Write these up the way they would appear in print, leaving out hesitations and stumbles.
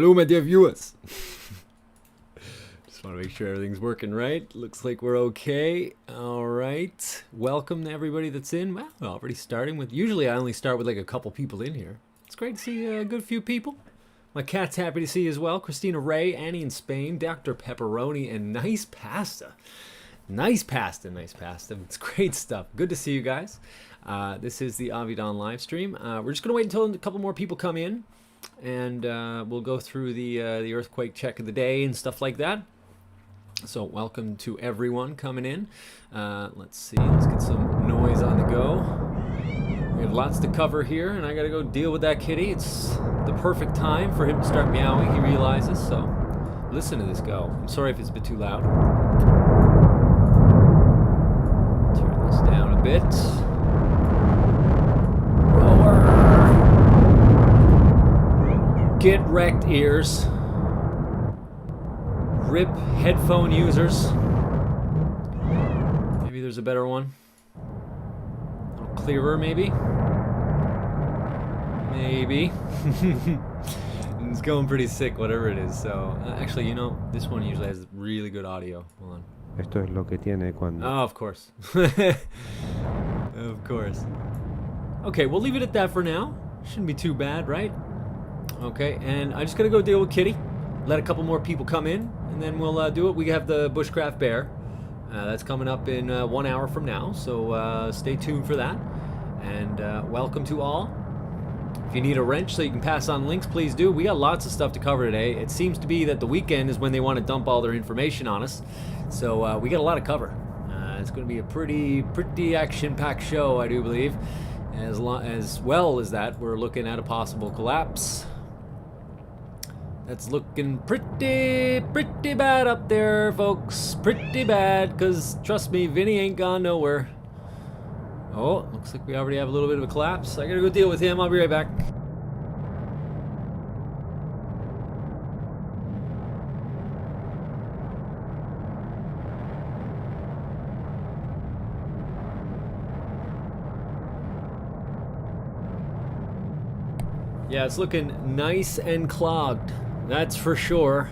Hello, my dear viewers. Just want to make sure everything's working right. Looks like we're okay. All right. Welcome to everybody that's in. Well, already starting with... Usually I only start with like a couple people in here. It's great to see a good few people. My cat's happy to see you as well. Christina Ray, Annie in Spain, Dr. Pepperoni, and Nice Pasta. Nice pasta, nice pasta. It's great stuff. Good to see you guys. This is the Avidan live stream. We're just going to wait until a couple more people come in. And we'll go through the earthquake check of the day and stuff like that. So welcome to everyone coming in. Let's see, let's get some noise on the go. We have lots to cover here, and I gotta go deal with that kitty. It's the perfect time for him to start meowing, he realizes, so listen to this go. I'm sorry if it's a bit too loud. Turn this down a bit. Get wrecked, ears. RIP headphone users. Maybe there's a better one. A little clearer, maybe. Maybe. It's going pretty sick, whatever it is. So, actually, you know, this one usually has really good audio. Hold on. Esto es lo que tiene cuando... Oh, of course. Of course. Okay, we'll leave it at that for now. Shouldn't be too bad, right? Okay, and I just gotta go deal with Kitty. Let a couple more people come in, and then we'll do it. We have the Bushcraft Bear. That's coming up in 1 hour from now, so stay tuned for that. And welcome to all. If you need a wrench so you can pass on links, please do. We got lots of stuff to cover today. It seems to be that the weekend is when they want to dump all their information on us. So we got a lot to cover. It's going to be a pretty action-packed show, I do believe. As well as that, we're looking at a possible collapse. That's looking pretty bad up there, folks. Pretty bad, because trust me, Vinny ain't gone nowhere. Oh, looks like we already have a little bit of a collapse. I gotta go deal with him. I'll be right back. Yeah, it's looking nice and clogged. That's for sure.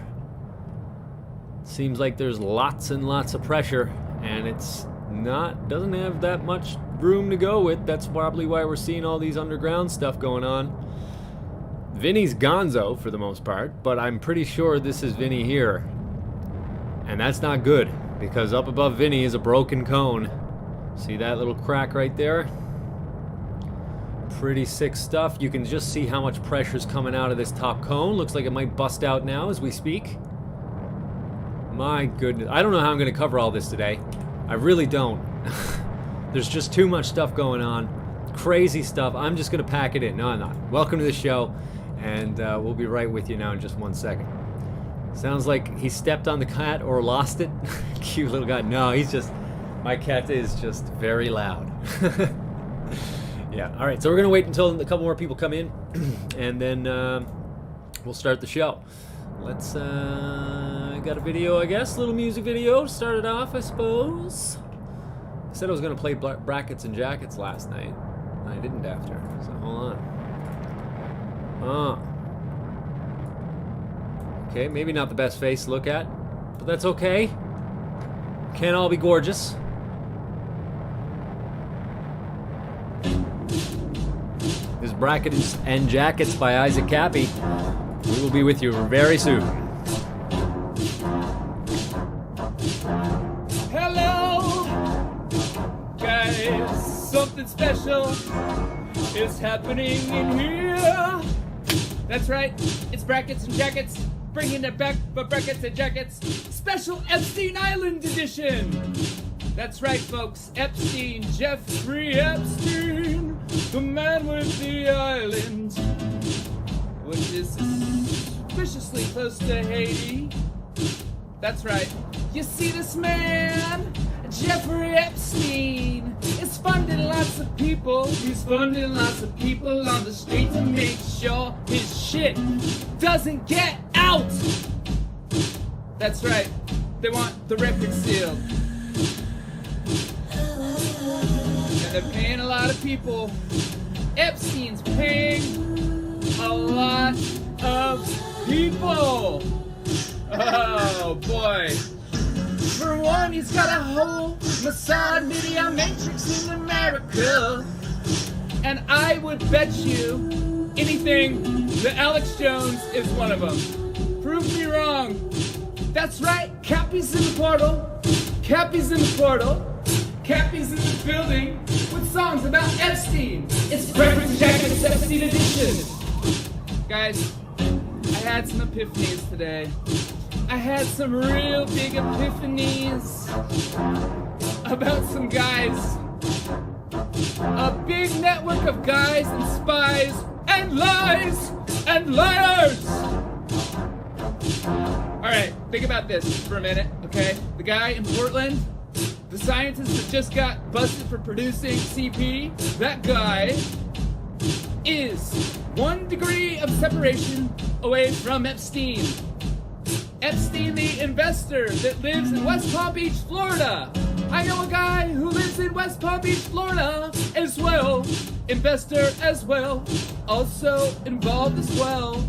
Seems like there's lots and lots of pressure, and doesn't have that much room to go with. That's probably why we're seeing all these underground stuff going on. Vinny's gonzo for the most part, but I'm pretty sure this is Vinny here. And that's not good, because up above Vinny is a broken cone. See that little crack right there? Pretty sick stuff. You can just see how much pressure's coming out of this top cone. Looks like it might bust out now as we speak. My goodness. I don't know how I'm going to cover all this today. I really don't. There's just too much stuff going on. Crazy stuff. I'm just going to pack it in. No, I'm not. Welcome to the show, and we'll be right with you now in just 1 second. Sounds like he stepped on the cat or lost it. Cute little guy. No, my cat is just very loud. Yeah, all right, so we're going to wait until a couple more people come in, and then we'll start the show. Let's, got a video, I guess, little music video to start it off, I suppose. I said I was going to play brackets and jackets last night. I didn't after, so hold on. Okay, maybe not the best face to look at, but that's okay. Can't all be gorgeous. This Brackets and Jackets by Isaac Cappy. We will be with you very soon. Hello, guys. Something special is happening in here. That's right. It's Brackets and Jackets. Bringing it back, but Brackets and Jackets. Special Epstein Island edition. That's right, folks. Epstein, Jeffrey Epstein, the man with the island, which is suspiciously close to Haiti. That's right. You see, this man, Jeffrey Epstein, is funding lots of people. He's funding lots of people on the street to make sure his shit doesn't get out. That's right. They want the record sealed. And they're paying a lot of people. Epstein's paying a lot of people. Oh boy. For one, he's got a whole Mossad media matrix in America. And I would bet you anything that Alex Jones is one of them. Prove me wrong. That's right, Cappy's in the portal. Cappy's in the portal. Cappy's in the building with songs about Epstein. It's Breakfast Jackets Epstein edition. Guys, I had some epiphanies today. I had some real big epiphanies about some guys. A big network of guys and spies and lies and liars. Alright, think about this for a minute, okay? The guy in Portland, the scientist that just got busted for producing CP, that guy is 1 degree of separation away from Epstein. Epstein, the investor that lives in West Palm Beach, Florida. I know a guy who lives in West Palm Beach, Florida as well. Investor as well. Also involved as well.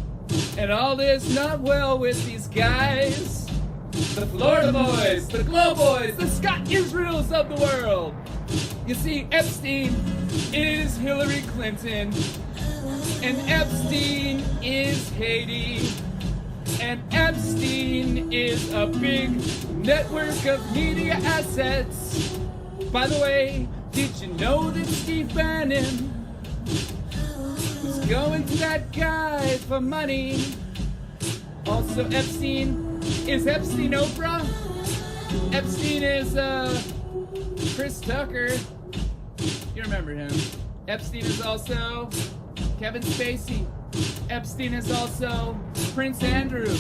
And all is not well with these guys. The Florida boys, the Glow boys, the Scott Israels of the world. You see, Epstein is Hillary Clinton. And Epstein is Haiti. And Epstein is a big network of media assets. By the way, did you know that Steve Bannon was going to that guy for money? Also, Epstein is Epstein Oprah. Epstein is Chris Tucker. You remember him. Epstein is also Kevin Spacey. Epstein is also Prince Andrew.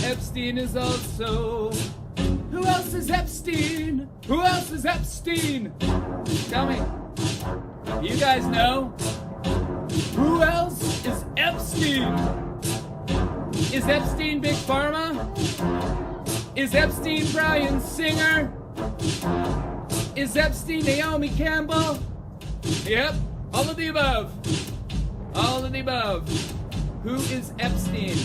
Epstein is also... Who else is Epstein? Who else is Epstein? Tell me. You guys know? Who else is Epstein? Is Epstein Big Pharma? Is Epstein Bryan Singer? Is Epstein Naomi Campbell? Yep, all of the above. All of the above. Who is Epstein?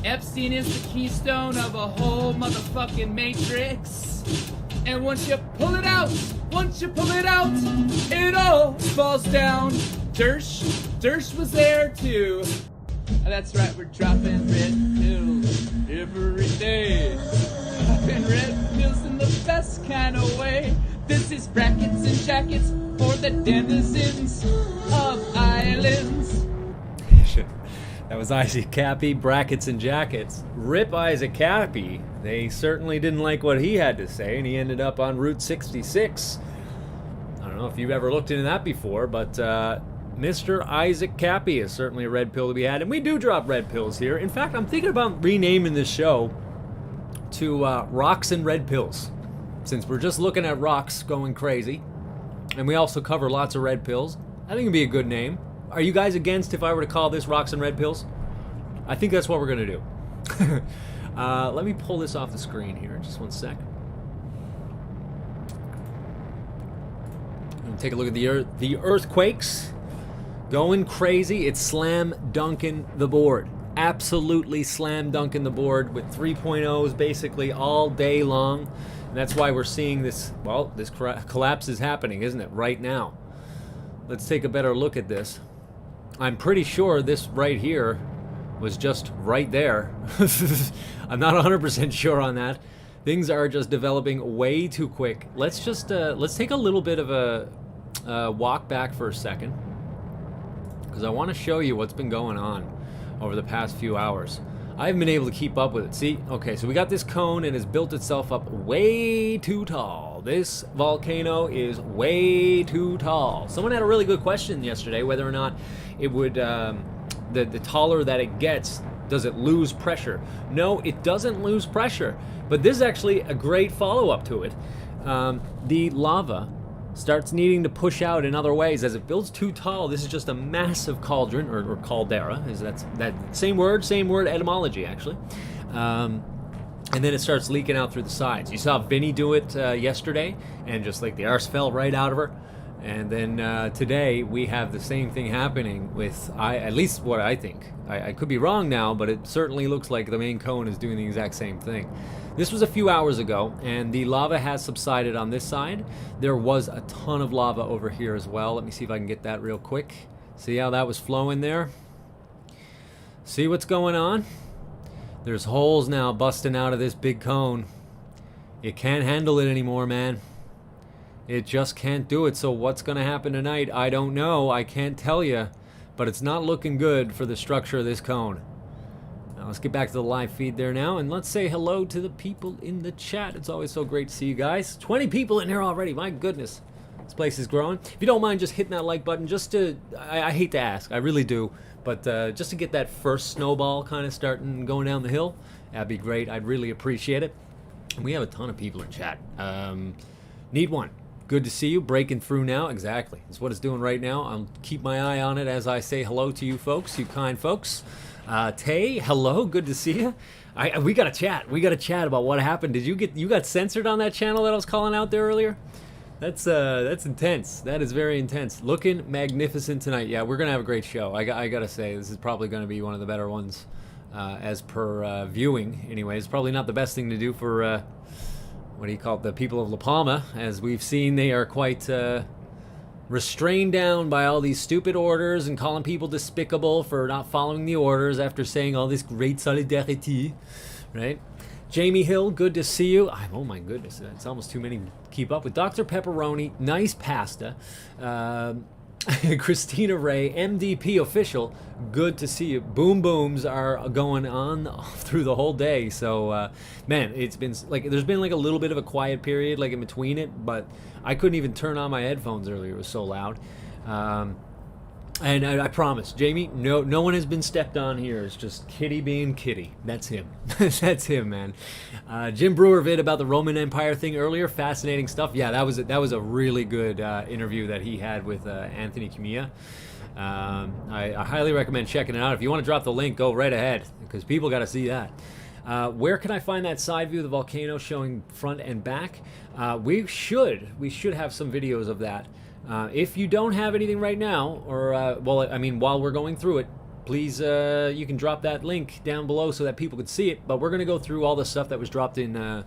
Epstein is the keystone of a whole motherfucking matrix. And once you pull it out, it all falls down. Dersh was there too. That's right, we're dropping red pills every day. Dropping red pills in the best kind of way. This is brackets and jackets for the denizens of islands. That was Isaac Cappy, brackets and jackets. Rip Isaac Cappy. They certainly didn't like what he had to say, and he ended up on Route 66. I don't know if you've ever looked into that before, but Mr. Isaac Cappy is certainly a red pill to be had, and we do drop red pills here. In fact, I'm thinking about renaming this show to Rocks and Red Pills, since we're just looking at rocks going crazy, and we also cover lots of red pills. I think it'd be a good name. Are you guys against if I were to call this Rocks and Red Pills? I think that's what we're going to do. Let me pull this off the screen here. Just one sec. Take a look at the earthquakes. Going crazy. It's slam dunking the board. Absolutely slam dunking the board with 3.0s basically all day long. And that's why we're seeing this, well, this collapse is happening, isn't it, right now? Let's take a better look at this. I'm pretty sure this right here was just right there. I'm not 100% sure on that. Things are just developing way too quick. Let's take a little bit of a walk back for a second, because I want to show you what's been going on over the past few hours. I haven't been able to keep up with it. See, okay, so we got this cone and it's built itself up way too tall. This volcano is way too tall. Someone had a really good question yesterday, whether or not it would, the taller that it gets, does it lose pressure? No, it doesn't lose pressure. But this is actually a great follow-up to it. The lava starts needing to push out in other ways as it builds too tall. This is just a massive cauldron, or caldera. That's that same word etymology actually. And then it starts leaking out through the sides. You saw Vinny do it yesterday, and just like the arse fell right out of her. And then today we have the same thing happening with, at least what I think. I could be wrong now, but it certainly looks like the main cone is doing the exact same thing. This was a few hours ago, and the lava has subsided on this side. There was a ton of lava over here as well. Let me see if I can get that real quick. See how that was flowing there? See what's going on? There's holes now busting out of this big cone. You can't handle it anymore, man. It just can't do it. So what's going to happen tonight? I don't know. I can't tell you. But it's not looking good for the structure of this cone. Now let's get back to the live feed there now. And let's say hello to the people in the chat. It's always so great to see you guys. 20 people in here already. My goodness. This place is growing. If you don't mind just hitting that like button just to... I hate to ask. I really do. But just to get that first snowball kind of starting going down the hill. That'd be great. I'd really appreciate it. And we have a ton of people in chat. Need one. Good to see you. Breaking through now. Exactly. That's what it's doing right now. I'll keep my eye on it as I say hello to you folks, you kind folks. Tay, hello. Good to see you. We got to chat. We got to chat about what happened. Did you got censored on that channel that I was calling out there earlier? That's intense. That is very intense. Looking magnificent tonight. Yeah, we're gonna have a great show. I gotta say, this is probably gonna be one of the better ones, as per viewing. Anyway, it's probably not the best thing to do for what do you call it, the people of La Palma. As we've seen, they are quite restrained down by all these stupid orders and calling people despicable for not following the orders after saying all this great solidarity, right? Jamie Hill, good to see you. Oh my goodness, it's almost too many to keep up with. Dr. Pepperoni, nice pasta. Christina Ray, MDP official, good to see you. Boom booms are going on through the whole day. So, man, it's been like, there's been like a little bit of a quiet period like in between it, but I couldn't even turn on my headphones earlier. It was so loud. And I promise, Jamie, no one has been stepped on here. It's just Kitty being Kitty. That's him. That's him, man. Jim Brewer vid about the Roman Empire thing earlier. Fascinating stuff. Yeah, that was a really good interview that he had with Anthony Cumia. I highly recommend checking it out. If you want to drop the link, go right ahead, because people got to see that. Where can I find that side view of the volcano showing front and back? We should have some videos of that. If you don't have anything right now, or well, I mean, while we're going through it, please, you can drop that link down below so that people can see it. But we're gonna go through all the stuff that was dropped in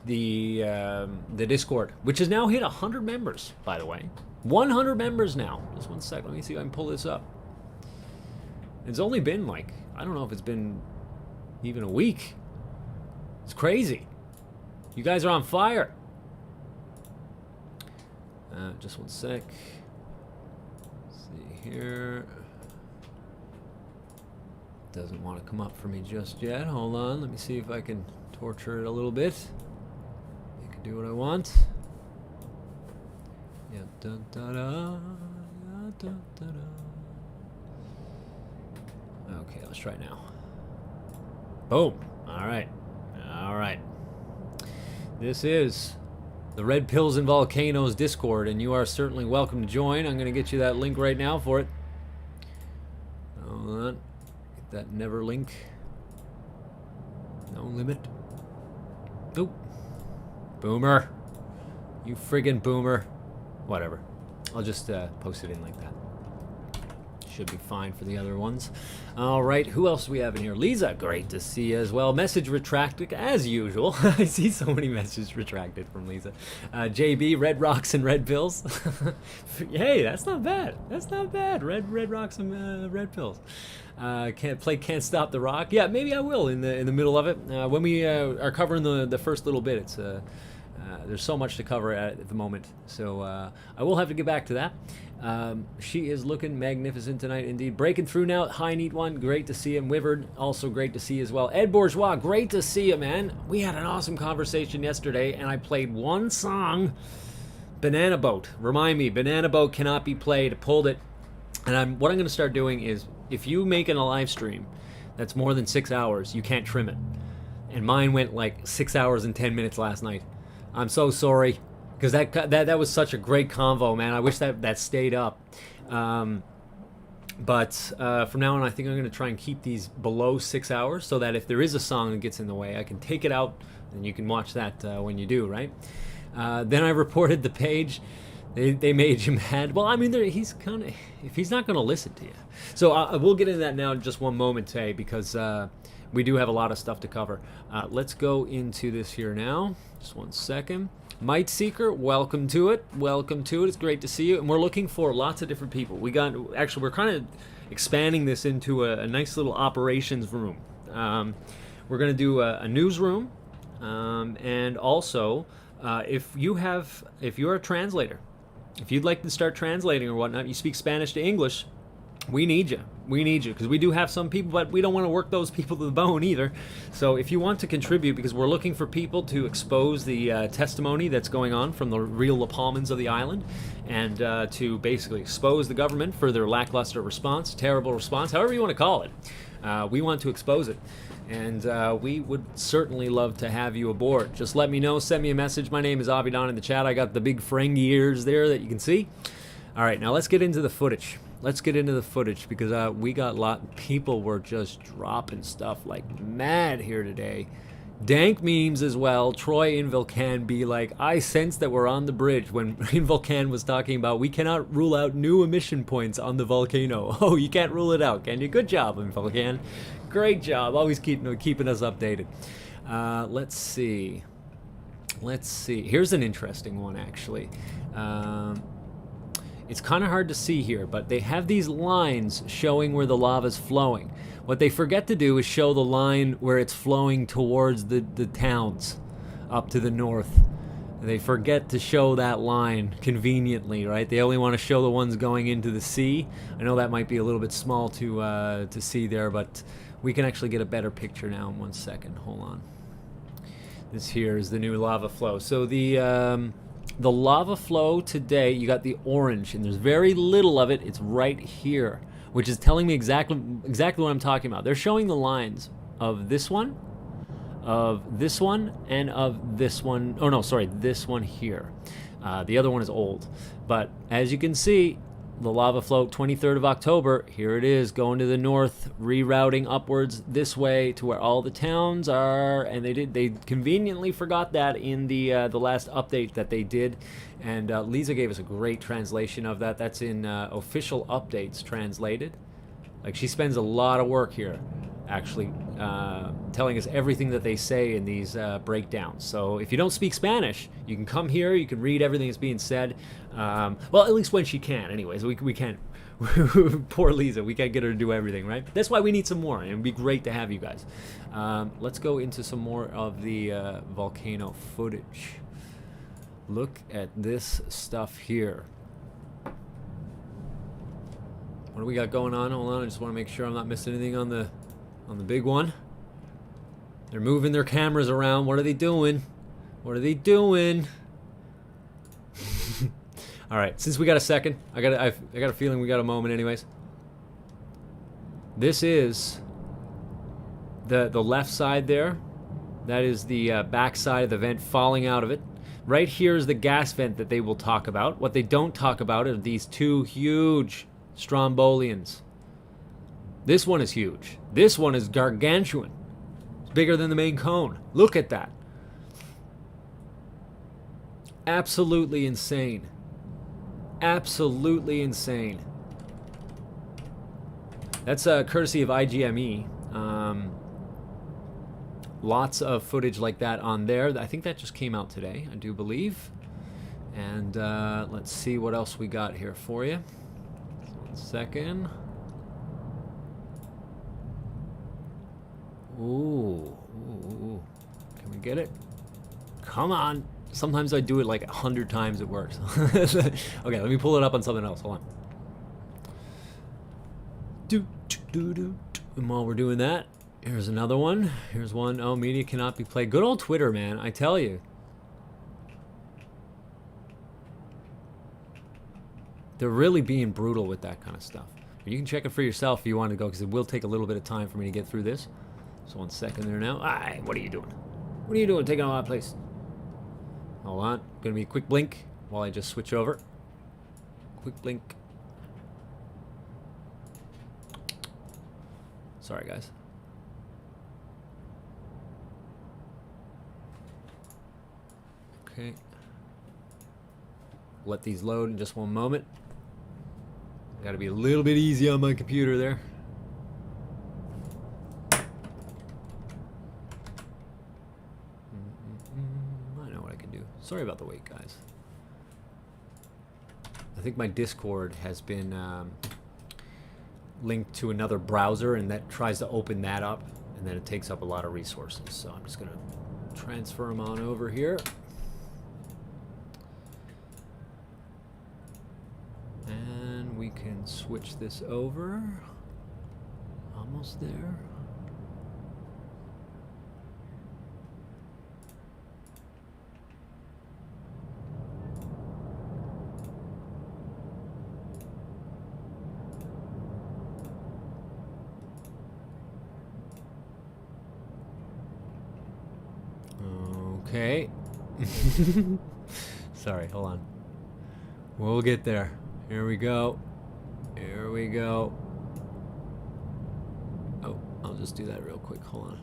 the Discord, which has now hit 100 members, by the way. 100 members now. Just one sec. Let me see if I can pull this up. It's only been like, I don't know if it's been even a week. It's crazy. You guys are on fire. Just one sec. Let's see here. Doesn't want to come up for me just yet. Hold on. Let me see if I can torture it a little bit. I can do what I want. Yeah. Da, da, da, da, da, da. Okay, let's try now. Boom. All right. All right. This is the Red Pills and Volcanoes Discord, and you are certainly welcome to join. I'm going to get you that link right now for it. Hold on. Get that never link. No limit. Nope. Boomer. You friggin' boomer. Whatever. I'll just post it in like that. Should be fine for the other ones. All right, who else do we have in here? Lisa, great to see you as well. Message retracted, as usual. I see so many messages retracted from Lisa. JB, Red Rocks and Red Pills. Hey, that's not bad. That's not bad. Red Rocks and Red Pills. Can't Stop the Rock. Yeah, maybe I will in the middle of it. When we are covering the first little bit, it's there's so much to cover at the moment. So I will have to get back to that. She is looking magnificent tonight indeed. Breaking through now. Hi, neat one. Great to see him. Wivard, also great to see you as well. Ed Bourgeois, great to see you, man. We had an awesome conversation yesterday, and I played one song, Banana Boat. Remind me, Banana Boat cannot be played. Pulled it. And what I'm going to start doing is, if you make a live stream that's more than 6 hours, you can't trim it. And mine went like 6 hours and 10 minutes last night. I'm so sorry. Because that was such a great convo, man. I wish that stayed up. But from now on, I think I'm going to try and keep these below 6 hours so that if there is a song that gets in the way, I can take it out and you can watch that when you do, right? Then I reported the page They made you mad. Well, I mean, he's kind of, if he's not going to listen to you. So we'll get into that now in just one moment, Tay, because we do have a lot of stuff to cover. Let's go into this here now. Just one second. Might Seeker, welcome to it. Welcome to it. It's great to see you. And we're looking for lots of different people. Actually, we're kind of expanding this into a nice little operations room. We're going to do a newsroom, and also if you're a translator, if you'd like to start translating or whatnot, you speak Spanish to English, we need you. We need you, because we do have some people, but we don't want to work those people to the bone either. So if you want to contribute, because we're looking for people to expose the testimony that's going on from the real La Palmans of the island, and to basically expose the government for their lackluster response, terrible response, however you want to call it. We want to expose it. And we would certainly love to have you aboard. Just let me know. Send me a message. My name is Avidan in the chat. I got the big Ferengi ears there that you can see. All right, now let's get into the footage. Let's get into the footage, because we got people were just dropping stuff like mad here today. Dank memes as well. Troy in Volcan be like, I sense that we're on the bridge, when in Volcan was talking about we cannot rule out new emission points on the volcano. Oh, you can't rule it out, can you? Good job in Volcan. Great job. Always keeping us updated. Let's see. Here's an interesting one, actually. It's kind of hard to see here, but they have these lines showing where the lava's flowing. What they forget to do is show the line where it's flowing towards the towns up to the north. They forget to show that line conveniently, right? They only want to show the ones going into the sea. I know that might be a little bit small to see there, but we can actually get a better picture now in 1 second. Hold on. This here is the new lava flow. So the lava flow today, you got the orange, and there's very little of it. It's right here, which is telling me exactly what I'm talking about. They're showing the lines of this one, and of this one. Oh no, sorry, this one here. The other one is old. But as you can see, the lava flow, 23rd of October, here it is, going to the north, rerouting upwards this way to where all the towns are, and they conveniently forgot that in the last update that they did, and Lisa gave us a great translation of that. That's in official updates translated. Like, she spends a lot of work here, actually, telling us everything that they say in these breakdowns. So if you don't speak Spanish, you can come here, you can read everything that's being said. Well, at least when she can, anyways. We can't. Poor Lisa, we can't get her to do everything, right? That's why we need some more, and it'd be great to have you guys. Let's go into some more of the volcano footage. Look at this stuff here. What do we got going on? Hold on, I just want to make sure I'm not missing anything on the big one. They're moving their cameras around. What are they doing? What are they doing? All right, since we got a second, I got a feeling we got a moment anyways. This is the left side there. That is the back side of the vent falling out of it. Right here is the gas vent that they will talk about. What they don't talk about are these two huge strombolians. This one is huge. This one is gargantuan. It's bigger than the main cone. Look at that. Absolutely insane. Absolutely insane. That's courtesy of IGME. Lots of footage like that on there. I think that just came out today, I do believe. And let's see what else we got here for you. 1 second. Ooh. Can we get it? Come on. Sometimes I do it like 100 times, it works. Okay, let me pull it up on something else. Hold on. And while we're doing that, here's another one. Here's one. Oh, media cannot be played. Good old Twitter, man. I tell you. They're really being brutal with that kind of stuff. But you can check it for yourself if you want to go, because it will take a little bit of time for me to get through this. So 1 second there now. Aye, what are you doing? What are you doing? Taking a lot of place. Hold on. Gonna be a quick blink while I just switch over. Quick blink. Sorry, guys. Okay. let these load in just one moment. Got to be a little bit easy on my computer there. I know what I can do. Sorry about the wait, guys. I think my Discord has been linked to another browser, and that tries to open that up, and then it takes up a lot of resources. So I'm just going to transfer them on over here. And we can switch this over. Almost there. Okay. Sorry, hold on. We'll get there. Here we go. Here we go. Oh, I'll just do that real quick. Hold on.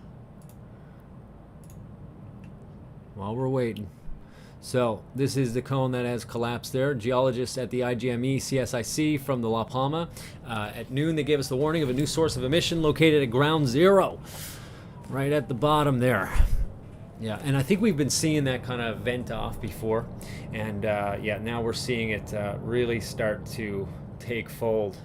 While we're waiting. So, this is the cone that has collapsed there. Geologists at the IGME CSIC from the La Palma. At noon, they gave us the warning of a new source of emission located at ground zero. Right at the bottom there. Yeah, and I think we've been seeing that kind of vent off before, and yeah, now we're seeing it really start to take fold,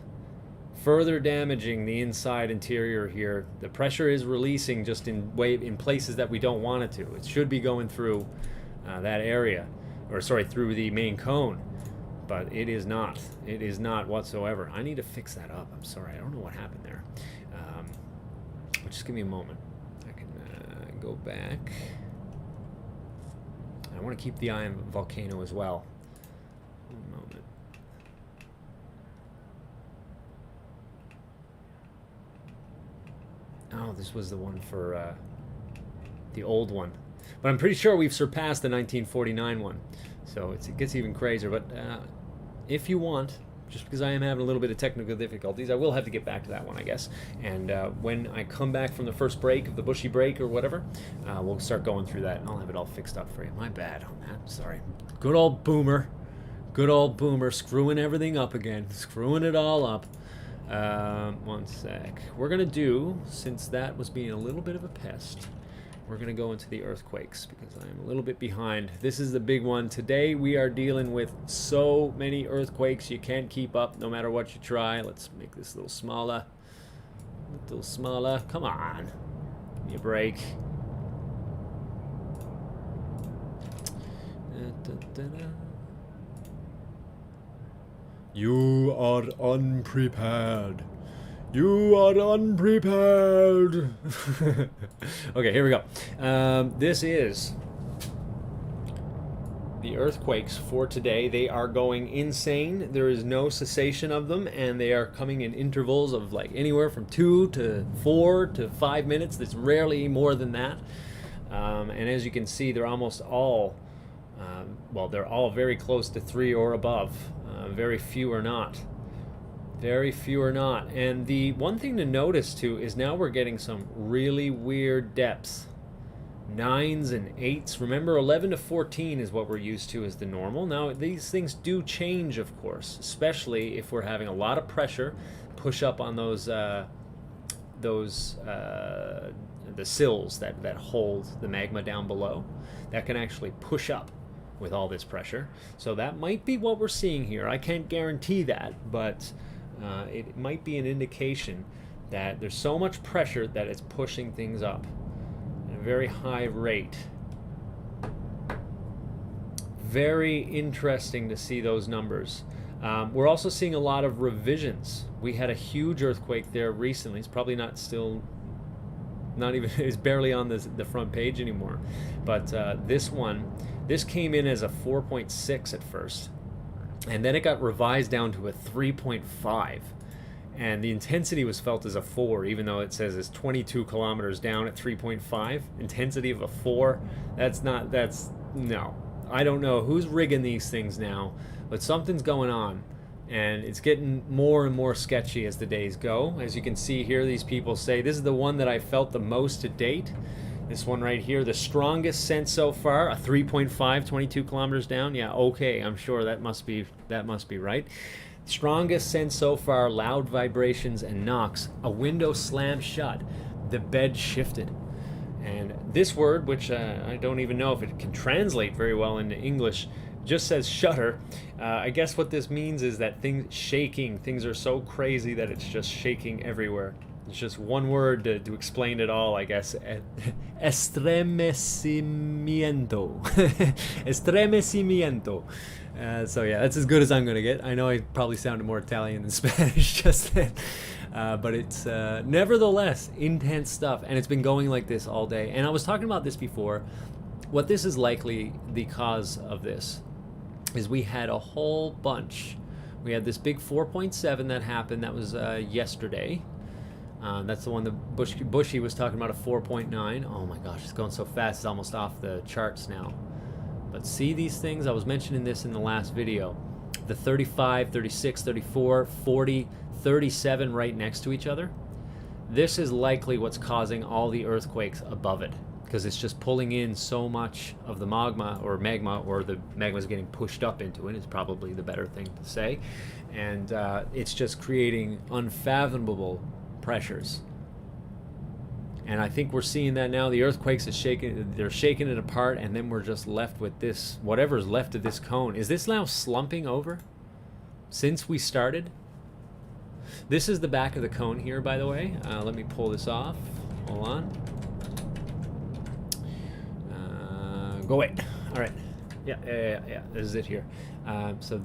further damaging the inside interior here. The pressure is releasing just in places that we don't want it to. It should be going through that area, or sorry, through the main cone, but it is not. It is not whatsoever. I need to fix that up. I'm sorry, I don't know what happened there. Just give me a moment. I can go back. I want to keep the eye on Volcano as well. One moment. Oh, this was the one for the old one. But I'm pretty sure we've surpassed the 1949 one. So it gets even crazier. But if you want, just because I am having a little bit of technical difficulties, I will have to get back to that one, I guess. And when I come back from the first break of the bushy break or whatever, we'll start going through that, and I'll have it all fixed up for you. My bad on that. Sorry. Good old Boomer. Good old Boomer screwing everything up again. Screwing it all up. One sec. We're going to do, since that was being a little bit of a pest, we're going to go into the earthquakes because I'm a little bit behind. This is the big one. Today we are dealing with so many earthquakes you can't keep up no matter what you try. Let's make this a little smaller. A little smaller. Come on. Give me a break. You are unprepared. You are unprepared. Okay, here we go. This is the earthquakes for today. They are going insane. There is no cessation of them, and they are coming in intervals of like anywhere from 2 to 4 to 5 minutes. There's rarely more than that. And as you can see, they're almost all, well, they're all very close to 3 or above. Very few are not. Very few are not. And the one thing to notice too is now we're getting some really weird depths. 9s and 8s. Remember, 11 to 14 is what we're used to as the normal. Now these things do change, of course, especially if we're having a lot of pressure push up on those the sills that hold the magma down below. That can actually push up with all this pressure. So that might be what we're seeing here. I can't guarantee that, but it might be an indication that there's so much pressure that it's pushing things up at a very high rate. Very interesting to see those numbers. We're also seeing a lot of revisions. We had a huge earthquake there recently. It's probably not still, not even, it's barely on the front page anymore. But this came in as a 4.6 at first. And then it got revised down to a 3.5. And the intensity was felt as a 4, even though it says it's 22 kilometers down at 3.5. Intensity of a 4, no. I don't know who's rigging these things now, but something's going on. And it's getting more and more sketchy as the days go. As you can see here, these people say, this is the one that I felt the most to date. This one right here, the strongest sense so far, a 3.5, 22 kilometers down. Yeah, okay, I'm sure that must be right. Strongest sense so far, loud vibrations and knocks. A window slammed shut. The bed shifted. And this word, which I don't even know if it can translate very well into English, just says shudder. I guess what this means is that things are so crazy that it's just shaking everywhere. It's just one word to explain it all, I guess. Estremecimiento. Estremecimiento. So yeah, that's as good as I'm going to get. I know I probably sounded more Italian than Spanish just then. But it's nevertheless intense stuff. And it's been going like this all day. And I was talking about this before. What this is likely the cause of this is we had a whole bunch. We had this big 4.7 that happened. That was yesterday. That's the one that Bushy was talking about, a 4.9. Oh my gosh, it's going so fast, it's almost off the charts now. But see these things? I was mentioning this in the last video. The 35, 36, 34, 40, 37 right next to each other. This is likely what's causing all the earthquakes above it, because it's just pulling in so much of the magma, or the magma is getting pushed up into it, is probably the better thing to say. And it's just creating unfathomable pressures. And I think we're seeing that now. The earthquakes are they're shaking it apart, and then we're just left with this, whatever's left of this cone. Is this now slumping over since we started? This is the back of the cone here, by the way. Let me pull this off. Hold on. Go away. All right. Yeah. This is it here. So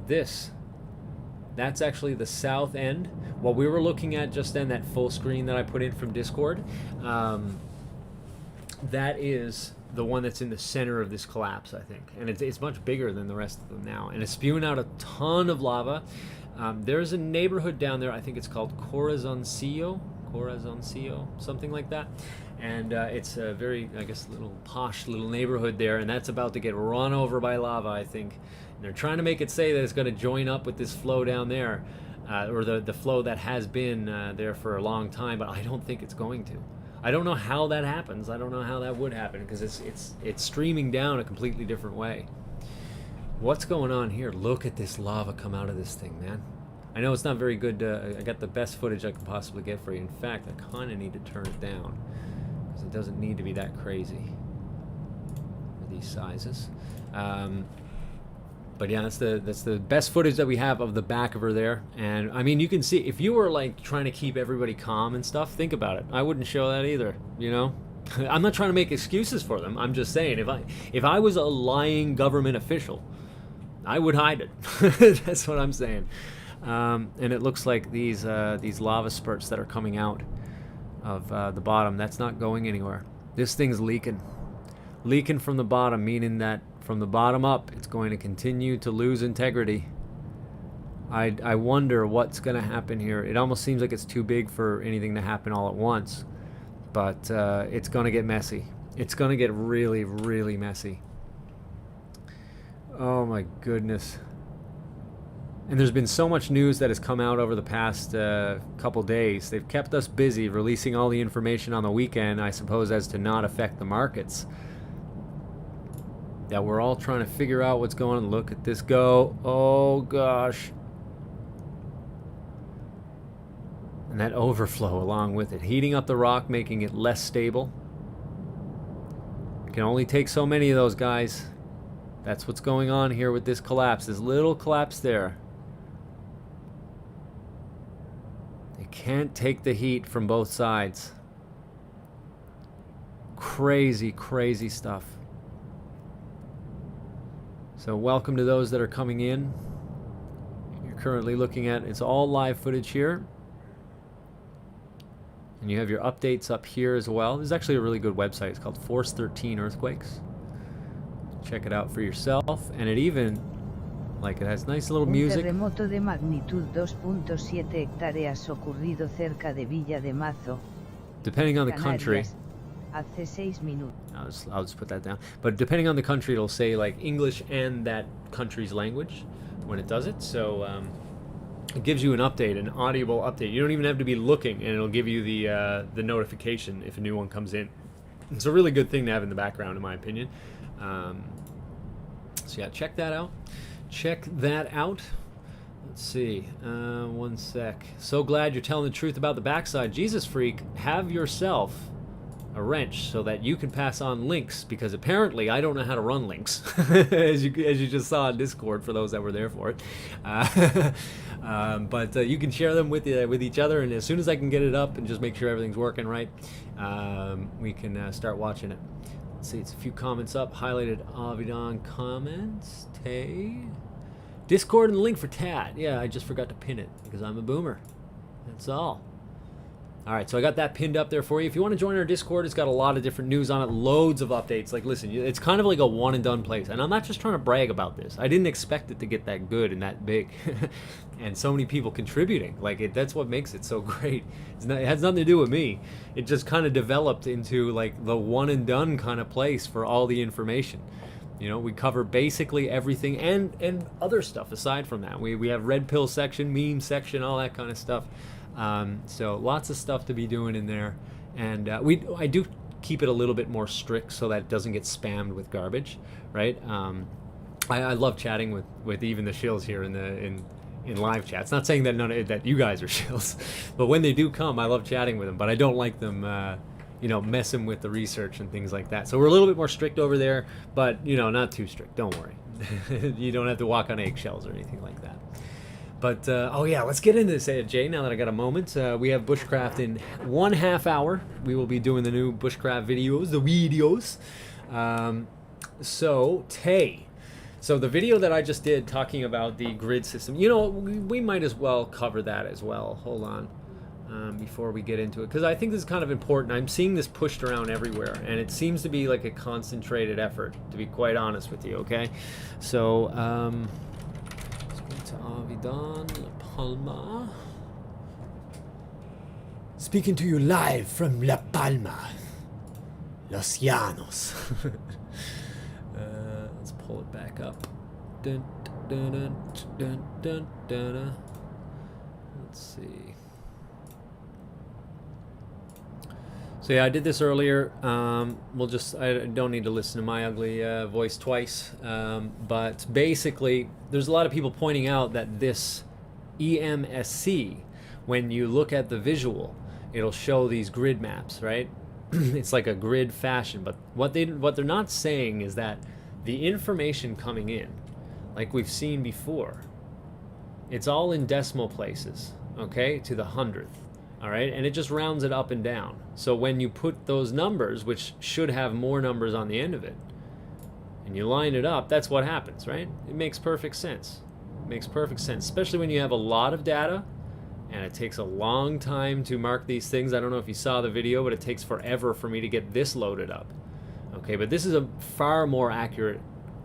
that's actually the south end. What we were looking at just then, that full screen that I put in from Discord, that is the one that's in the center of this collapse, I think. And it's much bigger than the rest of them now. And it's spewing out a ton of lava. There's a neighborhood down there, I think it's called Corazoncillo, something like that. And it's a very, I guess, little posh little neighborhood there, and that's about to get run over by lava, I think. And they're trying to make it say that it's going to join up with this flow down there, or the flow that has been there for a long time, but I don't think it's going to. I don't know how that happens. I don't know how that would happen, because it's streaming down a completely different way. What's going on here? Look at this lava come out of this thing, man. I know it's not very good. I got the best footage I could possibly get for you. In fact, I kind of need to turn it down, because it doesn't need to be that crazy for these sizes. But yeah, that's the best footage that we have of the back of her there. And I mean, you can see, if you were like trying to keep everybody calm and stuff, think about it. I wouldn't show that either, you know? I'm not trying to make excuses for them. I'm just saying, if I was a lying government official, I would hide it. That's what I'm saying. And it looks like these lava spurts that are coming out of the bottom, that's not going anywhere. This thing's leaking from the bottom, meaning that from the bottom up, it's going to continue to lose integrity. I wonder what's going to happen here. It almost seems like it's too big for anything to happen all at once, but it's going to get messy. It's going to get really, really messy. Oh my goodness. And there's been so much news that has come out over the past couple days. They've kept us busy releasing all the information on the weekend, I suppose, as to not affect the markets. That we're all trying to figure out what's going on. Look at this go. Oh gosh. And that overflow along with it, heating up the rock, making it less stable. It can only take so many of those, guys. That's what's going on here with this collapse, this little collapse there. It can't take the heat from both sides. Crazy, crazy stuff. So welcome to those that are coming in. You're currently looking at, it's all live footage here. And you have your updates up here as well. This is actually a really good website. It's called Force 13 Earthquakes. Check it out for yourself. And it even, like, it has nice little music. Un terremoto de magnitud 2.7 hectáreas ocurrido cerca de Villa de Mazo. Depending on the country. Hace 6 minutos. I'll just put that down. But depending on the country, it'll say like English and that country's language when it does it. So it gives you an update, an audible update. You don't even have to be looking, and it'll give you the notification if a new one comes in. It's a really good thing to have in the background, in my opinion. So yeah, check that out. Check that out. Let's see. One sec. So glad you're telling the truth about the backside. Jesus freak, have yourself a wrench so that you can pass on links, because apparently I don't know how to run links, as you just saw in Discord for those that were there for it. But you can share them with each other, and as soon as I can get it up and just make sure everything's working right, we can start watching it. Let's see, it's a few comments up. Highlighted Avidan comments. Tay. Discord and the link for Tad. Yeah, I just forgot to pin it because I'm a boomer. That's all. All right, so I got that pinned up there for you. If you want to join our Discord, it's got a lot of different news on it, loads of updates. Like, listen, it's kind of like a one and done place. And I'm not just trying to brag about this. I didn't expect it to get that good and that big. And so many people contributing. Like, that's what makes it so great. It has nothing to do with me. It just kind of developed into, like, the one and done kind of place for all the information. You know, we cover basically everything and other stuff aside from that. We have red pill section, meme section, all that kind of stuff. So lots of stuff to be doing in there, and I do keep it a little bit more strict so that it doesn't get spammed with garbage, right? I love chatting with even the shills here in live chats. Not saying that that you guys are shills, but when they do come, I love chatting with them. But I don't like them, messing with the research and things like that. So we're a little bit more strict over there, but not too strict. Don't worry, you don't have to walk on eggshells or anything like that. But, oh yeah, let's get into this, Jay, now that I got a moment. We have Bushcraft in 1/2 hour. We will be doing the new Bushcraft videos, So, Tay. So the video that I just did talking about the grid system, we might as well cover that as well. Hold on, before we get into it, because I think this is kind of important. I'm seeing this pushed around everywhere, and it seems to be like a concentrated effort, to be quite honest with you, okay? So, to Avidan, La Palma. Speaking to you live from La Palma, Los Llanos. Let's pull it back up. Dun, dun, dun, dun, dun, dun, dun. Let's see. So yeah, I did this earlier. I don't need to listen to my ugly voice twice. But basically, there's a lot of people pointing out that this EMSC, when you look at the visual, it'll show these grid maps, right? It's like a grid fashion. But what they're not saying is that the information coming in, like we've seen before, it's all in decimal places, okay, to the 100th. All right, and it just rounds it up and down. So when you put those numbers, which should have more numbers on the end of it, and you line it up, that's what happens, right? It makes perfect sense. It makes perfect sense, especially when you have a lot of data, and it takes a long time to mark these things. I don't know if you saw the video, but it takes forever for me to get this loaded up. Okay, but this is a far more accurate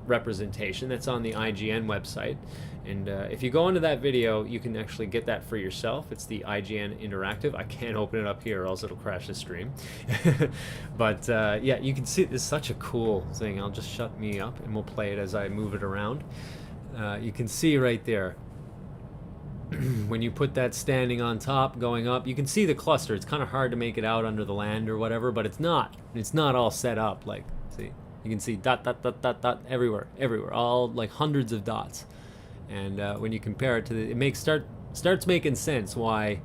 representation that's on the IGN website. And if you go into that video, you can actually get that for yourself. It's the IGN Interactive. I can't open it up here or else it'll crash the stream. But yeah, you can see it's such a cool thing. I'll just shut me up and we'll play it as I move it around. You can see right there, when you put that standing on top, going up, you can see the cluster. It's kind of hard to make it out under the land or whatever, but it's not all set up. Like, see, you can see dot, dot, dot, dot, dot, everywhere, all like hundreds of dots. And when you compare it to it starts making sense why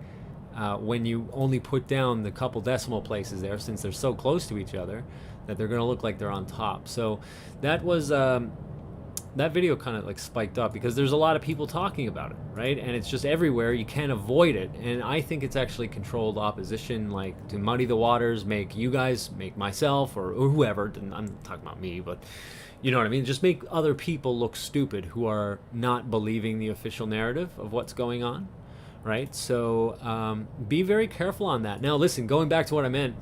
when you only put down the couple decimal places there, since they're so close to each other, that they're going to look like they're on top. So that was that video kind of like spiked up because there's a lot of people talking about it, right? And it's just everywhere. You can't avoid it. And I think it's actually controlled opposition, like to muddy the waters, make you guys, make myself or whoever. I'm not talking about me, but you know what I mean? Just make other people look stupid who are not believing the official narrative of what's going on, right? So be very careful on that. Now, listen, going back to what I meant,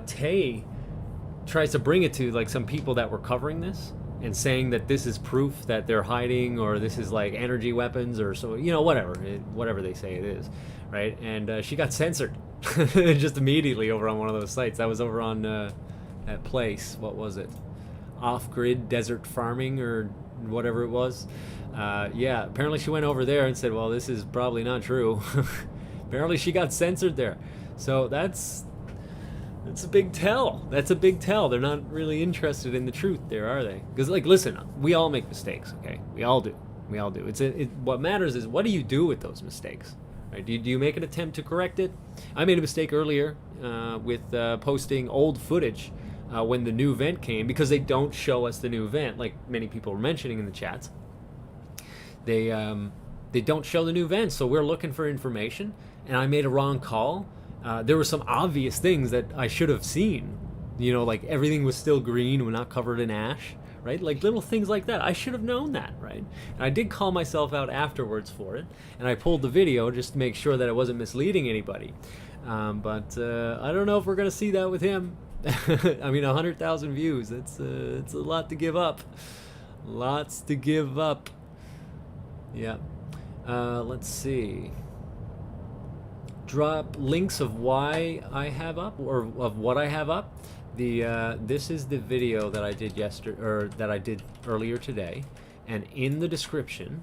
Tay tries to bring it to like some people that were covering this and saying that this is proof that they're hiding or this is like energy weapons or so, whatever they say it is, right? And she got censored just immediately over on one of those sites. That was over on that place. What was it? Off-grid desert farming or whatever it was. Yeah, apparently she went over there and said, well, this is probably not true. Apparently she got censored there. So that's It's a big tell. That's a big tell. They're not really interested in the truth there, are they? Because, like, listen, we all make mistakes, okay? We all do. We all do. What matters is, what do you do with those mistakes? Right? Do you make an attempt to correct it? I made a mistake earlier with posting old footage when the new vent came, because they don't show us the new vent, like many people were mentioning in the chats. They don't show the new vent, so we're looking for information, and I made a wrong call. There were some obvious things that I should have seen. You know, like everything was still green, we're not covered in ash, right? Like little things like that. I should have known that, right? And I did call myself out afterwards for it, and I pulled the video just to make sure that I wasn't misleading anybody. But I don't know if we're going to see that with him. I mean, 100,000 views, it's a lot to give up. Lots to give up. Yeah. Let's see. Drop links of why I have up, or of what I have up. This is the video that I did yesterday, or that I did earlier today, and in the description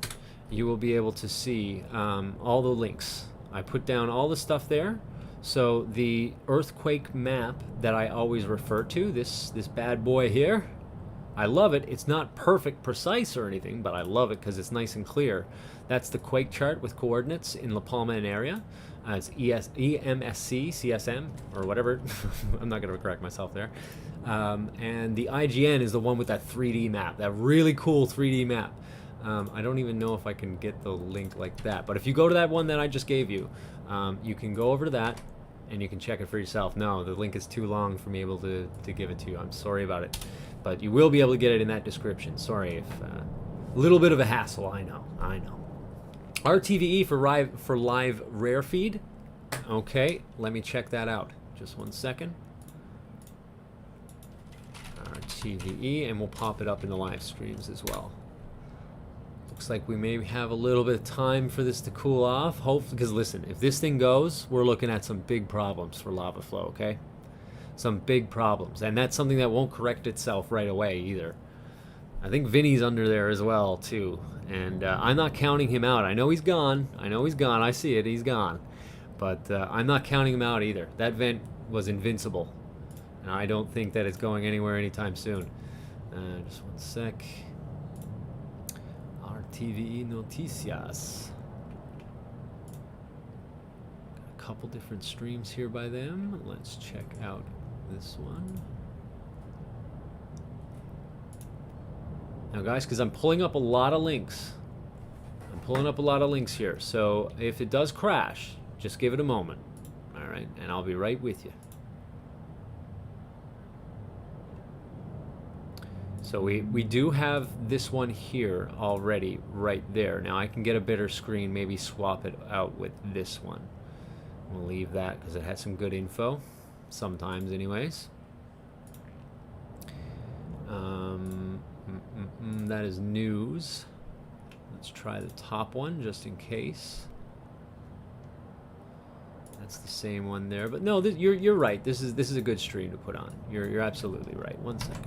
you will be able to see all the links. I put down all the stuff there. So the earthquake map that I always refer to, this bad boy here, I love it. It's not perfect, precise or anything, but I love it because it's nice and clear. That's the quake chart with coordinates in La Palma and area. It's EMSC, CSM, or whatever. I'm not going to correct myself there. And the IGN is the one with that 3D map, that really cool 3D map. I don't even know if I can get the link like that. But if you go to that one that I just gave you, you can go over to that and you can check it for yourself. No, the link is too long for me able to give it to you. I'm sorry about it. But you will be able to get it in that description. Sorry if a little bit of a hassle, I know. RTVE for live rare feed. Okay, let me check that out. Just 1 second. RTVE, and we'll pop it up in the live streams as well. Looks like we may have a little bit of time for this to cool off. Hopefully, because listen, if this thing goes, we're looking at some big problems for lava flow, okay? Some big problems. And that's something that won't correct itself right away either. I think Vinny's under there as well, too. And I'm not counting him out. I know he's gone. I see it. He's gone. But I'm not counting him out either. That vent was invincible. And I don't think that it's going anywhere anytime soon. Just 1 sec. RTVE Noticias. Got a couple different streams here by them. Let's check out this one. Now guys, because I'm pulling up a lot of links. I'm pulling up a lot of links here. So if it does crash, just give it a moment. Alright, and I'll be right with you. So we do have this one here already right there. Now I can get a better screen, maybe swap it out with this one. We'll leave that because it has some good info. Sometimes anyways. That is news. Let's try the top one just in case. That's the same one there, but no, you're right. This is a good stream to put on. You're absolutely right. 1 second.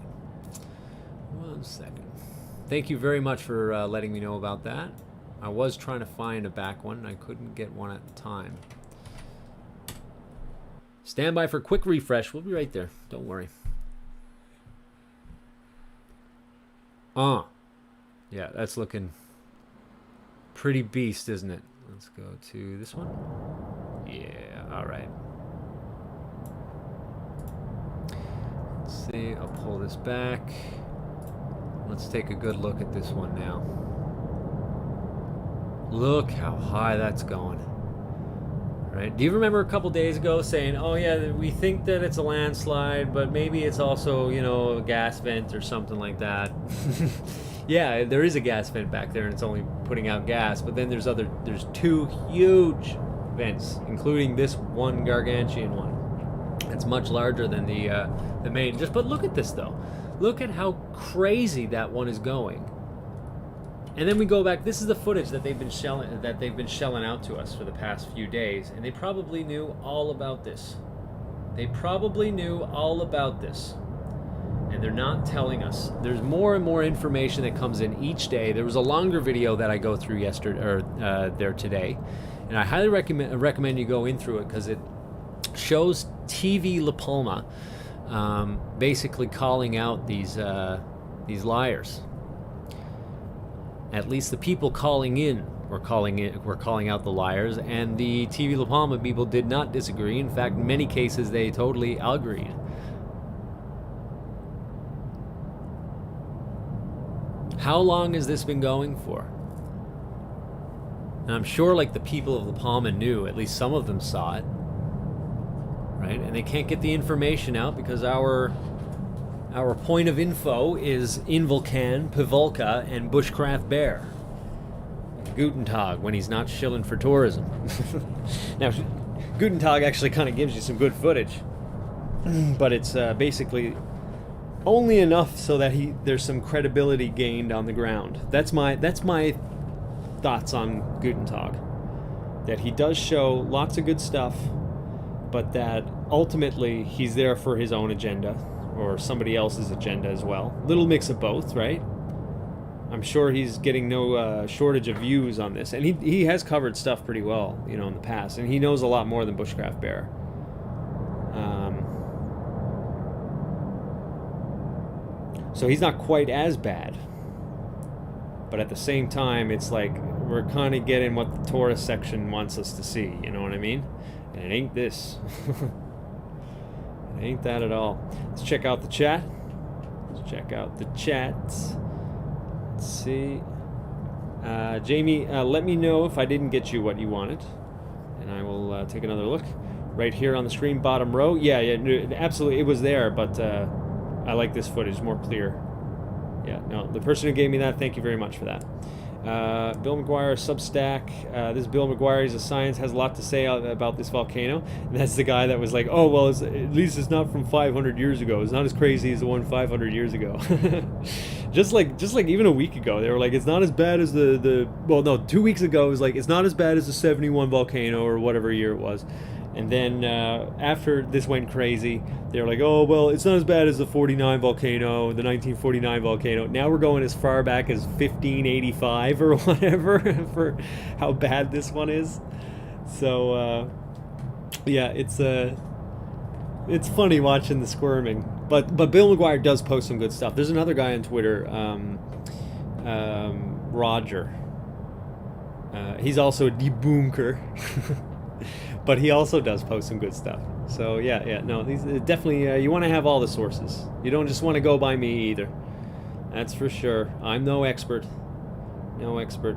1 second. Thank you very much for letting me know about that. I was trying to find a back one. I couldn't get one at the time. Stand by for quick refresh. We'll be right there. Don't worry. Yeah, that's looking pretty beast, isn't it? Let's go to this one. Yeah, all right. Let's see, I'll pull this back. Let's take a good look at this one now. Look how high that's going. Right? Do you remember a couple days ago saying, oh yeah, we think that it's a landslide, but maybe it's also, you know, a gas vent or something like that? Yeah, there is a gas vent back there and it's only putting out gas, but then there's two huge vents, including this one gargantuan one. It's much larger than the main. But look at this though. Look at how crazy that one is going. And then we go back. This is the footage that they've been shelling out to us for the past few days, and they probably knew all about this. They probably knew all about this, and they're not telling us. There's more and more information that comes in each day. There was a longer video that I go through yesterday or there today, and I highly recommend you go in through it because it shows TV La Palma, basically calling out these liars. At least the people calling in were calling out the liars, and the TV La Palma people did not disagree. In fact, in many cases, they totally agreed. How long has this been going for? And I'm sure like the people of La Palma knew, at least some of them saw it, right? And they can't get the information out because our point of info is Involcan, Pavolka, and Bushcraft Bear. Guten Tag, when he's not shilling for tourism. Now, Guten Tag actually kind of gives you some good footage, but it's basically only enough so that there's some credibility gained on the ground. That's my thoughts on Guten Tag. That he does show lots of good stuff, but that ultimately he's there for his own agenda or somebody else's agenda as well. Little mix of both, right? I'm sure he's getting no shortage of views on this, and he has covered stuff pretty well, you know, in the past, and he knows a lot more than Bushcraft Bear. So he's not quite as bad, but at the same time, it's like we're kind of getting what the tourist section wants us to see, you know what I mean? And it ain't this. It ain't that at all. Let's check out the chat. Let's check out the chats. Let's see. Jamie, let me know if I didn't get you what you wanted, and I will take another look. Right here on the screen, bottom row. Yeah, absolutely, it was there, but I like this footage, more clear. Yeah, no, the person who gave me that, thank you very much for that. Bill McGuire, Substack. This Bill McGuire, he's a science, has a lot to say about this volcano. And that's the guy that was like, oh, well, at least it's not from 500 years ago. It's not as crazy as the one 500 years ago. just like even a week ago, they were like, it's not as bad as well, no, 2 weeks ago, it was like, it's not as bad as the 71 volcano or whatever year it was. And then after this went crazy, they were like, oh, well, it's not as bad as the 49 volcano, the 1949 volcano. Now we're going as far back as 1585 or whatever for how bad this one is. So, yeah, it's funny watching the squirming. But Bill McGuire does post some good stuff. There's another guy on Twitter, Roger. He's also a debunker. But he also does post some good stuff. So yeah, no, these definitely you want to have all the sources. You don't just want to go by me either. That's for sure. I'm no expert. No expert.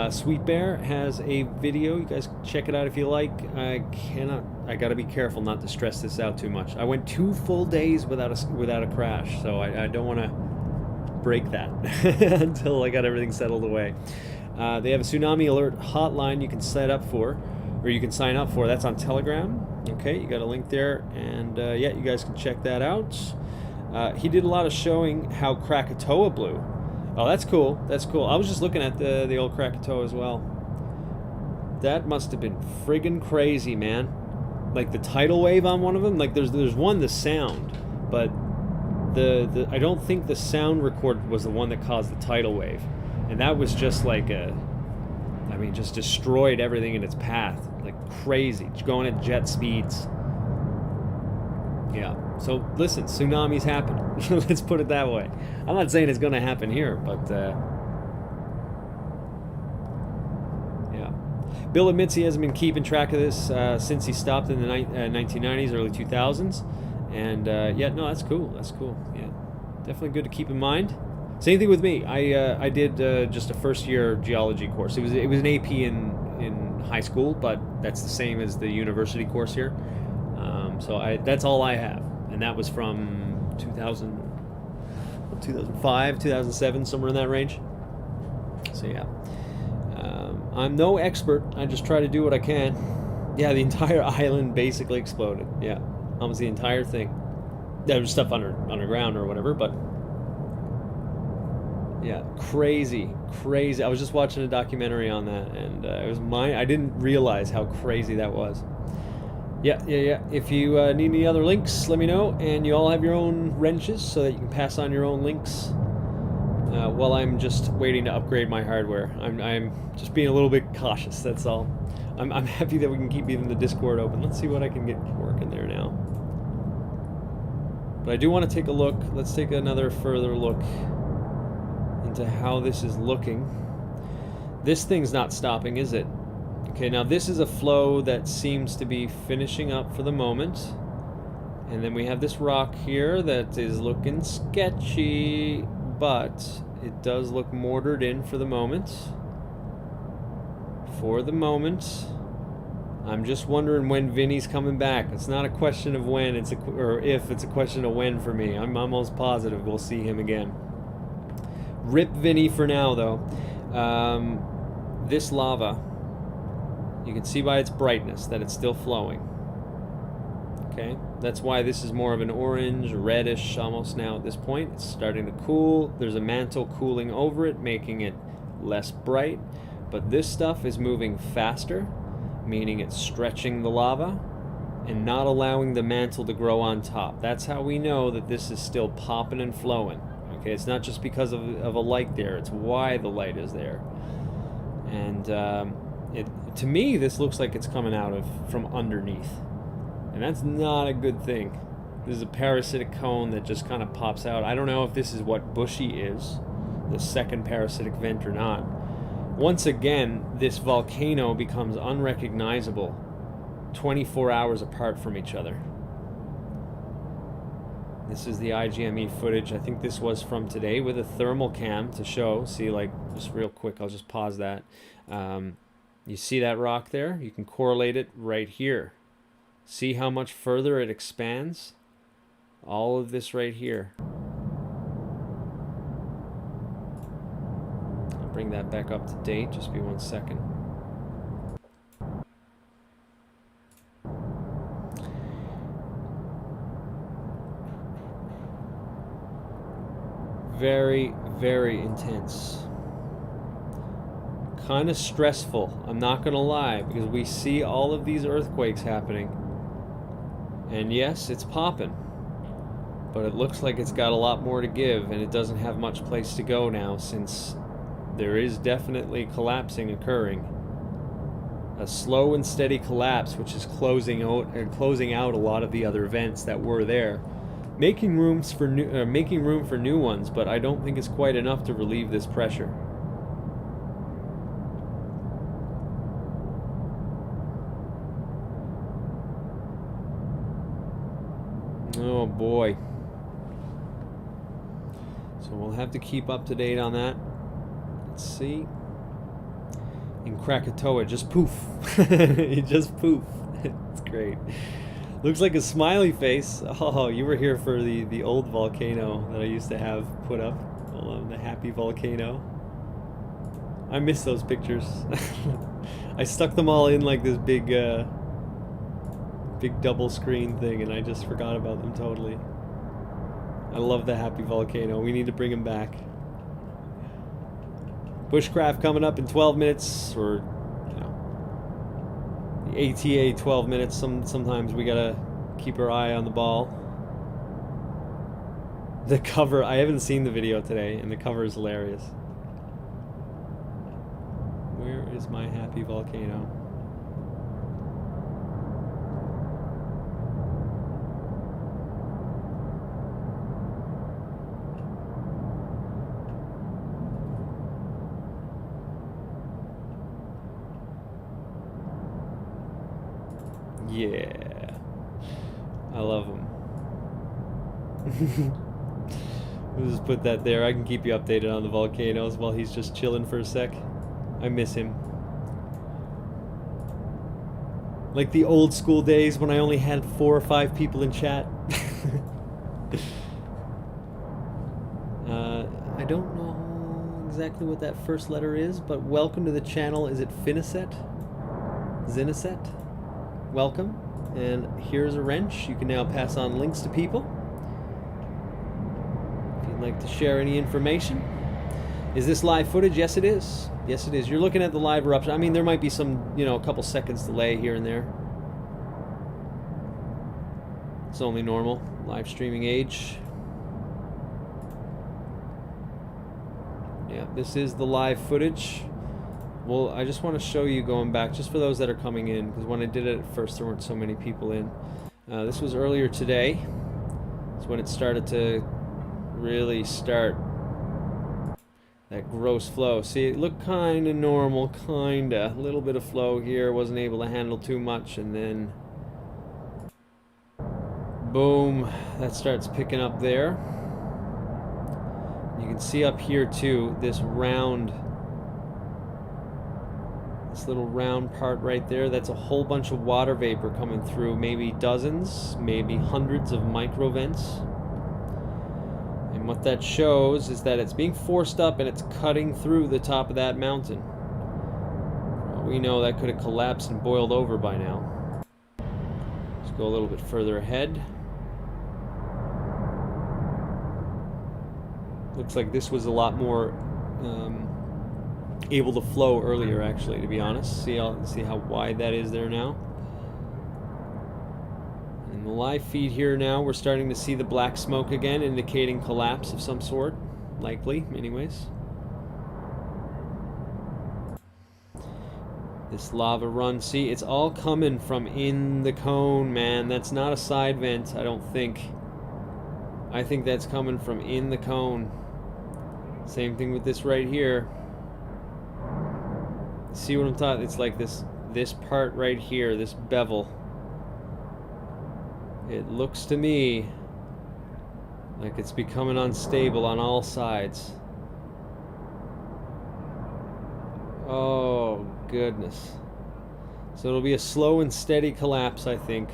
Sweet Bear has a video. You guys check it out if you like. I gotta be careful not to stress this out too much. I went 2 full days without a crash, so I don't want to break that until I got everything settled away. They have a tsunami alert hotline you can set up for. Or you can sign up for. That's on Telegram. Okay, you got a link there, and yeah, you guys can check that out. He did a lot of showing how Krakatoa blew. Oh, that's cool. That's cool. I was just looking at the old Krakatoa as well. That must have been friggin' crazy, man. Like the tidal wave on one of them. Like there's one, the sound, but the I don't think the sound record was the one that caused the tidal wave, and that was just like just destroyed everything in its path, like crazy, going at jet speeds. Yeah, so listen, tsunamis happen. Let's put it that way. I'm not saying it's going to happen here, but yeah. Bill admits he hasn't been keeping track of this since he stopped in the 1990s, early 2000s, and yeah, no, that's cool. That's cool. Yeah, definitely good to keep in mind. Same thing with me. I did just a first year geology course. It was an AP in high school, but that's the same as the university course here. So that's all I have, and that was from 2005, 2007, somewhere in that range. So yeah, I'm no expert. I just try to do what I can. Yeah, the entire island basically exploded. Yeah, almost the entire thing. There was stuff underground or whatever, but. Yeah, crazy. I was just watching a documentary on that, and it was I didn't realize how crazy that was. Yeah. If you need any other links, let me know, and you all have your own wrenches so that you can pass on your own links. while I'm just waiting to upgrade my hardware. I'm just being a little bit cautious, that's all. I'm happy that we can keep even the Discord open. Let's see what I can get working there now. But I do want to take a look. Let's take another further look into how this is looking. This thing's not stopping, is it? Okay, now this is a flow that seems to be finishing up for the moment. And then we have this rock here that is looking sketchy, but it does look mortared in for the moment. For the moment. I'm just wondering when Vinny's coming back. It's not a question of when, or if, it's a question of when for me. I'm almost positive we'll see him again. Rip Vinny for now, though. This lava, you can see by its brightness that it's still flowing. Okay, that's why this is more of an orange, reddish almost now at this point. It's starting to cool. There's a mantle cooling over it, making it less bright. But this stuff is moving faster, meaning it's stretching the lava and not allowing the mantle to grow on top. That's how we know that this is still popping and flowing. Okay, it's not just because of a light there, it's why the light is there. And to me, this looks like it's coming out from underneath. And that's not a good thing. This is a parasitic cone that just kind of pops out. I don't know if this is what bushy is, the second parasitic vent or not. Once again, this volcano becomes unrecognizable 24 hours apart from each other. This is the IGME footage. I think this was from today with a thermal cam to show. See, like, just real quick, I'll just pause that. You see that rock there? You can correlate it right here. See how much further it expands? All of this right here. I'll bring that back up to date. Just be 1 second. Very, very intense. Kind of stressful, I'm not gonna lie, because we see all of these earthquakes happening. And yes, it's popping. But it looks like it's got a lot more to give, and it doesn't have much place to go now, since there is definitely collapsing occurring. A slow and steady collapse, which is closing out a lot of the other vents that were there. Making room for new ones, but I don't think it's quite enough to relieve this pressure. Oh boy. So we'll have to keep up to date on that. Let's see. In Krakatoa, just poof. It just poof. It's great. Looks like a smiley face. Oh, you were here for the old volcano that I used to have put up. The happy volcano. I miss those pictures. I stuck them all in like this big double screen thing, and I just forgot about them totally. I love the happy volcano. We need to bring him back. Bushcraft coming up in 12 minutes, or the ATA 12 minutes. Sometimes we gotta keep our eye on the ball. The cover, I haven't seen the video today, and the cover is hilarious. Where is my happy volcano? Yeah, I love him. We'll just put that there. I can keep you updated on the volcanoes while he's just chilling for a sec. I miss him. Like the old school days when I only had 4 or 5 people in chat. I don't know exactly what that first letter is, but welcome to the channel. Is it Finicet? Zinacet? Welcome, and here's a wrench. You can now pass on links to people if you'd like to share any information. Is this live footage? Yes, it is. Yes, it is. You're looking at the live eruption. I mean, there might be some, a couple seconds delay here and there. It's only normal. Live streaming age. Yeah, this is the live footage. Well, I just want to show you going back, just for those that are coming in, because when I did it at first there weren't so many people in. This was earlier today. It's when it started to really start that gross flow. See, it looked kind of normal, kinda. A little bit of flow here, wasn't able to handle too much, and then boom, that starts picking up there. You can see up here too, this little round part right there, that's a whole bunch of water vapor coming through, maybe dozens, maybe hundreds of micro vents. And what that shows is that it's being forced up and it's cutting through the top of that mountain. Well, we know that could have collapsed and boiled over by now. Let's go a little bit further ahead. Looks like this was a lot more able to flow earlier, actually, to be honest. See how wide that is there now. In the live feed here now, we're starting to see the black smoke again, indicating collapse of some sort, likely, anyways. This lava run, see, it's all coming from in the cone, man. That's not a side vent, I don't think. I think that's coming from in the cone. Same thing with this right here. See what I'm talking? It's like this part right here, this bevel. It looks to me like it's becoming unstable on all sides. Oh, goodness. So it'll be a slow and steady collapse, I think,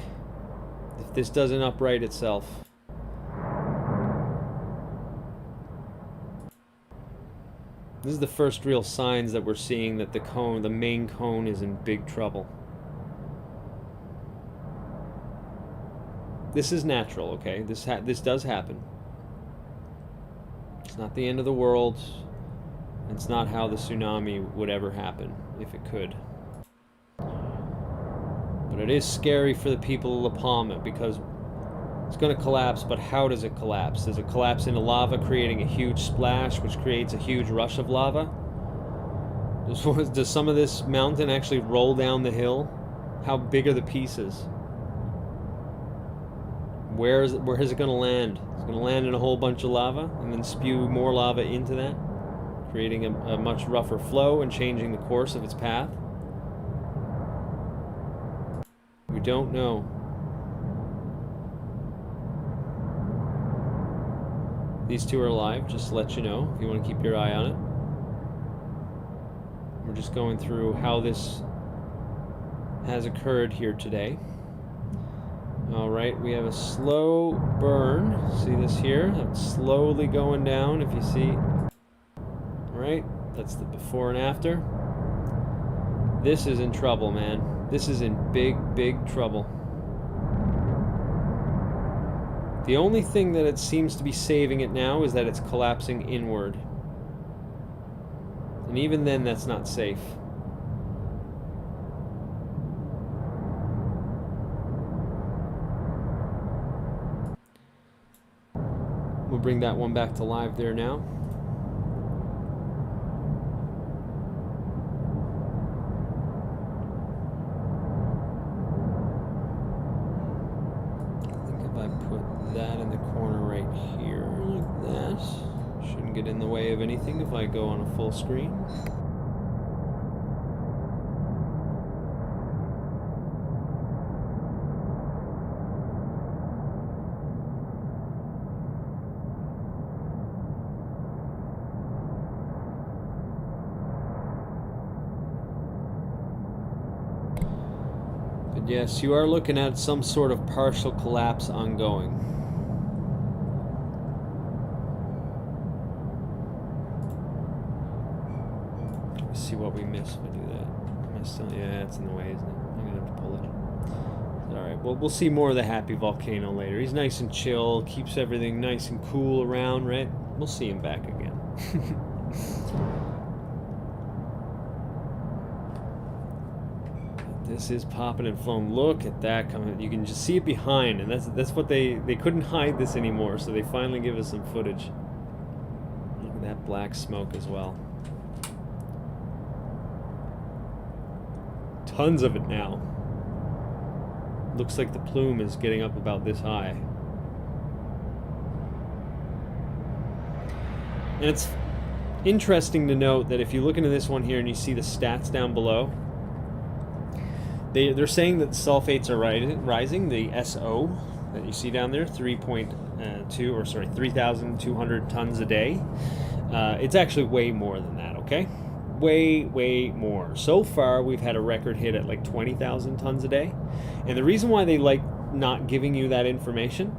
if this doesn't upright itself. This is the first real signs that we're seeing that the main cone is in big trouble. This is natural, okay? This does happen. It's not the end of the world. It's not how the tsunami would ever happen, if it could. But it is scary for the people of La Palma, because it's going to collapse, but how does it collapse? Does it collapse into lava, creating a huge splash, which creates a huge rush of lava? Does some of this mountain actually roll down the hill? How big are the pieces? Where is it going to land? It's going to land in a whole bunch of lava, and then spew more lava into that, creating a much rougher flow and changing the course of its path? We don't know. These two are live, just to let you know, if you want to keep your eye on it. We're just going through how this has occurred here today. Alright, we have a slow burn. See this here? It's slowly going down, if you see. Alright, that's the before and after. This is in trouble, man. This is in big, big trouble. The only thing that it seems to be saving it now is that it's collapsing inward. And even then, that's not safe. We'll bring that one back to live there now. Get in the way of anything if I go on a full screen. But yes, you are looking at some sort of partial collapse ongoing. See what we miss if I do that. Am I still? Yeah, it's in the way, isn't it? I'm gonna have to pull it. Alright, well, we'll see more of the happy volcano later. He's nice and chill, keeps everything nice and cool around, right? We'll see him back again. This is popping and flowing. Look at that coming. You can just see it behind, and that's what they couldn't hide this anymore, so they finally give us some footage. And that black smoke as well. Tons of it now. Looks like the plume is getting up about this high. And it's interesting to note that if you look into this one here and you see the stats down below, they're saying that the sulfates are rising. The SO that you see down there, 3,200 tons a day. It's actually way more than that, okay? Way more. So far, we've had a record hit at like 20,000 tons a day. And the reason why they like not giving you that information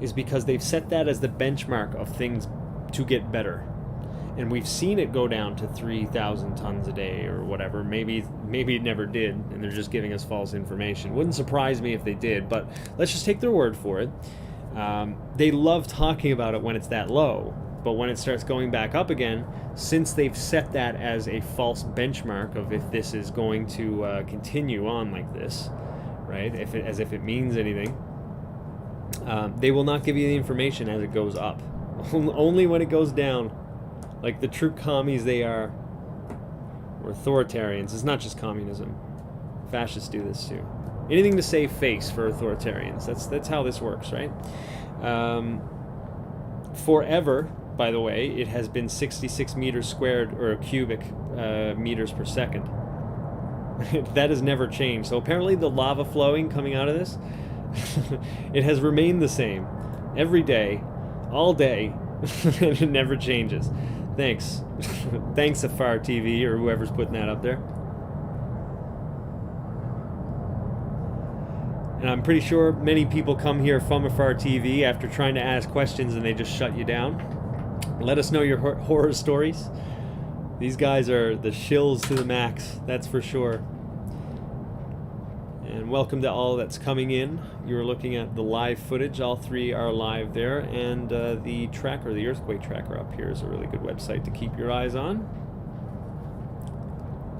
is because they've set that as the benchmark of things to get better. And we've seen it go down to 3,000 tons a day or whatever. Maybe it never did, and they're just giving us false information. Wouldn't surprise me if they did, but let's just take their word for it. They love talking about it when it's that low, but when it starts going back up again, since they've set that as a false benchmark of if this is going to continue on like this, right? As if it means anything, they will not give you the information as it goes up. Only when it goes down. Like the true commies they are, or authoritarians. It's not just communism. Fascists do this too. Anything to save face for authoritarians. That's how this works, right? Forever, by the way, it has been 66 meters squared, or cubic meters per second. That has never changed. So apparently the lava flowing coming out of this, it has remained the same every day, all day, and it never changes. Thanks. Thanks, Afar TV, or whoever's putting that up there. And I'm pretty sure many people come here from Afar TV after trying to ask questions and they just shut you down. Let us know your horror stories. These guys are the shills to the max, that's for sure. And welcome to all that's coming in. You're looking at the live footage. All three are live there. And the tracker, the earthquake tracker up here is a really good website to keep your eyes on.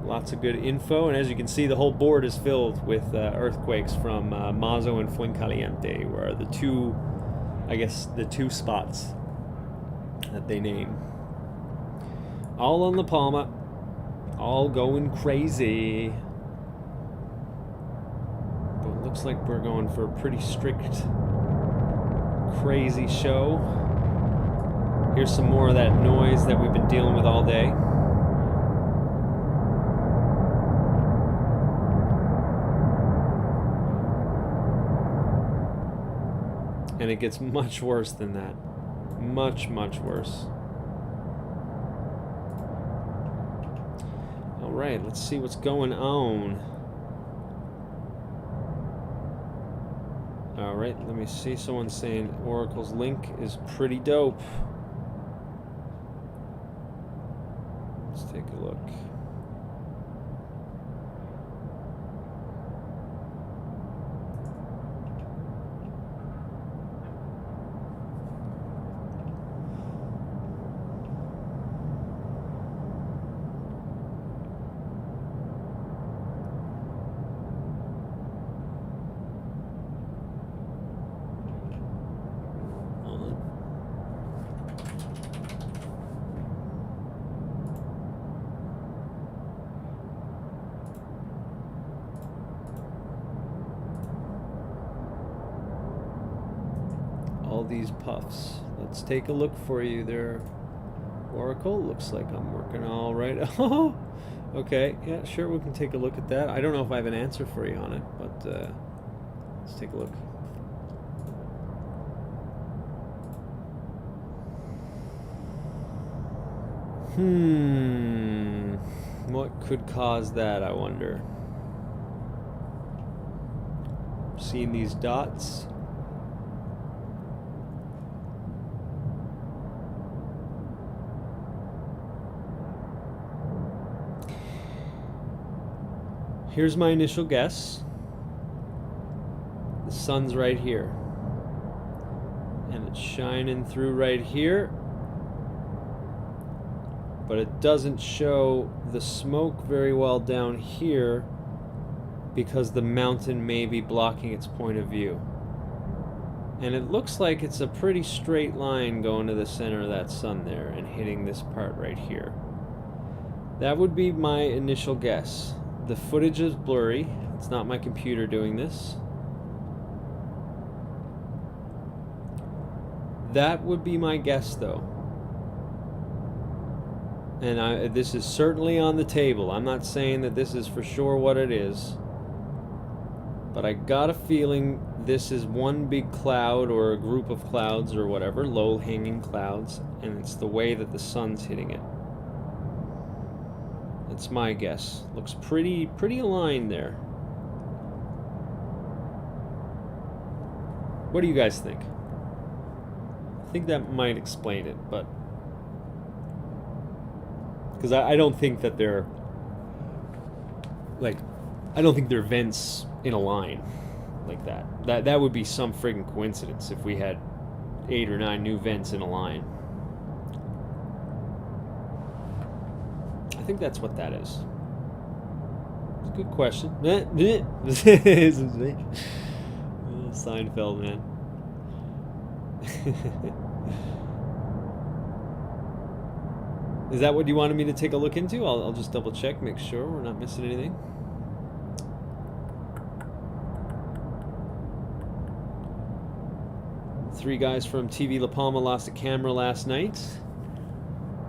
Lots of good info. And as you can see, the whole board is filled with earthquakes from Mazo and Fuencaliente, where are the two, I guess, the two spots that they name. All on La Palma. All going crazy. Looks like we're going for a pretty strict, crazy show. Here's some more of that noise that we've been dealing with all day. And it gets much worse than that. Much worse. All right, let's see what's going on. Alright, let me see. Someone's saying Oracle's link is pretty dope. Let's take a look. These puffs. Let's take a look for you there, Oracle. Looks like I'm working all right. Oh, okay. Yeah, sure, we can take a look at that. I don't know if I have an answer for you on it, but let's take a look. What could cause that, I wonder? Seeing these dots. Here's my initial guess. The sun's right here. And it's shining through right here. But it doesn't show the smoke very well down here because the mountain may be blocking its point of view. And it looks like it's a pretty straight line going to the center of that sun there and hitting this part right here. That would be my initial guess. The footage is blurry. It's not my computer doing this. That would be my guess, though. And this is certainly on the table. I'm not saying that this is for sure what it is. But I got a feeling this is one big cloud or a group of clouds or whatever, low-hanging clouds, and it's the way that the sun's hitting it. That's my guess. Looks pretty aligned there. What do you guys think? I think that might explain it, but because I don't think that they're like, I don't think they're vents in a line like that. That would be some friggin' coincidence if we had 8 or 9 new vents in a line. I think that's what that is. It's a good question. Seinfeld, man. Is that what you wanted me to take a look into? I'll just double check, make sure we're not missing anything. Three guys from TV La Palma lost a camera last night.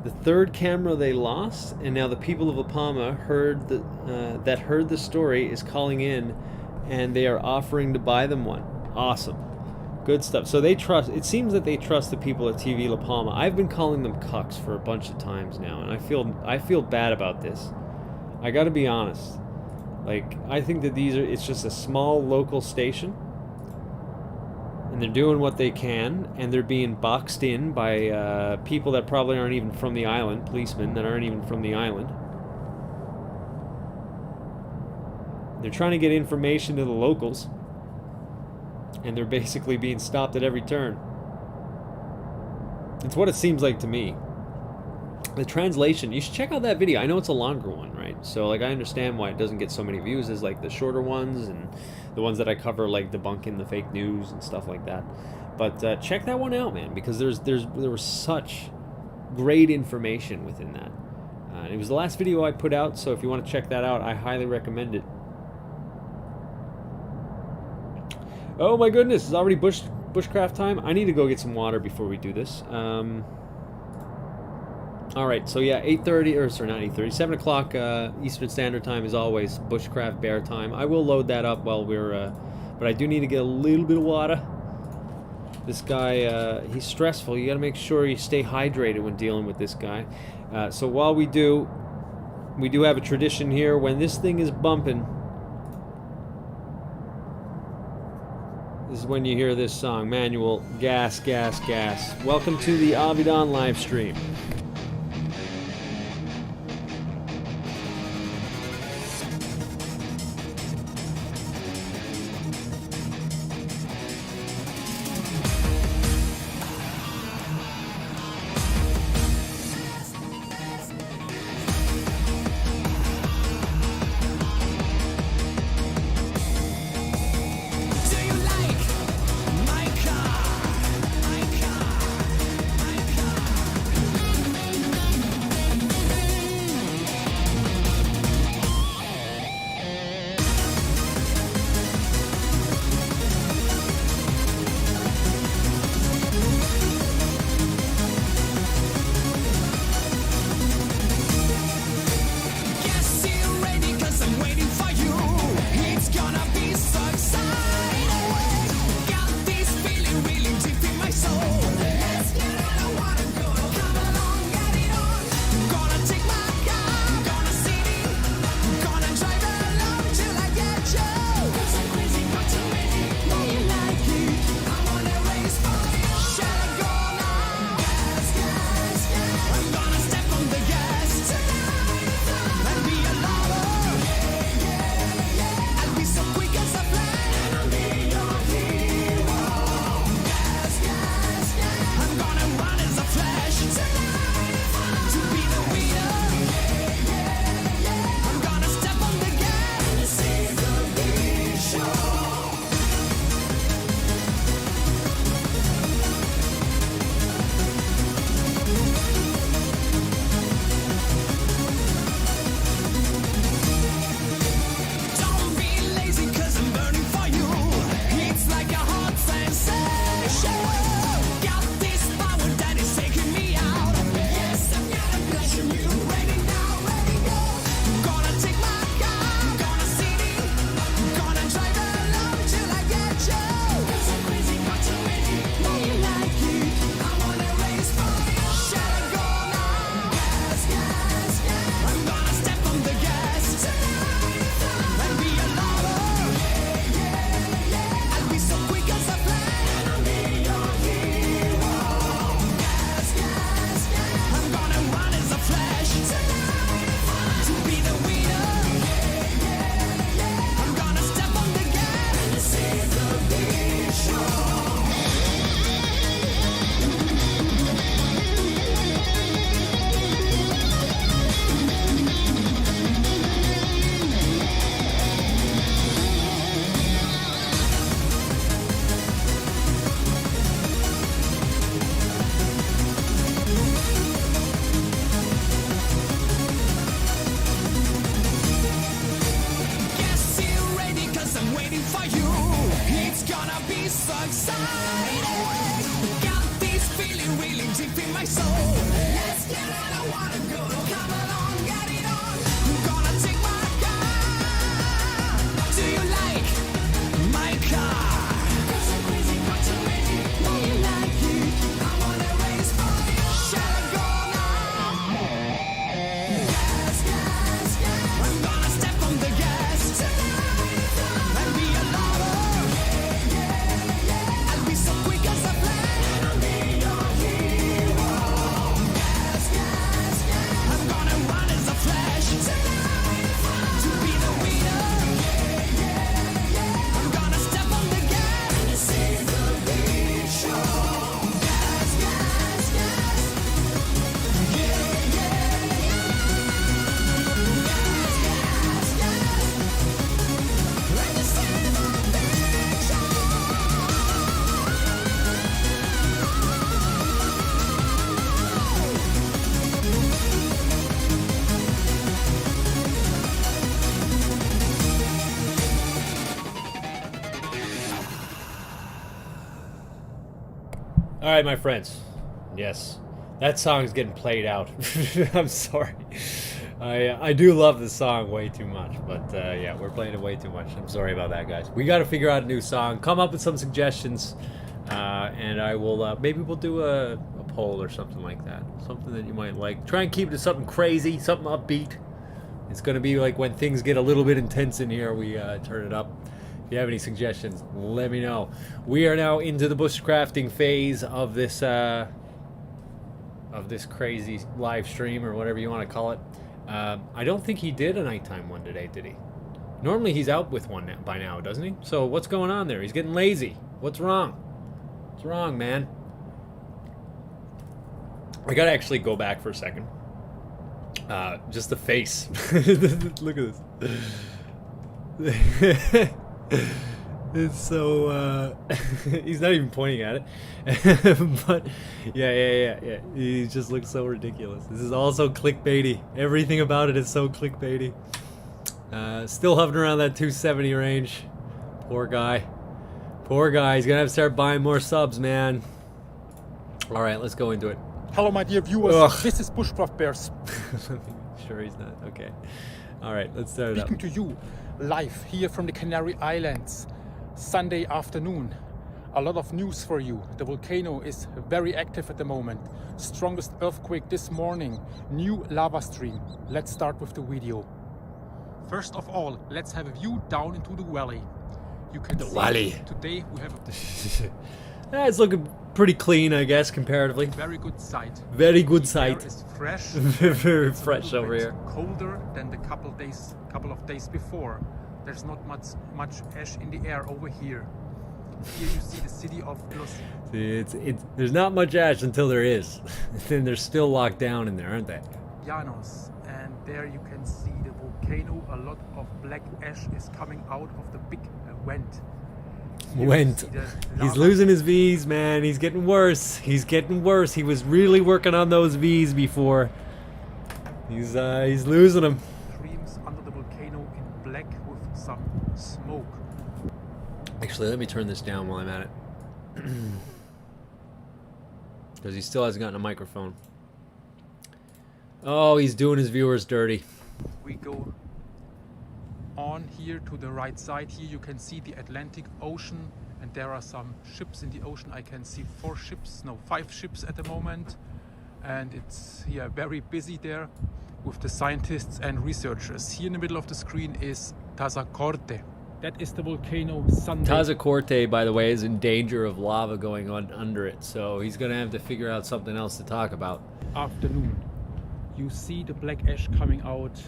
The third camera they lost, and now the people of La Palma heard the story is calling in, and they are offering to buy them one. Awesome. Good stuff. So they trust, it seems that they trust the people at TV La Palma. I've been calling them cucks for a bunch of times now, and I feel bad about this. I gotta be honest. Like, I think that it's just a small local station, and they're doing what they can, and they're being boxed in by people that probably aren't even from the island, policemen that aren't even from the island. They're trying to get information to the locals, and they're basically being stopped at every turn. It's what it seems like to me. The translation, you should check out that video. I know it's a longer one, right? So, like, I understand why it doesn't get so many views as, like, the shorter ones and the ones that I cover, like, debunking the fake news and stuff like that. But check that one out, man, because there was such great information within that. It was the last video I put out, so if you want to check that out, I highly recommend it. Oh my goodness, it's already bushcraft time. I need to go get some water before we do this. Alright, so yeah, 8:30, or sorry, not 8:30, 7 o'clock Eastern Standard Time is always Bushcraft Bear time. I will load that up while we're, but I do need to get a little bit of water. This guy, he's stressful. You gotta make sure you stay hydrated when dealing with this guy. So while we do have a tradition here. When this thing is bumping, this is when you hear this song, Manual, Gas, Gas, Gas. Welcome to the Avidan live stream. for you. It's gonna be so exciting. Got this feeling really deep in my soul. Let's get it, I wanna go. Come along, get it on. I'm gonna take my car. Do you like my car? Cause I'm crazy, got you ready. Do you like it? I wanna race for you. Shall I go now? Gas, gas, gas. I'm gonna step on the gas tonight and be a lover. I'll be so quick as a flash. I'll be your hero. Gas, gas, gas. I'm gonna run as a flash tonight to be the winner. I'm gonna step on the gas and see the big show. Gas, gas, gas. Yeah, yeah, yeah. Gas, gas, gas. Let me see the big show. All right, my friends. Yes, that song is getting played out. I'm sorry. I do love the song way too much, but yeah, we're playing it way too much. I'm sorry about that, guys. We got to figure out a new song. Come up with some suggestions, and I will. Maybe we'll do a poll or something like that. Something that you might like. Try and keep it to something crazy, something upbeat. It's gonna be like when things get a little bit intense in here, we turn it up. If you have any suggestions, let me know. We are now into the bushcrafting phase of this crazy live stream, or whatever you want to call it. I don't think he did a nighttime one today, did he? Normally he's out with one by now, doesn't he? So what's going on there? He's getting lazy. What's wrong? What's wrong, man? I gotta actually go back for a second. Just the face. Look at this. It's so he's not even pointing at it. But yeah, he just looks so ridiculous. This is also clickbaity. Everything about it is so clickbaity. Still hovering around that 270 range. Poor guy, he's gonna have to start buying more subs, man. All right, let's go into it. Hello, my dear viewers. Ugh. This is Bushcraft Bears Sure he's not. Okay. All right, let's start it up. speaking to you live here from the Canary Islands, Sunday afternoon. A lot of news for you. The volcano is very active at the moment. Strongest earthquake this morning. New lava stream. Let's start with the video. First of all, let's have a view down into the valley. You can see valley. Today we have a It's looking pretty clean, I guess, comparatively. very good sight. Very good The air sight. is fresh. Very It's a fresh little over bit here. Colder than the couple of days before. There's not much ash in the air over here. Here you see the city of Los See, there's not much ash until there is. Then they're still locked down in there, aren't they? Llanos, and there you can see the volcano. A lot of black ash is coming out of the big vent. Here you Went. see the He's lava losing his V's, man. He's getting worse. He's getting worse. He was really working on those V's before. He's losing them. streams under the volcano in black with some smoke. Actually, let me turn this down while I'm at it. Because he still hasn't gotten a microphone. Oh, he's doing his viewers dirty. We go on here to the right side. Here you can see the Atlantic Ocean, and there are some ships in the ocean. I can see 5 ships at the moment, and it's here very busy there with the scientists and researchers. Here in the middle of the screen is Tazacorte. That is the volcano Sunday. Tazacorte, by the way, is in danger of lava going on under it, so he's gonna have to figure out something else to talk about. Afternoon. You see the black ash coming out,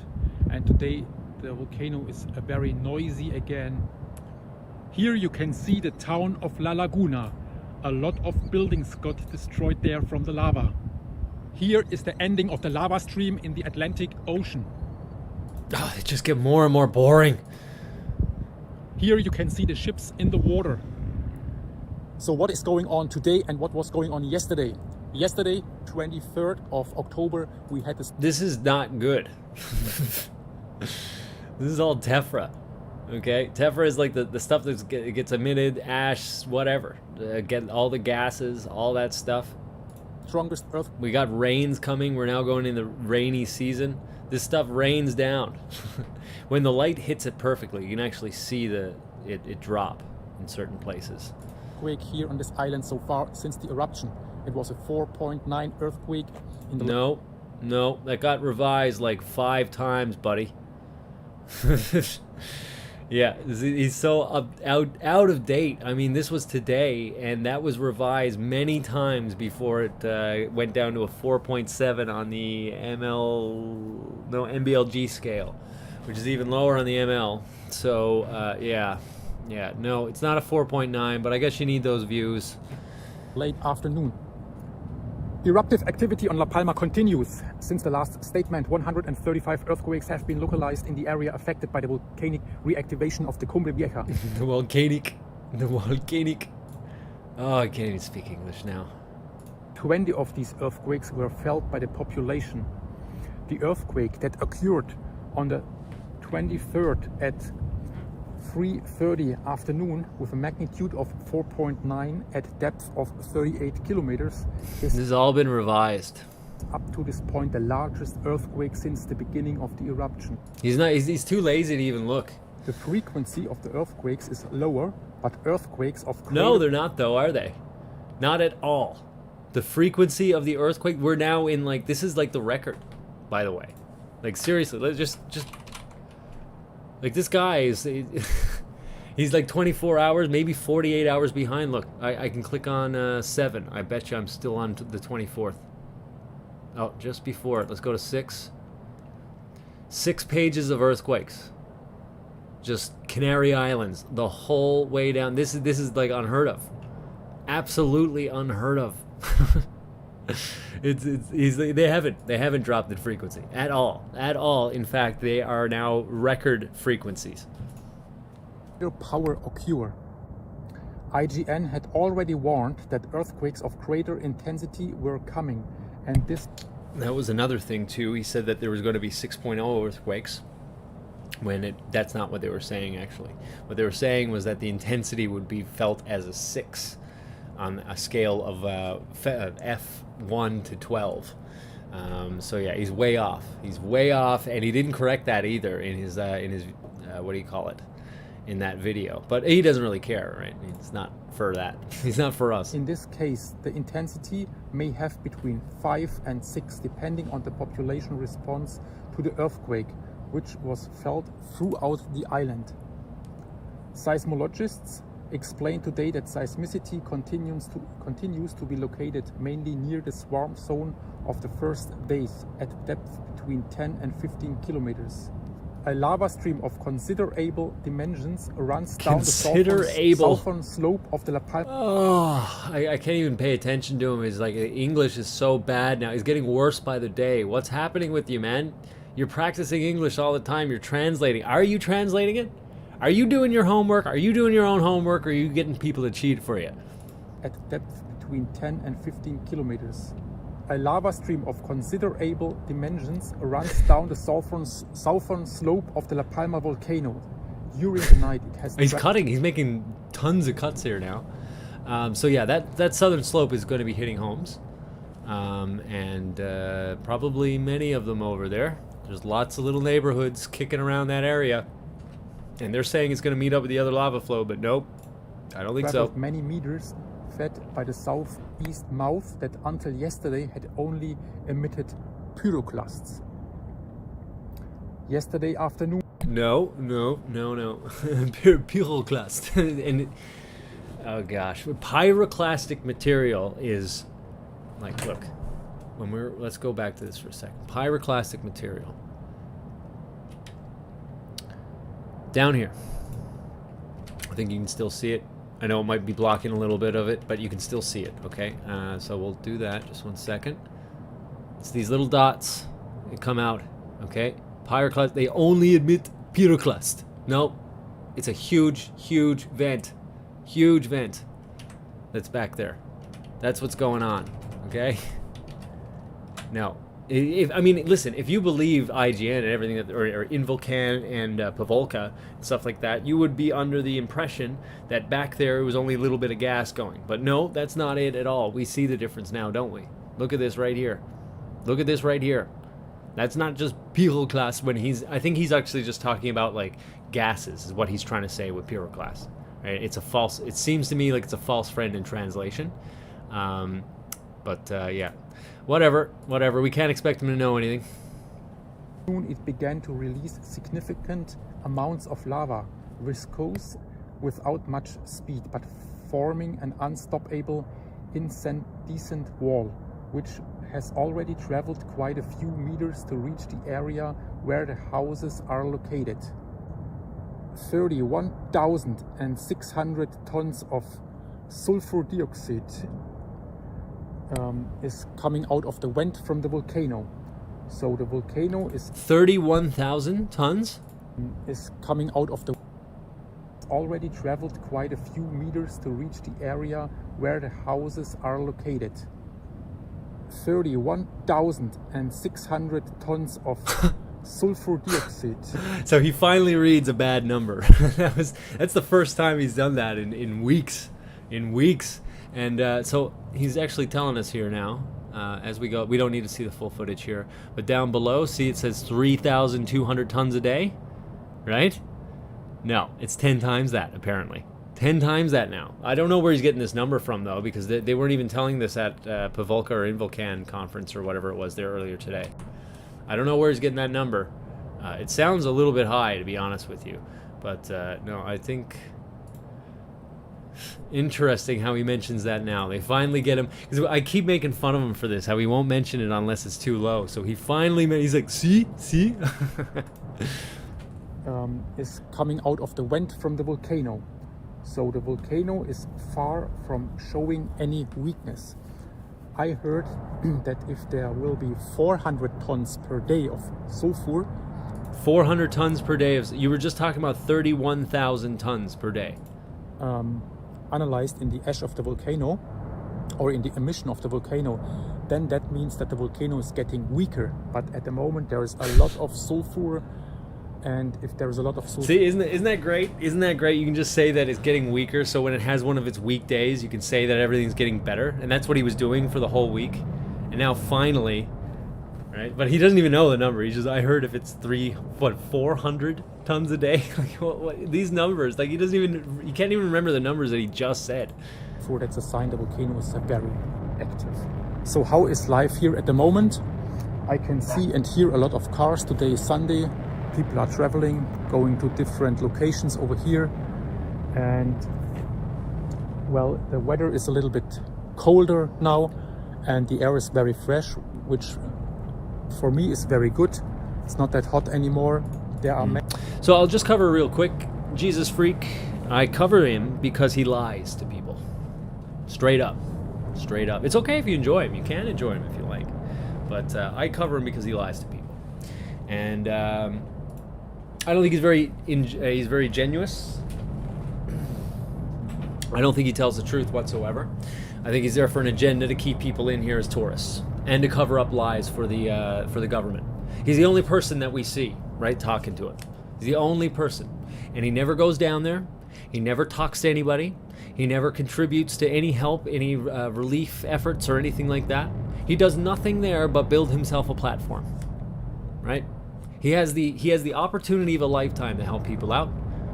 and today the volcano is very noisy again. Here you can see the town of La Laguna. A lot of buildings got destroyed there from the lava. Here is the ending of the lava stream in the Atlantic Ocean. Oh, they just get more and more boring. Here you can see the ships in the water. So what is going on today and what was going on yesterday? Yesterday, 23rd of October, we had this. This is not good. This is all tephra. Okay, tephra is like the stuff that gets emitted, ash, whatever. Get all the gases, all that stuff. Strongest earth. We got rains coming. We're now going in the rainy season. This stuff rains down. When the light hits it perfectly, you can actually see it drop in certain places. Quake here on this island so far since the eruption. It was a 4.9 earthquake. In the No, that got revised like 5 times, buddy. Yeah, he's so out of date. I mean, this was today, and that was revised many times before it went down to a 4.7 on the MBLG scale, which is even lower on the ML. So, yeah, no, it's not a 4.9, but I guess you need those views. late afternoon. Eruptive activity on La Palma continues. Since the last statement, 135 earthquakes have been localized in the area affected by the volcanic reactivation of the Cumbre Vieja. The volcanic. Oh, I can't even speak English now. 20 of these earthquakes were felt by the population. The earthquake that occurred on the 23rd at 3:30 afternoon with a magnitude of 4.9 at depth of 38 kilometers This has all been revised. up to this point the largest earthquake since the beginning of the eruption. He's too lazy to even look. The frequency of the earthquakes is lower, but earthquakes of No, they're not though, are they? Not at all. The frequency of the earthquake, we're now in like, this is like the record, by the way. Like seriously, let's just like this guy is, he's like 24 hours, maybe 48 hours behind. Look, I can click on 7. I bet you I'm still on the 24th. Oh, just before it. Let's go to 6. 6 pages of earthquakes. Just Canary Islands, the whole way down. This is like unheard of. Absolutely unheard of. They haven't dropped the frequency at all. In fact, they are now record frequencies. power occur. IGN had already warned that earthquakes of greater intensity were coming, and this... That was another thing too. He said that there was going to be 6.0 earthquakes. That's not what they were saying actually. What they were saying was that the intensity would be felt as a 6 on a scale of F1 to 12. So yeah, he's way off. And he didn't correct that either in his what do you call it? In that video. But he doesn't really care, right? It's not for that. He's not for us. In this case, the intensity may have between 5 and 6 depending on the population response to the earthquake, which was felt throughout the island. Seismologists explained today that seismicity continues to be located mainly near the swarm zone of the first days at depth between 10 and 15 kilometers. A lava stream of considerable dimensions runs down the southern slope of the La Palma. Oh, I can't even pay attention to him. He's like, English is so bad now. He's getting worse by the day. What's happening with you, man? You're practicing English all the time. You're translating. Are you translating it? Are you doing your homework? Are you doing your own homework? Or are you getting people to cheat for you? At depth between 10 and 15 kilometers. A lava stream of considerable dimensions runs down the southern slope of the La Palma volcano. During the night, it has... He's cutting. He's making tons of cuts here now. So yeah, that southern slope is going to be hitting homes. And probably many of them over there. There's lots of little neighborhoods kicking around that area. And they're saying it's going to meet up with the other lava flow, but nope. I don't think so. Many meters fed by the southeast mouth that until yesterday had only emitted pyroclasts. Yesterday afternoon... No. Pyroclast. And oh gosh, pyroclastic material is like, look, let's go back to this for a second. Pyroclastic material. Down here. I think you can still see it. I know it might be blocking a little bit of it, but you can still see it, okay? So we'll do that. Just 1 second. It's these little dots that come out, okay? Pyroclast, they only emit pyroclast. No, it's a huge vent. Huge vent that's back there. That's what's going on, okay? No, I mean, listen, if you believe IGN and everything that, or Involcan and Pavolca and stuff like that, you would be under the impression that back there it was only a little bit of gas going. But no, that's not it at all. We see the difference now, don't we? Look at this right here. Look at this right here. That's not just pyroclast when I think he's actually just talking about like gases is what he's trying to say with pyroclast. Right? It's a false, it seems to me like it's a false friend in translation. Yeah, whatever, we can't expect him to know anything. Soon it began to release significant amounts of lava, viscous without much speed, but forming an unstoppable incandescent wall, which has already traveled quite a few meters to reach the area where the houses are located. 31,600 tons of sulfur dioxide is coming out of the vent from the volcano. So the volcano is 31,000 tons is coming out of the already traveled quite a few meters to reach the area where the houses are located. 31,600 tons of sulfur dioxide. So he finally reads a bad number. That's the first time he's done that in weeks. And so he's actually telling us here now, as we go. We don't need to see the full footage here, but down below, see it says 3,200 tons a day, right? No, it's 10 times that apparently. 10 times that now. I don't know where he's getting this number from though, because they weren't even telling this at Pavolca or Involcan conference or whatever it was there earlier today. I don't know where he's getting that number. It sounds a little bit high, to be honest with you, but no, I think. Interesting how he mentions that now. They finally get him, because I keep making fun of him for this, how he won't mention it unless it's too low. So he finally, he's like, see? Is coming out of the vent from the volcano. So the volcano is far from showing any weakness. I heard that if there will be 400 tons per day of sulfur. 400 tons per day of, you were just talking about 31,000 tons per day. Analyzed in the ash of the volcano or in the emission of the volcano, then that means that the volcano is getting weaker. But at the moment there is a lot of sulfur, and if there is a lot of sulfur... See, isn't that great? Isn't that great? You can just say that it's getting weaker, so when it has one of its weak days, you can say that everything's getting better, and that's what he was doing for the whole week. And now finally, right? But he doesn't even know the number. He just, I heard if it's 400 tons a day. Like what, these numbers, like he can't even remember the numbers that he just said. For that's a sign the volcano is very active. So how is life here at the moment? I can see and hear a lot of cars. Today is Sunday. People are traveling, going to different locations over here. And well, the weather is a little bit colder now, and the air is very fresh, which for me is very good. It's not that hot anymore. There are So I'll just cover real quick. Jesus Freak, I cover him because he lies to people. Straight up. It's okay if you enjoy him. You can enjoy him if you like. But I cover him because he lies to people. And I don't think he's very genuous. I don't think he tells the truth whatsoever. I think he's there for an agenda to keep people in here as tourists and to cover up lies for the government. He's the only person that we see, right, talking to him. He's the only person. And he never goes down there. He never talks to anybody. He never contributes to any help, any relief efforts or anything like that. He does nothing there but build himself a platform, right? He has the opportunity of a lifetime to help people out.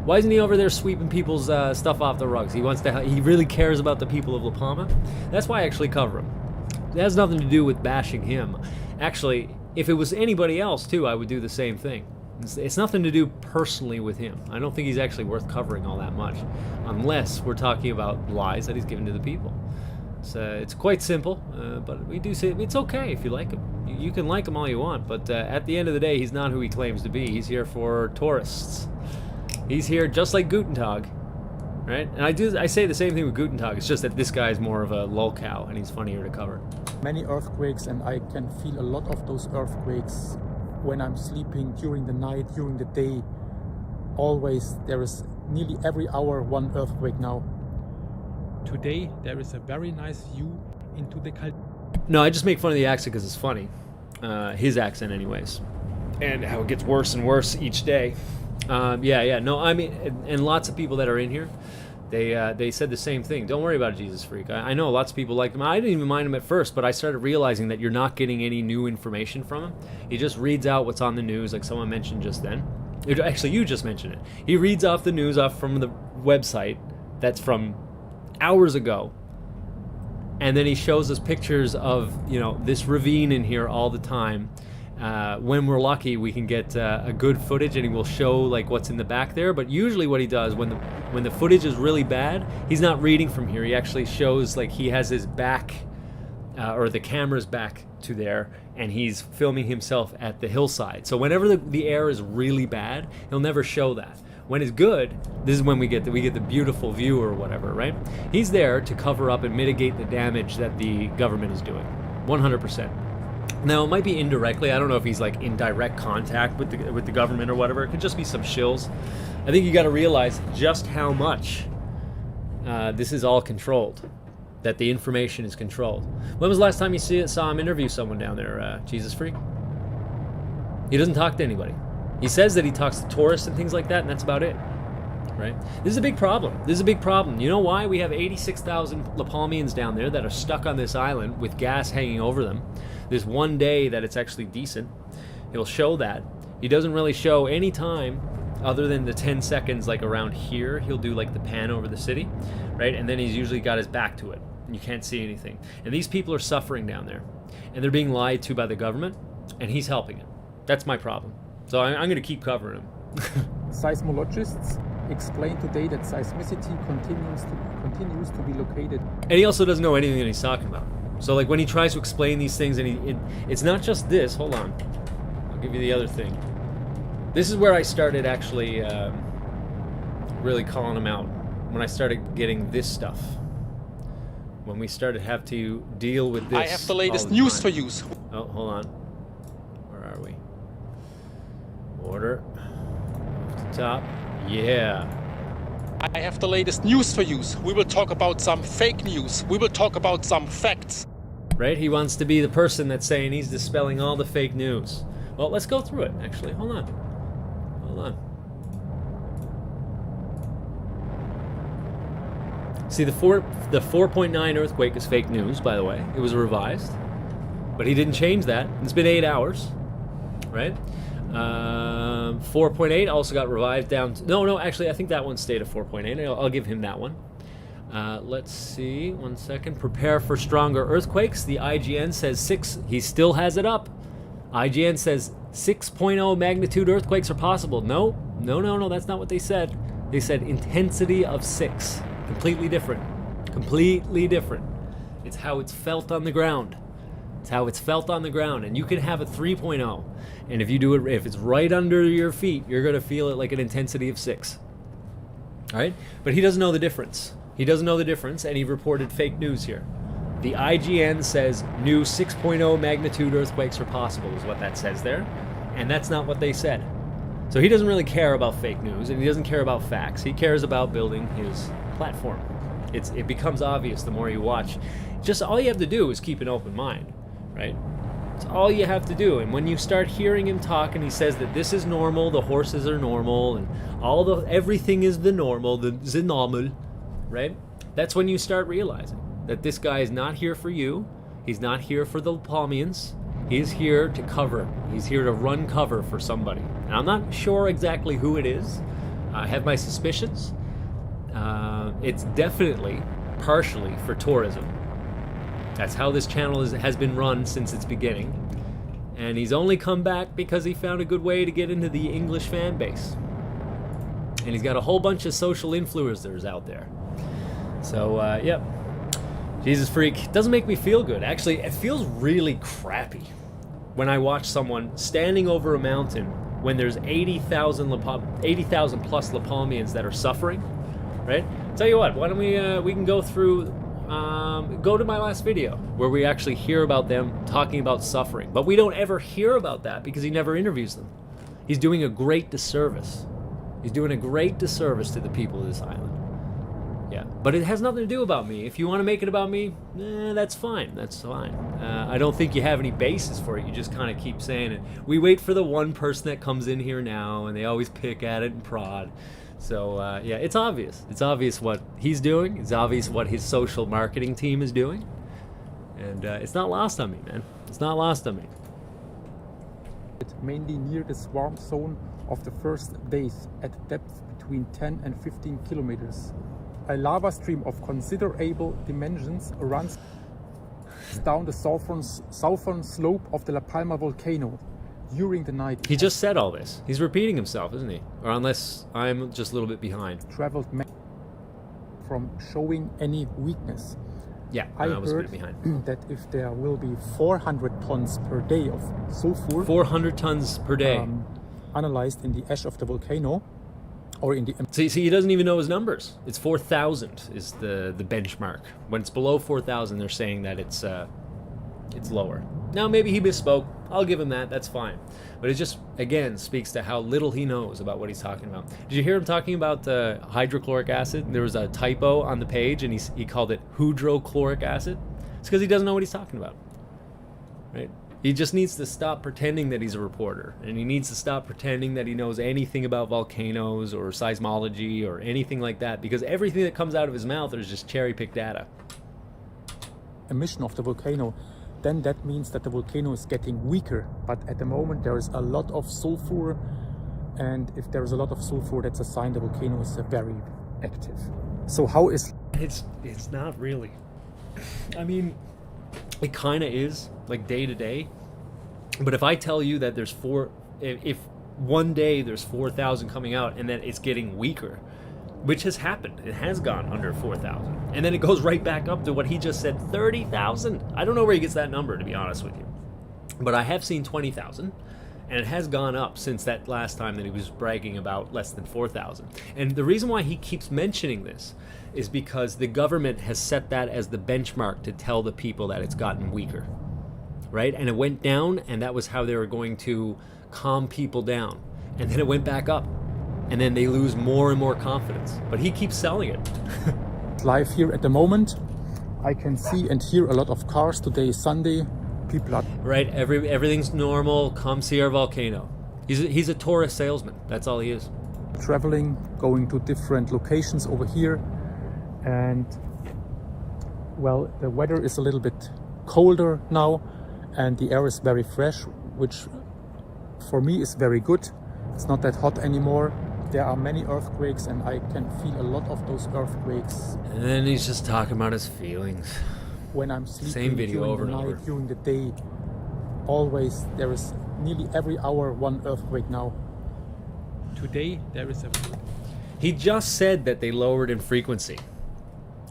Why isn't he over there sweeping people's stuff off the rugs? He wants to. He really cares about the people of La Palma. That's why I actually cover him. It has nothing to do with bashing him. Actually, if it was anybody else too, I would do the same thing. It's nothing to do personally with him. I don't think he's actually worth covering all that much, unless we're talking about lies that he's given to the people. So it's quite simple, but we do say it's okay if you like him. You can like him all you want, but at the end of the day, he's not who he claims to be. He's here for tourists. He's here just like Guten Tag, right? And I say the same thing with Guten Tag. It's just that this guy's more of a lolcow, and he's funnier to cover. Many earthquakes, and I can feel a lot of those earthquakes when I'm sleeping, during the night, during the day. Always, there is nearly every hour one earthquake now. Today there is a very nice view into the No, I just make fun of the accent because it's funny. his accent anyways, and how it gets worse and worse each day. No, I mean, and lots of people that are in here, they said the same thing. Don't worry about it, Jesus Freak. I know lots of people like him. I didn't even mind him at first, but I started realizing that you're not getting any new information from him. He just reads out what's on the news, like someone mentioned just then. Actually, you just mentioned it. He reads off the news off from the website that's from hours ago, and then he shows us pictures of, you know, this ravine in here all the time. When we're lucky, we can get a good footage, and he will show like what's in the back there. But usually, what he does when the footage is really bad, he's not reading from here. He actually shows like he has his back, or the camera's back to there, and he's filming himself at the hillside. So whenever the air is really bad, he'll never show that. When it's good, this is when we get the beautiful view or whatever, right? He's there to cover up and mitigate the damage that the government is doing, 100%. Now, it might be indirectly. I don't know if he's like in direct contact with the government or whatever. It could just be some shills. I think you got to realize just how much this is all controlled, that the information is controlled. When was the last time you saw him interview someone down there, Jesus Freak? He doesn't talk to anybody. He says that he talks to tourists and things like that, and that's about it, right? This is a big problem. This is a big problem. You know why? We have 86,000 La Palmians down there that are stuck on this island with gas hanging over them. This one day that it's actually decent, he'll show that. He doesn't really show any time other than the 10 seconds like around here. He'll do like the pan over the city, right? And then he's usually got his back to it. You can't see anything. And these people are suffering down there, and they're being lied to by the government, and he's helping it. That's my problem. So I'm going to keep covering him. Seismologists explain today that seismicity continues to be located. And he also doesn't know anything that he's talking about. So like when he tries to explain these things, and it's not just this. Hold on, I'll give you the other thing. This is where I started actually really calling him out. When I started getting this stuff. When we started have to deal with this. I have the latest news for you. Oh, hold on. Where are we? Order. Off the top. Yeah. I have the latest news for you. We will talk about some fake news. We will talk about some facts. Right? He wants to be the person that's saying he's dispelling all the fake news. Well, let's go through it, actually. Hold on. Hold on. See, the 4.9 earthquake is fake news, by the way. It was revised. But he didn't change that. It's been 8 hours. Right? 4.8 also got revised down to, no, actually I think that one stayed at 4.8. I'll give him that one. Let's see, 1 second. Prepare for stronger earthquakes. The IGN says 6. He still has it up. IGN says 6.0 magnitude earthquakes are possible. No, that's not what they said. They said intensity of 6. Completely different. It's how it's felt on the ground. And you can have a 3.0, and if you do it, if it's right under your feet, you're going to feel it like an intensity of 6. All right, but he doesn't know the difference. And he reported fake news here. The IGN says new 6.0 magnitude earthquakes are possible, is what that says there, and that's not what they said. So he doesn't really care about fake news, and he doesn't care about facts. He cares about building his platform. It becomes obvious the more you watch. Just all you have to do is keep an open mind. Right? It's all you have to do. And when you start hearing him talk and he says that this is normal, the horses are normal, and everything is the normal, right? That's when you start realizing that this guy is not here for you. He's not here for the Palmians. He's here to cover. He's here to run cover for somebody. And I'm not sure exactly who it is. I have my suspicions. It's definitely partially for tourism. That's how this channel has been run since its beginning. And he's only come back because he found a good way to get into the English fan base. And he's got a whole bunch of social influencers out there. So, yep. Jesus Freak. Doesn't make me feel good. Actually, it feels really crappy when I watch someone standing over a mountain when there's 80,000 plus La Palmians that are suffering. Right? Tell you what, why don't we can go through... go to my last video where we actually hear about them talking about suffering. But we don't ever hear about that because he never interviews them. He's doing a great disservice. He's doing a great disservice to the people of this island. Yeah, but it has nothing to do about me. If you want to make it about me, that's fine. That's fine. I don't think you have any basis for it. You just kind of keep saying it. We wait for the one person that comes in here now, and they always pick at it and prod. So, yeah, it's obvious. It's obvious what he's doing. It's obvious what his social marketing team is doing. And it's not lost on me, man. It's not lost on me. Mainly near the swarm zone of the first days at depth between 10 and 15 kilometers. A lava stream of considerable dimensions runs down the southern slope of the La Palma volcano during the night. He just said all this. He's repeating himself, isn't he? Or unless I'm just a little bit behind. Traveled from showing any weakness. Yeah, I was a heard bit behind. that if there will be 400 tons per day of sulfur 400 tons per day. Analyzed in the ash of the volcano, or in the... See, he doesn't even know his numbers. It's 4,000 is the benchmark. When it's below 4,000, they're saying that it's lower. Now, maybe he misspoke. I'll give him that. That's fine. But it just, again, speaks to how little he knows about what he's talking about. Did you hear him talking about hydrochloric acid? There was a typo on the page, and he called it hydrochloric acid. It's because he doesn't know what he's talking about, right? He just needs to stop pretending that he's a reporter, and he needs to stop pretending that he knows anything about volcanoes or seismology or anything like that, because everything that comes out of his mouth is just cherry-picked data. Emission of the volcano, then that means that the volcano is getting weaker. But at the moment there is a lot of sulfur, and if there is a lot of sulfur, that's a sign the volcano is very active. So how is... It's not really. I mean, it kind of is, like day to day. But if I tell you that there's if one day there's 4,000 coming out and that it's getting weaker, which has happened, it has gone under 4,000, and then it goes right back up to what he just said, 30,000. I don't know where he gets that number, to be honest with you. But I have seen 20,000, and it has gone up since that last time that he was bragging about less than 4,000. And the reason why he keeps mentioning this is because the government has set that as the benchmark to tell the people that it's gotten weaker, right? And it went down, and that was how they were going to calm people down. And then it went back up, and then they lose more and more confidence. But he keeps selling it. Live here at the moment, I can see and hear a lot of cars. Today is Sunday. People are... Right, everything's normal. Come see our volcano. He's a tourist salesman. That's all he is. Traveling, going to different locations over here. And, well, the weather is a little bit colder now, and the air is very fresh, which for me is very good. It's not that hot anymore. There are many earthquakes, and I can feel a lot of those earthquakes. And then he's just talking about his feelings. When I'm sleeping, Same video during over the and night, over. during the day, always there is nearly every hour one earthquake now. Today there is a... He just said that they lowered in frequency.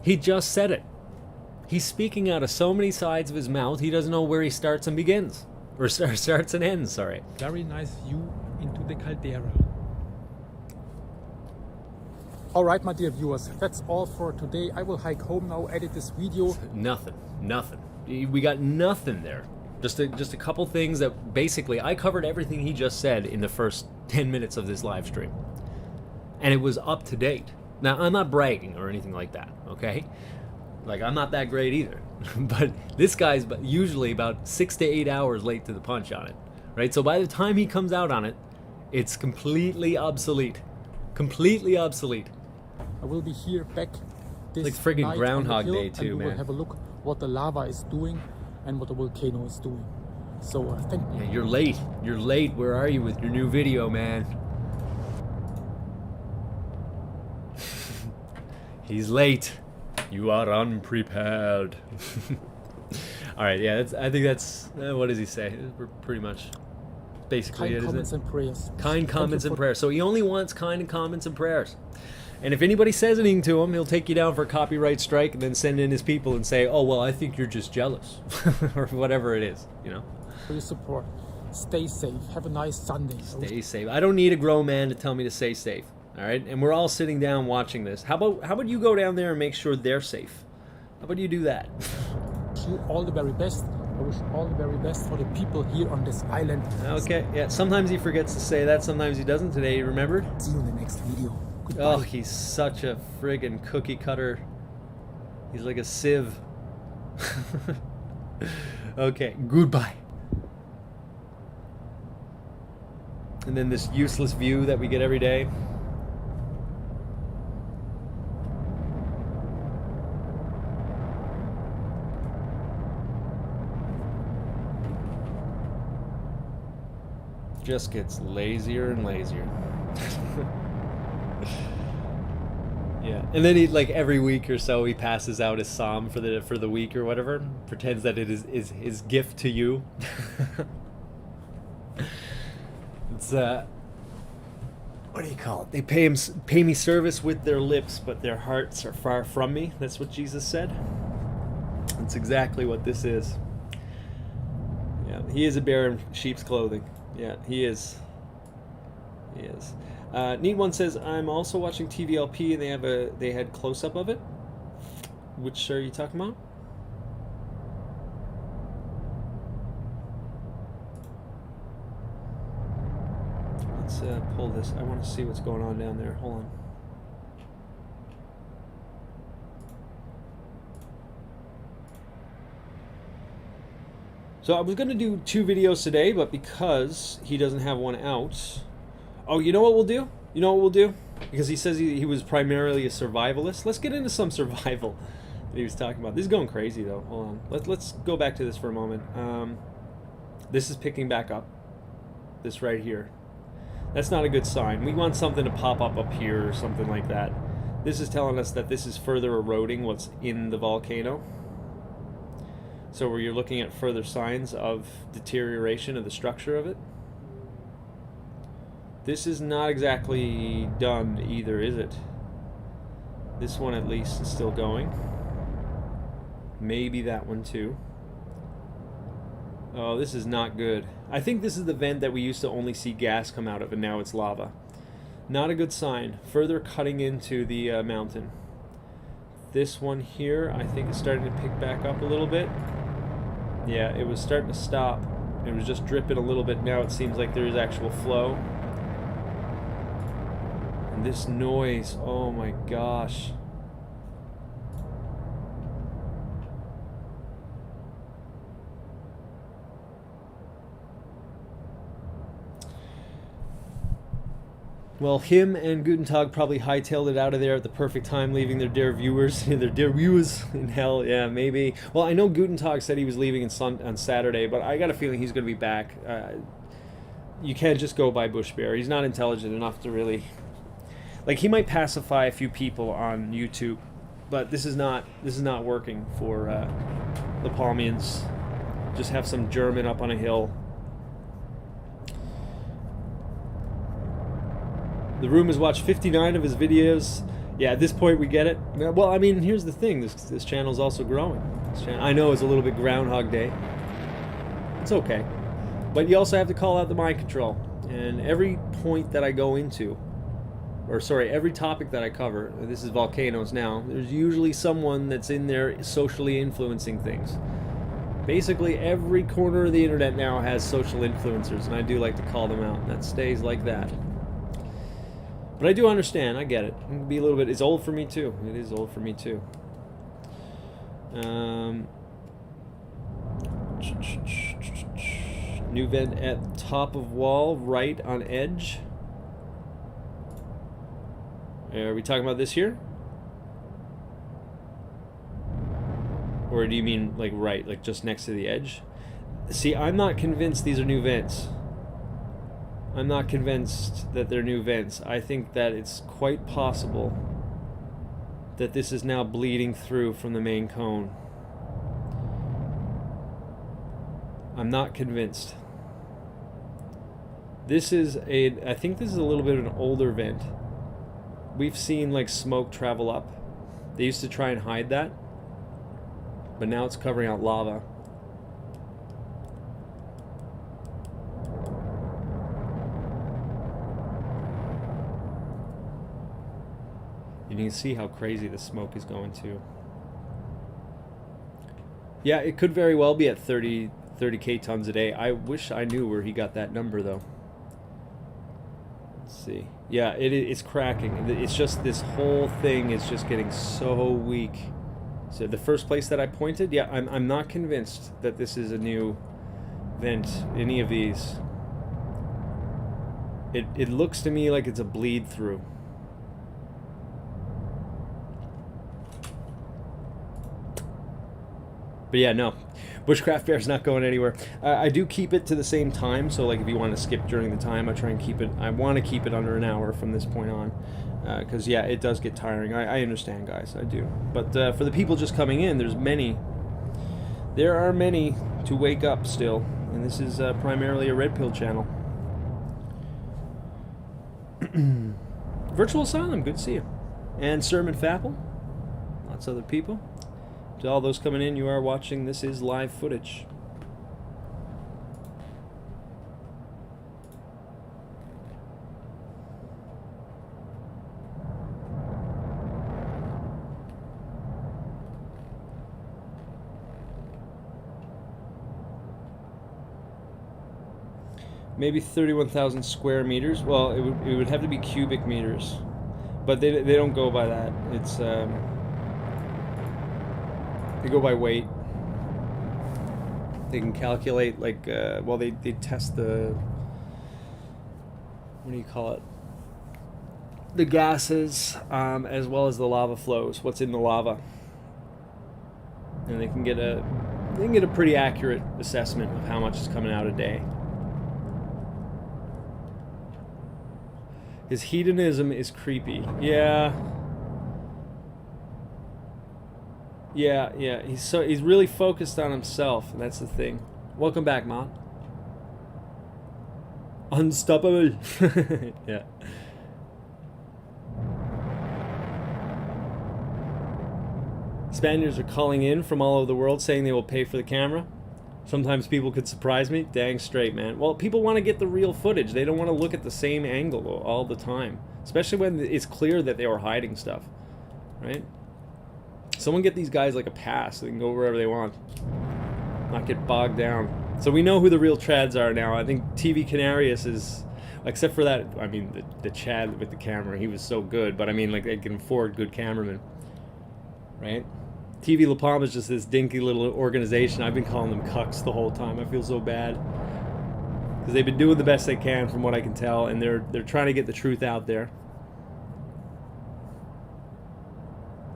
He just said it. He's speaking out of so many sides of his mouth, he doesn't know where he starts and begins. Or starts and ends, sorry. Very nice view into the caldera. Alright, my dear viewers, that's all for today. I will hike home now, edit this video. Nothing. We got nothing there. Just a couple things that basically, I covered everything he just said in the first 10 minutes of this live stream. And it was up to date. Now, I'm not bragging or anything like that, okay? Like, I'm not that great either. But this guy's usually about 6 to 8 hours late to the punch on it, right? So by the time he comes out on it, it's completely obsolete. Completely obsolete. I will be here back this Like friggin' night Groundhog on the hill, Day too, and we man. will have a look what the lava is doing and what the volcano is doing. So thank you. Yeah, you're late. You're late. Where are you with your new video, man? He's late. You are unprepared. All right, yeah, I think that's, what does he say? Pretty much basically Kind it, comments isn't it? and prayers. Kind comments you and for- prayers. So he only wants kind comments and prayers. And if anybody says anything to him, he'll take you down for a copyright strike and then send in his people and say, oh, well, I think you're just jealous. Or whatever it is, you know? For your support. Stay safe. Have a nice Sunday. Stay safe. I don't need a grown man to tell me to stay safe. All right? And we're all sitting down watching this. How about you go down there and make sure they're safe? How about you do that? Wish you all the very best. I wish all the very best for the people here on this island. Okay, yeah. Sometimes he forgets to say that. Sometimes he doesn't. Today he remembered. See you in the next video. Oh, he's such a friggin' cookie cutter. He's like a sieve. Okay, goodbye. And then this useless view that we get every day. Just gets lazier and lazier. Yeah, and then he, like, every week or so he passes out his psalm for the week or whatever, pretends that it is his gift to you. It's what do you call it? They pay me service with their lips, but their hearts are far from me. That's what Jesus said. That's exactly what this is. Yeah, he is a bear in sheep's clothing. Yeah, he is. He is. Neat One says, I'm also watching TVLP and they had close-up of it. Which are you talking about? Let's pull this. I want to see what's going on down there. Hold on. So I was going to do 2 videos today, but because he doesn't have one out... Oh, you know what we'll do? You know what we'll do? Because he says he was primarily a survivalist. Let's get into some survival that he was talking about. This is going crazy, though. Hold on. Let's go back to this for a moment. This is picking back up. This right here. That's not a good sign. We want something to pop up here or something like that. This is telling us that this is further eroding what's in the volcano. So where you're looking at further signs of deterioration of the structure of it. This is not exactly done either, is it? This one at least is still going. Maybe that one too. Oh, this is not good. I think this is the vent that we used to only see gas come out of, and now it's lava. Not a good sign. Further cutting into the mountain. This one here, I think is starting to pick back up a little bit. Yeah, it was starting to stop. It was just dripping a little bit. Now it seems like there is actual flow. And this noise, oh my gosh. Well, him and Guten Tag probably hightailed it out of there at the perfect time, leaving their dear viewers, in hell. Yeah, maybe. Well, I know Guten Tag said he was leaving on Saturday, but I got a feeling he's going to be back. You can't just go by Bush Bear. He's not intelligent enough to really... Like, he might pacify a few people on YouTube, but this is not working for the Palmians. Just have some German up on a hill. The Room has watched 59 of his videos. Yeah, at this point we get it. Well, I mean, here's the thing. This channel is also growing. I know it's a little bit Groundhog Day. It's okay. But you also have to call out the mind control. And every point that I go into, or sorry, every topic that I cover, this is volcanoes now, there's usually someone that's in there socially influencing things. Basically, every corner of the internet now has social influencers, and I do like to call them out, and that stays like that. But I do understand, I get it. It can be a little bit, it's old for me too. It is old for me too. New vent at top of wall, right on edge. Are we talking about this here? Or do you mean like right, like just next to the edge? See, I'm not convinced these are new vents. I'm not convinced that they're new vents. I think that it's quite possible that this is now bleeding through from the main cone. I'm not convinced. This is I think this is a little bit of an older vent. We've seen like smoke travel up. They used to try and hide that, but now it's covering out lava. You can see how crazy the smoke is going too. Yeah, it could very well be at 30k tons a day. I wish I knew where he got that number though. Let's see. Yeah, it's cracking. It's just this whole thing is just getting so weak. So the first place that I pointed, yeah, I'm not convinced that this is a new vent, any of these. It looks to me like it's a bleed through. But yeah, no, Bushcraft Bear's not going anywhere. I do keep it to the same time, so like if you want to skip during the time, I try and keep it. I want to keep it under an hour from this point on, because yeah, it does get tiring. I understand, guys, I do. But for the people just coming in, there are many to wake up still, and this is primarily a red pill channel. Virtual Asylum, good to see you, and Sermon Fapple, lots of other people. To all those coming in, you are watching. This is live footage. Maybe 31,000 square meters. Well, it would have to be cubic meters, but they don't go by that. It's they go by weight. They can calculate, like, well, they test the, what do you call it? The gases, as well as the lava flows, what's in the lava. And they can get a pretty accurate assessment of how much is coming out a day. His hedonism is creepy. Yeah. Yeah, he's really focused on himself, and that's the thing. Welcome back, Mom. Unstoppable. Yeah. Spaniards are calling in from all over the world saying they will pay for the camera. Sometimes people could surprise me. Dang straight, man. Well, people want to get the real footage. They don't want to look at the same angle all the time, especially when it's clear that they were hiding stuff, right? Someone get these guys like a pass so they can go wherever they want, not get bogged down. So we know who the real trads are now. I think TV Canarius is, except for that, I mean, the Chad with the camera, he was so good, but I mean, like, they can afford good cameramen, right? TV La Palma is just this dinky little organization. I've been calling them cucks the whole time. I feel so bad, because they've been doing the best they can from what I can tell, and they're trying to get the truth out there.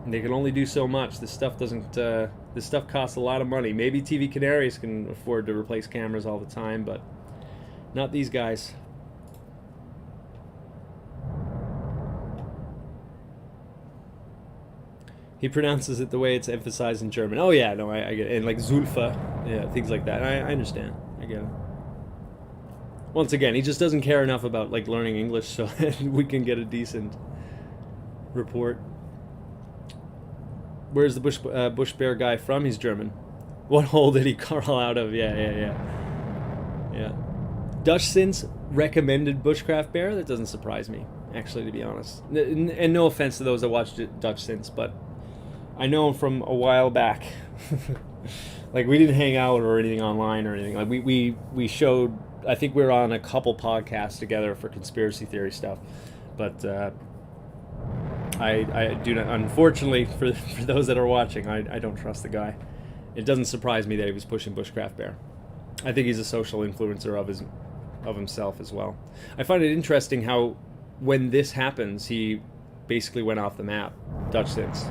And they can only do so much. This stuff doesn't. This stuff costs a lot of money. Maybe TV Canaries can afford to replace cameras all the time, but not these guys. He pronounces it the way it's emphasized in German. Oh yeah, no, I get it. And like Zulfa, yeah, things like that. I understand. I get it. Once again, he just doesn't care enough about like learning English so that we can get a decent report. Where's the Bush Bear guy from? He's German. What hole did he crawl out of? Yeah. Dutch Sins recommended Bushcraft Bear. That doesn't surprise me, actually, to be honest. And no offense to those that watched Dutch Sins, but I know him from a while back. Like, we didn't hang out or anything online or anything. Like, we showed, I think we were on a couple podcasts together for conspiracy theory stuff, but I do not, unfortunately, for those that are watching, I don't trust the guy. It doesn't surprise me that he was pushing Bushcraft Bear. I think he's a social influencer of himself as well. I find it interesting how when this happens, he basically went off the map, Dutch Sins.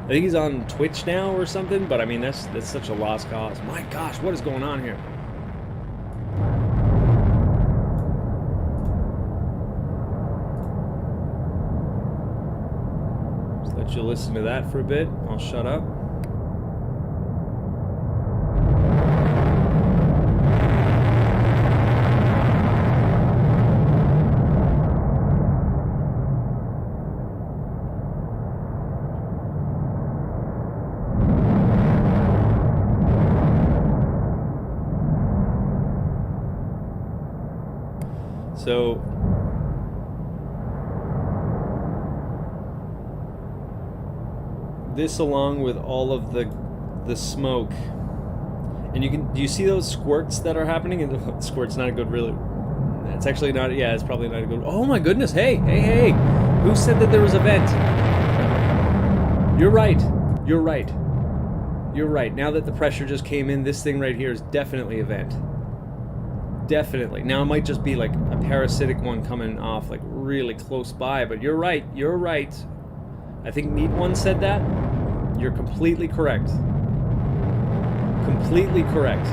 I think he's on Twitch now or something, but I mean, that's such a lost cause. My gosh, what is going on here? Just let you listen to that for a bit. I'll shut up. So this, along with all of the smoke, and do you see those squirts that are happening? And squirt's not a good really It's actually not, yeah, it's probably not a good, oh my goodness, hey, hey, hey, who said that there was a vent? You're right, you're right. You're right, now that the pressure just came in, this thing right here is definitely a vent. Definitely. Now it might just be like a parasitic one coming off like really close by, but you're right, you're right. I think Neat One said that. You're completely correct. Completely correct.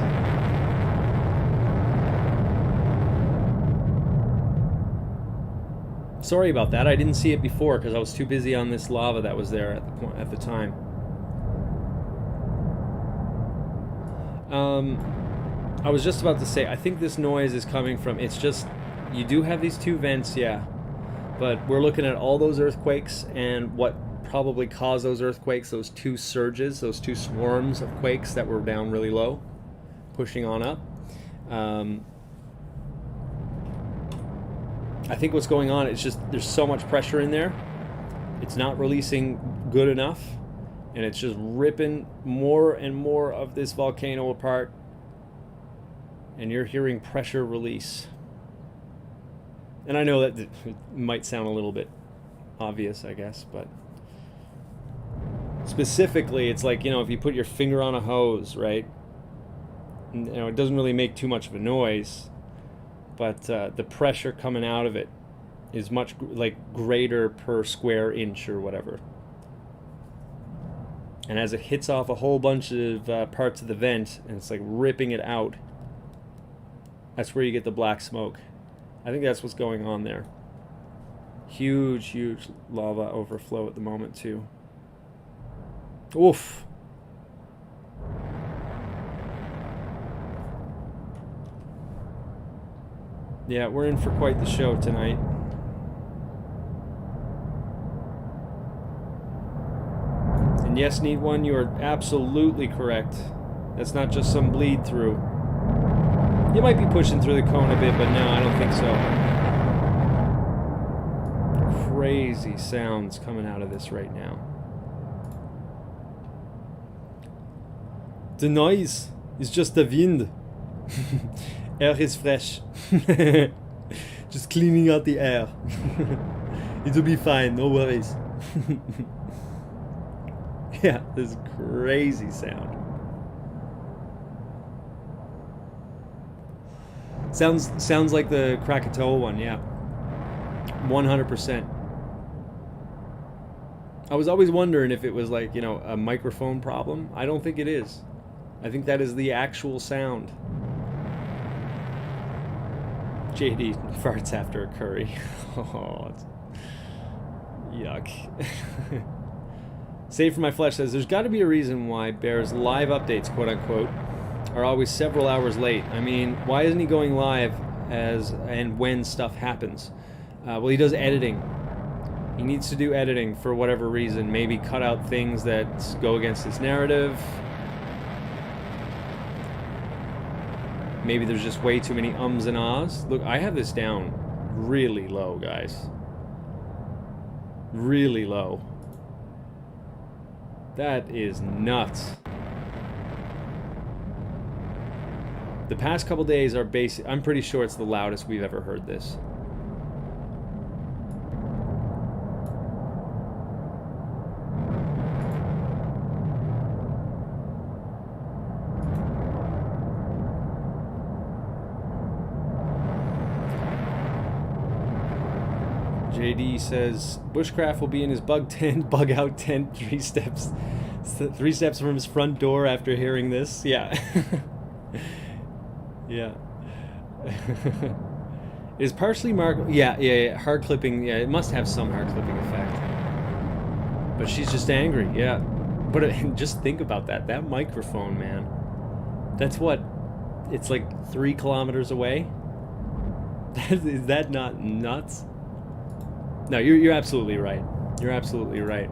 Sorry about that. I didn't see it before because I was too busy on this lava that was there at the time. I was just about to say, I think this noise is coming from, it's just, you do have these two vents, yeah. But we're looking at all those earthquakes and what probably caused those earthquakes, those two surges, those two swarms of quakes that were down really low, pushing on up. I think what's going on, it's just, there's so much pressure in there. It's not releasing good enough. And it's just ripping more and more of this volcano apart. And you're hearing pressure release. And I know that it might sound a little bit obvious, I guess, but specifically, it's like, you know, if you put your finger on a hose, right? You know, it doesn't really make too much of a noise, but the pressure coming out of it is much like greater per square inch or whatever. And as it hits off a whole bunch of parts of the vent, and it's like ripping it out, that's where you get the black smoke. I think that's what's going on there. Huge, huge lava overflow at the moment too. Oof. Yeah, we're in for quite the show tonight. And yes, Neat One, you are absolutely correct. That's not just some bleed through. You might be pushing through the cone a bit, but no, I don't think so. Crazy sounds coming out of this right now. The noise is just the wind. Air is fresh. Just cleaning out the air. It'll be fine, no worries. Yeah, this crazy sound. Sounds like the Krakatoa one, yeah. 100%. I was always wondering if it was like, you know, a microphone problem. I don't think it is. I think that is the actual sound. JD farts after a curry. Oh, it's... yuck. Save for My Flesh says, there's got to be a reason why Bear's live updates, quote unquote, are always several hours late. I mean, why isn't he going live as and when stuff happens? Well, he does editing. He needs to do editing for whatever reason. Maybe cut out things that go against his narrative. Maybe there's just way too many ums and ahs. Look, I have this down really low, guys. Really low. That is nuts. The past couple days are basic. I'm pretty sure it's the loudest we've ever heard this. JD says Bushcraft will be in his bug out tent 3 steps from his front door after hearing this. Yeah. Yeah. Is partially marked. Yeah. Hard clipping. Yeah, it must have some hard clipping effect. But she's just angry. Yeah. But just think about that. That microphone, man. That's what. It's like 3 kilometers away. Is that not nuts? No, you're absolutely right. You're absolutely right.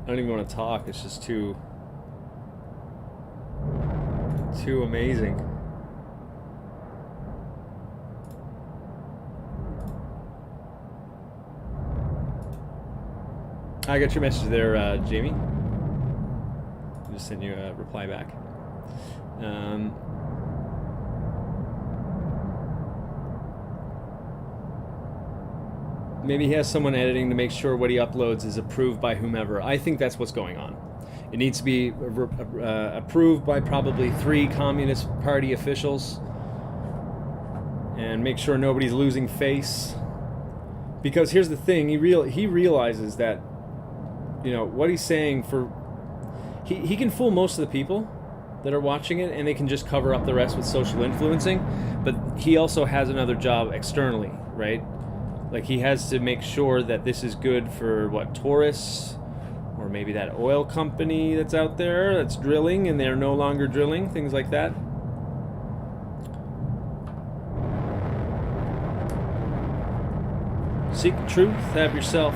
I don't even want to talk. It's just too amazing. I got your message there, Jamie. I just sent you a reply back. Maybe he has someone editing to make sure what he uploads is approved by whomever. I think that's what's going on. It needs to be approved by probably 3 Communist Party officials, and make sure nobody's losing face. Because here's the thing, he realizes that, you know, what he's saying for... He can fool most of the people that are watching it, and they can just cover up the rest with social influencing, but he also has another job externally, right? Like, he has to make sure that this is good for, what, tourists, or maybe that oil company that's out there that's drilling and they're no longer drilling, things like that. Seek truth, have yourself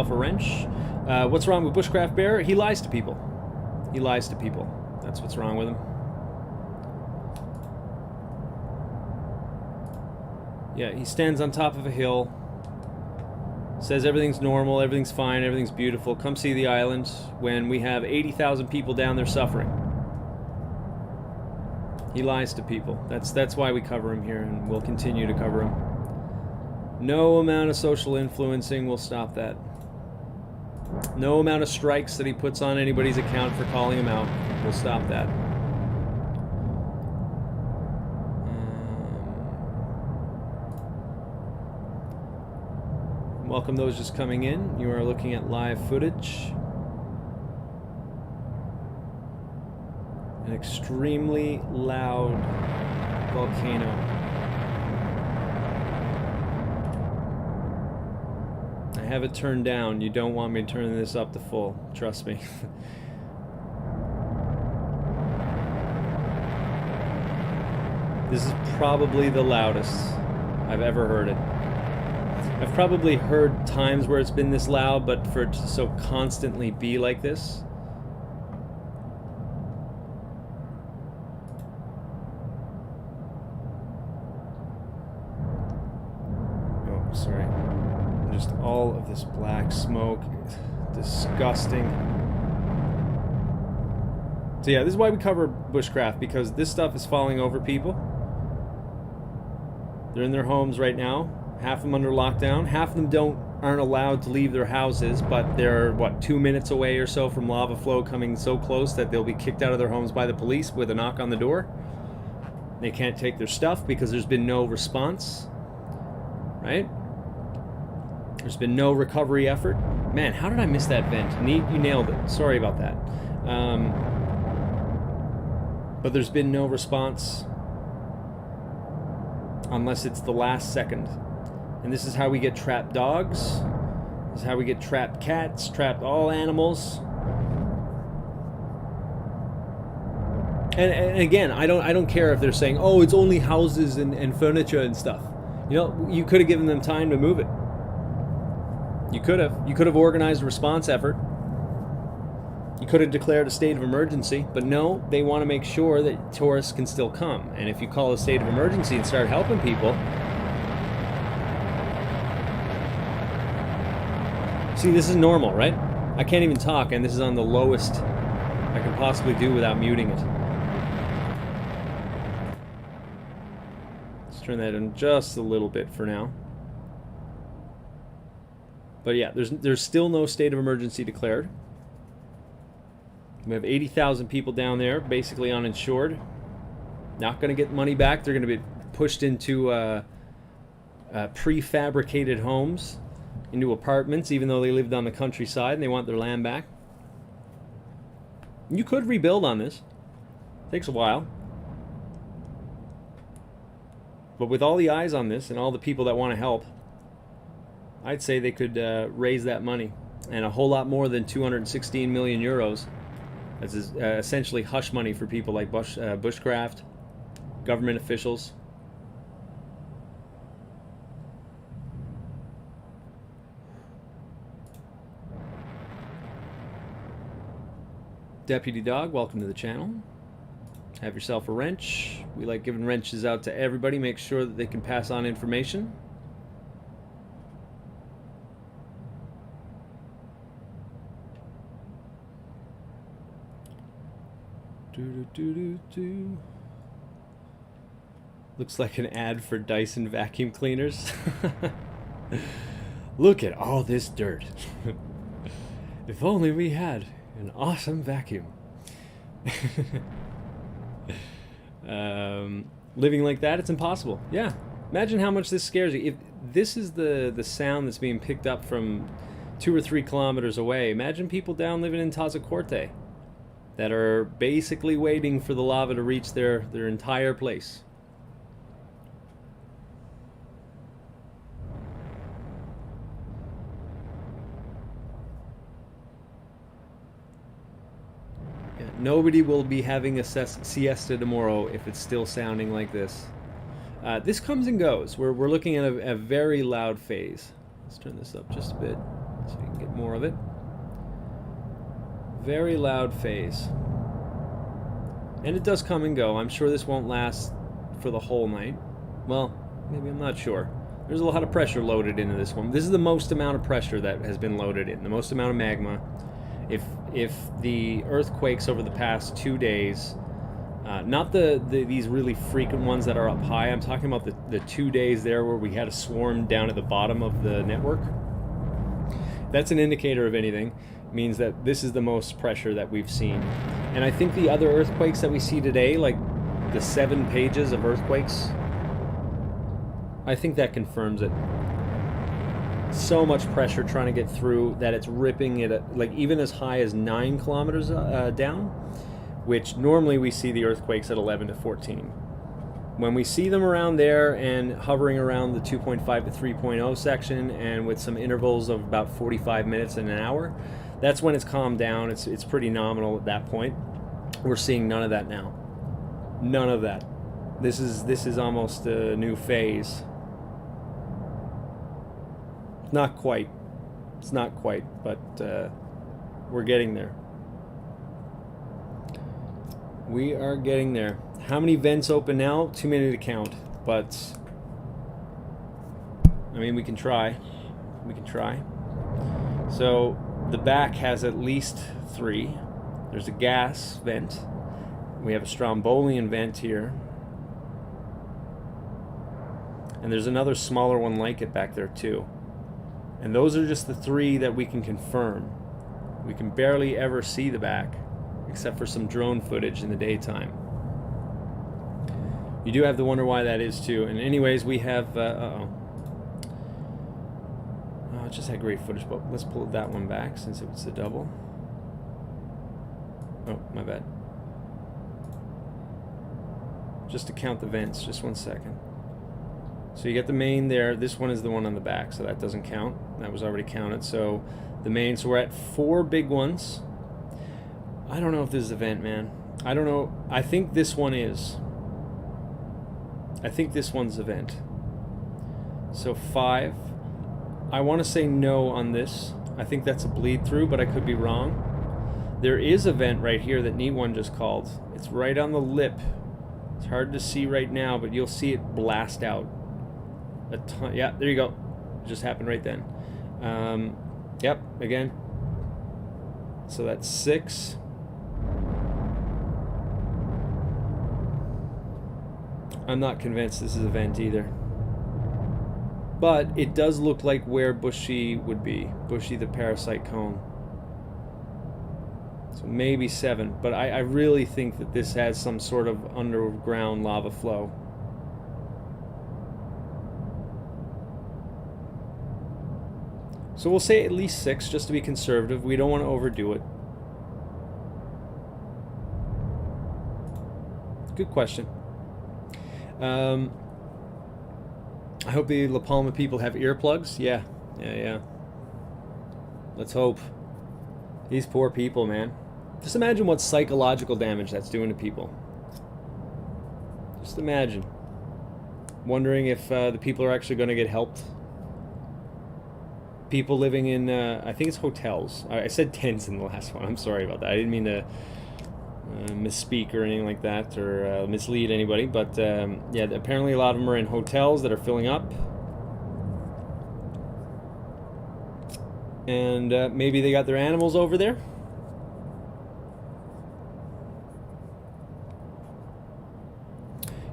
a wrench. What's wrong with Bushcraft Bear? He lies to people. He lies to people. That's what's wrong with him. Yeah, he stands on top of a hill, says everything's normal, everything's fine, everything's beautiful. Come see the island when we have 80,000 people down there suffering. He lies to people. That's why we cover him here, and we'll continue to cover him. No amount of social influencing will stop that. No amount of strikes that he puts on anybody's account for calling him out will stop that. Welcome those just coming in. You are looking at live footage. An extremely loud volcano. I have it turned down. You don't want me to turn this up to full. Trust me. This is probably the loudest I've ever heard it. I've probably heard times where it's been this loud, but for it to so constantly be like this. Oh, sorry. Just all of this black smoke. Disgusting. So yeah, this is why we cover bushcraft, because this stuff is falling over people. They're in their homes right now. Half of them under lockdown. Half of them aren't allowed to leave their houses, but they're, what, 2 minutes away or so from lava flow coming so close that they'll be kicked out of their homes by the police with a knock on the door. They can't take their stuff because there's been no response. Right? There's been no recovery effort. Man, how did I miss that vent? You nailed it. Sorry about that. But there's been no response unless it's the last second. And this is how we get trapped dogs. This is how we get trapped cats, trapped all animals. And again, I don't care if they're saying, oh, it's only houses and furniture and stuff. You know, you could have given them time to move it. You could have. You could have organized a response effort. You could have declared a state of emergency, but no, they want to make sure that tourists can still come. And if you call a state of emergency and start helping people, see, this is normal, right? I can't even talk, and this is on the lowest I can possibly do without muting it. Let's turn that in just a little bit for now. But yeah, there's still no state of emergency declared. We have 80,000 people down there, basically uninsured. Not going to get money back. They're going to be pushed into prefabricated homes, into apartments, even though they lived on the countryside and they want their land back. You could rebuild on this. Takes a while. But with all the eyes on this and all the people that want to help, I'd say they could raise that money, and a whole lot more than 216 million euros. That's essentially hush money for people like Bushcraft, government officials. Deputy Dog, welcome to the channel. Have yourself a wrench. We like giving wrenches out to everybody. Make sure that they can pass on information. Do. Looks like an ad for Dyson vacuum cleaners. Look at all this dirt. If only we had an awesome vacuum. Living like that, it's impossible. Yeah. Imagine how much this scares you. If this is the sound that's being picked up from 2 or 3 kilometers away, imagine people down living in Tazacorte that are basically waiting for the lava to reach their entire place. Yeah, nobody will be having a siesta tomorrow if it's still sounding like this. This comes and goes. We're looking at a very loud phase. Let's turn this up just a bit so we can get more of it. Very loud phase. And it does come and go. I'm sure this won't last for the whole night. Well, maybe, I'm not sure. There's a lot of pressure loaded into this one. This is the most amount of pressure that has been loaded in. The most amount of magma. If the earthquakes over the past 2 days, not these really frequent ones that are up high, I'm talking about the 2 days there where we had a swarm down at the bottom of the network. That's an indicator of anything. Means that this is the most pressure that we've seen. And I think the other earthquakes that we see today, like the 7 pages of earthquakes, I think that confirms it. So much pressure trying to get through that it's ripping it at, like, even as high as 9 kilometers down, which normally we see the earthquakes at 11 to 14. When we see them around there and hovering around the 2.5 to 3.0 section and with some intervals of about 45 minutes and an hour, that's when it's calmed down. It's pretty nominal at that point. We're seeing none of that now. None of that. This is almost a new phase. Not quite. It's not quite, but we're getting there. We are getting there. How many vents open now? Too many to count, but I mean, we can try. We can try. So the back has at least 3. There's a gas vent. We have a strombolian vent here. And there's another smaller one like it back there too. And those are just the 3 that we can confirm. We can barely ever see the back, except for some drone footage in the daytime. You do have to wonder why that is too. And anyways, we have, oh, it just had great footage, but let's pull that one back since it was the double. Oh, my bad. Just to count the vents, just 1 second. So you get the main there. This one is the one on the back, so that doesn't count. That was already counted. So the main, so we're at 4 big ones. I don't know if this is a vent, man. I don't know. I think this one is. I think this one's a vent. So 5. I want to say no on this. I think that's a bleed through, but I could be wrong. There is a vent right here that Neat1 just called. It's right on the lip. It's hard to see right now, but you'll see it blast out. A ton. Yeah, there you go. It just happened right then. Yep, again. So that's 6. I'm not convinced this is a vent either. But it does look like where Bushy would be. Bushy, the parasite cone. So maybe 7. But I really think that this has some sort of underground lava flow. So we'll say at least 6 just to be conservative. We don't want to overdo it. Good question. I hope the La Palma people have earplugs. Yeah. Let's hope. These poor people, man. Just imagine what psychological damage that's doing to people. Just imagine. Wondering if the people are actually going to get helped. people living in, I think it's hotels. I said tents in the last one. I'm sorry about that. I didn't mean to misspeak or anything like that, or mislead anybody. But yeah, apparently a lot of them are in hotels that are filling up. And maybe they got their animals over there.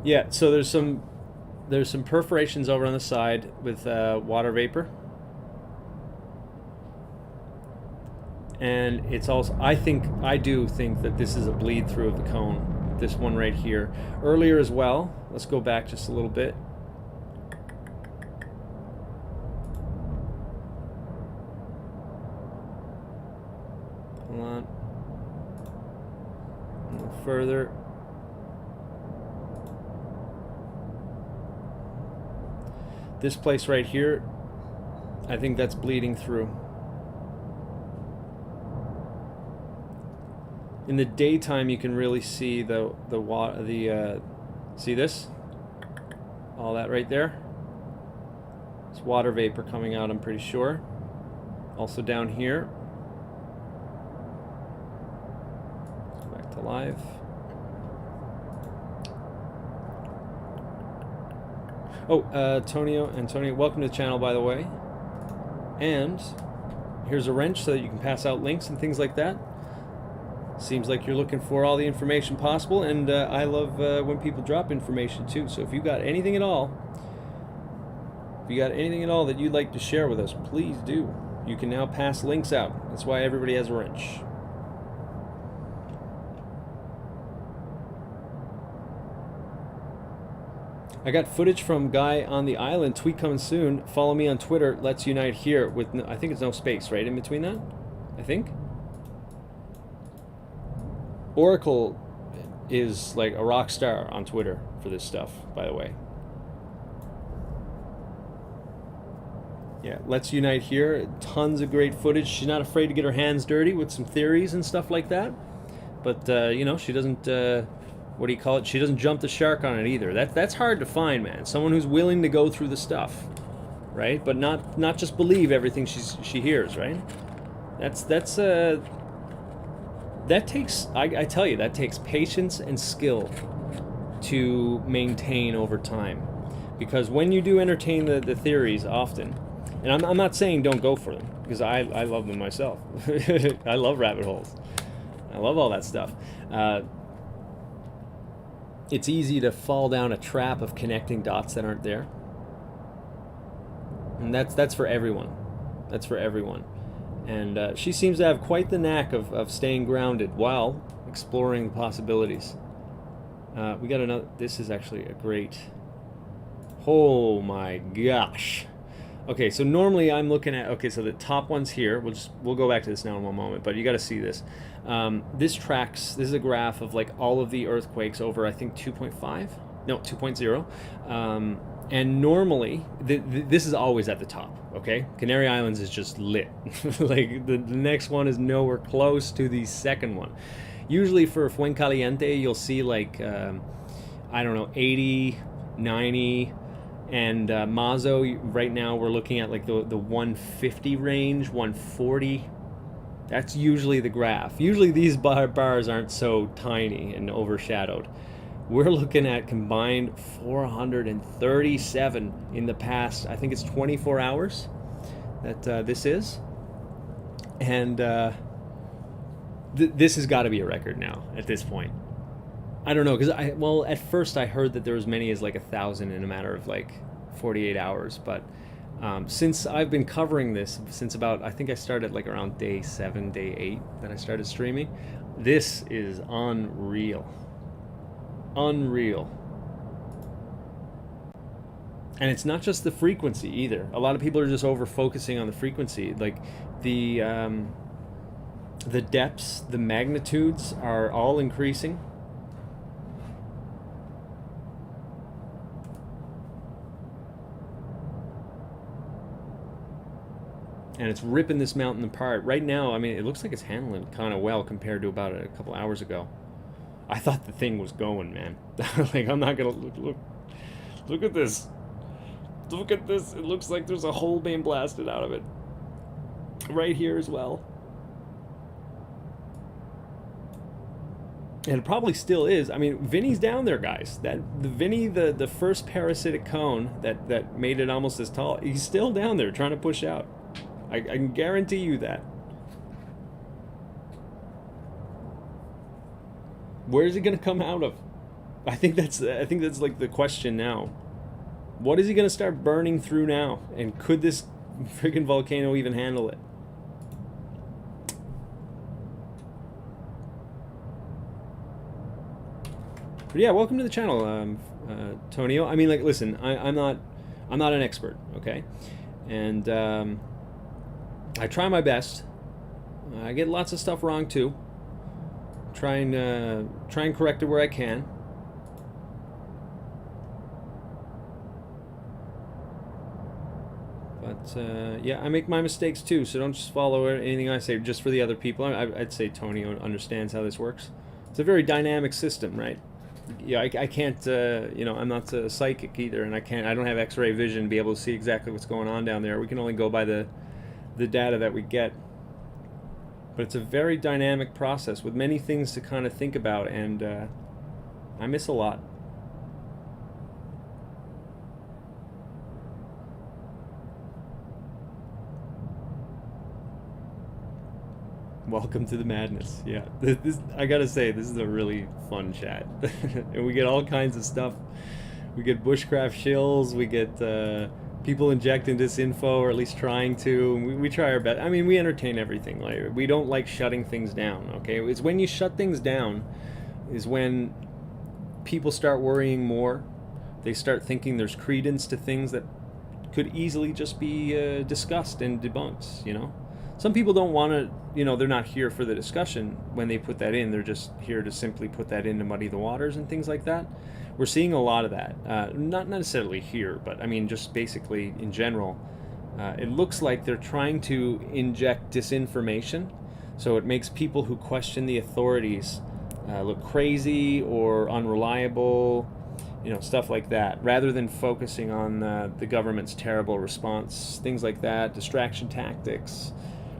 Yeah, so there's some perforations over on the side with water vapor. And it's also, I do think that this is a bleed through of the cone. This one right here. Earlier as well, let's go back just a little bit. Hold on. A little further. This place right here, I think that's bleeding through. In the daytime, you can really see the water. See this? All that right there. It's water vapor coming out, I'm pretty sure. Also down here. Let's go back to live. Oh, Antonio, welcome to the channel, by the way. And here's a wrench so that you can pass out links and things like that. Seems like you're looking for all the information possible, and I love when people drop information too. So if you got anything at all, that you'd like to share with us, please do. You can now pass links out. That's why everybody has a wrench. I got footage from guy on the island. Tweet coming soon. Follow me on Twitter. Let's unite here with no, I think it's no space right in between that. I think. Oracle is like a rock star on Twitter for this stuff, by the way. Yeah, let's unite here. Tons of great footage. She's not afraid to get her hands dirty with some theories and stuff like that. But you know, she doesn't. What do you call it? She doesn't jump the shark on it either. That's hard to find, man. Someone who's willing to go through the stuff, right? But not just believe everything she hears, right? That takes, I tell you, that takes patience and skill to maintain over time. Because when you do entertain the theories often, and I'm not saying don't go for them, because I love them myself. I love rabbit holes. I love all that stuff. It's easy to fall down a trap of connecting dots that aren't there. And that's for everyone. That's for everyone. And she seems to have quite the knack of staying grounded while exploring the possibilities. We got another. This is actually a great. Oh my gosh. Okay, so normally I'm looking at. Okay, so the top one's here. We'll go back to this now in one moment. But you got to see this. This tracks. This is a graph of like all of the earthquakes over I think 2.5. No, 2.0. And normally, this is always at the top, okay? Canary Islands is just lit. Like, the next one is nowhere close to the second one. Usually for Fuencaliente, you'll see like, I don't know, 80, 90, and Mazo, right now we're looking at like the 150 range, 140. That's usually the graph. Usually these bars aren't so tiny and overshadowed. We're looking at combined 437 in the past, I think it's 24 hours that this is. And this has got to be a record now at this point. I don't know, because at first I heard that there was many as like 1,000 in a matter of like 48 hours. But since I've been covering this, since about, I think I started like around day 7, day 8 that I started streaming, this is unreal. Unreal. And it's not just the frequency either. A lot of people are just over focusing on the frequency. Like the depths, the magnitudes are all increasing. And it's ripping this mountain apart. Right now, I mean, it looks like it's handling kind of well compared to about a couple hours ago. I thought the thing was going, man. Like, I'm not gonna look at this. Look at this. It looks like there's a hole being blasted out of it. right here as well. And it probably still is. I mean, Vinny's down there, guys. Vinny, the first parasitic cone that made it almost as tall, he's still down there trying to push out. I can guarantee you that. Where is he going to come out of? I think that's like the question now. What is he going to start burning through now? And could this freaking volcano even handle it? But yeah, welcome to the channel, Tonio. I mean, like, listen, I'm not an expert, okay? And I try my best. I get lots of stuff wrong too. Try and correct it where I can. But yeah, I make my mistakes too, so don't just follow anything I say just for the other people. I'd say Tonio understands how this works. It's a very dynamic system, right? Yeah, I can't, you know, I'm not a psychic either, and I don't have X-ray vision to be able to see exactly what's going on down there. We can only go by the data that we get. But it's a very dynamic process with many things to kind of think about, and I miss a lot. Welcome to the madness. Yeah, this I gotta say, this is a really fun chat. And we get all kinds of stuff. We get bushcraft shills, we get people injecting disinfo, or at least trying to. We try our best. I mean, we entertain everything. Like, we don't like shutting things down, okay? It's when you shut things down is when people start worrying more. They start thinking there's credence to things that could easily just be discussed and debunked, you know? Some people don't want to, you know, they're not here for the discussion when they put that in. They're just here to simply put that in to muddy the waters and things like that. We're seeing a lot of that. Not necessarily here, but I mean just basically in general. It looks like they're trying to inject disinformation, so it makes people who question the authorities look crazy or unreliable, you know, stuff like that, rather than focusing on the government's terrible response, things like that, distraction tactics.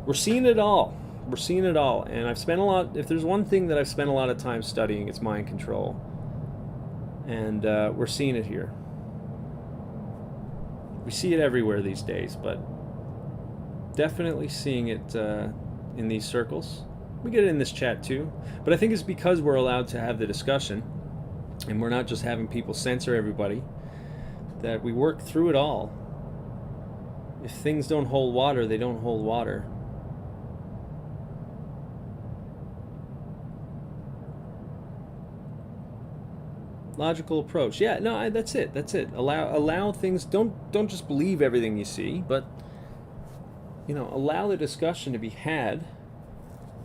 We're seeing it all. We're seeing it all. And I've spent a lot, if there's one thing that I've spent a lot of time studying, it's mind control. And we're seeing it here. We see it everywhere these days, but definitely seeing it in these circles. We get it in this chat too. But I think it's because we're allowed to have the discussion, and we're not just having people censor everybody, that we work through it all. If things don't hold water, they don't hold water. Logical approach. Yeah, no, that's it. That's it. Allow things. Don't just believe everything you see, but you know, allow the discussion to be had.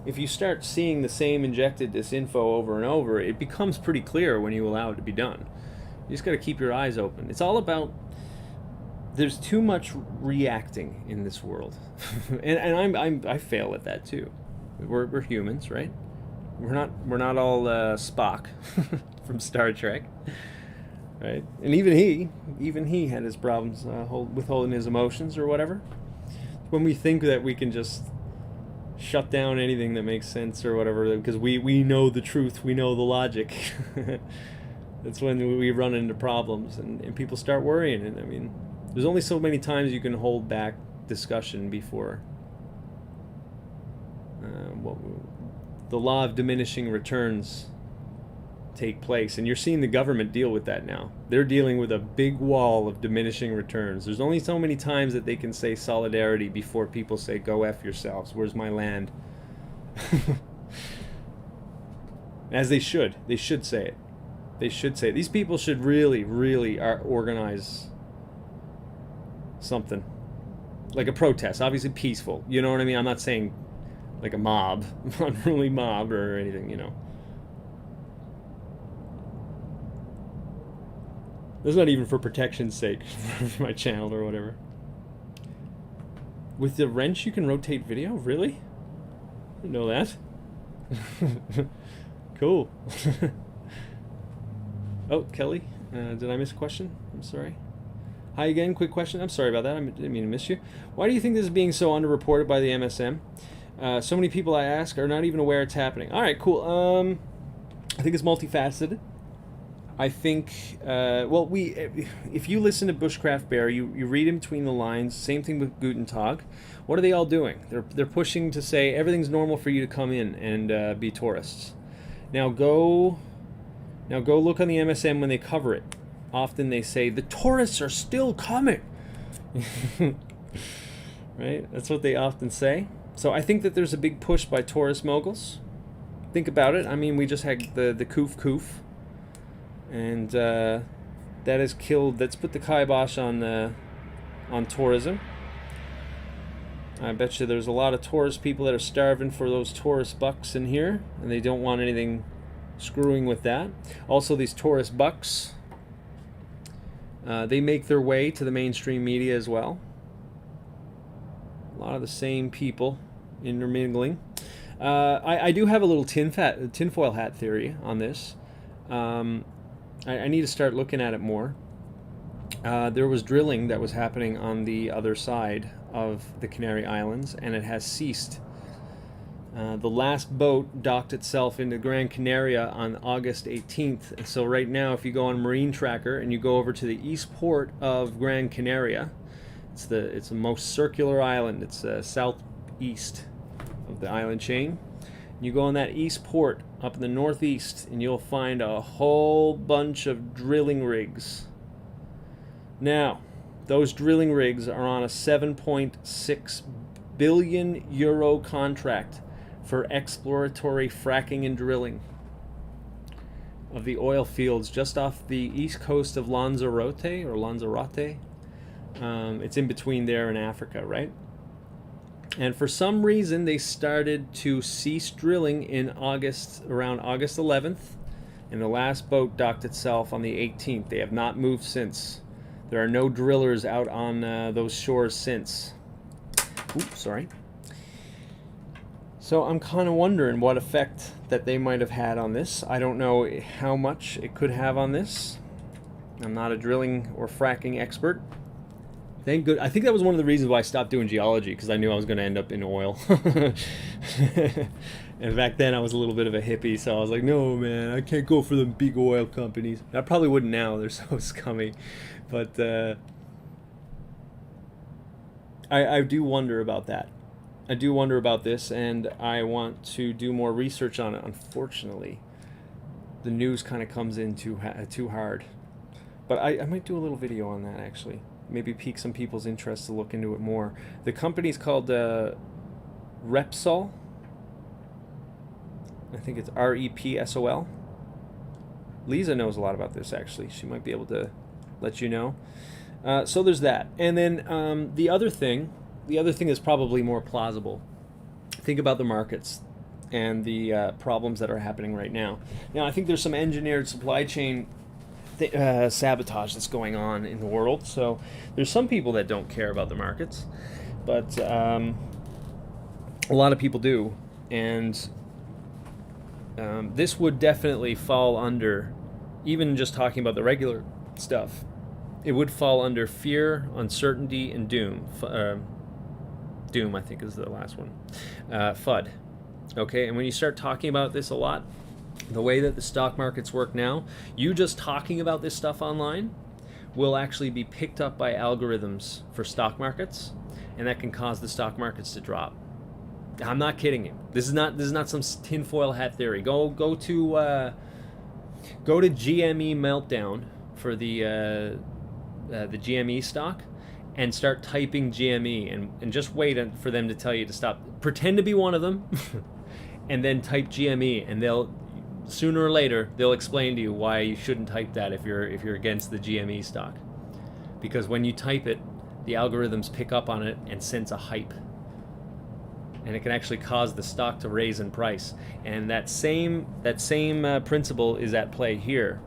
If you start seeing the same injected disinfo over and over, it becomes pretty clear when you allow it to be done. You just got to keep your eyes open. It's all about. There's too much reacting in this world, and I fail at that too. We're humans, right? We're not all Spock from Star Trek, right? And even he had his problems withholding his emotions or whatever. When we think that we can just shut down anything that makes sense or whatever because we know the truth, we know the logic. That's when we run into problems and people start worrying. And I mean, there's only so many times you can hold back discussion before the law of diminishing returns take place, and you're seeing the government deal with that now. They're dealing with a big wall of diminishing returns. There's only so many times that they can say solidarity before people say, go F yourselves, where's my land? As they should say it. They should say it. These people should really organize something. Like a protest, obviously peaceful, you know what I mean? I'm not saying like a mob, unruly mob or anything, you know. That's not even for protection's sake for my channel or whatever. With the wrench you can rotate video? Really? I didn't know that. Cool. Oh, Kelly, did I miss a question? I'm sorry. Hi again, quick question. I'm sorry about that. I didn't mean to miss you. Why do you think this is being so underreported by the MSM? So many people I ask are not even aware it's happening. All right, cool. I think it's multifaceted. I think, well, if you listen to Bushcraft Bear, you read in between the lines. Same thing with Guten Tag. What are they all doing? They're pushing to say everything's normal for you to come in and be tourists. Now go look on the MSM when they cover it. Often they say the tourists are still coming. Right? That's what they often say. So I think that there's a big push by tourist moguls. Think about it. I mean, we just had the Koof, and that has killed. That's put the kibosh on tourism. I bet you there's a lot of tourist people that are starving for those tourist bucks in here, and they don't want anything screwing with that. Also, these tourist bucks, they make their way to the mainstream media as well. A lot of the same people intermingling. I do have a little tinfoil hat theory on this. I need to start looking at it more. There was drilling that was happening on the other side of the Canary Islands, and it has ceased. The last boat docked itself into Gran Canaria on August 18th. And so right now, if you go on Marine Tracker and you go over to the east port of Gran Canaria, it's the most circular island. It's southeast of the island chain. You go on that east port up in the northeast, and you'll find a whole bunch of drilling rigs. Now, those drilling rigs are on a 7.6 billion euro contract for exploratory fracking and drilling of the oil fields just off the east coast of Lanzarote. It's in between there and Africa, right? And for some reason, they started to cease drilling in around August 11th, and the last boat docked itself on the 18th. They have not moved since. There are no drillers out on those shores since. Oops, sorry. So I'm kind of wondering what effect that they might have had on this. I don't know how much it could have on this. I'm not a drilling or fracking expert. Thank good. I think that was one of the reasons why I stopped doing geology, because I knew I was going to end up in oil. And back then I was a little bit of a hippie, so I was like, no man, I can't go for the big oil companies. I probably wouldn't now, they're so scummy. But I do wonder about that. I do wonder about this, and I want to do more research on it. Unfortunately, the news kind of comes in too hard. But I might do a little video on that, actually. Maybe pique some people's interest to look into it more. The company's called Repsol. I think it's Repsol. Lisa knows a lot about this, actually. She might be able to let you know. So there's that. And then the other thing is probably more plausible. Think about the markets and the problems that are happening right now. Now, I think there's some engineered supply chain sabotage that's going on in the world. So there's some people that don't care about the markets, but a lot of people do. And this would definitely fall under, even just talking about the regular stuff, it would fall under fear, uncertainty, and doom. Doom, I think, is the last one. FUD. Okay, and when you start talking about this a lot, the way that the stock markets work now, you just talking about this stuff online will actually be picked up by algorithms for stock markets, and that can cause the stock markets to drop. I'm not kidding you. This is not some tinfoil hat theory. Go to GME meltdown for the GME stock, and start typing GME, and just wait for them to tell you to stop. Pretend to be one of them, and then type GME, and they'll sooner or later they'll explain to you why you shouldn't type that if you're against the GME stock, because when you type it, the algorithms pick up on it and sense a hype, and it can actually cause the stock to raise in price. And that same principle is at play here.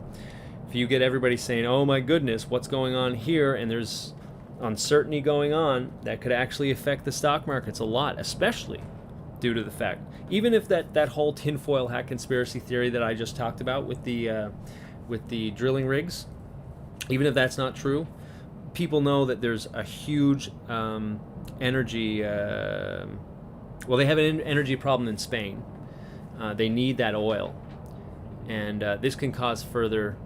If you get everybody saying, oh my goodness, what's going on here, and there's uncertainty going on, that could actually affect the stock markets a lot, especially due to the fact, even if that whole tinfoil hat conspiracy theory that I just talked about with the drilling rigs, even if that's not true, people know that there's a huge energy. Well, they have an energy problem in Spain. They need that oil, and this can cause further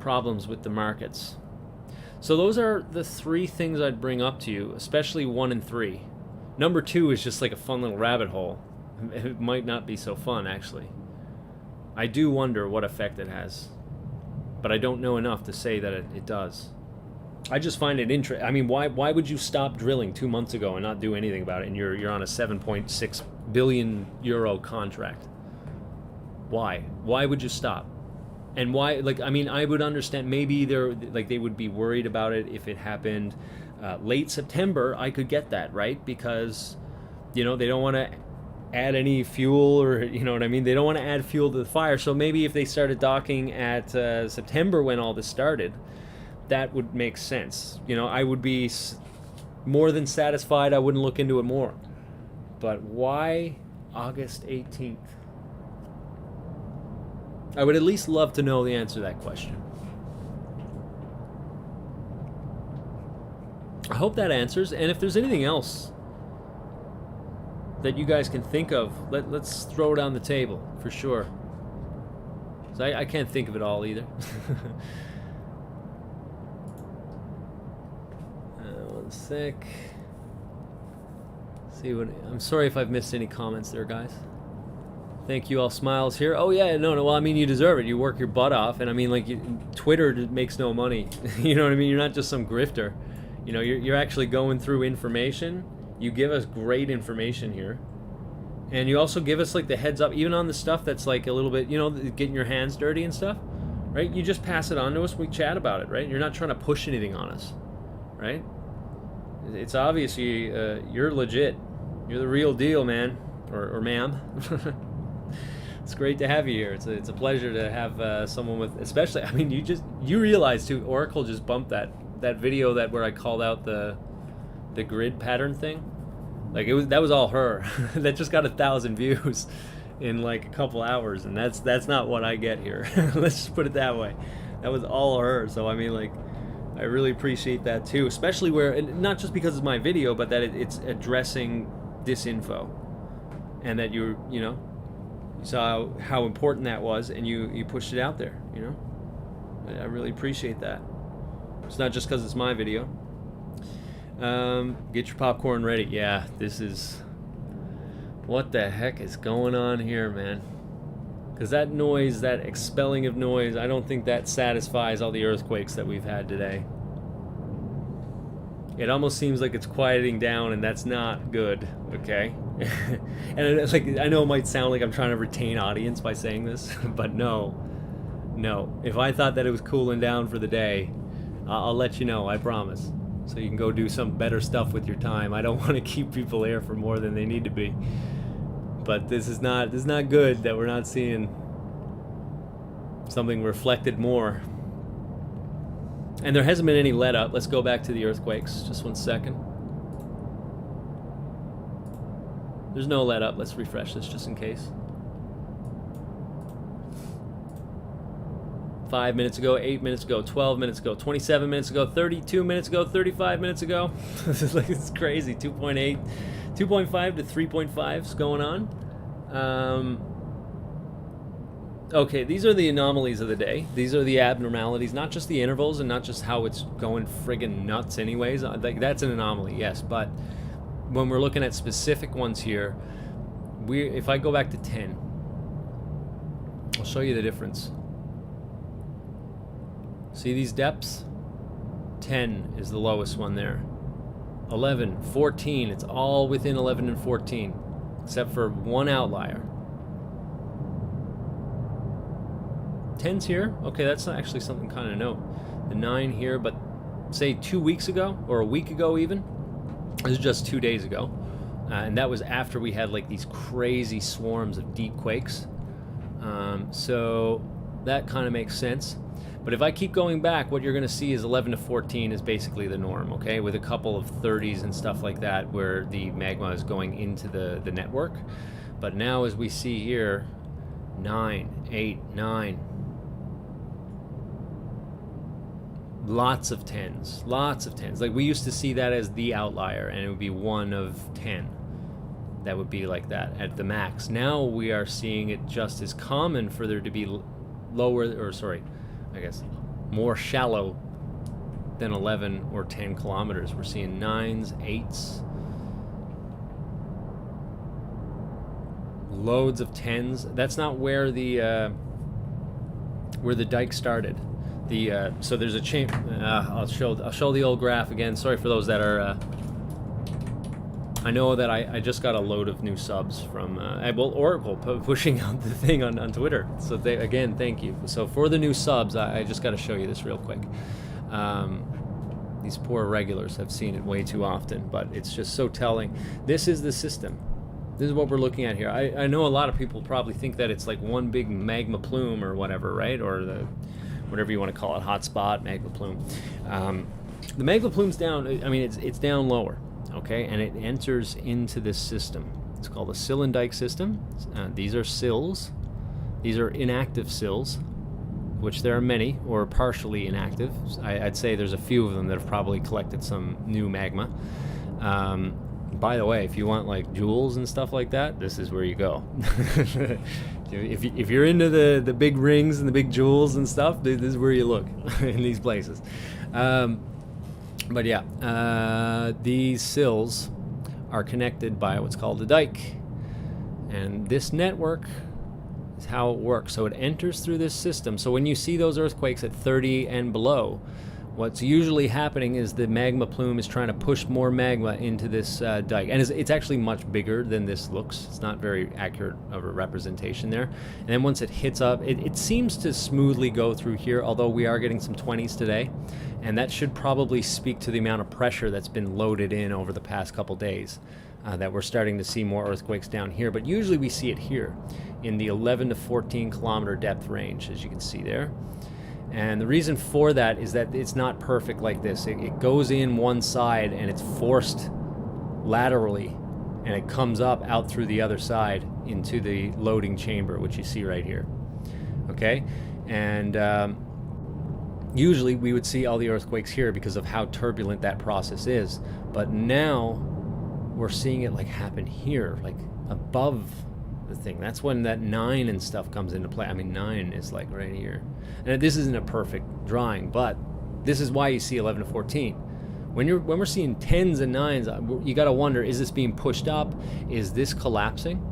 problems with the markets. So those are the 3 things I'd bring up to you, especially 1 and 3. Number 2 is just like a fun little rabbit hole. It might not be so fun, actually. I do wonder what effect it has, but I don't know enough to say that it does. I just find it interesting. I mean, why would you stop drilling 2 months ago and not do anything about it? And you're on a 7.6 billion euro contract. Why? Why would you stop? And why? Like, I mean, I would understand. Maybe they would be worried about it if it happened late September. I could get that, right? Because, you know, they don't want to add any fuel, or, you know what I mean? They don't want to add fuel to the fire. So maybe if they started docking at September when all this started, that would make sense. You know, I would be more than satisfied. I wouldn't look into it more. But why August 18th? I would at least love to know the answer to that question. I hope that answers. And if there's anything else that you guys can think of, let's throw it on the table for sure. So I can't think of it all either. One sec. See what? I'm sorry if I've missed any comments there, guys. Thank you all. Smiles here. Oh yeah, no. Well, I mean, you deserve it. You work your butt off, and I mean, like, Twitter makes no money. You know what I mean? You're not just some grifter. You know, you're actually going through information. You give us great information here, and you also give us like the heads up, even on the stuff that's like a little bit, you know, getting your hands dirty and stuff, right? You just pass it on to us. We chat about it, right? You're not trying to push anything on us, right? It's obvious you're legit. You're the real deal, man, or ma'am. It's great to have you here. It's a pleasure to have someone with, especially, I mean, you realize too, Oracle just bumped that video where I called out the grid pattern thing. Like, that was all her. That just got 1,000 views in like a couple hours, and that's not what I get here. Let's just put it that way. That was all her. So I mean, like, I really appreciate that too, especially where, and not just because it's my video, but that it's addressing disinfo, and that you saw how important that was, and you pushed it out there. You know, I really appreciate that. It's not just because it's my video. Get your popcorn ready. Yeah, this is, what the heck is going on here, man? Because that noise, that expelling of noise, I don't think that satisfies all the earthquakes that we've had today. It almost seems like it's quieting down, and that's not good, okay? And it's like, I know it might sound like I'm trying to retain audience by saying this, but no. If I thought that it was cooling down for the day, I'll let you know, I promise. So you can go do some better stuff with your time. I don't want to keep people here for more than they need to be. But this is not good that we're not seeing something reflected more. And there hasn't been any let up. Let's go back to the earthquakes. Just 1 second. There's no let up. Let's refresh this just in case. 5 minutes ago, 8 minutes ago, 12 minutes ago, 27 minutes ago, 32 minutes ago, 35 minutes ago. It's crazy. 2.8, 2.5 to 3.5 is going on. Okay, these are the anomalies of the day. These are the abnormalities, not just the intervals and not just how it's going friggin' nuts anyways. Like, that's an anomaly, yes, but when we're looking at specific ones here, if I go back to 10, I'll show you the difference. See these depths? 10 is the lowest one there. 11, 14, it's all within 11 and 14, except for one outlier. 10's here. Okay, that's actually something kind of note. The 9 here, but say 2 weeks ago, or a week ago even, this is just 2 days ago, and that was after we had like these crazy swarms of deep quakes. So that kind of makes sense. But if I keep going back, what you're going to see is 11 to 14 is basically the norm, okay? With a couple of 30s and stuff like that where the magma is going into the network. But now as we see here, 9, 8, 9. lots of tens, lots of tens. Like we used to see that as the outlier, and it would be 1 of 10. That would be like that at the max. Now we are seeing it just as common for there to be lower, or sorry, I guess more shallow than 11 or 10 kilometers. We're seeing 9s, 8s, loads of 10s. That's not where the dike started. So there's a chain. I'll show the old graph again. Sorry for those that are. I know that I just got a load of new subs from Oracle pushing out the thing on Twitter. So again, thank you. So for the new subs, I just got to show you this real quick. These poor regulars have seen it way too often, but it's just so telling. This is the system. This is what we're looking at here. I know a lot of people probably think that it's like one big magma plume or whatever, right? Or the whatever you want to call it, hotspot, magma plume. The magma plume's down. I mean, it's down lower, okay, and it enters into this system. It's called a sill and dike system. These are sills. These are inactive sills, which there are many, or partially inactive. I'd say there's a few of them that have probably collected some new magma. By the way, if you want like jewels and stuff like that, this is where you go. If you're into the big rings and the big jewels and stuff, this is where you look in these places. But yeah, these sills are connected by what's called a dike, and this network is how it works. So it enters through this system. So when you see those earthquakes at 30 and below, what's usually happening is the magma plume is trying to push more magma into this dike. And it's actually much bigger than this looks. It's not very accurate of a representation there. And then once it hits up, it seems to smoothly go through here, although we are getting some 20s today. And that should probably speak to the amount of pressure that's been loaded in over the past couple days, that we're starting to see more earthquakes down here. But usually we see it here in the 11 to 14 kilometer depth range, as you can see there. And the reason for that is that it's not perfect like this. It goes in one side and it's forced laterally, and it comes up out through the other side into the loading chamber, which you see right here. Okay? And usually we would see all the earthquakes here because of how turbulent that process is. But now we're seeing it like happen here, like above the thing. That's when that 9 and stuff comes into play. I mean, 9 is like right here. And this isn't a perfect drawing, but this is why you see 11 to 14. When we're seeing 10s and 9s, you got to wonder, is this being pushed up? Is this collapsing?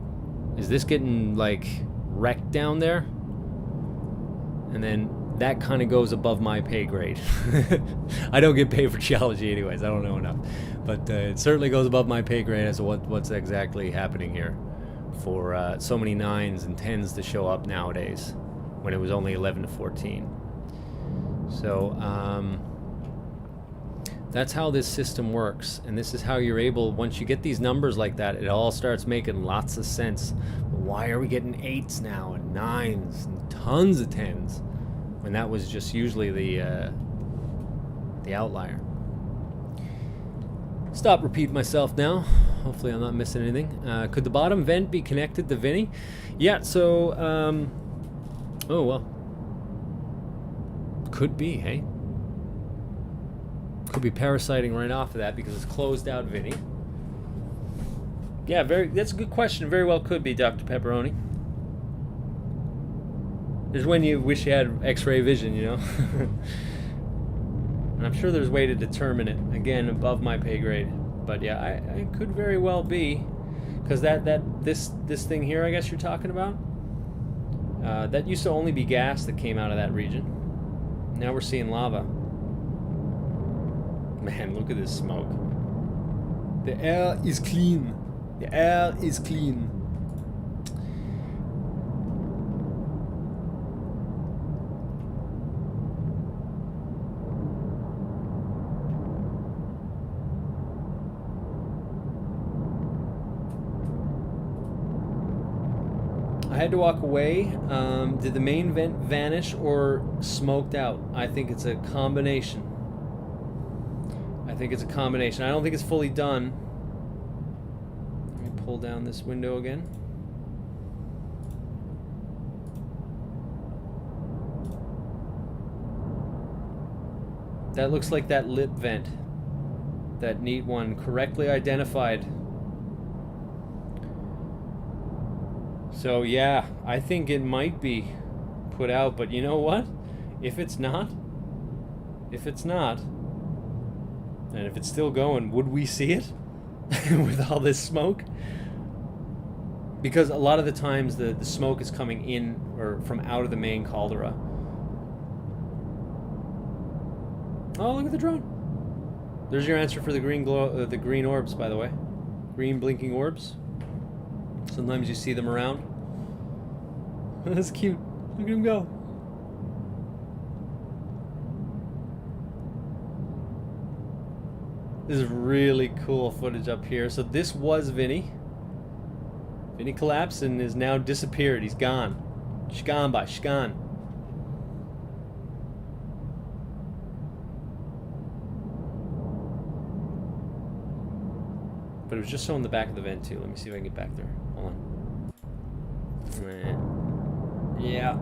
Is this getting like wrecked down there? And then that kind of goes above my pay grade. I don't get paid for geology anyways. I don't know enough. But it certainly goes above my pay grade as to what's exactly happening here for so many 9s and 10s to show up nowadays when it was only 11 to 14. So that's how this system works, and this is how you're able, once you get these numbers like that, it all starts making lots of sense. Why are we getting 8s now and 9s and tons of 10s when that was just usually the outlier? Stop repeating myself now. Hopefully I'm not missing anything. Could the bottom vent be connected to Vinny? Yeah, so oh well, could be, hey? Could be parasiting right off of that because it's closed out Vinny. Yeah, that's a good question. Very well could be, Dr. Pepperoni. There's when you wish you had x-ray vision, you know? And I'm sure there's a way to determine it. Again, above my pay grade. But yeah, I could very well be. Because this thing here, I guess you're talking about? That used to only be gas that came out of that region. Now we're seeing lava. Man, look at this smoke. The air is clean. The air is clean. I had to walk away. Did the main vent vanish or smoked out? I think it's a combination. I don't think it's fully done. Let me pull down this window again. That looks like that lip vent. That neat one, correctly identified. So yeah, I think it might be put out, but you know what? If it's not, and if it's still going, would we see it with all this smoke? Because a lot of the times the smoke is coming in or from out of the main caldera. Oh, look at the drone. There's your answer for the green glow, the green orbs, by the way. Green blinking orbs. Sometimes you see them around. That's cute. Look at him go. This is really cool footage up here. So this was Vinny. Vinny collapsed and is now disappeared. He's gone. Shgone by shgone. But it was just showing the back of the vent too. Let me see if I can get back there. Hold on. Yeah.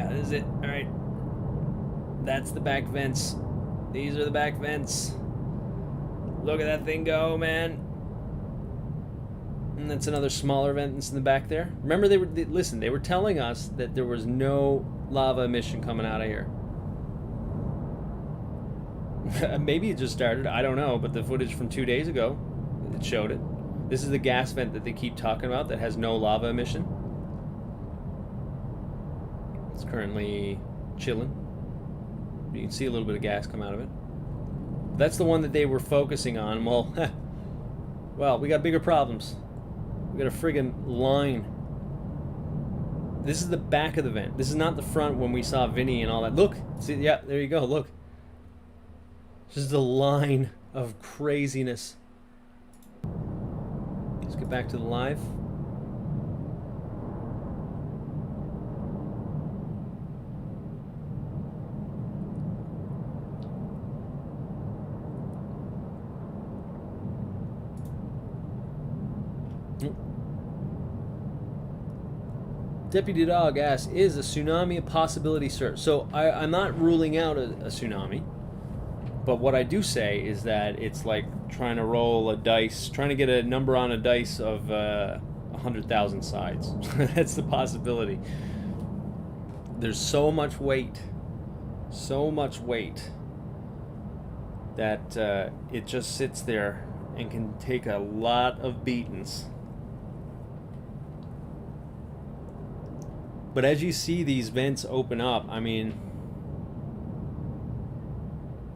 This is it. All right. That's the back vents. These are the back vents. Look at that thing go, man. And that's another smaller vent that's in the back there. Remember, they were telling us that there was no lava emission coming out of here. Maybe it just started, I don't know, but the footage from 2 days ago, it showed it. This is the gas vent that they keep talking about that has no lava emission. It's currently chilling. You can see a little bit of gas come out of it. That's the one that they were focusing on. Well, we got bigger problems. We got a friggin' line. This is the back of the vent. This is not the front when we saw Vinny and all that. Look, see, yeah, there you go. Look, just a line of craziness. Let's get back to the live. Deputy Dog asks, is a tsunami a possibility, sir? So I'm not ruling out a tsunami, but what I do say is that it's like trying to roll a dice, trying to get a number on a dice of 100,000 sides. That's the possibility. There's so much weight that it just sits there and can take a lot of beatings. But as you see these vents open up, I mean,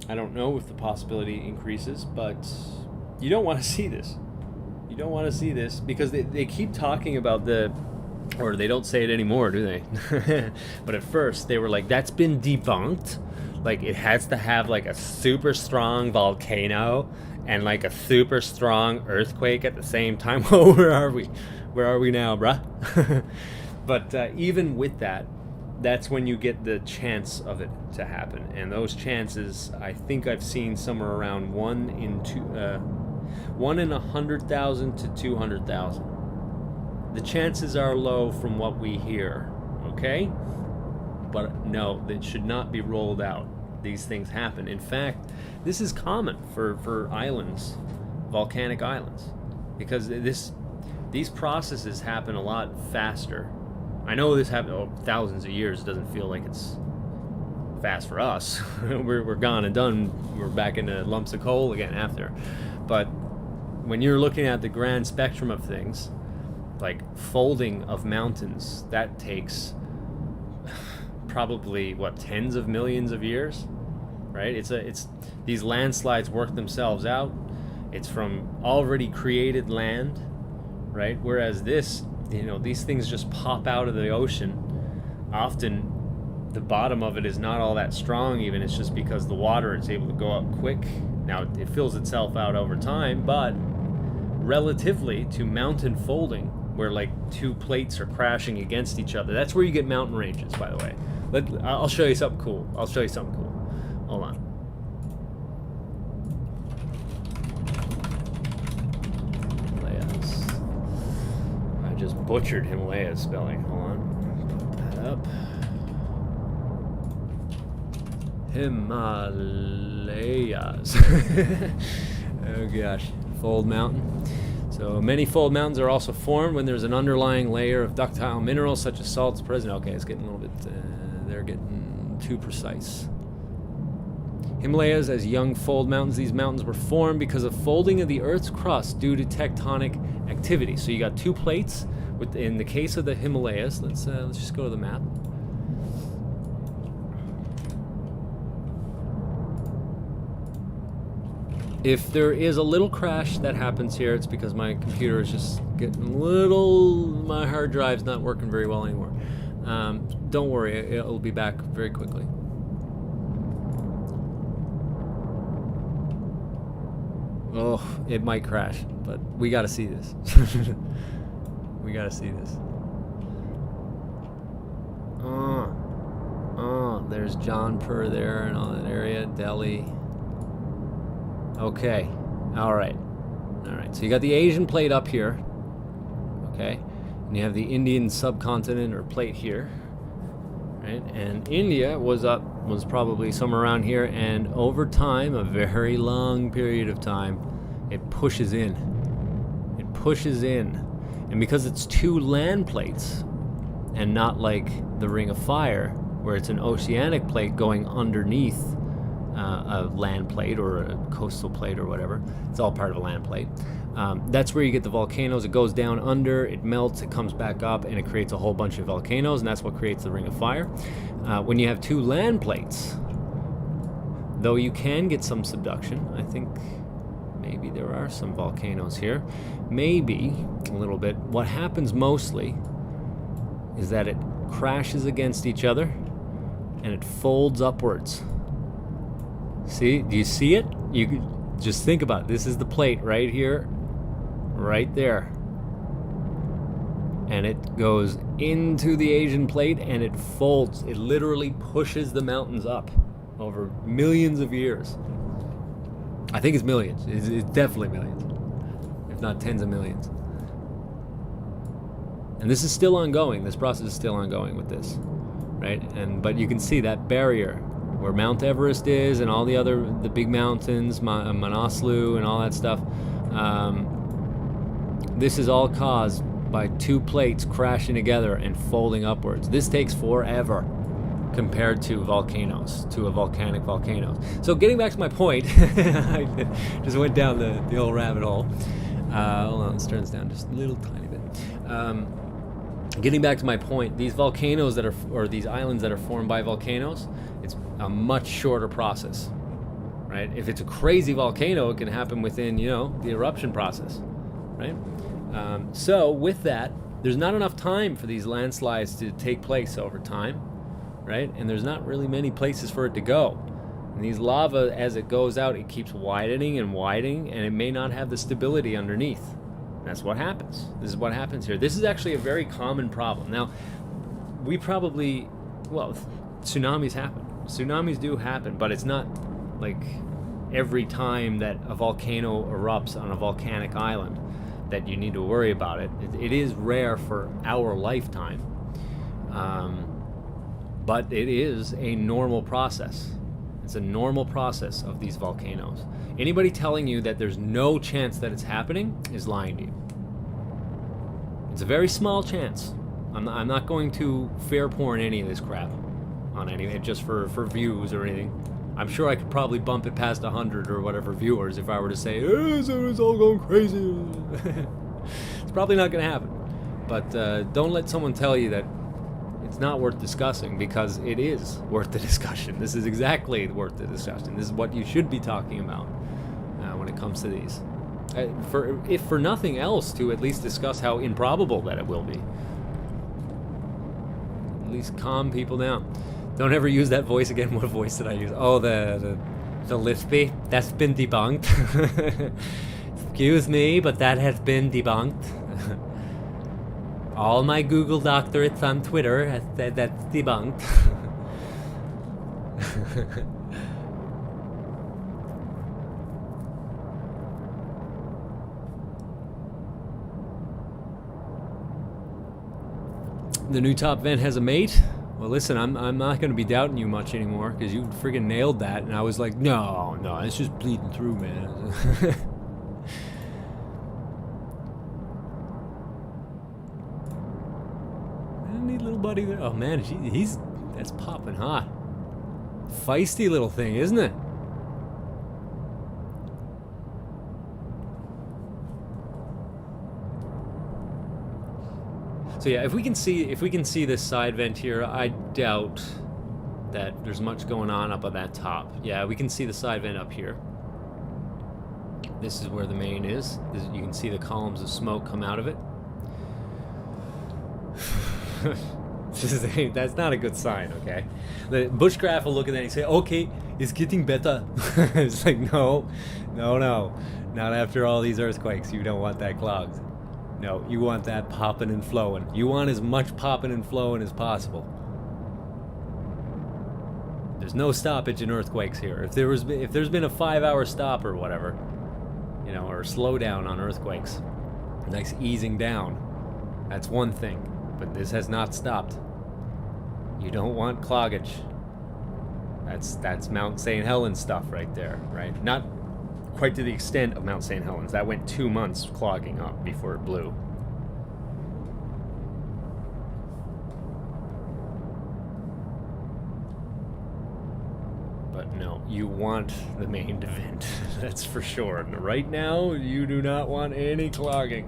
I don't know if the possibility increases, but you don't want to see this. You don't want to see this because they keep talking about or they don't say it anymore, do they? But at first they were like, that's been debunked. Like, it has to have like a super strong volcano and like a super strong earthquake at the same time. Whoa, where are we? Where are we now, bruh? But even with that, that's when you get the chance of it to happen. And those chances, I think I've seen somewhere around 1 in 100,000 to 200,000. The chances are low from what we hear, okay? But no, that should not be rolled out. These things happen. In fact, this is common for islands, volcanic islands, because these processes happen a lot faster. I know this happened thousands of years. It doesn't feel like it's fast for us. we're gone and done. We're back into lumps of coal again after. But when you're looking at the grand spectrum of things, like folding of mountains, that takes probably tens of millions of years, right? It's these landslides work themselves out. It's from already created land, right? Whereas this, these things just pop out of the ocean. Often the bottom of it is not all that strong even. It's just because the water is able to go up quick. Now it fills itself out over time, but relatively to mountain folding, where like two plates are crashing against each other, that's where you get mountain ranges, by the way. I'll show you something cool. Hold on. Just butchered Himalaya's spelling. Hold on. Put that up. Himalayas. Himalayas. Oh gosh, fold mountain. So many fold mountains are also formed when there's an underlying layer of ductile minerals such as salts present. Okay, it's getting a little bit, they're getting too precise. Himalayas as young fold mountains. These mountains were formed because of folding of the Earth's crust due to tectonic activity. So you got two plates. In the case of the Himalayas, let's just go to the map. If there is a little crash that happens here, it's because my computer is just getting a little, my hard drive's not working very well anymore. Don't worry, it'll be back very quickly. Oh, it might crash, but we gotta see this. We gotta see this. There's Jaunpur there and all that area, Delhi. Okay, all right. So you got the Asian plate up here, okay, and you have the Indian subcontinent or plate here, right? And India was probably somewhere around here, and over time, a very long period of time, it pushes in. It pushes in, and because it's two land plates, and not like the Ring of Fire, where it's an oceanic plate going underneath a land plate or a coastal plate or whatever. It's all part of a land plate. That's where you get the volcanoes. It goes down under, it melts, it comes back up, and it creates a whole bunch of volcanoes, and that's what creates the Ring of Fire. When you have two land plates, though you can get some subduction, I think maybe there are some volcanoes here. Maybe a little bit. What happens mostly is that it crashes against each other and it folds upwards. See, do you see it? You could just think about it. This is the plate right here, right there. And it goes into the Asian plate and it folds. It literally pushes the mountains up over millions of years. I think it's millions. It's definitely millions, if not tens of millions. And this is still ongoing. This process is still ongoing with this, right? But you can see that barrier where Mount Everest is and all the big mountains, Manaslu and all that stuff. This is all caused by two plates crashing together and folding upwards. This takes forever compared to volcanoes, to a volcanic volcano. So getting back to my point, I just went down the old rabbit hole. Hold on, let's turn this down just a little tiny bit. Getting back to my point, these volcanoes or these islands that are formed by volcanoes, it's a much shorter process, right? If it's a crazy volcano, it can happen within, the eruption process, right? So with that, there's not enough time for these landslides to take place over time, right? And there's not really many places for it to go. And these lava, as it goes out, it keeps widening and widening, and it may not have the stability underneath. That's what happens. This is what happens here. This is actually a very common problem. Now, tsunamis happen. Tsunamis do happen, but it's not like every time that a volcano erupts on a volcanic island that you need to worry about it. It is rare for our lifetime, but it is a normal process. It's a normal process of these volcanoes. Anybody telling you that there's no chance that it's happening is lying to you. It's a very small chance. I'm not going to fair porn any of this crap on anything just for views or anything. I'm sure I could probably bump it past 100 or whatever viewers if I were to say, it's all going crazy. It's probably not going to happen. But don't let someone tell you that it's not worth discussing, because it is worth the discussion. This is exactly worth the discussion. This is what you should be talking about when it comes to these. If for nothing else, to at least discuss how improbable that it will be. At least calm people down. Don't ever use that voice again. What voice did I use? Oh, the lispy. That's been debunked. Excuse me, but that has been debunked. All my Google doctorates on Twitter has said that's debunked. The new top vent has a mate? Well, listen, I'm not going to be doubting you much anymore, because you friggin' nailed that, and I was like, no, No, it's just bleeding through, man. Neat little buddy there. Oh man, that's popping hot. Feisty little thing, isn't it? So yeah, if we can see this side vent here, I doubt that there's much going on up at that top. Yeah, we can see the side vent up here. This is where the main is. You can see the columns of smoke come out of it. That's not a good sign, okay? The Bushcraft will look at that and say, okay, it's getting better. It's like, no, not after all these earthquakes. You don't want that clogged. No, you want that popping and flowing. You want as much popping and flowing as possible. There's no stoppage in earthquakes here. If there's been a 5-hour stop or whatever, you know, or slowdown on earthquakes, a nice easing down, that's one thing. But this has not stopped. You don't want cloggage. That's Mount St. Helens stuff right there, right? Not quite to the extent of Mount St. Helens. That went 2 months clogging up before it blew. But no, you want the main vent. That's for sure. Right now, you do not want any clogging.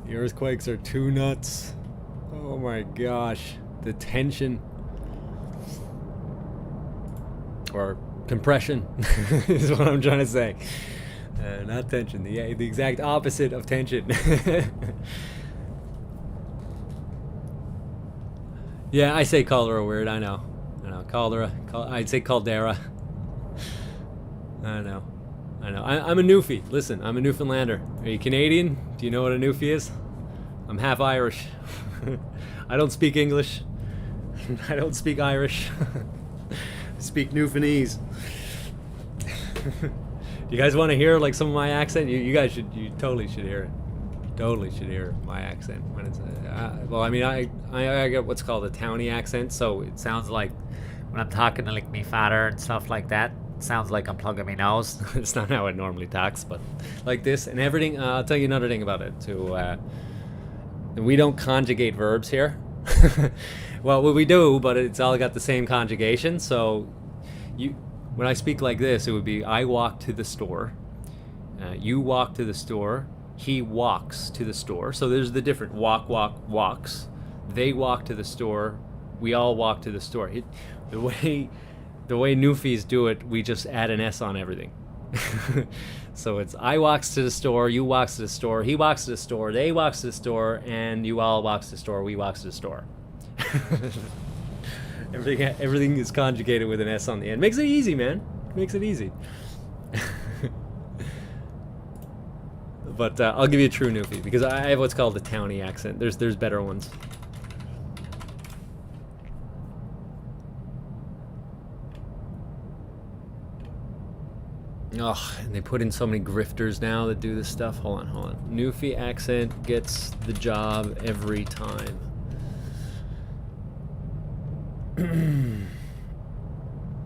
The earthquakes are too nuts. Oh my gosh. The tension. Or compression is what I'm trying to say. Not tension. The exact opposite of tension. Yeah, I say cholera weird. I know. Cholera. I'd say caldera. I know. I'm a Newfie. Listen, I'm a Newfoundlander. Are you Canadian? Do you know what a Newfie is? I'm half Irish. I don't speak English. I don't speak Irish. I speak Newfoundlandese. You guys want to hear like some of my accent? You guys should. You totally should hear it. Totally should hear my accent when it's. Well, I mean, I get what's called a townie accent, so it sounds like when I'm talking to like me father and stuff like that. Sounds like I'm plugging my nose. It's not how it normally talks, but like this and everything. I'll tell you another thing about it too. We don't conjugate verbs here. Well, we do, but it's all got the same conjugation. So, when I speak like this, it would be I walk to the store. You walk to the store. He walks to the store. So there's the different walk, walks. They walk to the store. We all walk to the store. The way Newfies do it, we just add an S on everything. So it's I walks to the store, you walks to the store, he walks to the store, they walks to the store, and you all walks to the store, we walks to the store. Everything is conjugated with an S on the end. Makes it easy, man. Makes it easy. But I'll give you a true Newfie because I have what's called the townie accent. There's better ones. Oh, and they put in so many grifters now that do this stuff. Hold on. Newfie accent gets the job every time.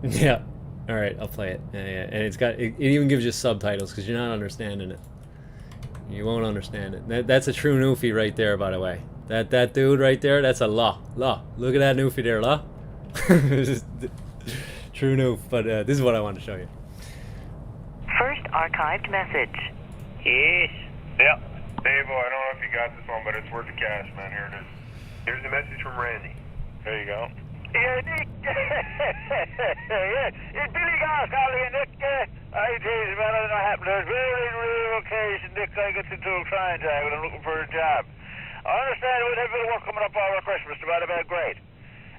Yeah. All right, I'll play it. Yeah. And it even gives you subtitles because you're not understanding it. You won't understand it. That's a true Newfie right there, by the way. That dude right there, that's a law. Look at that Newfie there, law. True Noof. But this is what I wanted to show you. First archived message. Yes. Yep. Dave, I don't know if you got this one, but it's worth the cash, man. Here it is. Here's a message from Randy. There you go. Yeah, Nick. Yeah, it's Billy Goss calling, Nick. I tell you, man, I don't know what happened. There's very rare occasion, Nick, I get into a client when I'm looking for a job. I understand we'll have a bit of work coming up over Christmas, about great.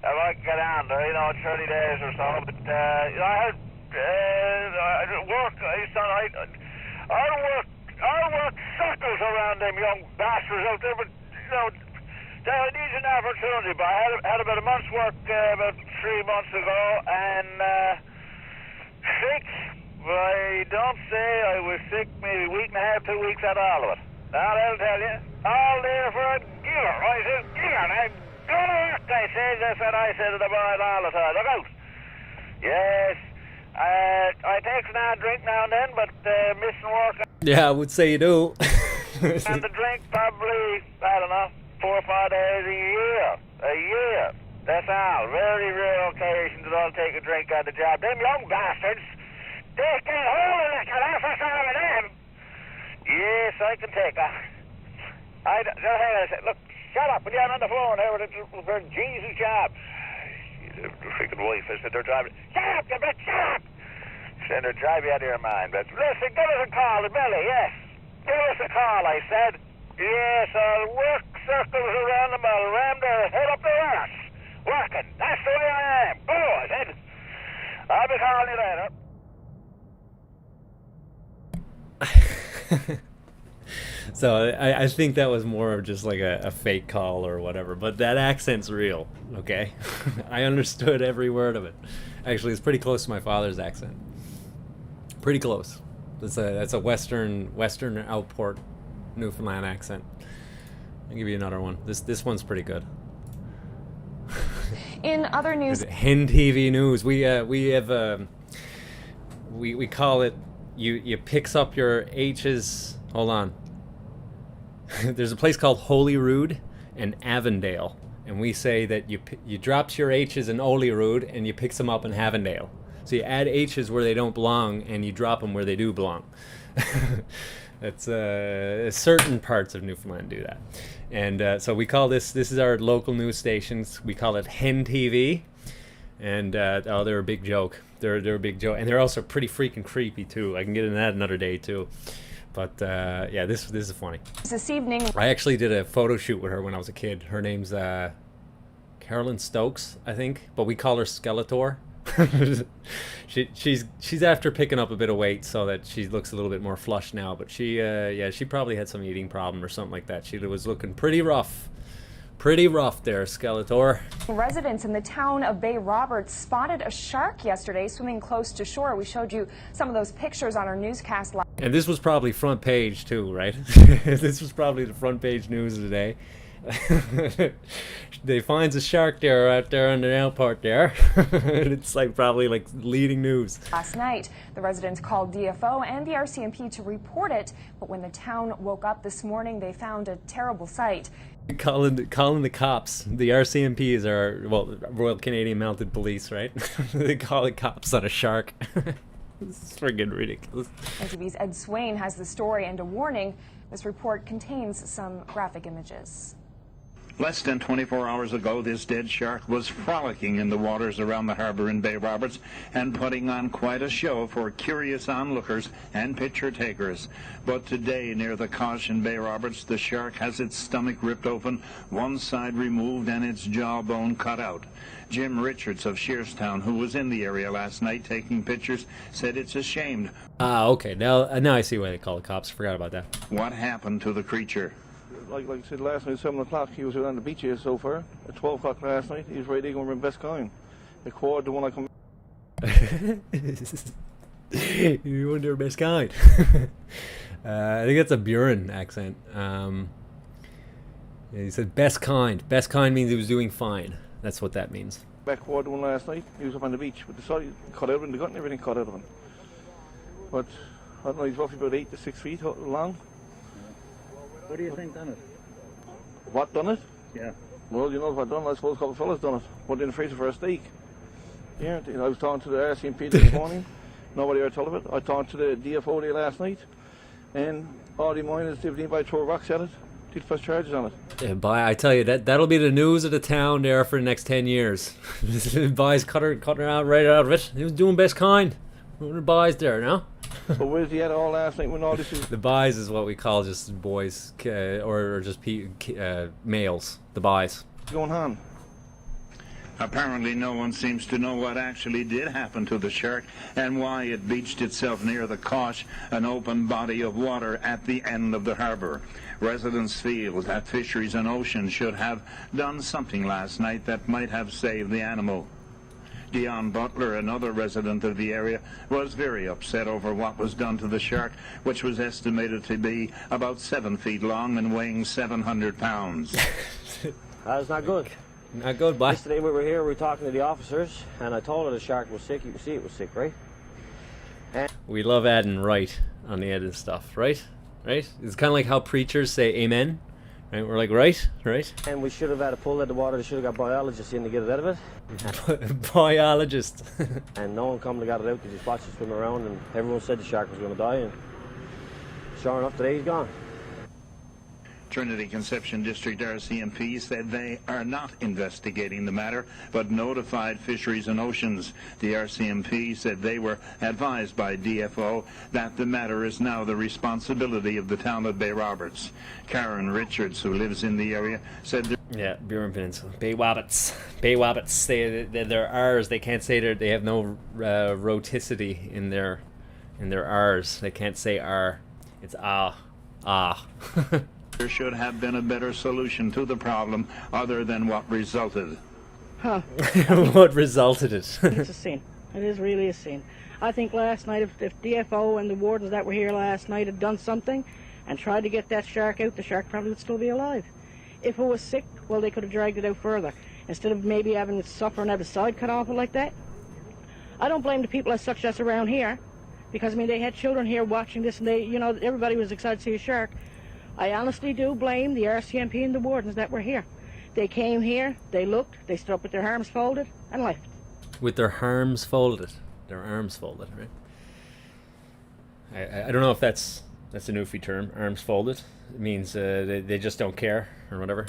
I might get on there, 30 days or so, but, I had I'll work circles around them young bastards out there, but I need an opportunity. But I had about a month's work about 3 months ago, and sick. I don't say I was sick maybe a week and a half, 2 weeks out of all of it. Now I'll tell you, all there for a giver. I said, giver, I'm gonna work. I said that's what I said to the boys all the time. Look out. Yes. I take a drink now and then, but missing work Yeah, I would say you do. and the drink probably, I don't know, 4 or 5 days a year. A year. That's all. Very rare occasions that I'll take a drink on the job. Them young bastards, they can't hold a liquor. That's what's wrong with them. Yes, I can take a. Hang on a second. Look, shut up. When you're on the phone there with a Jesus job. The freaking wife is that they're driving. Shut up, you bitch, shut up! Send her drive you out of your mind. But listen, give us a call, Billy, yes. Give us a call, I said. Yes, I'll work circles around them. I'll ram their head up their ass. Working. That's the way I am. Go, I said. I'll be calling you later. So I think that was more of just like a fake call or whatever, but that accent's real, okay? I understood every word of it. Actually, it's pretty close to my father's accent. Pretty close. That's a western outport Newfoundland accent. I'll give you another one. This one's pretty good. In other news, Hen TV news. We have we call it you picks up your H's. Hold on. There's a place called Holyrood and Avondale, and we say that you drops your H's in Holyrood and you picks them up in Avondale. So you add H's where they don't belong and you drop them where they do belong. That's certain parts of Newfoundland do that, and so we call this is our local news stations. We call it Hen TV, and they're a big joke. They're a big joke, and they're also pretty freaking creepy too. I can get into that another day too. But yeah, this is funny. this evening, I actually did a photo shoot with her when I was a kid. Her name's Carolyn Stokes, I think, but we call her Skeletor. she's after picking up a bit of weight so that she looks a little bit more flush now. But she probably had some eating problem or something like that. She was looking pretty rough there, Skeletor. residents in the town of Bay Roberts spotted a shark yesterday swimming close to shore. We showed you some of those pictures on our newscast live. And this was probably front page too, right? This was probably the front page news of the day. They finds a shark there out there on the outport there. It's like probably like leading news. Last night, the residents called DFO and the RCMP to report it, but when the town woke up this morning, they found a terrible sight. Calling the cops. The RCMP is our Royal Canadian Mounted Police, right? They call the cops on a shark. It's friggin' ridiculous. NTV's Ed Swain has the story and a warning. This report contains some graphic images. Less than 24 hours ago, this dead shark was frolicking in the waters around the harbor in Bay Roberts and putting on quite a show for curious onlookers and picture takers. But today, near the Cosh in Bay Roberts, the shark has its stomach ripped open, one side removed, and its jawbone cut out. Jim Richards of Shearstown, who was in the area last night taking pictures, said it's ashamed. Okay. Now I see why they call the cops. Forgot about that. What happened to the creature? Like I said last night, 7 o'clock, he was on the beach here so far. At 12 o'clock last night, he was ready to go and best coin. The quad, the one I come. You wonder best kind. I think that's a Buren accent. Yeah, he said best kind. Best kind means he was doing fine. That's what that means. Back quad, the one last night, he was up on the beach with the side cut out of him, the gut and everything cut out of him. But I don't know, he's roughly about 8 to 6 feet long. What do you think done it? What done it? Yeah. Well, you know what done, I suppose a couple of fellas done it. Put it in the freezer for a steak. Yeah, I was talking to the RCMP this morning. Nobody ever told of it. I talked to the DFO there last night. And all the miners, if anybody throw rocks at it, they'd press charges on it. Yeah, I tell you, that'll be the news of the town there for the next 10 years. Boys cut her out right out of it. He was doing best kind. What are boys there now? So where's he at all last night when all this is... The boys is what we call just boys, or just males. The boys. What's going on? Apparently no one seems to know what actually did happen to the shark and why it beached itself near the Cosh, an open body of water at the end of the harbor. Residents feel that Fisheries and Ocean should have done something last night that might have saved the animal. Dion Butler, another resident of the area, was very upset over what was done to the shark, which was estimated to be about 7 feet long and weighing 700 pounds. That's not good. Not good, boy. Yesterday we were here, we were talking to the officers, and I told her the shark was sick. You could see it was sick, right? We love adding right on the end of stuff, right? Right? It's kind of like how preachers say amen. Right? We're like, right? Right? And we should have had a pull at the water. They should have got biologists in to get it out of it. Biologist. And no one come to get it out. They just watched it swim around, and everyone said the shark was going to die. And sure enough, today he's gone. Trinity Conception District RCMP said they are not investigating the matter, but notified Fisheries and Oceans. The RCMP said they were advised by DFO that the matter is now the responsibility of the town of Bay Roberts. Karen Richards, who lives in the area, said... Yeah, Buren Peninsula. Bay Wabbits. Bay Wabbits. They're R's. They can't say they have no roticity in their R's. They can't say R. It's ah. There should have been a better solution to the problem other than what resulted. Huh. What resulted it? It's a sin. It is really a sin. I think last night, if DFO and the wardens that were here last night had done something and tried to get that shark out, the shark probably would still be alive. If it was sick, well, they could have dragged it out further, instead of maybe having it suffer and have its side cut off like that. I don't blame the people as such that's around here, because, I mean, they had children here watching this, and they, you know, everybody was excited to see a shark. I honestly do blame the RCMP and the wardens that were here. They came here, they looked, they stood up with their arms folded, and left. With their arms folded. Their arms folded, right? I don't know if that's a Newfie term, arms folded. It means they just don't care, or whatever.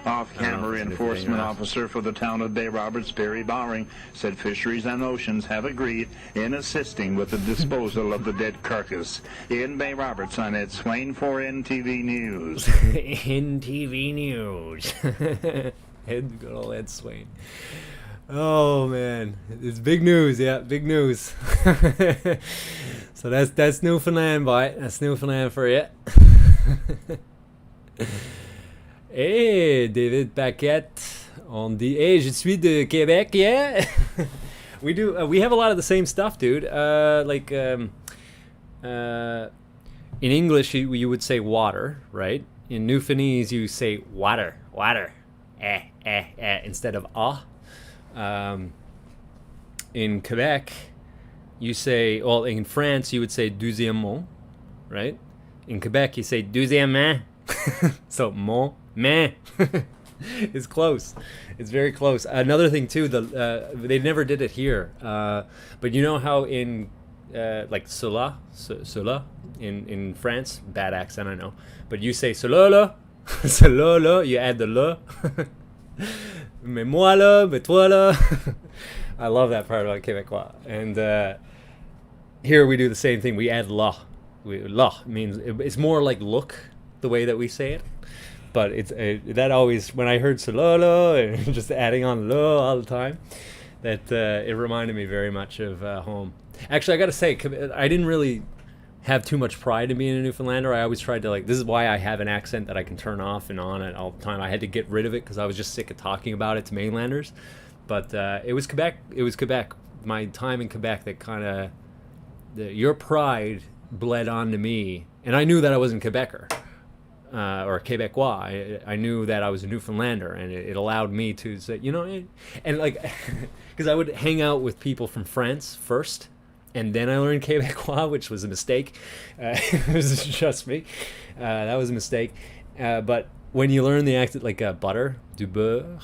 Off-camera enforcement officer for the town of Bay Roberts, Barry Bowring, said Fisheries and Oceans have agreed in assisting with the disposal of the dead carcass. In Bay Roberts, I'm Ed Swain for NTV News. NTV News. Good old Ed Swain. Oh man, it's big news. Yeah, big news. So that's Newfoundland, boy. That's Newfoundland for you. Hey, David Paquette on the... Hey, je suis de Québec, yeah? We have a lot of the same stuff, dude. In English, you would say water, right? In Newfoundlandese, you say water, instead of ah. In Quebec, you say... Well, in France, you would say deuxièmement, right? In Quebec, you say deuxièmement. So, mon. Man, it's close. It's very close. Another thing too, they never did it here, but you know how in like cela in France, bad accent I know, but you say cela, cela, you add the le. Mais moi là, mais toi là. I love that part about Quebecois. And here we do the same thing. We add la. La means it's more like look, the way that we say it. But it's that always, when I heard Sololo and just adding on lo all the time, that it reminded me very much of home. Actually, I got to say, I didn't really have too much pride in being a Newfoundlander. I always tried to, like, this is why I have an accent that I can turn off and on it all the time. I had to get rid of it because I was just sick of talking about it to mainlanders. But it was Quebec. It was Quebec. My time in Quebec that kind of, your pride bled onto me. And I knew that I wasn't Quebecer. Or Quebecois. I knew that I was a Newfoundlander, and it allowed me to say, you know, and like, because I would hang out with people from France first, and then I learned Quebecois, which was a mistake. It was just me. That was a mistake. But when you learn the accent, like butter, du beurre,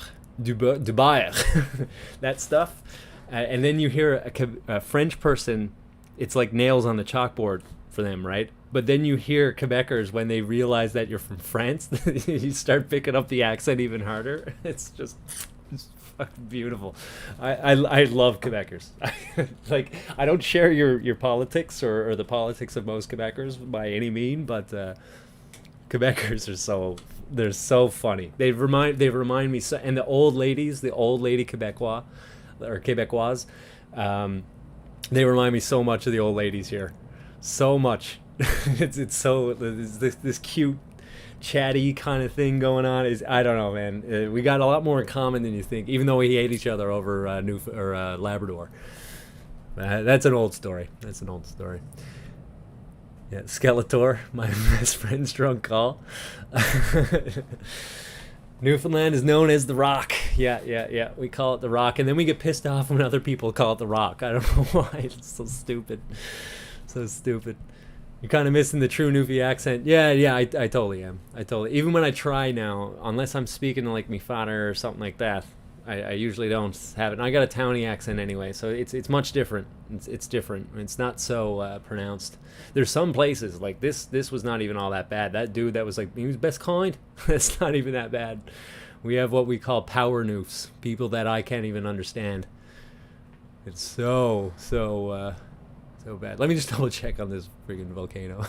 that stuff, and then you hear a French person, it's like nails on the chalkboard for them, right? But then you hear Quebecers, when they realize that you're from France, you start picking up the accent even harder. It's fucking beautiful. I love Quebecers. Like, I don't share your politics or the politics of most Quebecers by any mean, but Quebecers they're so funny. They remind me so, and the old lady Quebecois or Quebecoise, they remind me so much of the old ladies here. So much. it's this cute, chatty kind of thing going on. I don't know, man. We got a lot more in common than you think, even though we hate each other over Labrador. That's an old story. Yeah, Skeletor, my best friend's drunk call. Newfoundland is known as the Rock. Yeah. We call it the Rock, and then we get pissed off when other people call it the Rock. I don't know why. It's so stupid. So stupid. You're kind of missing the true Newfie accent. Yeah, I totally am. Even when I try now, unless I'm speaking like me father or something like that, I usually don't have it. And I got a townie accent anyway, so it's much different. It's different. It's not so pronounced. There's some places like this was not even all that bad. That dude that was like, he was best kind. That's not even that bad. We have what we call power noofs, people that I can't even understand. It's so bad. Let me just double check on this friggin' volcano.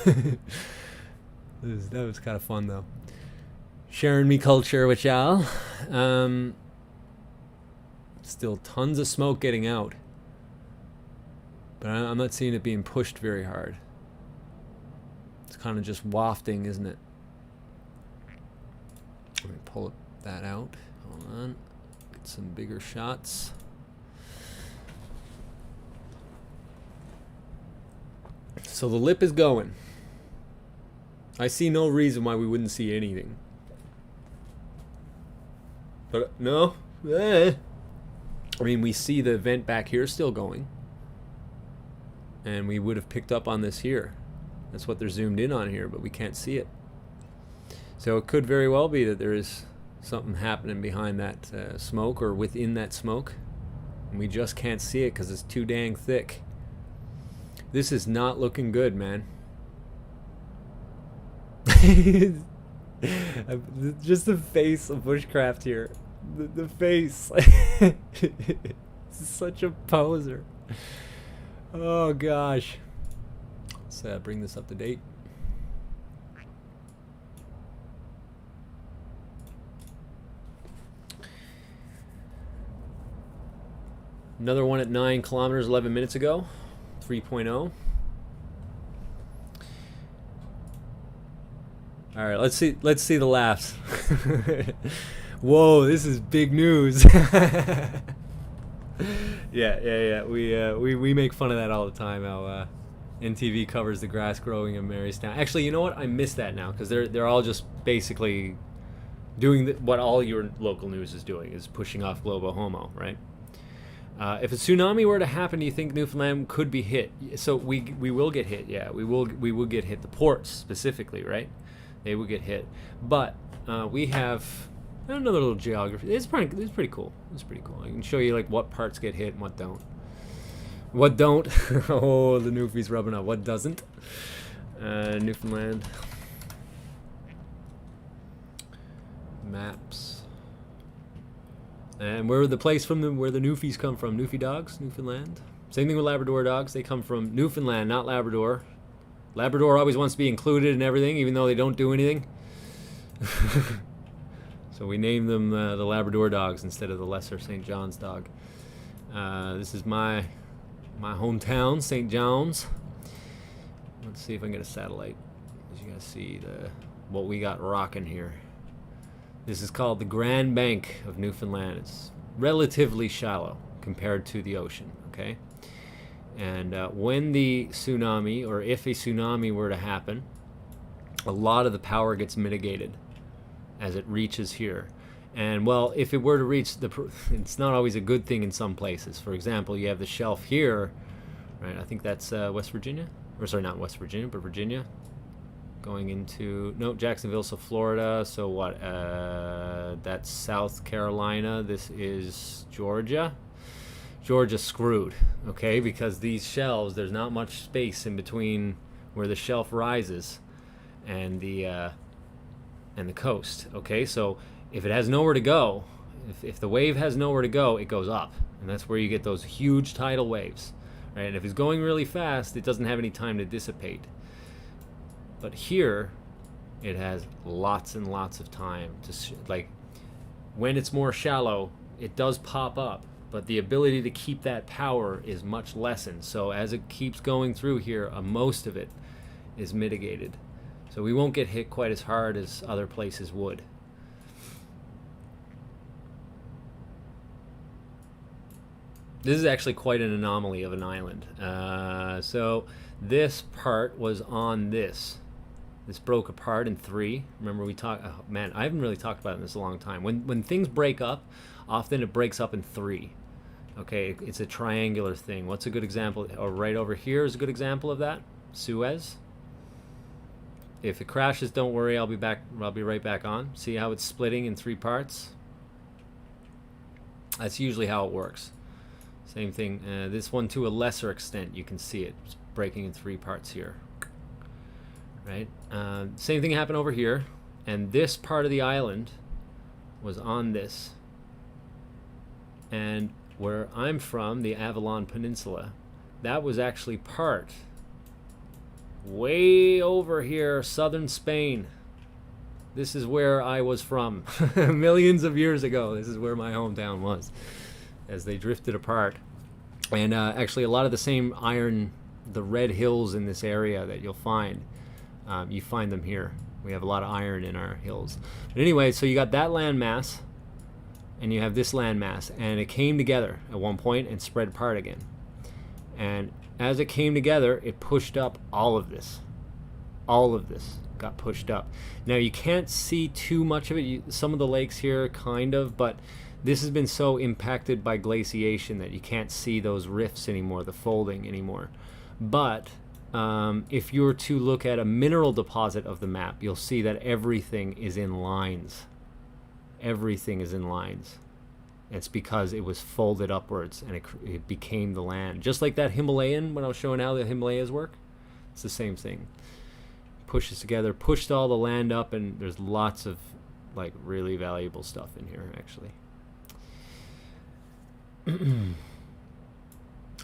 That was kind of fun though. Sharing me culture with y'all. Still tons of smoke getting out, but I'm not seeing it being pushed very hard. It's kind of just wafting, isn't it? Let me pull that out. Hold on. Get some bigger shots. So the lip is going. I see no reason why we wouldn't see anything. But no. I mean, we see the vent back here still going. And we would have picked up on this here. That's what they're zoomed in on here, but we can't see it. So it could very well be that there is something happening behind that smoke or within that smoke. And we just can't see it because it's too dang thick. This is not looking good, man. Just the face of Bushcraft here. The face. Such a poser. Oh gosh. Let's bring this up to date. Another one at 9 kilometers 11 minutes ago. 3.0. All right, let's see the laughs. Whoa, this is big news. Yeah. We make fun of that all the time. How NTV covers the grass growing in Marystown. Actually, you know what? I miss that now because they're all just basically doing what all your local news is doing, is pushing off global homo, right? If a tsunami were to happen, do you think Newfoundland could be hit? So we will get hit. Yeah, we will get hit. The ports specifically, right? They will get hit. But we have another little geography. It's pretty cool. It's pretty cool. I can show you like what parts get hit and what don't. What don't? Oh, the Newfie's rubbing up. What doesn't? Newfoundland maps. And where the place from where the Newfies come from? Newfie dogs, Newfoundland. Same thing with Labrador dogs. They come from Newfoundland, not Labrador. Labrador always wants to be included in everything, even though they don't do anything. So we name them the Labrador dogs instead of the lesser St. John's dog. This is my hometown, St. John's. Let's see if I can get a satellite. As you guys see what we got rocking here. This is called the Grand Bank of Newfoundland. It's relatively shallow compared to the ocean, okay? And when the tsunami, or if a tsunami were to happen, a lot of the power gets mitigated as it reaches here. And well, if it were to reach it's not always a good thing in some places. For example, you have the shelf here, right? I think that's West Virginia, or sorry, not West Virginia, but Virginia. Going into, no, Jacksonville, so Florida. So what? That's South Carolina. This is Georgia. Georgia's screwed, okay? Because these shelves, there's not much space in between where the shelf rises and the coast, okay? So if it has nowhere to go, if the wave has nowhere to go, it goes up, and that's where you get those huge tidal waves, right? And if it's going really fast, it doesn't have any time to dissipate. But here, it has lots and lots of time to, like, when it's more shallow, it does pop up, but the ability to keep that power is much lessened. So as it keeps going through here, most of it is mitigated. So we won't get hit quite as hard as other places would. This is actually quite an anomaly of an island. So this part was on this. This broke apart in 3. Remember we talked, oh man, I haven't really talked about it in this a long time. When things break up, often it breaks up in 3. Okay, it's a triangular thing. What's a good example? Or right over here is a good example of that. Suez. If it crashes, don't worry, I'll be back. I'll be right back on. See how it's splitting in 3 parts? That's usually how it works. Same thing. This one to a lesser extent, you can see it. It's breaking in 3 parts here. Right? Same thing happened over here. And this part of the island was on this. And where I'm from, the Avidan Peninsula, that was actually part way over here, southern Spain. This is where I was from millions of years ago. This is where my hometown was as they drifted apart. And actually a lot of the same iron, the red hills in this area that you'll find, you find them here. We have a lot of iron in our hills. But anyway, so you got that landmass and you have this landmass, and it came together at one point and spread apart again. And as it came together, it pushed up all of this. All of this got pushed up. Now you can't see too much of it. Some of the lakes here kind of, but this has been so impacted by glaciation that you can't see those rifts anymore, the folding anymore. But if you were to look at a mineral deposit of the map, you'll see that everything is in lines. Everything is in lines. It's because it was folded upwards and it became the land. Just like that Himalayan, when I was showing how the Himalayas work, it's the same thing. Pushes together, pushed all the land up, and there's lots of like really valuable stuff in here actually.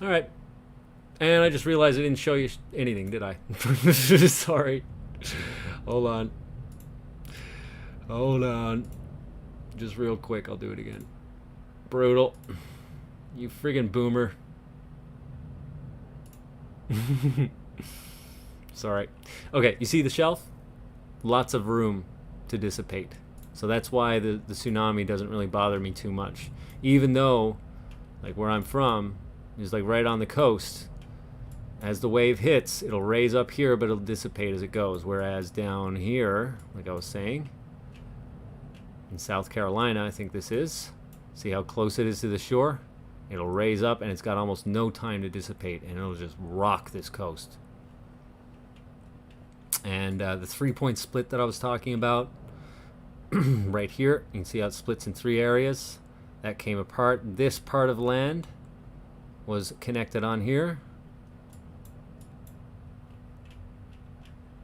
All right, and I just realized I didn't show you anything, did I? Sorry. Hold on, just real quick, I'll do it again. Brutal, you friggin' boomer. Sorry. Okay, you see the shelf? Lots of room to dissipate. So that's why the tsunami doesn't really bother me too much. Even though, like where I'm from, is like right on the coast. As the wave hits, it'll raise up here, but it'll dissipate as it goes. Whereas down here, like I was saying, in South Carolina, I think this is, see how close it is to the shore? It'll raise up and it's got almost no time to dissipate, and it'll just rock this coast. And the 3-point split that I was talking about, right here, you can see how it splits in 3 areas. That came apart. This part of land was connected on here.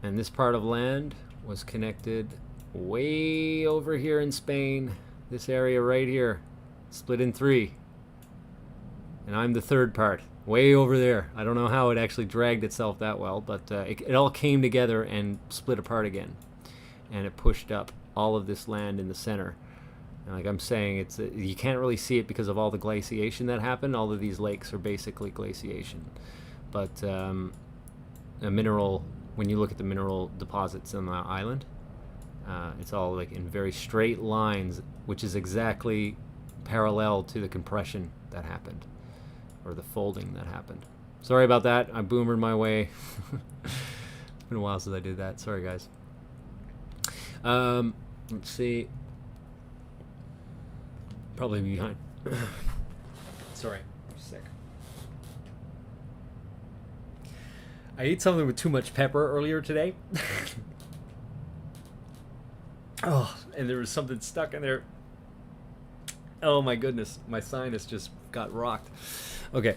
And this part of land was connected way over here in Spain. This area right here, split in 3. And I'm the 3rd part, way over there. I don't know how it actually dragged itself that well, but it all came together and split apart again. And it pushed up all of this land in the center. And like I'm saying, it's you can't really see it because of all the glaciation that happened. All of these lakes are basically glaciation. But a mineral, when you look at the mineral deposits on the island, it's all like in very straight lines, which is exactly parallel to the compression that happened, or the folding that happened. Sorry about that. I boomered my way. It's been a while since I did that. Sorry, guys. Let's see. Probably behind. Sorry, I'm sick. I ate something with too much pepper earlier today. Oh, and there was something stuck in there. Oh my goodness, my sinus just got rocked. Okay.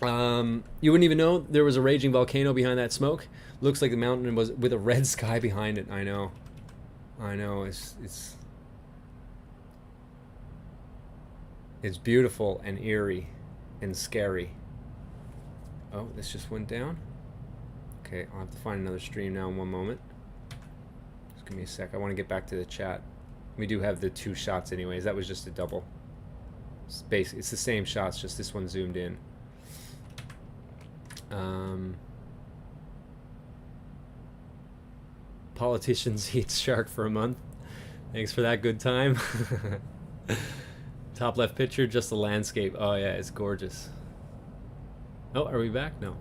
You wouldn't even know there was a raging volcano behind that smoke. Looks like the mountain was with a red sky behind it. I know. It's beautiful and eerie and scary. Oh, this just went down. Okay, I'll have to find another stream now in one moment. Just give me a sec. I want to get back to the chat. We do have the 2 shots anyways. That was just a double. It's the same shots, just this one zoomed in. Politicians eat shark for a month. Thanks for that good time. Top left picture, just the landscape. Oh yeah, it's gorgeous. Oh, are we back? No.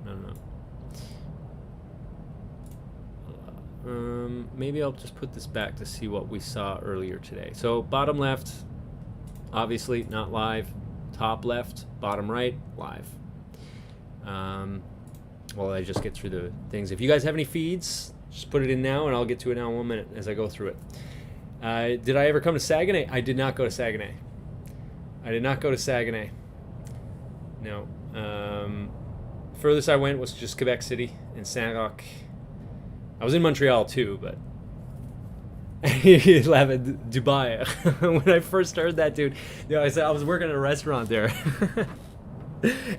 maybe I'll just put this back to see what we saw earlier today. So bottom left, obviously not live. Top left, bottom right, live. Well, I just get through the things. If you guys have any feeds, just put it in now, and I'll get to it now in 1 minute as I go through it. Did I ever come to Saguenay? I did not go to Saguenay. I did not go to Saguenay. No. Furthest I went was just Quebec City and Saint-Roch. I was in Montreal too, but he laughed at Dubai. When I first heard that, dude, you know, I was working at a restaurant there.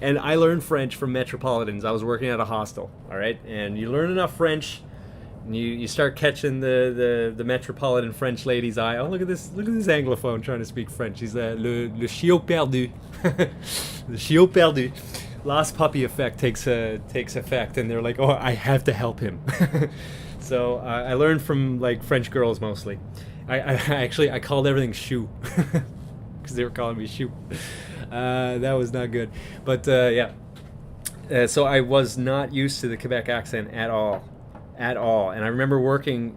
And I learned French from Metropolitans. I was working at a hostel, all right? And you learn enough French, and you start catching the Metropolitan French lady's eye. Oh, look at this Anglophone trying to speak French. He's le chiot perdu. Le chiot perdu. Lost puppy effect takes effect, and they're like, oh, I have to help him. So I learned from like French girls mostly. I called everything chou because they were calling me chou. That was not good, but yeah. So I was not used to the Quebec accent at all. And I remember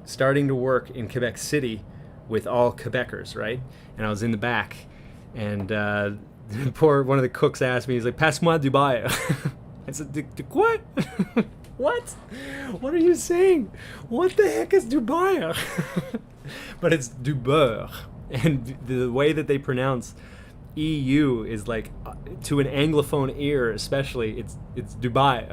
starting to work in Quebec City with all Quebecers, right? And I was in the back, and one of the cooks asked me, he's like, "Passe-moi du beurre." I said, "What? What? What are you saying? What the heck is du beurre?" But it's du beurre, and the way that they pronounce EU is like, to an Anglophone ear especially, it's Dubai.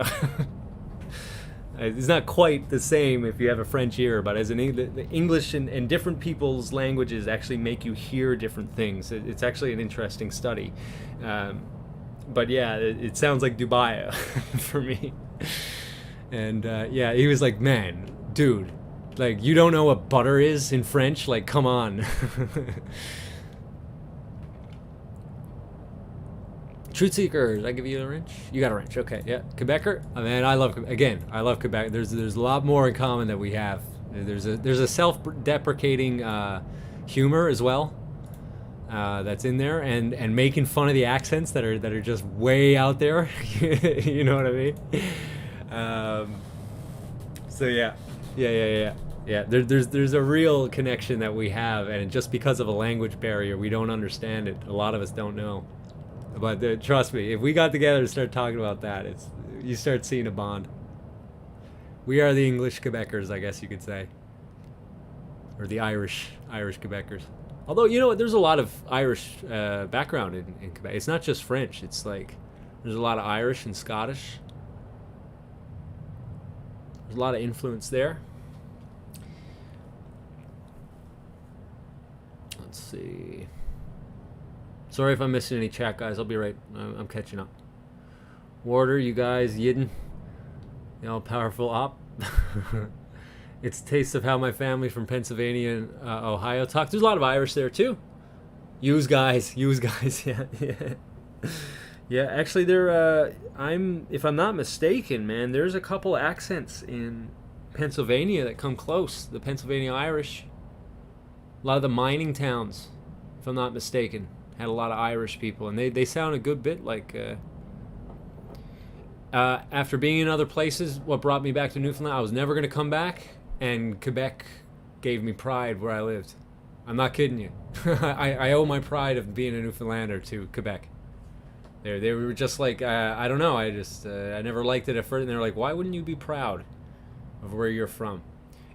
It's not quite the same if you have a French ear, but as the English and different people's languages actually make you hear different things. It's actually an interesting study. But yeah, it sounds like Dubai for me. And yeah, he was like, man, dude, like, you don't know what butter is in French? Like, come on. Truth Seeker, did I give you a wrench? You got a wrench, okay, yeah. Quebecer, oh, man, I love Quebec. There's a lot more in common that we have. There's a self-deprecating humor as well that's in there, and making fun of the accents that are just way out there. You know what I mean? So yeah. There's a real connection that we have, and just because of a language barrier, we don't understand it. A lot of us don't know. But trust me, if we got together and started talking about that, you start seeing a bond. We are the English Quebecers, I guess you could say, or the Irish Quebecers. Although, you know what, there's a lot of Irish background in Quebec. It's not just French. It's like there's a lot of Irish and Scottish. There's a lot of influence there. Let's see. Sorry if I'm missing any chat, guys. I'll be right. I'm catching up. Warder, you guys, Yidden, the all-powerful op. It's taste of how my family from Pennsylvania and Ohio talk. There's a lot of Irish there too. Use guys, yeah. Yeah, actually, if I'm not mistaken, man, there's a couple accents in Pennsylvania that come close. The Pennsylvania Irish. A lot of the mining towns, if I'm not mistaken, had a lot of Irish people, and they sound a good bit like. After being in other places, what brought me back to Newfoundland, I was never going to come back, and Quebec gave me pride where I lived. I'm not kidding you. I owe my pride of being a Newfoundlander to Quebec. They were just like, I don't know, I never liked it at first, and they were like, why wouldn't you be proud of where you're from?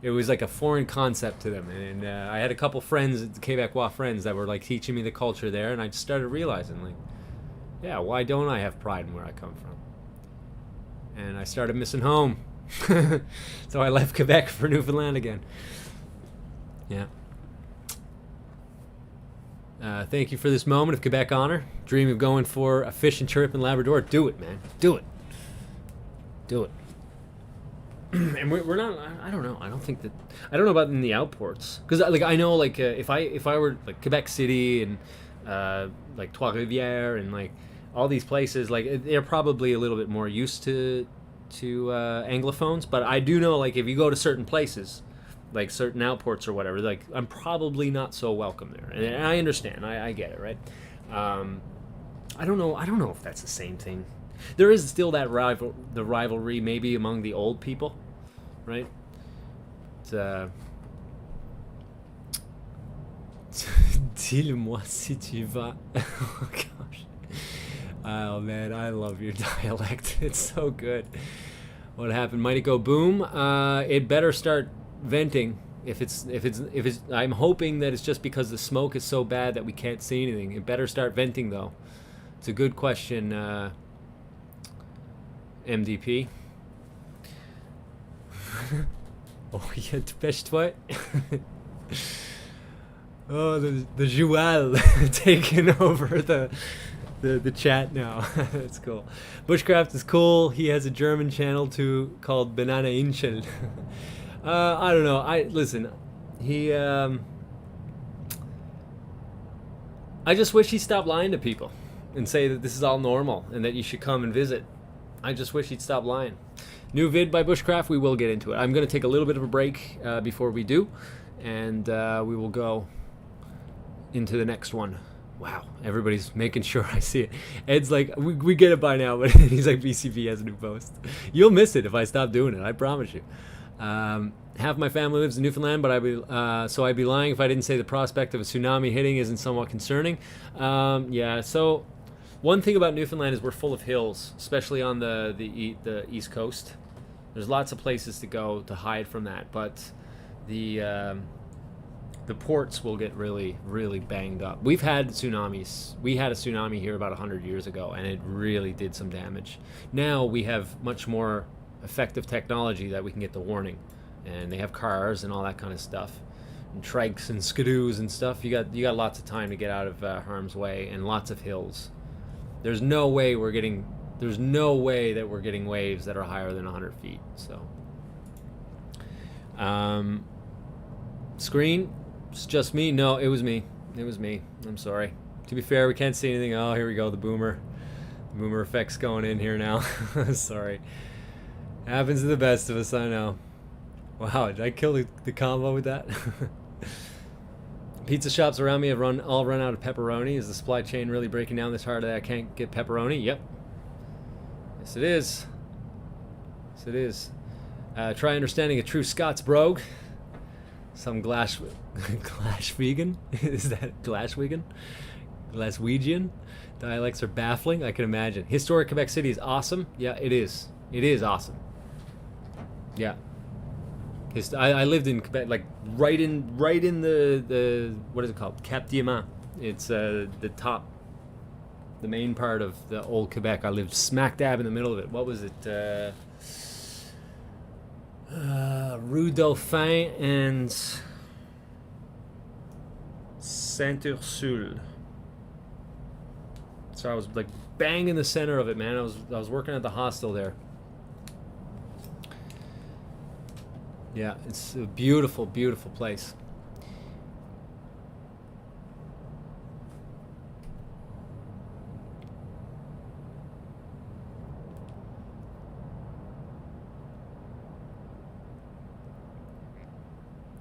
It was like a foreign concept to them, and I had a couple friends, Quebecois friends, that were like teaching me the culture there, and I just started realizing, like, yeah, why don't I have pride in where I come from? And I started missing home. So I left Quebec for Newfoundland again. Yeah. Thank you for this moment of Quebec honor. Dream of going for a fishing trip in Labrador. Do it, man. Do it. Do it. And we're not. I don't know. I don't know about in the outports, because like I know, like if I were like Quebec City and like Trois-Rivières and like all these places, like they're probably a little bit more used to Anglophones. But I do know, like, if you go to certain places, like certain outports or whatever, like I'm probably not so welcome there, and I understand. I get it, right? I don't know if that's the same thing. There is still that rivalry maybe among the old people, right? Dis-le-moi si tu vas. Oh gosh. Oh man, I love your dialect. It's so good. What happened? Might it go boom? It better start venting. If it's, I'm hoping that it's just because the smoke is so bad that we can't see anything. It better start venting though. It's a good question, MDP. Oh, yeah, dépêche-toi. Oh, the Joël taking over the chat now. That's cool. Bushcraft is cool. He has a German channel too called Banana Inchel. I don't know. Listen. He I just wish he stopped lying to people and say that this is all normal and that you should come and visit. I just wish he'd stop lying. New vid by Bushcraft. We will get into it. I'm going to take a little bit of a break before we do, and we will go into the next one. Wow, everybody's making sure I see it. Ed's like, we get it by now, but he's like, BCP has a new post. You'll miss it if I stop doing it, I promise you. Half my family lives in Newfoundland, but so I'd be lying if I didn't say the prospect of a tsunami hitting isn't somewhat concerning. Yeah, so one thing about Newfoundland is we're full of hills, especially on the east coast. There's lots of places to go to hide from that, but the ports will get really, really banged up. We've had tsunamis. We had a tsunami here about 100 years ago, and it really did some damage. Now we have much more effective technology that we can get the warning, and they have cars and all that kind of stuff, and trikes and skidoos and stuff. You got lots of time to get out of harm's way, and lots of hills. There's no way that we're getting waves that are higher than 100 feet. So, screen. It's just me? No, it was me. It was me. I'm sorry. To be fair, we can't see anything. Oh, here we go. The boomer. The boomer effect's going in here now. Sorry. Happens to the best of us, I know. Wow, did I kill the combo with that? Pizza shops around me have all run out of pepperoni. Is the supply chain really breaking down this hard that I can't get pepperoni? Yep. Yes, it is. Yes, it is. Try understanding a true Scots brogue. Some Glash vegan? Is that Glaswegian? Glaswegian? Dialects are baffling, I can imagine. Historic Quebec City is awesome. Yeah, it is. It is awesome. Yeah. I lived in Quebec, like right in the what is it called? Cap Diamant. It's the top, the main part of the old Quebec. I lived smack dab in the middle of it. What was it? Rue Dauphin and Saint-Ursule. So I was like bang in the center of it, man. I was working at the hostel there. Yeah, it's a beautiful, beautiful place.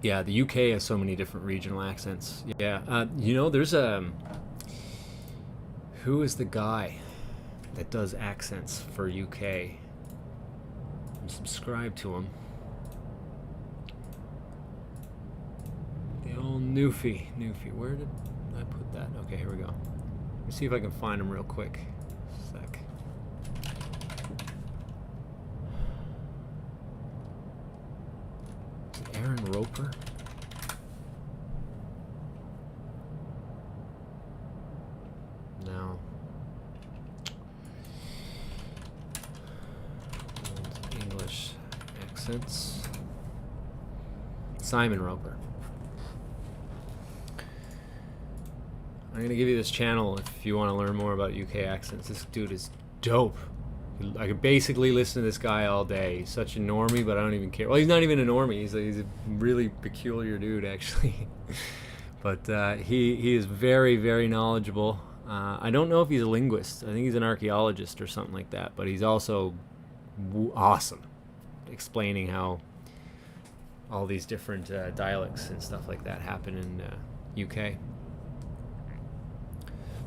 Yeah, the UK has so many different regional accents. Yeah, you know, there's who is the guy that does accents for UK? I'm subscribed to him. The old Newfie. Where did I put that? Okay, here we go. Let me see if I can find him real quick. Sec. Aaron Roper? No. English accents. Simon Roper. I'm gonna give you this channel if you want to learn more about UK accents. This dude is dope. I could basically listen to this guy all day. He's such a normie, but I don't even care. Well, he's not even a normie. He's a really peculiar dude, actually. But he is very, very knowledgeable. I don't know if he's a linguist. I think he's an archaeologist or something like that. But he's also awesome, explaining how all these different dialects and stuff like that happen in UK.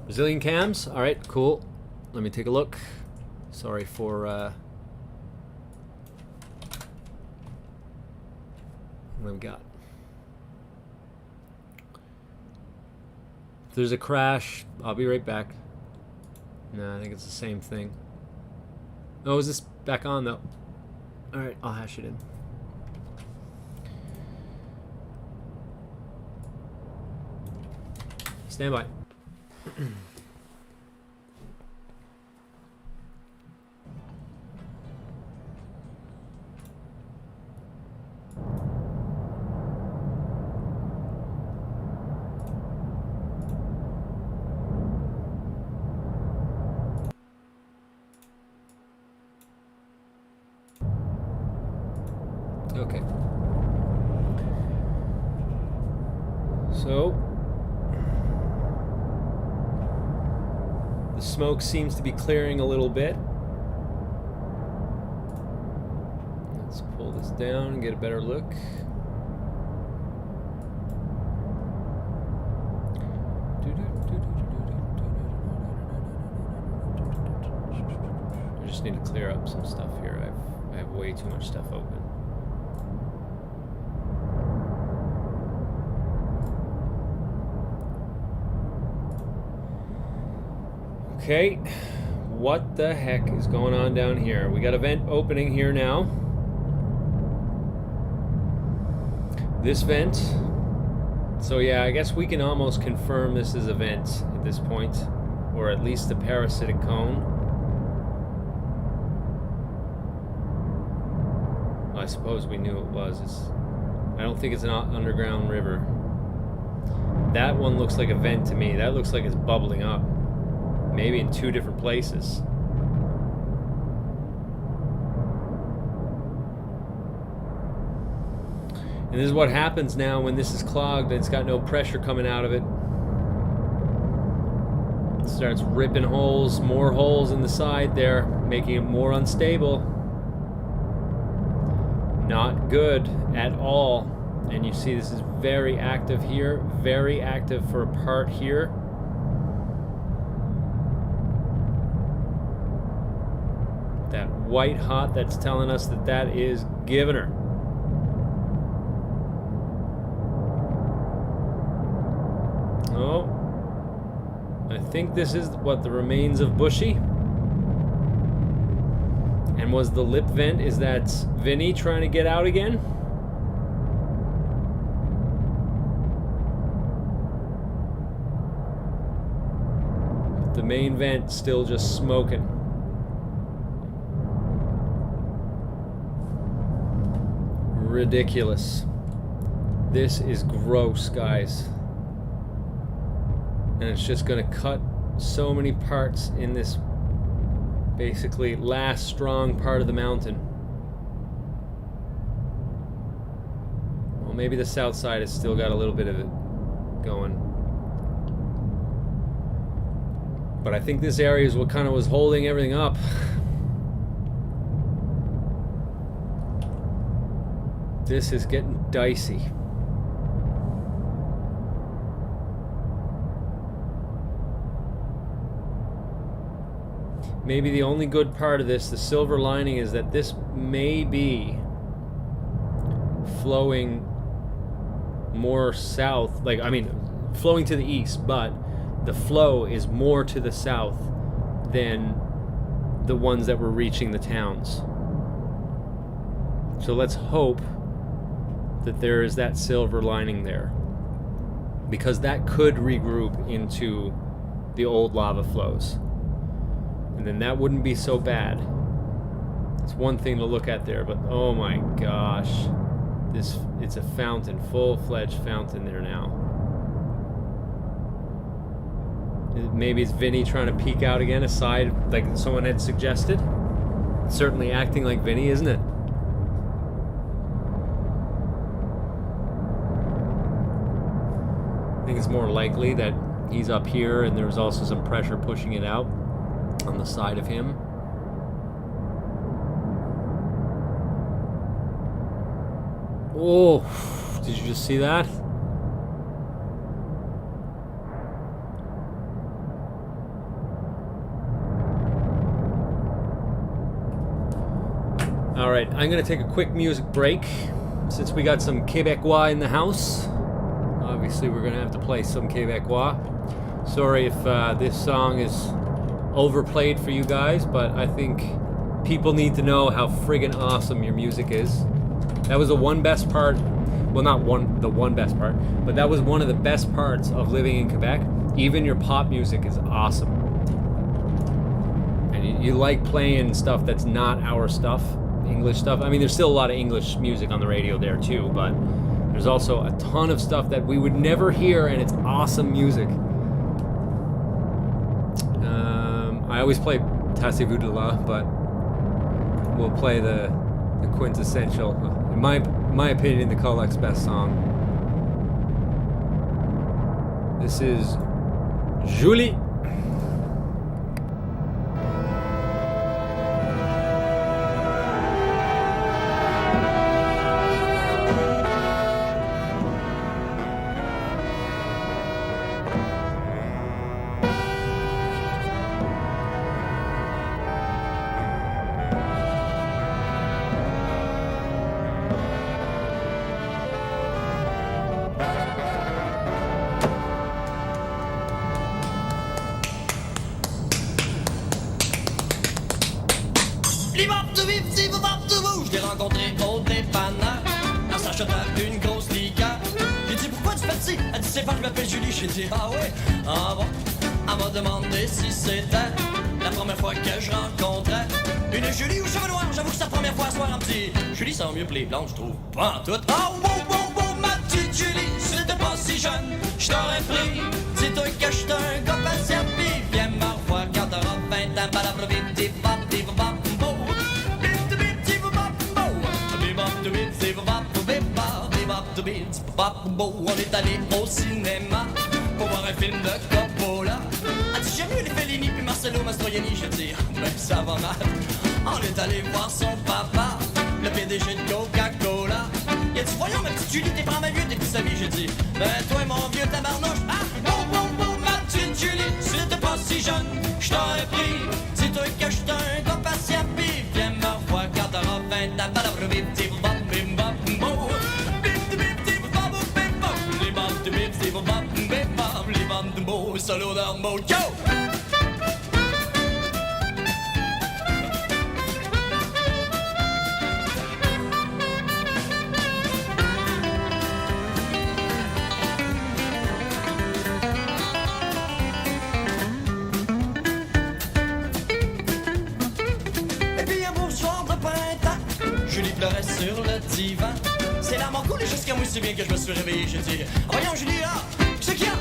Brazilian cams. All right, cool. Let me take a look. Sorry for What have we got? If there's a crash, I'll be right back. No, I think it's the same thing. Oh, is this back on though? Alright, I'll hash it in. Stand by. Okay. So the smoke seems to be clearing a little bit. Let's pull this down and get a better look. I just need to clear up some stuff here. I have way too much stuff open. Okay, what the heck is going on down here? We got a vent opening here now. This vent. So yeah, I guess we can almost confirm this is a vent at this point, or at least a parasitic cone. Well, I suppose we knew it was. I don't think it's an underground river. That one looks like a vent to me. That looks like it's bubbling up. Maybe in two different places. And this is what happens now when this is clogged and it's got no pressure coming out of it. It starts ripping holes, more holes in the side there, making it more unstable. Not good at all. And you see this is very active here, very active for a part here. That white hot, that's telling us that that is giving her. Oh, I think this is what, the remains of Bushy. And was the lip vent, is that Vinny trying to get out again? The main vent still just smoking. Ridiculous. This is gross, guys. And it's just gonna cut so many parts in this basically last strong part of the mountain. Well, maybe the south side has still got a little bit of it going. But I think this area is what kind of was holding everything up. This is getting dicey. Maybe the only good part of this, the silver lining, is that this may be flowing more south, like, I mean, flowing to the east, but the flow is more to the south than the ones that were reaching the towns. So let's hope that there is that silver lining there, because that could regroup into the old lava flows, and then that wouldn't be so bad. It's one thing to look at there, but oh my gosh, it's a fountain, full-fledged fountain there now. Maybe it's Vinny trying to peek out again, aside like someone had suggested. It's certainly acting like Vinny, isn't it? I think it's more likely that he's up here and there's also some pressure pushing it out on the side of him. Oh, did you just see that? All right, I'm going to take a quick music break. since we got some Quebecois in the house, obviously we're gonna have to play some Quebecois. Sorry if this song is overplayed for you guys, but I think people need to know how friggin' awesome your music is. That was the one best part. Well, not the one best part, but that was one of the best parts of living in Quebec. Even your pop music is awesome. And you like playing stuff that's not our stuff, English stuff. I mean, there's still a lot of English music on the radio there too, but there's also a ton of stuff that we would never hear, and it's awesome music. I always play Tassez-vous de là, but we'll play the quintessential, in my opinion, the Colec's best song. This is Julie. Je l'ai rencontré au dépanneur en s'achetant une grosse liqueur. J'ai dit pourquoi tu fais ci? Elle dit c'est pas que je m'appelle Julie. J'ai dit ah ouais, ah bon. Elle m'a demandé si c'était la première fois que je rencontrais une Julie aux cheveux noirs. J'avoue que c'est la première fois à soir un petit Julie sent mieux que les blondes, je trouve pas en tout. Oh wow wow wow ma petite Julie, si t'étais pas si jeune, je t'aurais pris. Dis-toi que j'étais un gars patient, pis viens me revoir quand t'auras 20 ans. On est allé au cinéma pour voir un film de Coppola. Elle dit j'aime mieux les Fellini puis Marcello Mastroianni. J'ai dit ben ça va mal. On est allé voir son papa, le PDG de Coca-Cola. Il a dit voyons ma petite Julie, t'es pas ma vieux depuis sa vie. J'ai dit ben toi mon vieux tabarnouche. Ah wow wow wow ma petite Julie, si t'étais pas si jeune, je t'aurais pris. Dis-toi que j'étais un gars patient pis viens me revoir quand t'auras 20 ans. Solo down mode, go! Et puis un beau soir de printemps, Julie pleurait sur le divan. C'est là mon coulé jusqu'à moi si bien que je me suis réveillé. J'ai dit, voyons Julie là!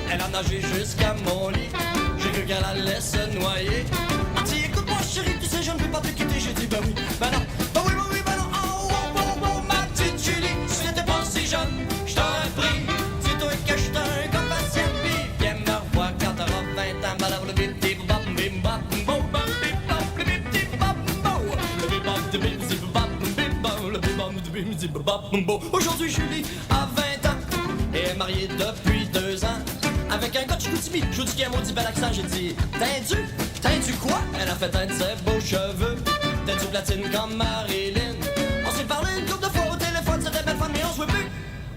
Elle a nagé jusqu'à mon lit. J'ai cru qu'elle allait se noyer. Elle dit écoute-moi chérie, tu sais je ne peux pas te quitter. J'ai dit ben oui, ben non, ben oui, ben oui, ben non. Oh, oh, oh, oh, ma petite Julie, si t'étais pas si jeune, je t'aurais pris. Dis-toi que j'étais un gars patient, pis viens me revoir quand t'auras 20 ans. Balabla bip bip bop bim bop bop bop bip bop bip bip bop bop le bip bop de bip zip bop bip bop le bip bop de bip zip bop bop. Aujourd'hui Julie a 20 ans et est mariée depuis 2 ans. Avec un gars de Chicoutimi, je vous dis qu'il y a un maudit bel accent, j'ai dit T'as du quoi? Elle a fait un de ses beaux cheveux, t'as du platine comme Marilyn. On s'est parlé une couple de fois au téléphone, c'était belle femme, mais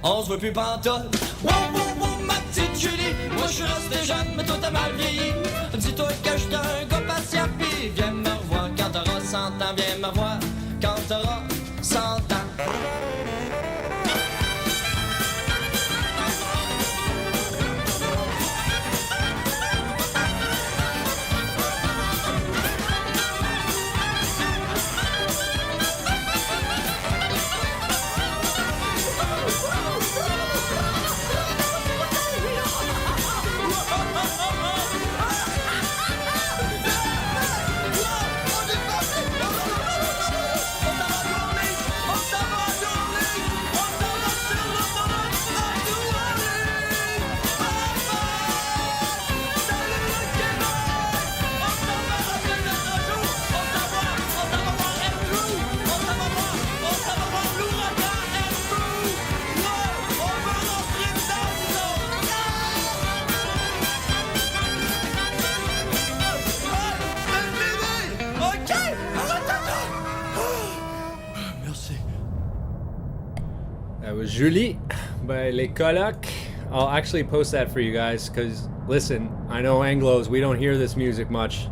on se voit plus pantoute. Wow, wow, wow, ma petite Julie, moi je suis resté jeune, mais toi t'as mal vieilli. Dis-toi que j'étais un gars patient, pis viens me revoir quand t'auras 100 ans, viens me revoir quand t'auras 100 ans. That was Julie by Les Colocs. I'll actually post that for you guys because, listen, I know Anglos, we don't hear this music much.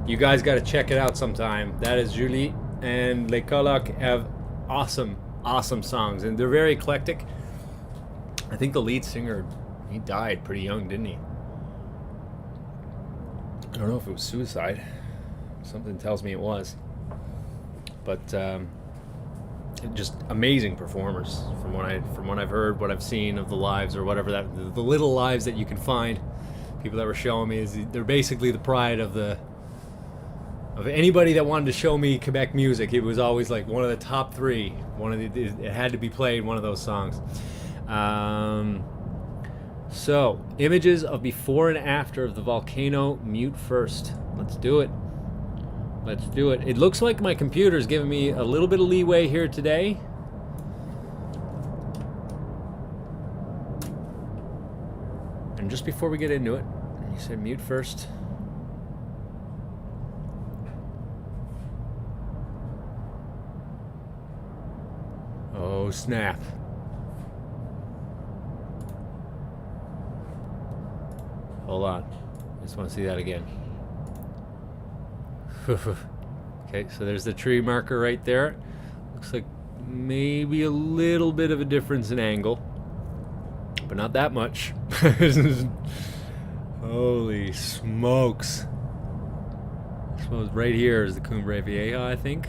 You guys got to check it out sometime. That is Julie, and Les Colocs have awesome, awesome songs, and they're very eclectic. I think the lead singer, he died pretty young, didn't he? I don't know if it was suicide. Something tells me it was. But just amazing performers from what I've heard, what I've seen of the lives or whatever, that the little lives that you can find. People that were showing me, they're basically the pride of anybody that wanted to show me Quebec music. It was always like one of the top three. It had to be played, one of those songs. So, images of before and after of the volcano. Mute first. Let's do it. Let's do it. It looks like my computer's giving me a little bit of leeway here today. And just before we get into it, you said mute first. Oh, snap. Hold on. I just want to see that again. Okay, so there's the tree marker right there. Looks like maybe a little bit of a difference in angle, but not that much. Holy smokes. I suppose right here is the Cumbre Vieja, I think.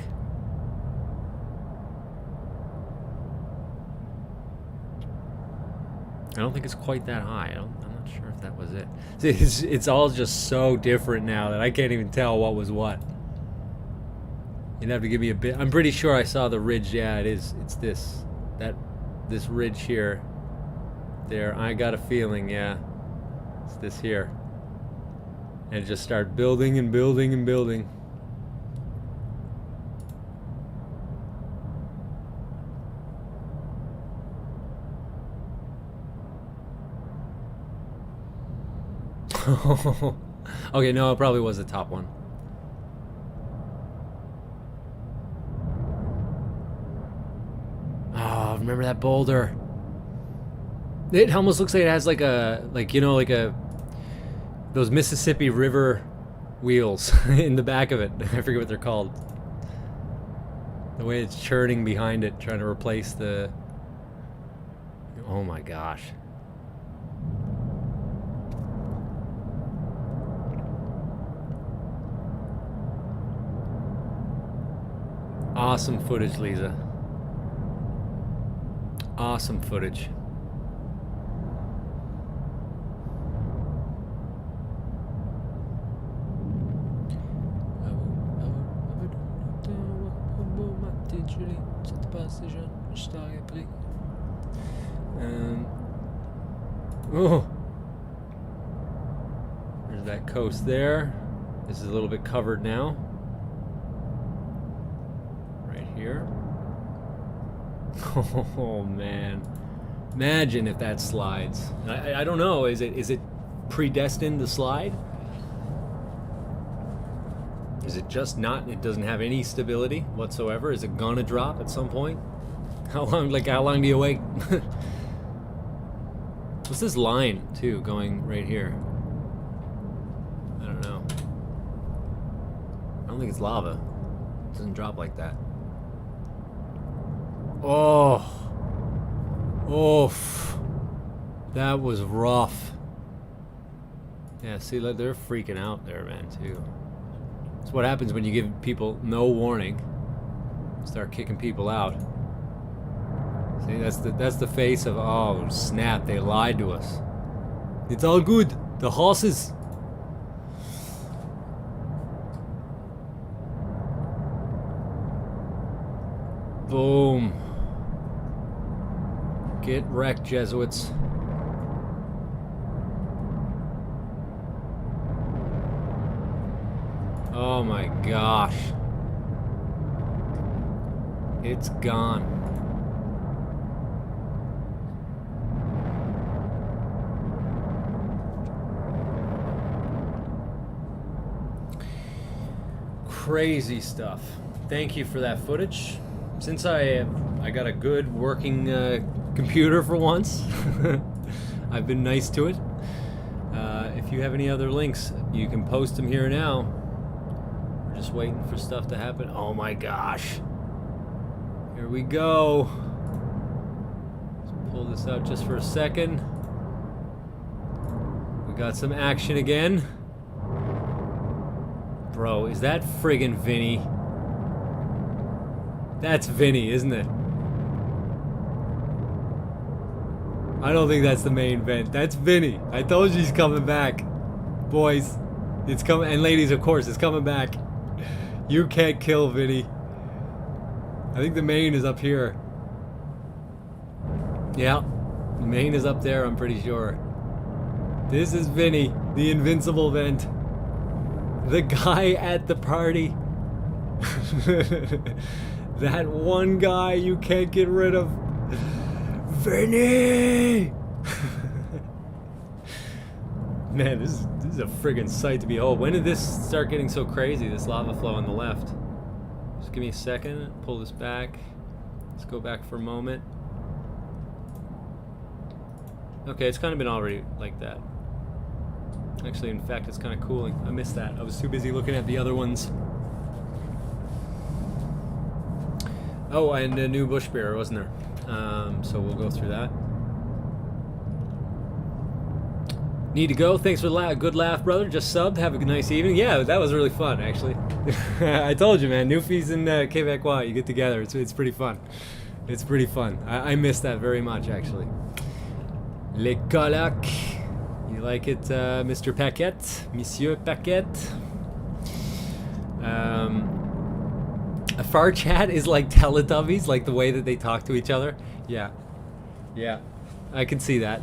I don't think it's quite that high. I'm not sure if that was it. It's all just so different now that I can't even tell what was what. You'd have to give me a bit. I'm pretty sure I saw the ridge. Yeah, it is. It's this ridge here. There. I got a feeling. Yeah, it's this here. And it just started building and building and building. Okay, no, it probably was the top one. Oh, remember that boulder? It almost looks like it has like those Mississippi River wheels in the back of it. I forget what they're called. The way it's churning behind it, trying to replace the... Oh my gosh. Awesome footage, Lisa. Awesome footage. Oh, there's that coast there. This is a little bit covered now. Here. Oh man, imagine if that slides. I don't know. Is it predestined to slide? Is it just not? It doesn't have any stability whatsoever. Is it gonna drop at some point? How long do you wait? What's this line too going right here? I don't know. I don't think it's lava. It doesn't drop like that. Oh, oof, that was rough. Yeah, see, they're freaking out there, man, too. That's what happens when you give people no warning. Start kicking people out. See, that's the face of, oh, snap, they lied to us. It's all good. The horses. Boom. Get wrecked, Jesuits. Oh my gosh. It's gone. Crazy stuff. Thank you for that footage. Since I I got a good working computer for once. I've been nice to it. If you have any other links, you can post them here now. We're just waiting for stuff to happen. Oh my gosh. Here we go. Let's pull this out just for a second. We got some action again. Bro, is that friggin' Vinny? That's Vinny, isn't it? I don't think that's the main vent. That's Vinny. I told you he's coming back. Boys, it's coming. And ladies, of course, it's coming back. You can't kill Vinny. I think the main is up here. Yeah, the main is up there, I'm pretty sure. This is Vinny, the invincible vent. The guy at the party. That one guy you can't get rid of. Vinny! Man, this is a friggin' sight to behold. When did this start getting so crazy, this lava flow on the left? Just give me a second, pull this back. Let's go back for a moment. Okay, it's kind of been already like that. Actually, in fact, it's kind of cooling. I missed that. I was too busy looking at the other ones. Oh, and a new bush bear, wasn't there? So we'll go through that. Need to go. Thanks for the good laugh, brother. Just subbed. Have a nice evening. Yeah, that was really fun, actually. I told you, man. Newfies and Quebecois, you get together. It's pretty fun. It's pretty fun. I miss that very much, actually. Les colocs. You like it, Mr. Paquette? Monsieur Paquette? A far chat is like Teletubbies, like the way that they talk to each other. Yeah. Yeah. I can see that.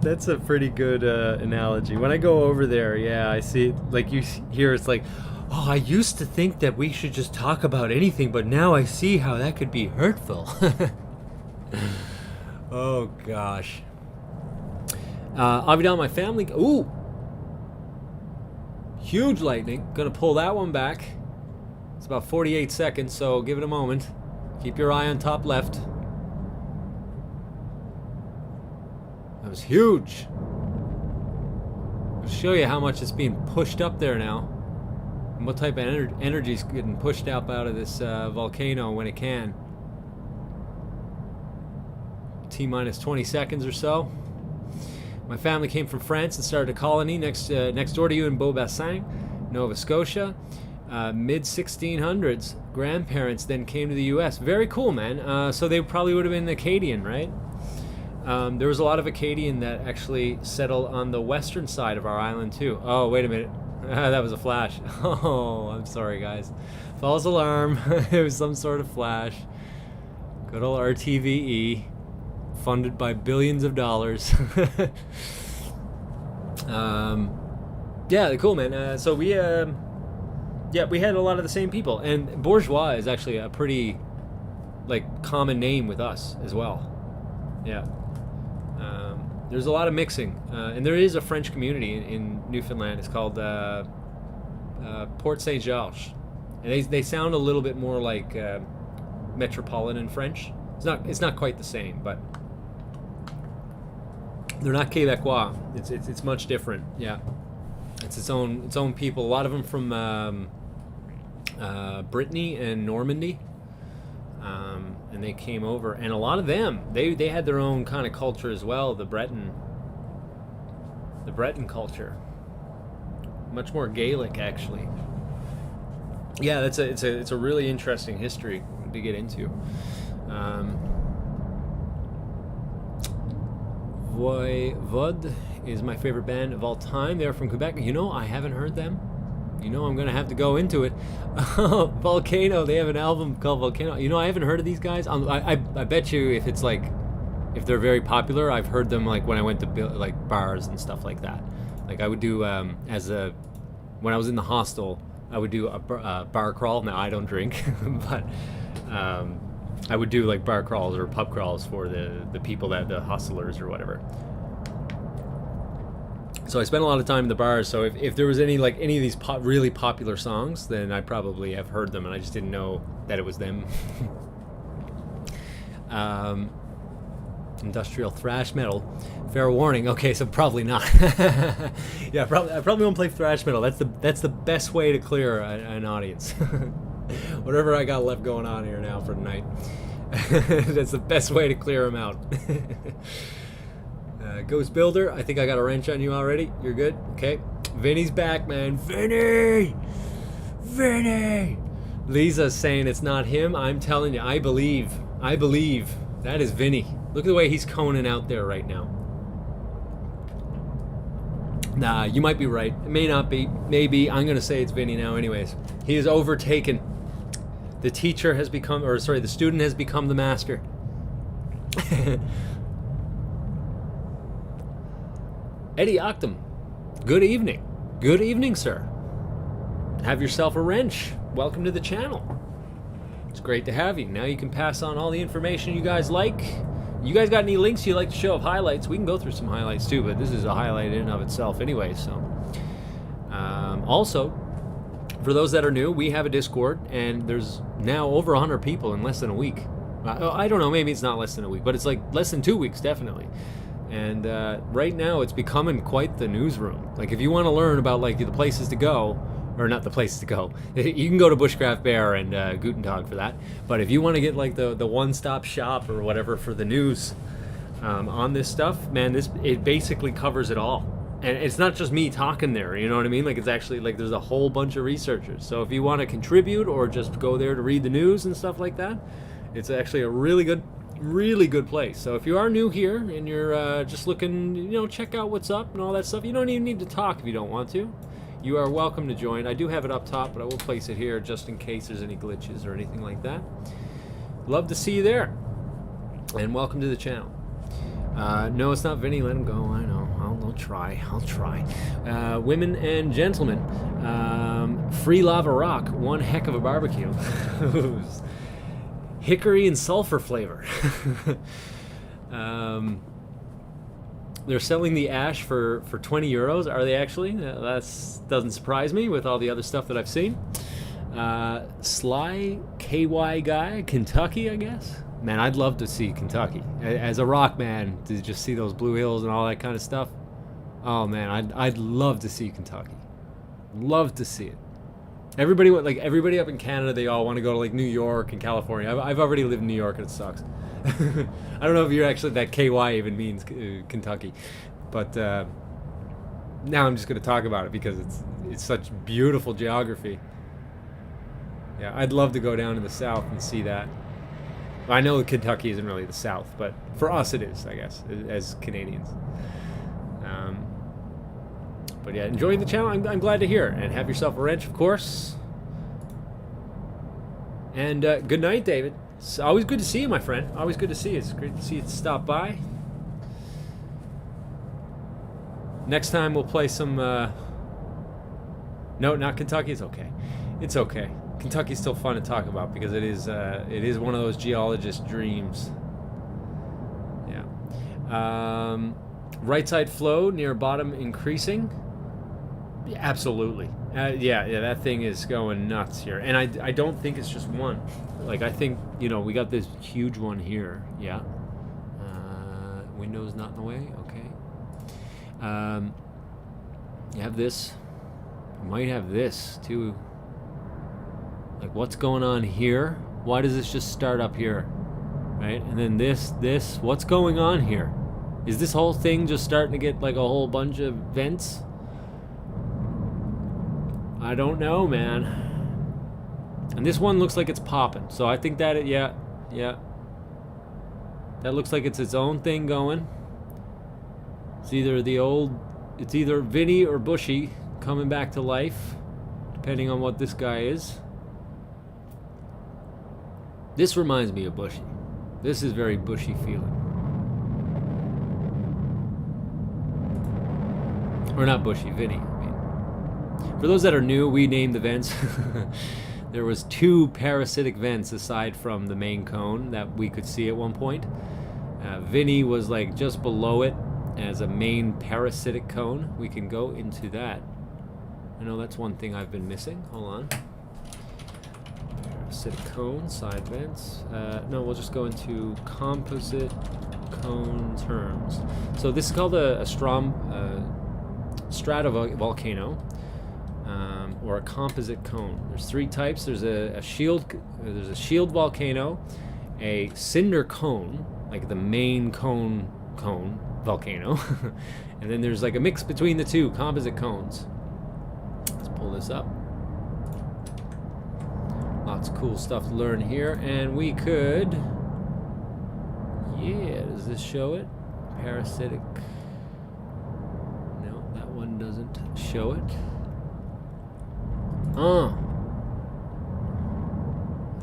That's a pretty good analogy. When I go over there, yeah, I see it. Like you hear, it's like, oh, I used to think that we should just talk about anything, but now I see how that could be hurtful. Oh, gosh. Avidan, my family. Ooh! Huge lightning. Gonna pull that one back. It's about 48 seconds, so give it a moment. Keep your eye on top left. That was huge. I'll show you how much it's being pushed up there now. And what type of energy is getting pushed up out of this volcano when it can. T-minus 20 seconds or so. My family came from France and started a colony next door to you in Beaubassin, Nova Scotia. Mid-1600s. Grandparents then came to the U.S. Very cool, man. So they probably would have been Acadian, right? There was a lot of Acadian that actually settled on the western side of our island, too. Oh, wait a minute. That was a flash. Oh, I'm sorry, guys. False alarm. It was some sort of flash. Good old RTVE. Funded by billions of dollars. Yeah, cool, man. So we had a lot of the same people, and bourgeois is actually a pretty common name with us as well. Yeah. There's a lot of mixing, and there is a French community in Newfoundland. It's called Port Saint Georges, and they sound a little bit more like metropolitan French. It's not quite the same, but they're not Quebecois. It's much different. Yeah, it's own people. A lot of them from Brittany and Normandy, and they came over. And a lot of them they had their own kind of culture as well. The Breton culture, much more Gaelic actually. Yeah, it's a really interesting history to get into. Voivode is my favorite band of all time. They're from Quebec. You know, I haven't heard them. You know, I'm going to have to go into it. Volcano, they have an album called Volcano. You know, I haven't heard of these guys. I bet you if if they're very popular, I've heard them when I went to bars and stuff like that. I would do, when I was in the hostel, I would do a bar crawl. Now, I don't drink, but I would do bar crawls or pub crawls for the people, the hustlers or whatever. So I spent a lot of time in the bars. So if there was any of these really popular songs, then I probably have heard them, and I just didn't know that it was them. Industrial thrash metal, fair warning. Okay, so probably not. Yeah, I probably won't play thrash metal. That's the best way to clear an audience. Whatever I got left going on here now for tonight. That's the best way to clear them out. Ghost Builder, I think I got a wrench on you already. You're good? Okay. Vinny's back, man. Vinny! Lisa's saying it's not him. I'm telling you, I believe. That is Vinny. Look at the way he's coning out there right now. Nah, you might be right. It may not be. Maybe. I'm going to say it's Vinny now anyways. He is overtaken. The teacher has become, the student has become the master. Eddie Octum, good evening. Good evening, sir. Have yourself a wrench. Welcome to the channel. It's great to have you. Now you can pass on all the information you guys like. You guys got any links you'd like to show of highlights? We can go through some highlights too, but this is a highlight in and of itself anyway, so. Also, for those that are new, we have a Discord, and there's now over 100 people in less than a week. I don't know, maybe it's not less than a week, but it's like less than 2 weeks, definitely. And right now, it's becoming quite the newsroom. Like, if you want to learn about, like, the places to go, or not the places to go, you can go to Bushcraft Bear and Guten Tag for that. But if you want to get, like, the one-stop shop or whatever for the news on this stuff, man, it basically covers it all. And it's not just me talking there, you know what I mean? Like, it's actually, like, there's a whole bunch of researchers. So if you want to contribute or just go there to read the news and stuff like that, it's actually a really good place. So if you are new here and you're just looking, check out what's up and all that stuff, you don't even need to talk if you don't want to. You are welcome to join. I do have it up top, but I will place it here just in case there's any glitches or anything like that. Love to see you there. And welcome to the channel. No, it's not Vinny. Let him go. I know. I'll try. Women and gentlemen, Free Lava Rock, one heck of a barbecue. Hickory and sulfur flavor. They're selling the ash for 20 euros. Are they actually? That doesn't surprise me with all the other stuff that I've seen. Sly KY guy, Kentucky, I guess. Man, I'd love to see Kentucky. As a rock man, to just see those blue hills and all that kind of stuff. Oh man, I'd love to see Kentucky. Love to see it. Everybody up in Canada, they all want to go to like New York and California. I've already lived in New York and it sucks. I don't know if you're actually that KY even means Kentucky, but now I'm just going to talk about it because it's such beautiful geography. Yeah, I'd love to go down to the south and see that. I know Kentucky isn't really the south, but for us it is, I guess, as Canadians. But yeah, enjoying the channel. I'm glad to hear. And have yourself a wrench, of course. And good night, David. It's always good to see you, my friend. Always good to see you. It's great to see you stop by. Next time we'll play some... No, not Kentucky. It's okay. It's okay. Kentucky's still fun to talk about because it is one of those geologist dreams. Yeah. Right side flow near bottom increasing. Yeah, absolutely. Yeah, that thing is going nuts here. And I don't think it's just one. Like, I think, we got this huge one here. Yeah. Windows not in the way. Okay. You have this. You might have this, too. Like, what's going on here? Why does this just start up here? Right? And then this. What's going on here? Is this whole thing just starting to get, like, a whole bunch of vents? I don't know, man. And this one looks like it's popping. So I think that yeah. That looks like it's its own thing going. It's either Vinny or Bushy coming back to life, depending on what this guy is. This reminds me of Bushy. This is very Bushy feeling. Or not Bushy, Vinny. For those that are new, we named the vents. There was 2 parasitic vents aside from the main cone that we could see at one point. Vinny was like just below it, as a main parasitic cone. We can go into that. I know that's one thing I've been missing. Hold on. Parasitic cone, side vents. No, we'll just go into composite cone terms. So this is called a stratovolcano, or a composite cone. There's three types. There's a shield volcano, a cinder cone, like the main cone volcano, and then there's like a mix between the two, composite cones. Let's pull this up. Lots of cool stuff to learn here, and we could, yeah, does this show it? Parasitic. No, that one doesn't show it. I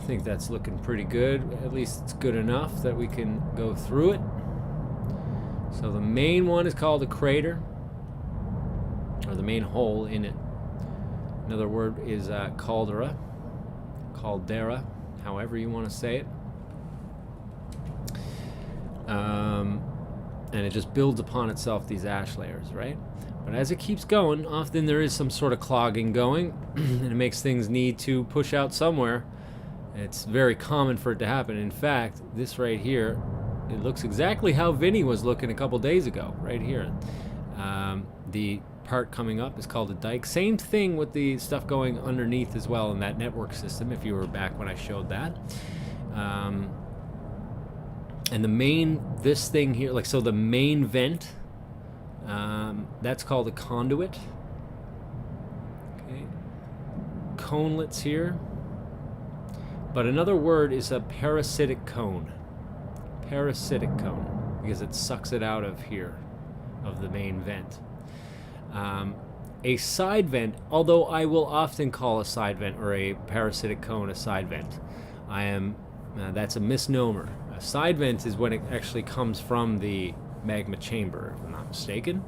think that's looking pretty good. At least it's good enough that we can go through it. So the main one is called a crater, or the main hole in it. Another word is caldera, however you want to say it. And it just builds upon itself, these ash layers, right? But as it keeps going, often there is some sort of clogging going, and it makes things need to push out somewhere. It's very common for it to happen. In fact, this right here, it looks exactly how Vinny was looking a couple days ago, right here. The part coming up is called a dike. Same thing with the stuff going underneath as well in that network system, if you were back when I showed that. And the main, this thing here, like, so the main vent, that's called a conduit. Okay. Conelets here. But another word is a parasitic cone. Parasitic cone, because it sucks it out of here, of the main vent. A side vent, although I will often call a side vent or a parasitic cone a side vent, that's a misnomer. A side vent is when it actually comes from the magma chamber, if I'm not mistaken,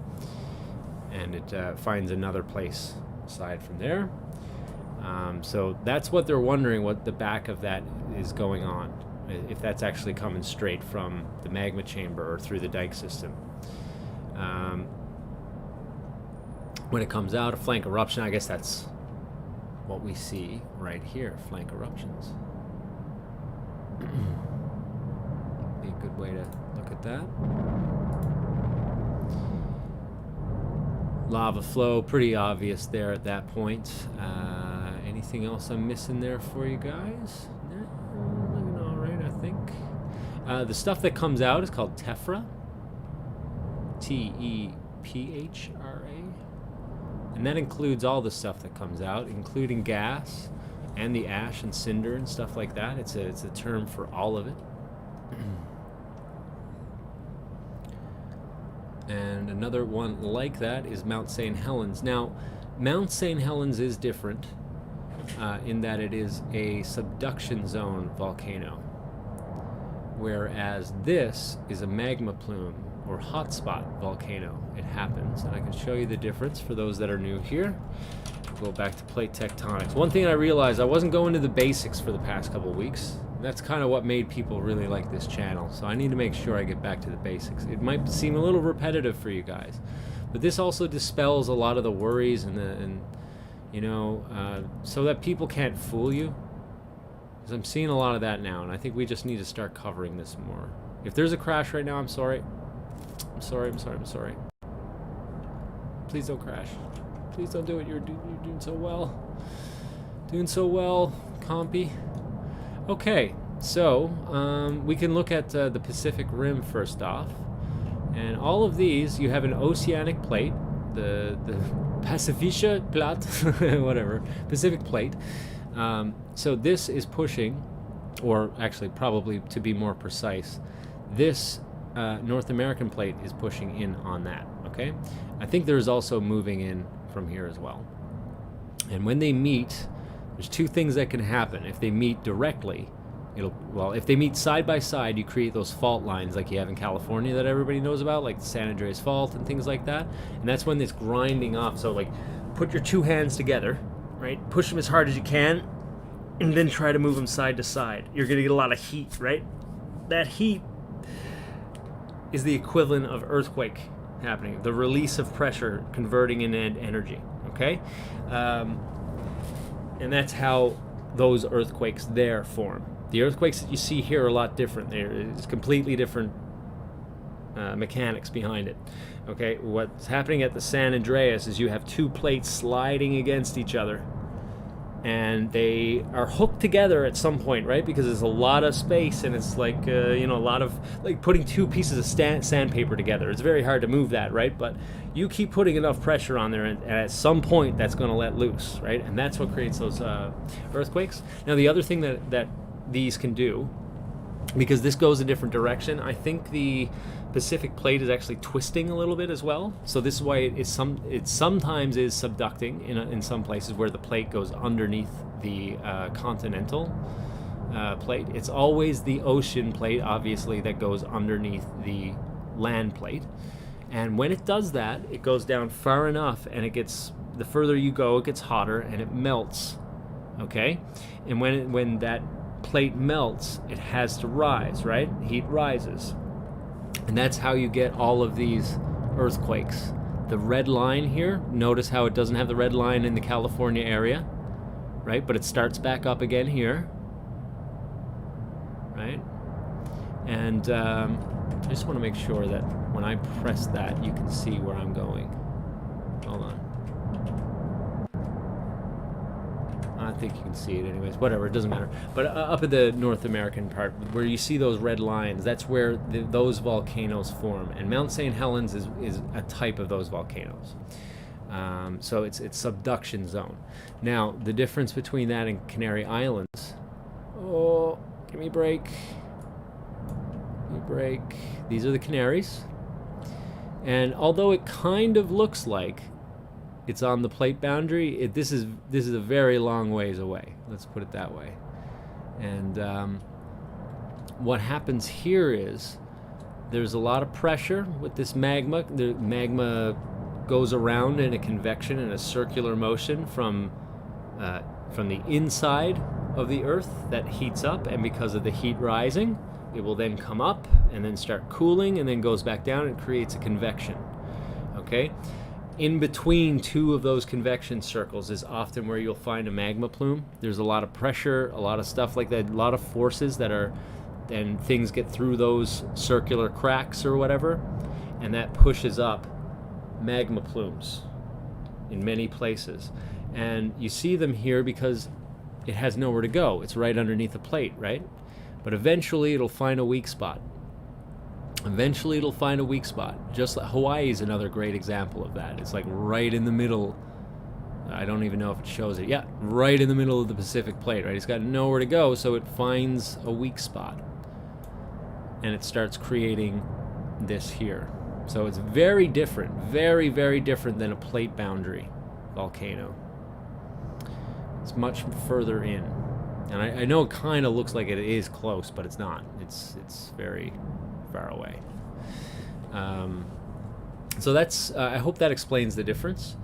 and it finds another place aside from there. So that's what they're wondering, what the back of that is going on, if that's actually coming straight from the magma chamber or through the dike system. When it comes out, a flank eruption, I guess that's what we see right here, flank eruptions. Be a good way to look at that. Lava flow, pretty obvious there at that point. Anything else I'm missing there for you guys? No, looking all right, I think. The stuff that comes out is called tephra. T-E-P-H-R-A. And that includes all the stuff that comes out, including gas and the ash and cinder and stuff like that. It's a term for all of it. And another one like that is Mount St. Helens. Now, Mount St. Helens is different in that it is a subduction zone volcano, whereas this is a magma plume or hotspot volcano. It happens, and I can show you the difference for those that are new here. Go back to plate tectonics. One thing I realized, I wasn't going to the basics for the past couple weeks. That's kind of what made people really like this channel, so I need to make sure I get back to the basics. It might seem a little repetitive for you guys, but this also dispels a lot of the worries so that people can't fool you, because I'm seeing a lot of that now, and I think we just need to start covering this more. If there's a crash right now, I'm sorry. I'm sorry. Please don't crash. Please don't do it. You're doing so well. Doing so well, compy. Okay, so we can look at the Pacific Rim first off. And all of these, you have an oceanic plate, the Pacifische Platte, whatever, Pacific Plate. So this is pushing, or actually probably to be more precise, this North American plate is pushing in on that, okay? I think there's also moving in from here as well. And when they meet, there's two things that can happen. If they meet directly, if they meet side by side, you create those fault lines like you have in California that everybody knows about, like the San Andreas Fault and things like that. And that's when it's grinding off. So like, put your two hands together, right? Push them as hard as you can, and then try to move them side to side. You're gonna get a lot of heat, right? That heat is the equivalent of earthquake. happening. The release of pressure converting into energy, okay? And that's how those earthquakes there form. The earthquakes that you see here are a lot different. There's completely different mechanics behind it. Okay, what's happening at the San Andreas is you have two plates sliding against each other, and they are hooked together at some point, right? Because there's a lot of space, and it's like a lot of like putting two pieces of sandpaper together. It's very hard to move that, right? But you keep putting enough pressure on there, and at some point that's going to let loose, right? And that's what creates those earthquakes. Now, the other thing that these can do, because this goes a different direction, I think the Pacific plate is actually twisting a little bit as well. So this is why it sometimes is subducting in some places where the plate goes underneath the continental plate. It's always the ocean plate, obviously, that goes underneath the land plate. And when it does that, it goes down far enough, and the further you go, it gets hotter and it melts. Okay, and when that plate melts, it has to rise, right? Heat rises. And that's how you get all of these earthquakes. The red line here, notice how it doesn't have the red line in the California area, right? But it starts back up again here, right? And I just want to make sure that when I press that, you can see where I'm going. Hold on. I think you can see it anyways. Whatever, it doesn't matter. But up at the North American part, where you see those red lines, that's where those volcanoes form. And Mount St. Helens is a type of those volcanoes. So it's subduction zone. Now, the difference between that and Canary Islands... Oh, give me a break. Give me a break. These are the Canaries. And although it kind of looks like it's on the plate boundary, this is a very long ways away. Let's put it that way. And what happens here is there's a lot of pressure with this magma. The magma goes around in a convection, in a circular motion from the inside of the Earth that heats up, and because of the heat rising, it will then come up and then start cooling and then goes back down and creates a convection. Okay? In between two of those convection circles is often where you'll find a magma plume. There's a lot of pressure, a lot of stuff like that, a lot of forces and things get through those circular cracks or whatever, and that pushes up magma plumes in many places. And you see them here because it has nowhere to go. It's right underneath the plate, right? But eventually it'll find a weak spot. Just like Hawaii is another great example of that. It's like right in the middle. I don't even know if it shows it. Yeah, right in the middle of the Pacific plate, right? It's got nowhere to go, so it finds a weak spot. And it starts creating this here. So it's very different, very, very different than a plate boundary volcano. It's much further in. And I know it kind of looks like it is close, but it's not. It's very far away. So that's, I hope that explains the difference.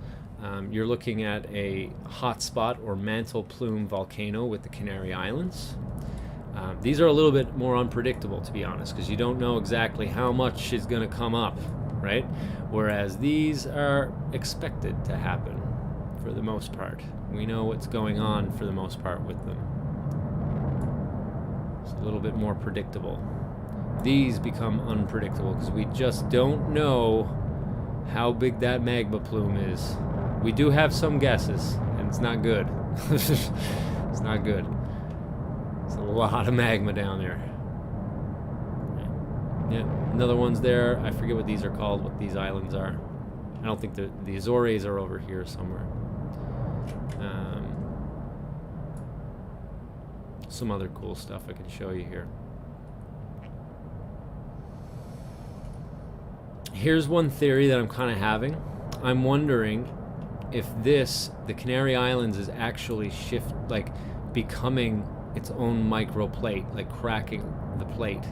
You're looking at a hotspot or mantle plume volcano with the Canary Islands. These are a little bit more unpredictable, to be honest, because you don't know exactly how much is going to come up, right? Whereas these are expected to happen for the most part. We know what's going on for the most part with them. It's a little bit more predictable. These become unpredictable because we just don't know how big that magma plume is. We do have some guesses, and it's not good. It's not good. There's a lot of magma down there. Yeah, another one's there. I forget what these are called, what these islands are. I don't think the Azores are over here somewhere. Some other cool stuff I can show you here. Here's one theory that I'm kind of having. I'm wondering if the Canary Islands is actually becoming its own microplate, like cracking the plate,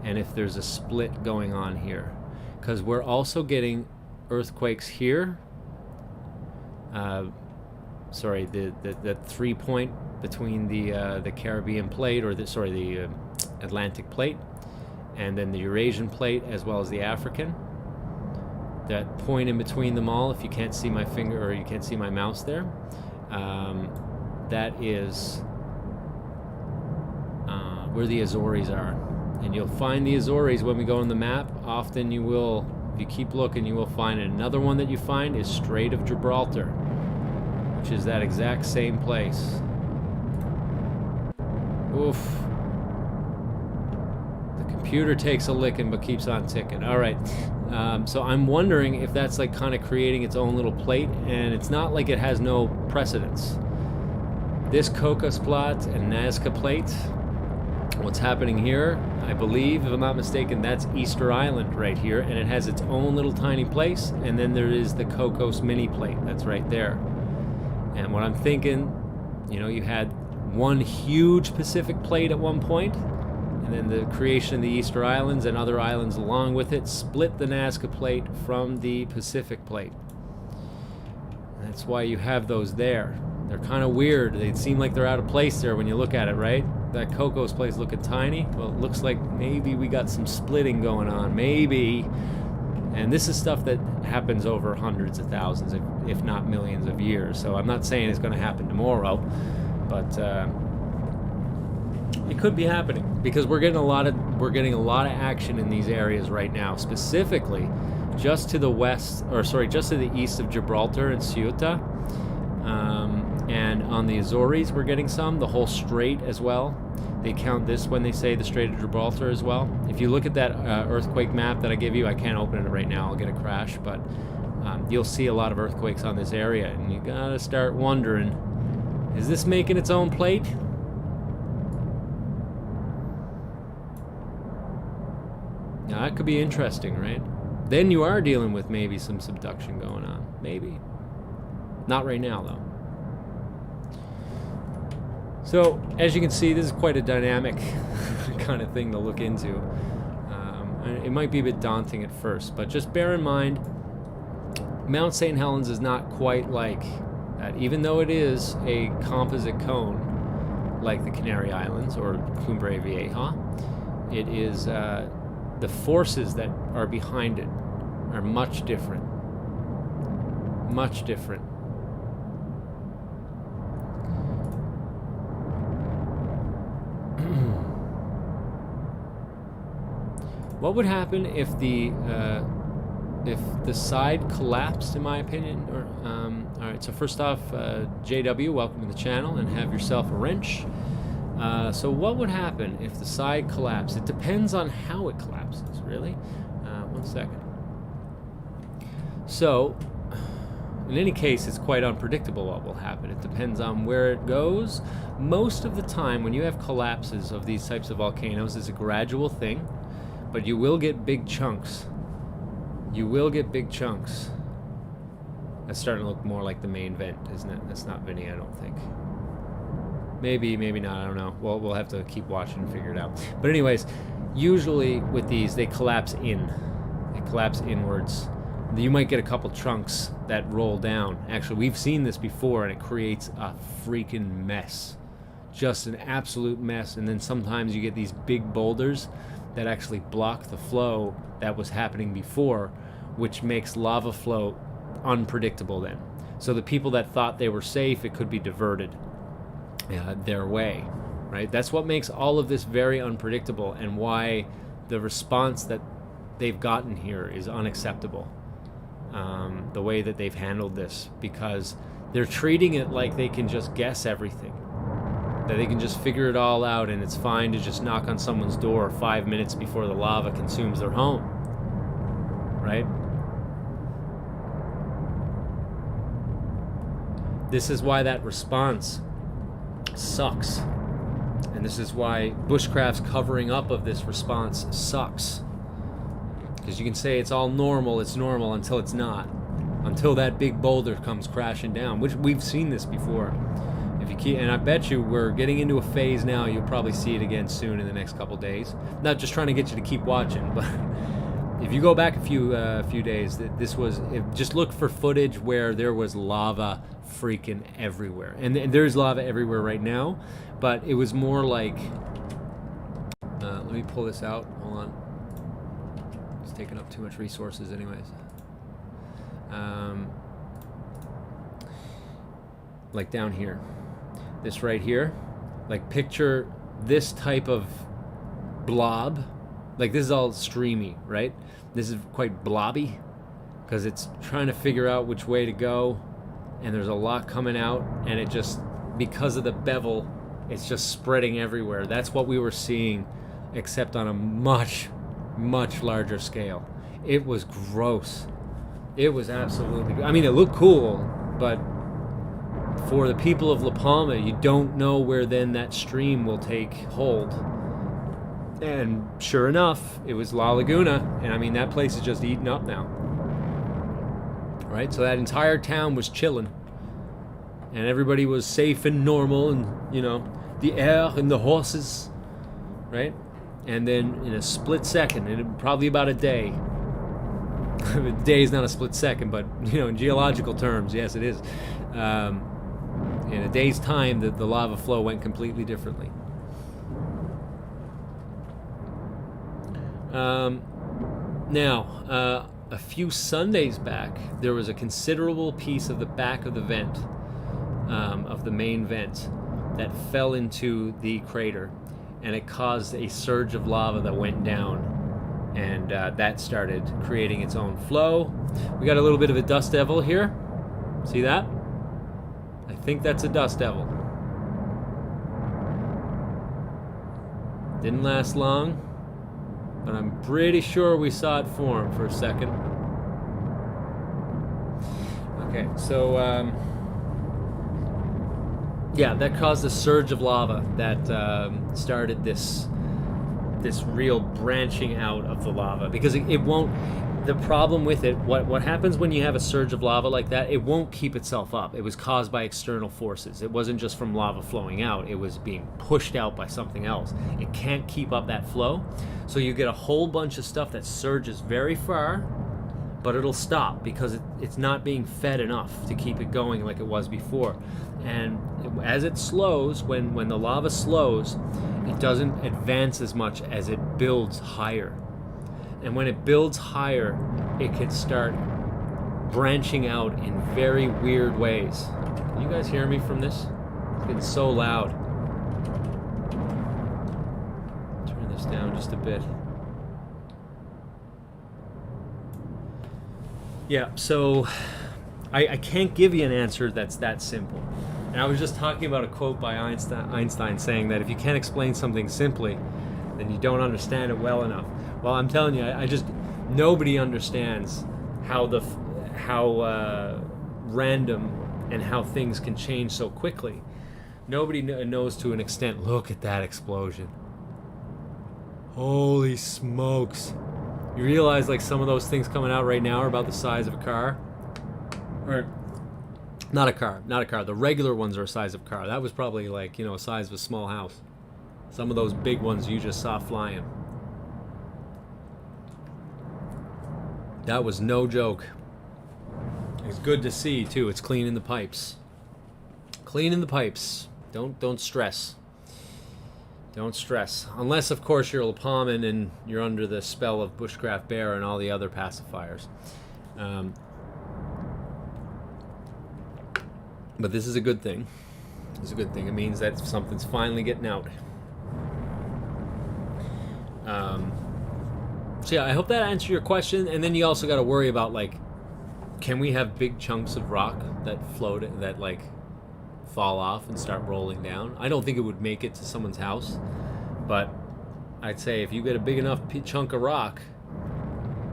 and if there's a split going on here, because we're also getting earthquakes here. Sorry, the 3 point between the Caribbean plate, or the Atlantic plate, and then the Eurasian plate as well as the African. that point in between them all, if you can't see my finger or you can't see my mouse there, that is where the Azores are. And you'll find the Azores when we go on the map. Often you will, if you keep looking, you will find it. Another one that you find is Strait of Gibraltar, which is that exact same place. Oof. The computer takes a licking but keeps on ticking. All right. So I'm wondering if that's like kind of creating its own little plate, and it's not like it has no precedence. This Kokosplaat and Nazca plate, what's happening here, I believe, if I'm not mistaken, that's Easter Island right here, and it has its own little tiny place, and then there is the Cocos mini plate that's right there. And what I'm thinking, you know, you had one huge Pacific plate at one point, and then the creation of the Easter Islands and other islands along with it split the Nazca plate from the Pacific plate. That's why you have those there. They're kind of weird. They seem like they're out of place there when you look at it, right? That Cocos plate's looking tiny. Well, it looks like maybe we got some splitting going on. Maybe. And this is stuff that happens over hundreds of thousands, if not millions of years. So I'm not saying it's going to happen tomorrow, but it could be happening because we're getting a lot of action in these areas right now. Specifically, just to the west, or sorry, just to the east of Gibraltar and Ceuta. And on the Azores, we're getting some. The whole strait as well. They count this when they say the Strait of Gibraltar as well. If you look at that earthquake map that I give you, I can't open it right now. I'll get a crash, but you'll see a lot of earthquakes on this area, and you gotta start wondering: is this making its own plate? Now that could be interesting, right? Then you are dealing with maybe some subduction going on. Maybe. Not right now, though. So, as you can see, this is quite a dynamic kind of thing to look into. It might be a bit daunting at first, but just bear in mind, Mount St. Helens is not quite like that. Even though it is a composite cone, like the Canary Islands or Cumbre Vieja, it is, the forces that are behind it are much different. Much different. What would happen if the side collapsed, in my opinion? Or all right. So first off, JW, welcome to the channel, and have yourself a wrench. So what would happen if the side collapsed? It depends on how it collapses, really. 1 second. So, in any case, it's quite unpredictable what will happen. It depends on where it goes. Most of the time, when you have collapses of these types of volcanoes, it's a gradual thing, but you will get big chunks. You will get big chunks. That's starting to look more like the main vent, isn't it? That's not Vinny, I don't think. Maybe, maybe not, I don't know. Well, we'll have to keep watching and figure it out. But anyways, usually with these, they collapse in. They collapse inwards. You might get a couple chunks that roll down. Actually, we've seen this before, and it creates a freaking mess. Just an absolute mess. And then sometimes you get these big boulders that actually block the flow that was happening before, which makes lava flow unpredictable then. So the people that thought they were safe, it could be diverted their way, right? That's what makes all of this very unpredictable, and why the response that they've gotten here is unacceptable. The way that they've handled this, because they're treating it like they can just guess everything, that they can just figure it all out, and it's fine to just knock on someone's door 5 minutes before the lava consumes their home, right? This is why that response sucks, and this is why Bushcraft's covering up of this response sucks. Because you can say it's all normal, it's normal, until it's not. Until that big boulder comes crashing down, which we've seen this before. If you keep, and I bet you we're getting into a phase now, you'll probably see it again soon in the next couple days. Not just trying to get you to keep watching, but if you go back a few days, this was, just look for footage where there was lava freaking everywhere. And there's lava everywhere right now, but it was more like, let me pull this out, hold on. It's taking up too much resources anyways. like down here, this right here, like picture this type of blob, like this is all streamy, right? This is quite blobby because it's trying to figure out which way to go, and there's a lot coming out, and it just, because of the bevel, it's just spreading everywhere. That's what we were seeing, except on a much, much larger scale. It was gross. It was absolutely, I mean, it looked cool, but for the people of La Palma, you don't know where then that stream will take hold. And sure enough, it was La Laguna, and I mean, that place is just eaten up now. Right? So that entire town was chilling, and everybody was safe and normal, and, you know, the air and the horses, right? And then in a split second, in probably about a day, a day is not a split second, but, you know, in geological terms, yes, it is. In a day's time, the lava flow went completely differently. Now, a few Sundays back, there was a considerable piece of the back of the vent, of the main vent, that fell into the crater, and it caused a surge of lava that went down, and that started creating its own flow. We got a little bit of a dust devil here. See that? I think that's a dust devil. Didn't last long, but I'm pretty sure we saw it form for a second. Okay, so yeah, that caused a surge of lava that started this real branching out of the lava, because it won't. The problem with it, what happens when you have a surge of lava like that, it won't keep itself up. It was caused by external forces. It wasn't just from lava flowing out, it was being pushed out by something else. It can't keep up that flow, so you get a whole bunch of stuff that surges very far, but it'll stop because it's not being fed enough to keep it going like it was before. And as it slows, when the lava slows, it doesn't advance as much as it builds higher. And when it builds higher, it can start branching out in very weird ways. Can you guys hear me from this? It's getting so loud. Turn this down just a bit. Yeah, so I can't give you an answer that's that simple. And I was just talking about a quote by Einstein saying that if you can't explain something simply, then you don't understand it well enough. Well, I'm telling you, nobody understands how random and how things can change so quickly. Nobody knows to an extent. Look at that explosion. Holy smokes. You realize, like, some of those things coming out right now are about the size of a car? Or, not a car. The regular ones are the size of a car. That was probably, like, you know, the size of a small house. Some of those big ones you just saw flying. That was no joke. It's good to see, too. It's cleaning the pipes. Cleaning the pipes. Don't stress. Don't stress. Unless, of course, you're La Palman and you're under the spell of Bushcraft Bear and all the other pacifiers. But this is a good thing. It's a good thing. It means that something's finally getting out. So yeah, I hope that answered your question. And then you also got to worry about, like, can we have big chunks of rock that float, that, like, fall off and start rolling down? I don't think it would make it to someone's house, but I'd say if you get a big enough chunk of rock,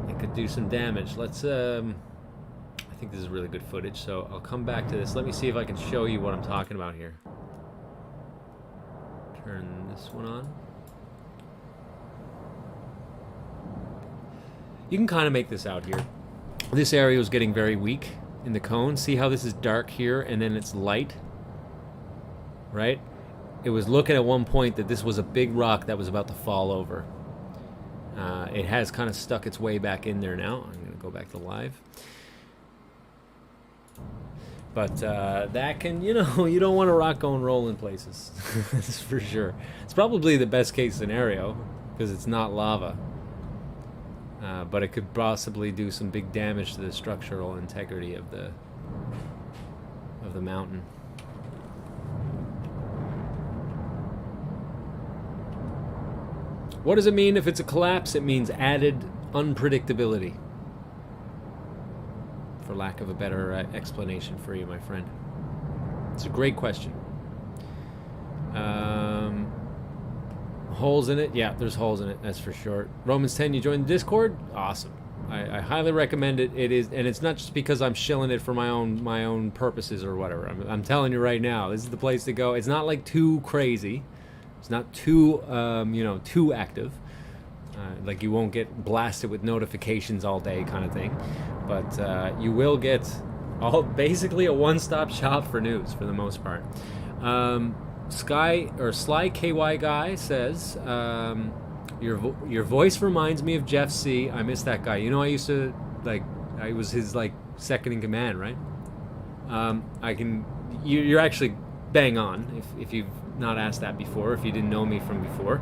it could do some damage. Let's I think this is really good footage, so I'll come back to this. Let me see if I can show you what I'm talking about here. Turn this one on. You can kind of make this out here. This area was getting very weak in the cone. See how this is dark here and then it's light? Right? It was looking at one point that this was a big rock that was about to fall over. It has kind of stuck its way back in there now. I'm going to go back to live. But that can, you know, you don't want a rock going rolling places. That's for sure. It's probably the best case scenario because it's not lava. but it could possibly do some big damage to the structural integrity of the mountain. What does it mean if it's a collapse? It means added unpredictability. For lack of a better explanation for you, my friend. It's a great question. Holes in it? Yeah, there's holes in it, that's for sure. Romans 10, you joined the Discord? Awesome. I highly recommend it. It is, and it's not just because I'm shilling it for my own purposes or whatever. I'm telling you right now, this is the place to go. It's not like too crazy. It's not too too active. Like you won't get blasted with notifications all day kind of thing. But you will get basically a one-stop shop for news for the most part. Sly KY Guy says, your voice reminds me of Jeff C. I miss that guy. You know, I used to I was his second in command, right? You're actually bang on if you've not asked that before. If you didn't know me from before,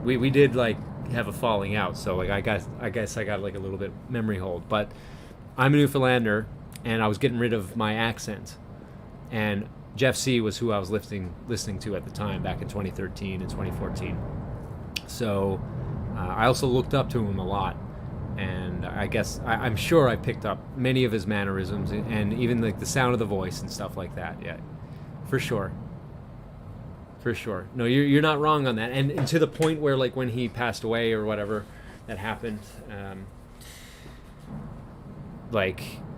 we did have a falling out. So I guess I got a little bit memory hold. But I'm a Newfoundlander, and I was getting rid of my accent, and Jeff C. was who I was listening to at the time, back in 2013 and 2014. So I also looked up to him a lot, and I guess I'm sure I picked up many of his mannerisms and even the sound of the voice and stuff like that. Yeah, for sure. No, you're not wrong on that. And to the point where when he passed away or whatever that happened,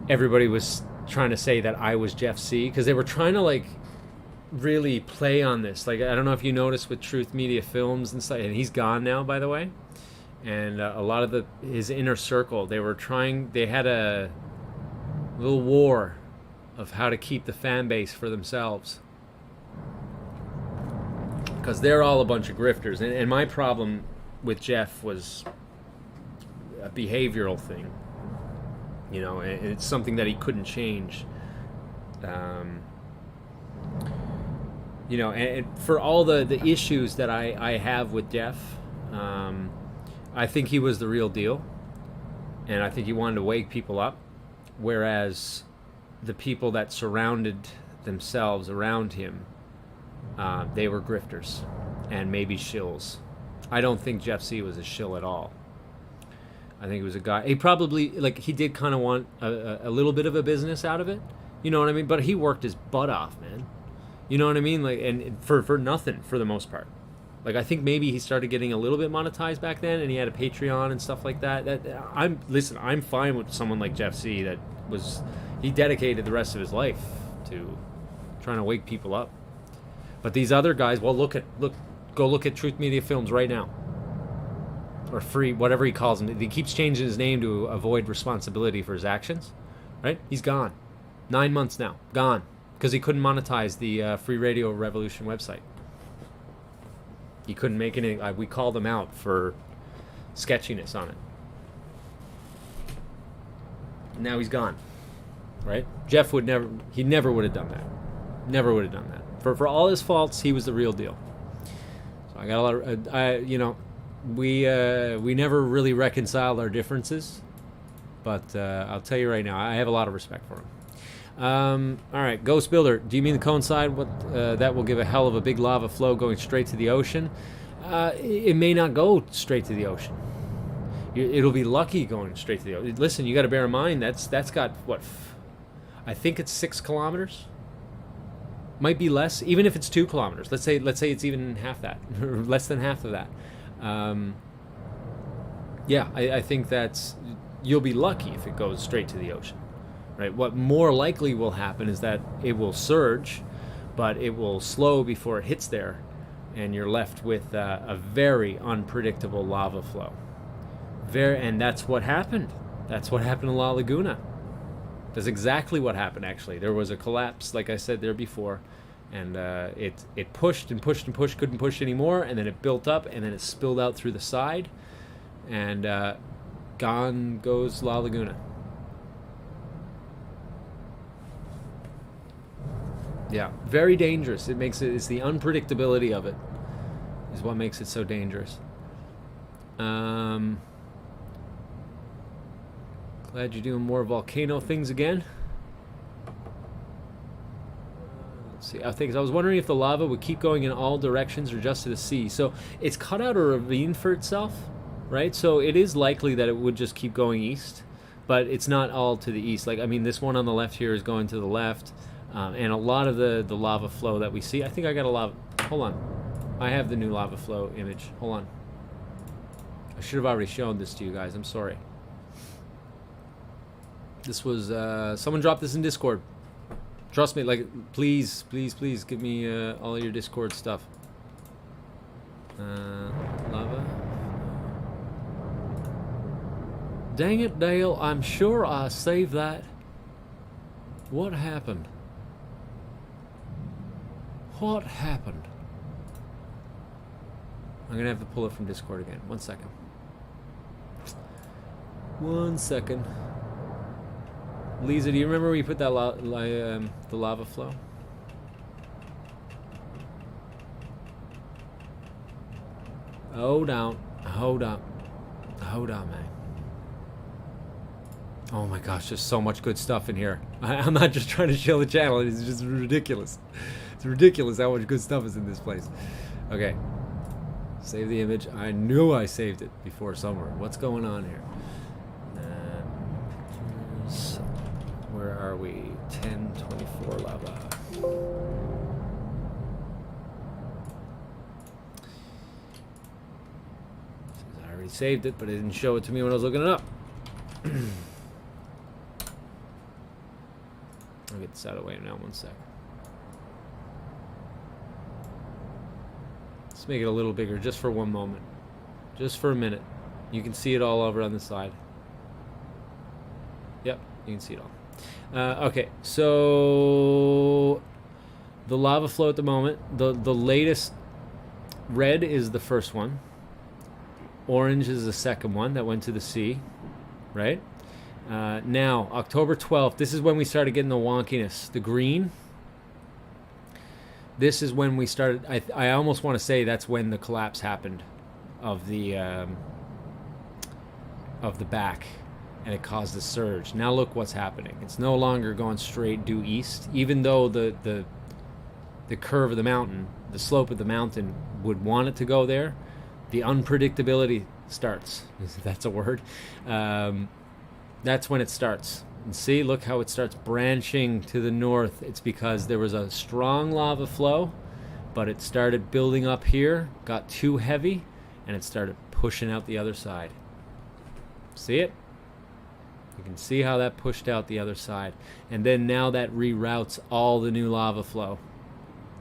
everybody was trying to say that I was Jeff C, because they were trying to really play on this. I don't know if you noticed with Truth Media Films and stuff, and he's gone now, by the way. And a lot of his inner circle, they had a little war of how to keep the fan base for themselves, because they're all a bunch of grifters. And my problem with Jeff was a behavioral thing. And it's something that he couldn't change. And for all the issues that I have with Jeff, I think he was the real deal. And I think he wanted to wake people up. Whereas the people that surrounded themselves around him, they were grifters and maybe shills. I don't think Jeff C was a shill at all. I think he was a guy. He probably he did kind of want a little bit of a business out of it. You know what I mean? But he worked his butt off, man. You know what I mean? And for nothing for the most part. I think maybe he started getting a little bit monetized back then, and he had a Patreon and stuff like that. I'm fine with someone like Jeff C. He dedicated the rest of his life to trying to wake people up. But these other guys, well, go look at Truth Media Films right now. Or Free, whatever he calls him. He keeps changing his name to avoid responsibility for his actions. Right? He's gone. 9 months now. Gone. Because he couldn't monetize the Free Radio Revolution website. He couldn't make any... we called him out for sketchiness on it. Now he's gone. Right? Jeff never would have done that. Never would have done that. For all his faults, he was the real deal. So I got a lot of... We never really reconciled our differences, but I'll tell you right now, I have a lot of respect for him. All right, Ghost Builder, do you mean the cone side? That will give a hell of a big lava flow going straight to the ocean? It may not go straight to the ocean. It'll be lucky going straight to the ocean. Listen, you got to bear in mind that's got I think it's 6 kilometers. Might be less, even if it's 2 kilometers. Let's say it's even half that, or less than half of that. I think you'll be lucky if it goes straight to the ocean, right? What more likely will happen is that it will surge, but it will slow before it hits there, and you're left with a very unpredictable lava flow. And that's what happened. That's what happened in La Laguna. That's exactly what happened, actually. There was a collapse, like I said there before, and it pushed and pushed and pushed, couldn't push anymore, and then it built up, and then it spilled out through the side, and gone goes La Laguna. Yeah, very dangerous. It's the unpredictability of it is what makes it so dangerous. Glad you're doing more volcano things again. Let's see. I was wondering if the lava would keep going in all directions or just to the sea. So it's cut out a ravine for itself, right? So it is likely that it would just keep going east, but it's not all to the east. Like, I mean, this one on the left here is going to the left, and a lot of the lava flow that we see. I think I got a lava. Hold on. I have the new lava flow image. Hold on. I should have already shown this to you guys. I'm sorry. This was someone dropped this in Discord. Trust me, like, please give me all your Discord stuff. Lava. Dang it, Dale, I'm sure I saved that. What happened? What happened? I'm gonna have to pull it from Discord again. 1 second. 1 second. Lisa, do you remember where you put that the lava flow? Hold on, man. Oh my gosh, there's so much good stuff in here. I'm not just trying to show the channel, it's just ridiculous. It's ridiculous how much good stuff is in this place. Okay, save the image. I knew I saved it before somewhere. What's going on here? Where are we? 1024 lava. I already saved it, but it didn't show it to me when I was looking it up. I'll get this out of the way now. 1 sec. Let's make it a little bigger just for one moment. Just for a minute. You can see it all over on the side. Yep, you can see it all. Okay, so the lava flow at the moment, the latest red is the first one. Orange is the second one that went to the sea, right? Now, October 12th, this is when we started getting the wonkiness. The green, this is when we started, I almost want to say that's when the collapse happened of the back. And it caused a surge. Now look what's happening. It's no longer going straight due east, even though the curve of the mountain, the slope of the mountain would want it to go there. The unpredictability starts. If that's a word. That's when it starts. And see, look how it starts branching to the north. It's because there was a strong lava flow, but it started building up here, got too heavy, and it started pushing out the other side. See it? You can see how that pushed out the other side. And then now that reroutes all the new lava flow.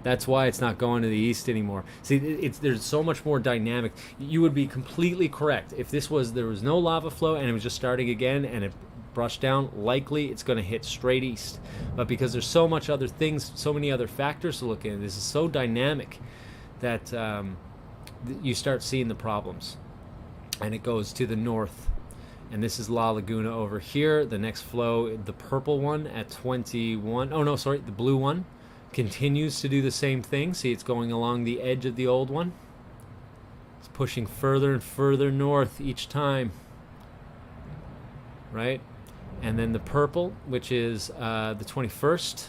That's why it's not going to the east anymore. See, there's so much more dynamic. You would be completely correct. If there was no lava flow and it was just starting again and it brushed down, likely it's going to hit straight east. But because there's so much other things, so many other factors to look in, this is so dynamic that you start seeing the problems. And it goes to the north. And this is La Laguna over here. The next flow, the purple one at 21. Oh, no, sorry. The blue one continues to do the same thing. See, it's going along the edge of the old one. It's pushing further and further north each time. Right? And then the purple, which is the 21st.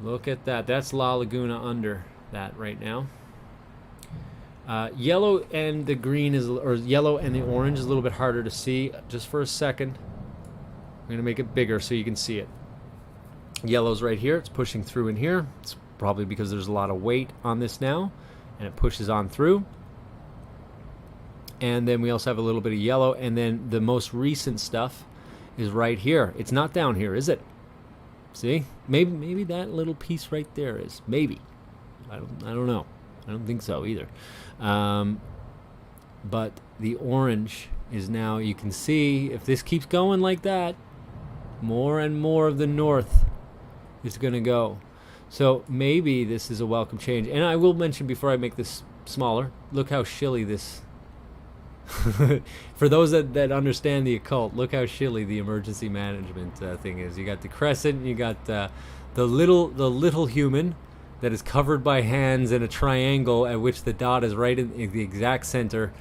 Look at that. That's La Laguna under that right now. Yellow and the green or yellow and the orange is a little bit harder to see. Just for a second, I'm going to make it bigger so you can see it. Yellow's right here. It's pushing through in here. It's probably because there's a lot of weight on this now, and it pushes on through. And then we also have a little bit of yellow, and then the most recent stuff is right here. It's not down here, is it? See? Maybe that little piece right there is. Maybe. I don't know. I don't think so either. But the orange is now, you can see, if this keeps going like that, more and more of the north is going to go. So maybe this is a welcome change. And I will mention before I make this smaller, look how shilly this... For those that understand the occult, look how shilly the emergency management thing is. You got the crescent, you got the little human that is covered by hands in a triangle at which the dot is right in the exact center,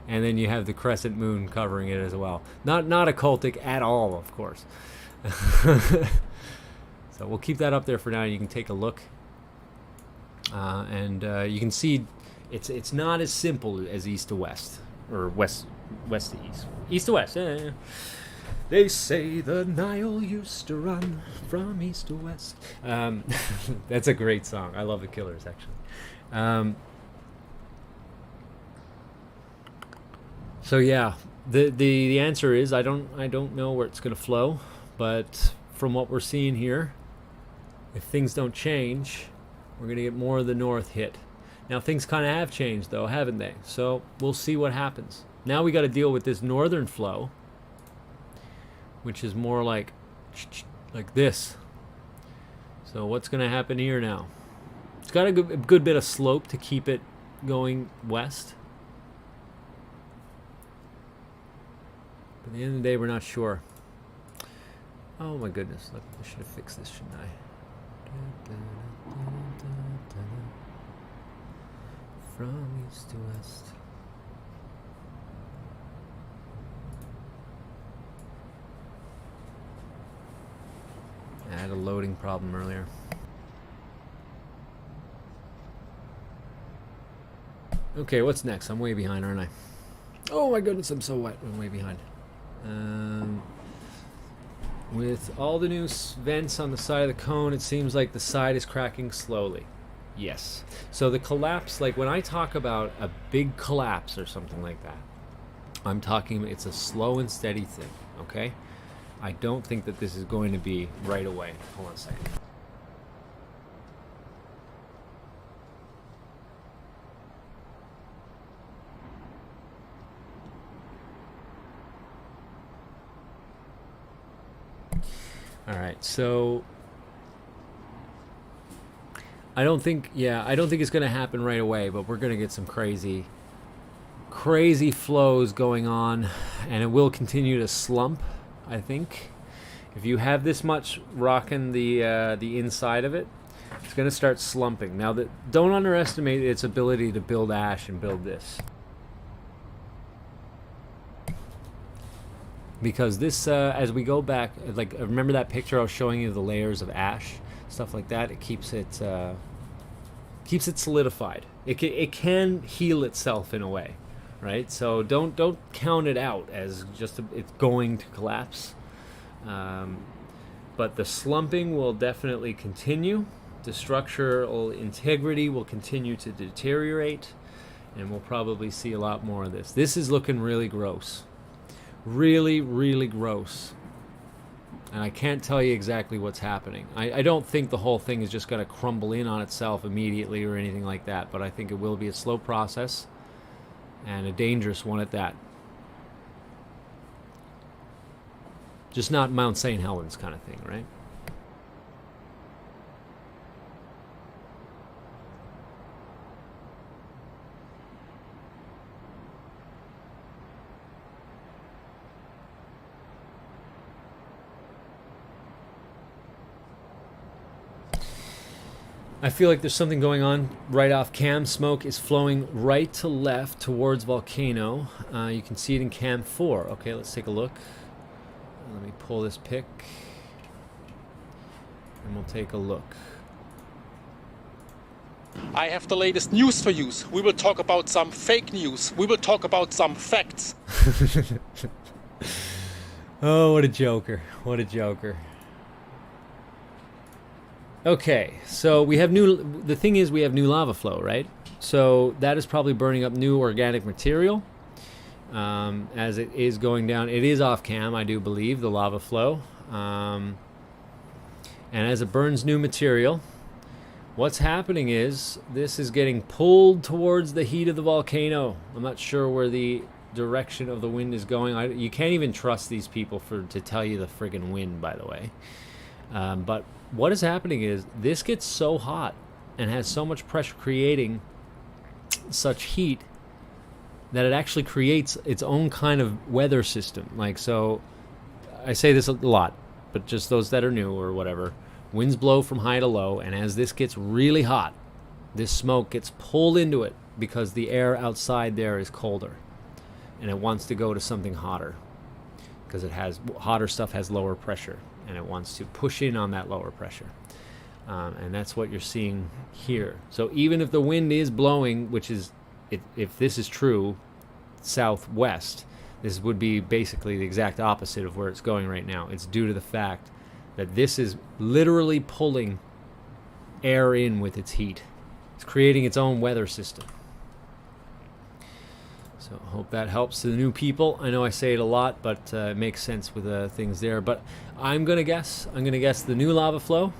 and then you have the crescent moon covering it as well. Not occultic at all, of course. So we'll keep that up there for now. You can take a look, and you can see it's not as simple as east to west, or west to east. East to west. Yeah. They say the Nile used to run from east to west. That's a great song. I love the Killers, actually. So yeah, the answer is I don't know where it's gonna flow, but from what we're seeing here, if things don't change, we're gonna get more of the north hit. Now things kind of have changed though, haven't they? So we'll see what happens. Now we got to deal with this northern flow, which is more like this. So what's gonna happen here now? It's got a good bit of slope to keep it going west. But at the end of the day, we're not sure. Oh my goodness, look, I should have fixed this, shouldn't I? From east to west. I had a loading problem earlier. Okay, what's next? I'm way behind, aren't I? Oh my goodness, I'm so wet. I'm way behind. With all the new vents on the side of the cone, it seems like the side is cracking slowly. Yes. So the collapse, like when I talk about a big collapse or something like that, I'm talking, it's a slow and steady thing, okay? I don't think that this is going to be right away. Hold on a second. All right, so I don't think it's going to happen right away, but we're going to get some crazy flows going on, and it will continue to slump, I think. If you have this much rocking the inside of it, it's going to start slumping. Now, don't underestimate its ability to build ash and build this. Because this, as we go back, like remember that picture I was showing you, the layers of ash, stuff like that. It keeps it solidified. It can heal itself in a way, right? So don't count it out as just it's going to collapse. But the slumping will definitely continue. The structural integrity will continue to deteriorate, and we'll probably see a lot more of this. This is looking really gross. Really, really gross. And I can't tell you exactly what's happening. I don't think the whole thing is just going to crumble in on itself immediately or anything like that, but I think it will be a slow process and a dangerous one at that. Just not Mount St. Helens kind of thing, right? I feel like there's something going on right off cam. Smoke is flowing right to left towards Volcano. You can see it in cam 4. Okay, let's take a look. Let me pull this pic, and we'll take a look. I have the latest news for you. We will talk about some fake news. We will talk about some facts. Oh, what a joker. What a joker. Okay, so we have the thing is we have new lava flow, right? So that is probably burning up new organic material as it is going down. It is off cam, I do believe, the lava flow. And as it burns new material, what's happening is this is getting pulled towards the heat of the volcano. I'm not sure where the direction of the wind is going. You can't even trust these people to tell you the friggin' wind, by the way. But what is happening is this gets so hot and has so much pressure creating such heat that it actually creates its own kind of weather system. Like, so I say this a lot, but just those that are new or whatever, winds blow from high to low, and as this gets really hot, this smoke gets pulled into it because the air outside there is colder. and it wants to go to something hotter because it has hotter stuff has lower pressure, and it wants to push in on that lower pressure. And that's what you're seeing here. So even if the wind is blowing, which is, if this is true, southwest, this would be basically the exact opposite of where it's going right now. It's due to the fact that this is literally pulling air in with its heat. It's creating its own weather system. So I hope that helps to the new people. I know I say it a lot, but it makes sense with things there. But I'm gonna guess the new lava flow,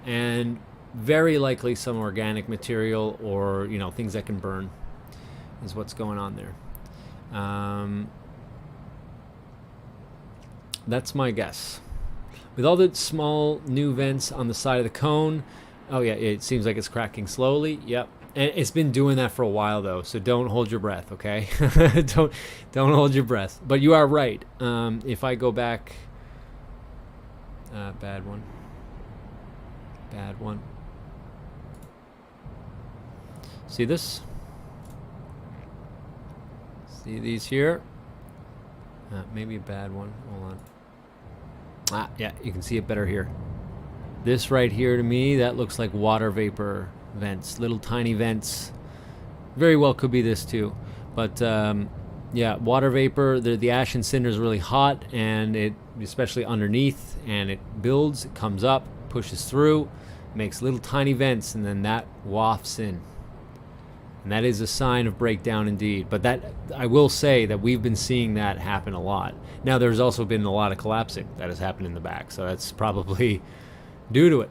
and very likely some organic material, or things that can burn, is what's going on there. That's my guess. With all the small new vents on the side of the cone, oh yeah, it seems like it's cracking slowly. Yep, and it's been doing that for a while though, so don't hold your breath, okay? don't hold your breath. But you are right. If I go back, bad one. See this? See these here? Maybe a bad one. Hold on. Yeah, you can see it better here. This right here, to me, that looks like water vapor vents, little tiny vents. Very well could be this too. But yeah, water vapor, the ash and cinder is really hot, and it, especially underneath, and it builds, it comes up, pushes through, makes little tiny vents, and then that wafts in. And that is a sign of breakdown indeed. But that, I will say that we've been seeing that happen a lot. Now there's also been a lot of collapsing that has happened in the back, so that's probably due to it.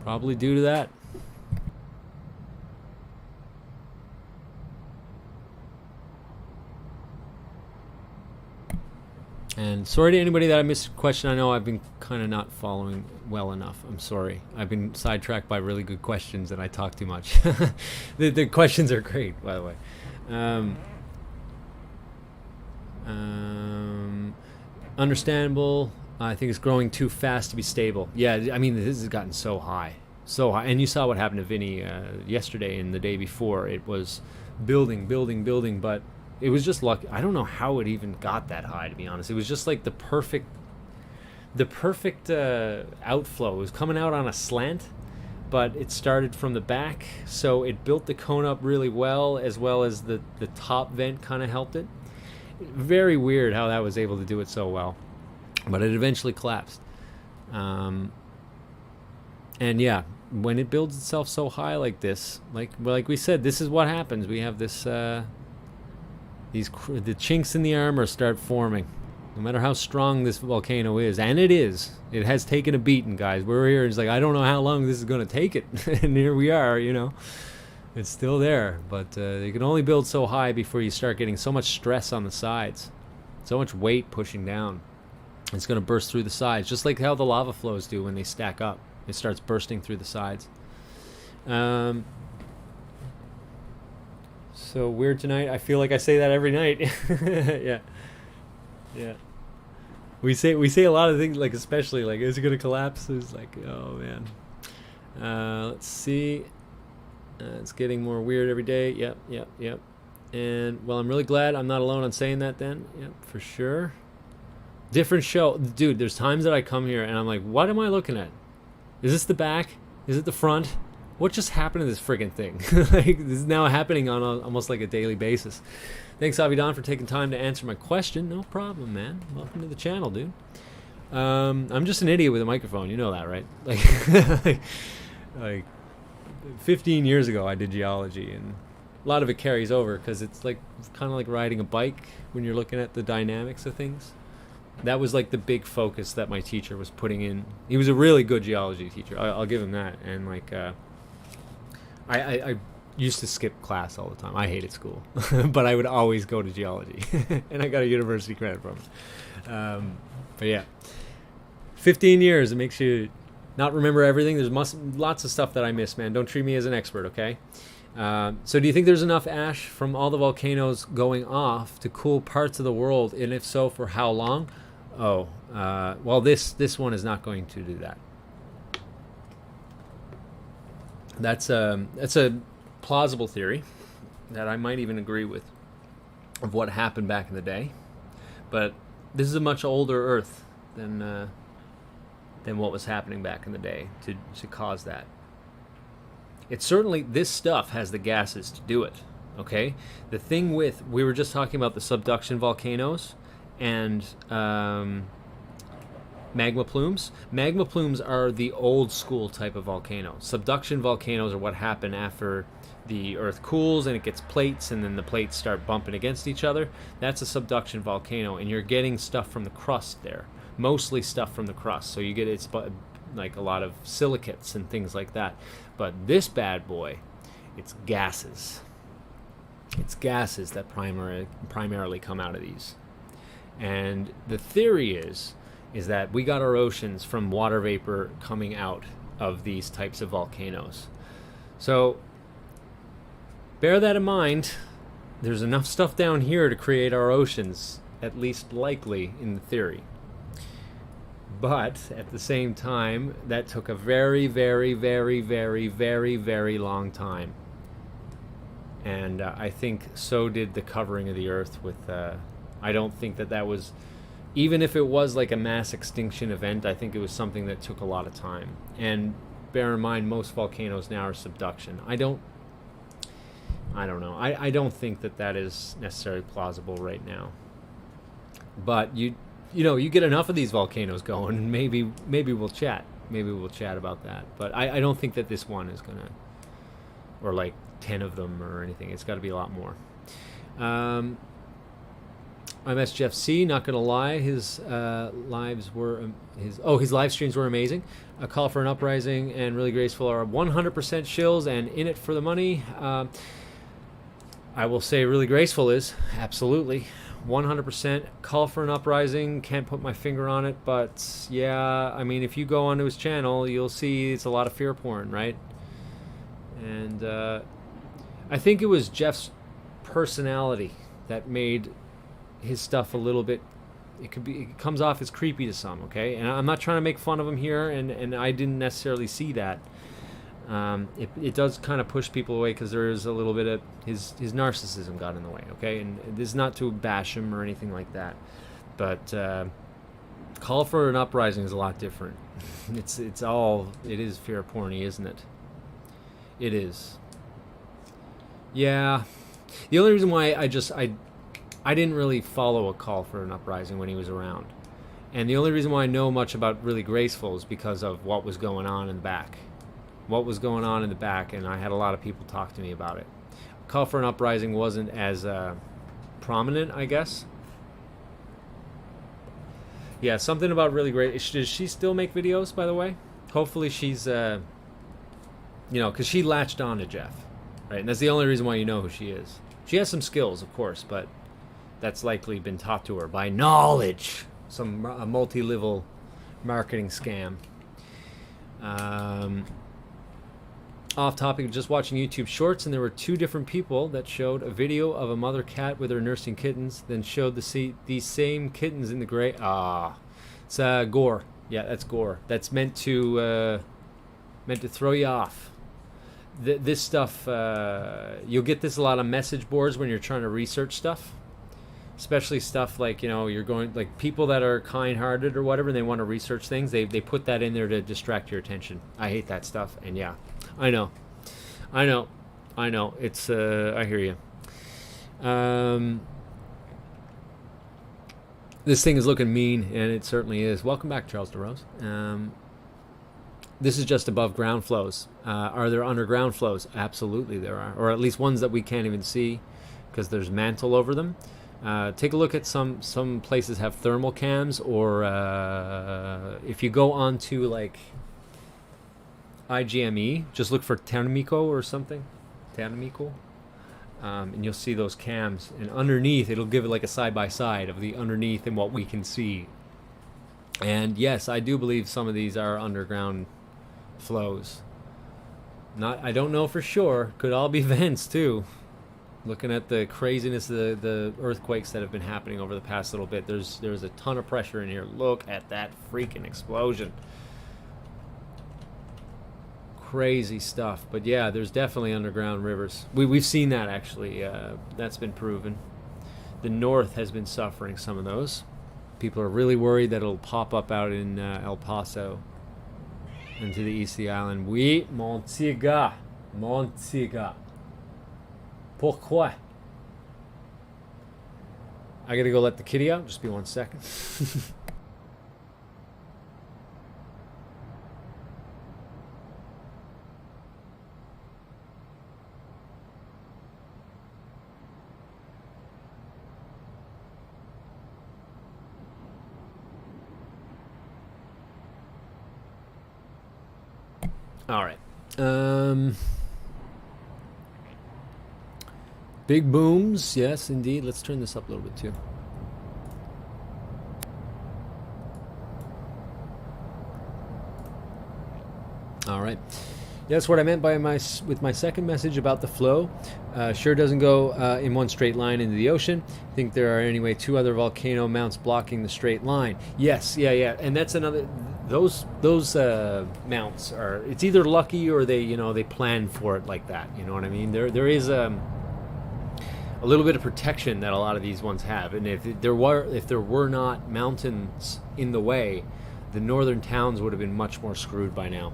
Probably due to that. And sorry to anybody that I missed a question. I know I've been kind of not following well enough. I'm sorry. I've been sidetracked by really good questions and I talk too much. The questions are great, by the way. Understandable. I think it's growing too fast to be stable. Yeah, I mean, this has gotten so high. So high. And you saw what happened to Vinny yesterday and the day before. It was building, but it was just luck. I don't know how it even got that high, to be honest. It was just like the perfect outflow. It was coming out on a slant, but it started from the back, so it built the cone up really well as the top vent kind of helped it. Very weird how that was able to do it so well, but it eventually collapsed. And yeah, when it builds itself so high like this, like we said, this is what happens. We have this the chinks in the armor start forming, no matter how strong this volcano is. And it has taken a beating, guys. We're here, it's like, I don't know how long this is going to take it. And here we are, it's still there, but you can only build so high before you start getting so much stress on the sides, so much weight pushing down. It's going to burst through the sides, just like how the lava flows do when they stack up. It starts bursting through the sides. So weird tonight. I feel like I say that every night. Yeah. We say a lot of things, like, especially like, is it gonna collapse? It's like, oh man. Let's see. It's getting more weird every day. Yep. And well, I'm really glad I'm not alone on saying that then. Yep, for sure. Different show, dude. There's times that I come here and I'm like, what am I looking at? Is this the back? Is it the front? What just happened to this friggin' thing? Like, this is now happening on almost like a daily basis. Thanks, Avidan, for taking time to answer my question. No problem, man. Welcome to the channel, dude. I'm just an idiot with a microphone. You know that, right? Like 15 years ago, I did geology, and a lot of it carries over because it's like kind of like riding a bike when you're looking at the dynamics of things. That was like the big focus that my teacher was putting in. He was a really good geology teacher. I'll give him that. And like, I used to skip class all the time. I hated school, but I would always go to geology, and I got a university credit from it. But yeah, 15 years, it makes you not remember everything. There's lots of stuff that I miss, man. Don't treat me as an expert, okay? So do you think there's enough ash from all the volcanoes going off to cool parts of the world? And if so, for how long? Oh, well, this one is not going to do that. That's a plausible theory that I might even agree with. of what happened back in the day. But this is a much older Earth than what was happening back in the day to cause that. It's certainly, this stuff has the gases to do it, okay? The thing with, we were just talking about the subduction volcanoes and magma plumes. Magma plumes are the old school type of volcanoes. Subduction volcanoes are what happen after the Earth cools and it gets plates, and then the plates start bumping against each other. That's a subduction volcano, and you're getting stuff from the crust there. Mostly stuff from the crust. So you get, it's like a lot of silicates and things like that. But this bad boy, it's gases. It's gases that primarily come out of these. And the theory is that we got our oceans from water vapor coming out of these types of volcanoes. So bear that in mind. There's enough stuff down here to create our oceans, at least likely in the theory. But at the same time, that took a very, very, very, very, very, very long time. And I think so did the covering of the Earth with... I don't think that was... Even if it was like a mass extinction event, I think it was something that took a lot of time. And bear in mind, most volcanoes now are subduction. I don't know. I don't think that is necessarily plausible right now. But you get enough of these volcanoes going, and maybe we'll chat. Maybe we'll chat about that. But I don't think that this one is gonna, or like 10 of them or anything. It's got to be a lot more. I messaged Jeff C. Not gonna lie, his live streams were amazing. A call for an uprising and really graceful are 100% shills and in it for the money. I will say really graceful is absolutely 100%. Call for an uprising, can't put my finger on it, but yeah, I mean, if you go onto his channel, you'll see it's a lot of fear porn, right? And I think it was Jeff's personality that made his stuff a little bit, it comes off as creepy to some, okay? And I'm not trying to make fun of him here, and I didn't necessarily see that. It does kind of push people away because there is a little bit of his narcissism got in the way, okay? And this is not to bash him or anything like that, but call for an uprising is a lot different. It is fear porny, isn't it? It is. Yeah. The only reason why I didn't really follow a call for an uprising when he was around, and the only reason why I know much about Really Graceful is because of what was going on in the back. And I had a lot of people talk to me about it. Call for an uprising wasn't as prominent, I guess. Yeah, something about Really Great. Does she still make videos, by the way? Hopefully she's, because she latched on to Jeff, right? And that's the only reason why you know who she is. She has some skills, of course, but that's likely been taught to her by knowledge. A multi-level marketing scam. Off topic, just watching YouTube shorts, and there were two different people that showed a video of a mother cat with her nursing kittens, then showed these same kittens in the gray. It's gore. Yeah, that's gore. That's meant to throw you off. This stuff, you'll get this a lot on message boards when you're trying to research stuff, especially stuff like, you're going, like people that are kind-hearted or whatever, and they want to research things, they put that in there to distract your attention. I hate that stuff, and yeah, I know. It's, I hear you. This thing is looking mean, and it certainly is. Welcome back, Charles DeRose. This is just above ground flows. Are there underground flows? Absolutely there are, or at least ones that we can't even see because there's mantle over them. Take a look at some places have thermal cams, or if you go onto like IGME, just look for Tanamico or something, and you'll see those cams, and underneath it'll give it like a side-by-side of the underneath and what we can see. And yes, I do believe some of these are underground flows. I don't know for sure, could all be vents too. Looking at the craziness of the earthquakes that have been happening over the past little bit, there's a ton of pressure in here. Look at that freaking explosion. Crazy stuff. But yeah, there's definitely underground rivers. We've seen that, actually. That's been proven. the north has been suffering some of those. People are really worried that it'll pop up out in El Paso and to the east of the island. Oui, mon petit gars. Mon petit gars. Pourquoi? I gotta go let the kitty out. Just be 1 second. All right. Big booms. Yes, indeed. Let's turn this up a little bit too. All right. That's what I meant by with my second message about the flow. Sure doesn't go in one straight line into the ocean. I think there are anyway 2 other volcano mounts blocking the straight line. Yes, yeah, and that's another. Those mounts are. It's either lucky or they plan for it like that. You know what I mean? There is a little bit of protection that a lot of these ones have, and if there were not mountains in the way, the northern towns would have been much more screwed by now.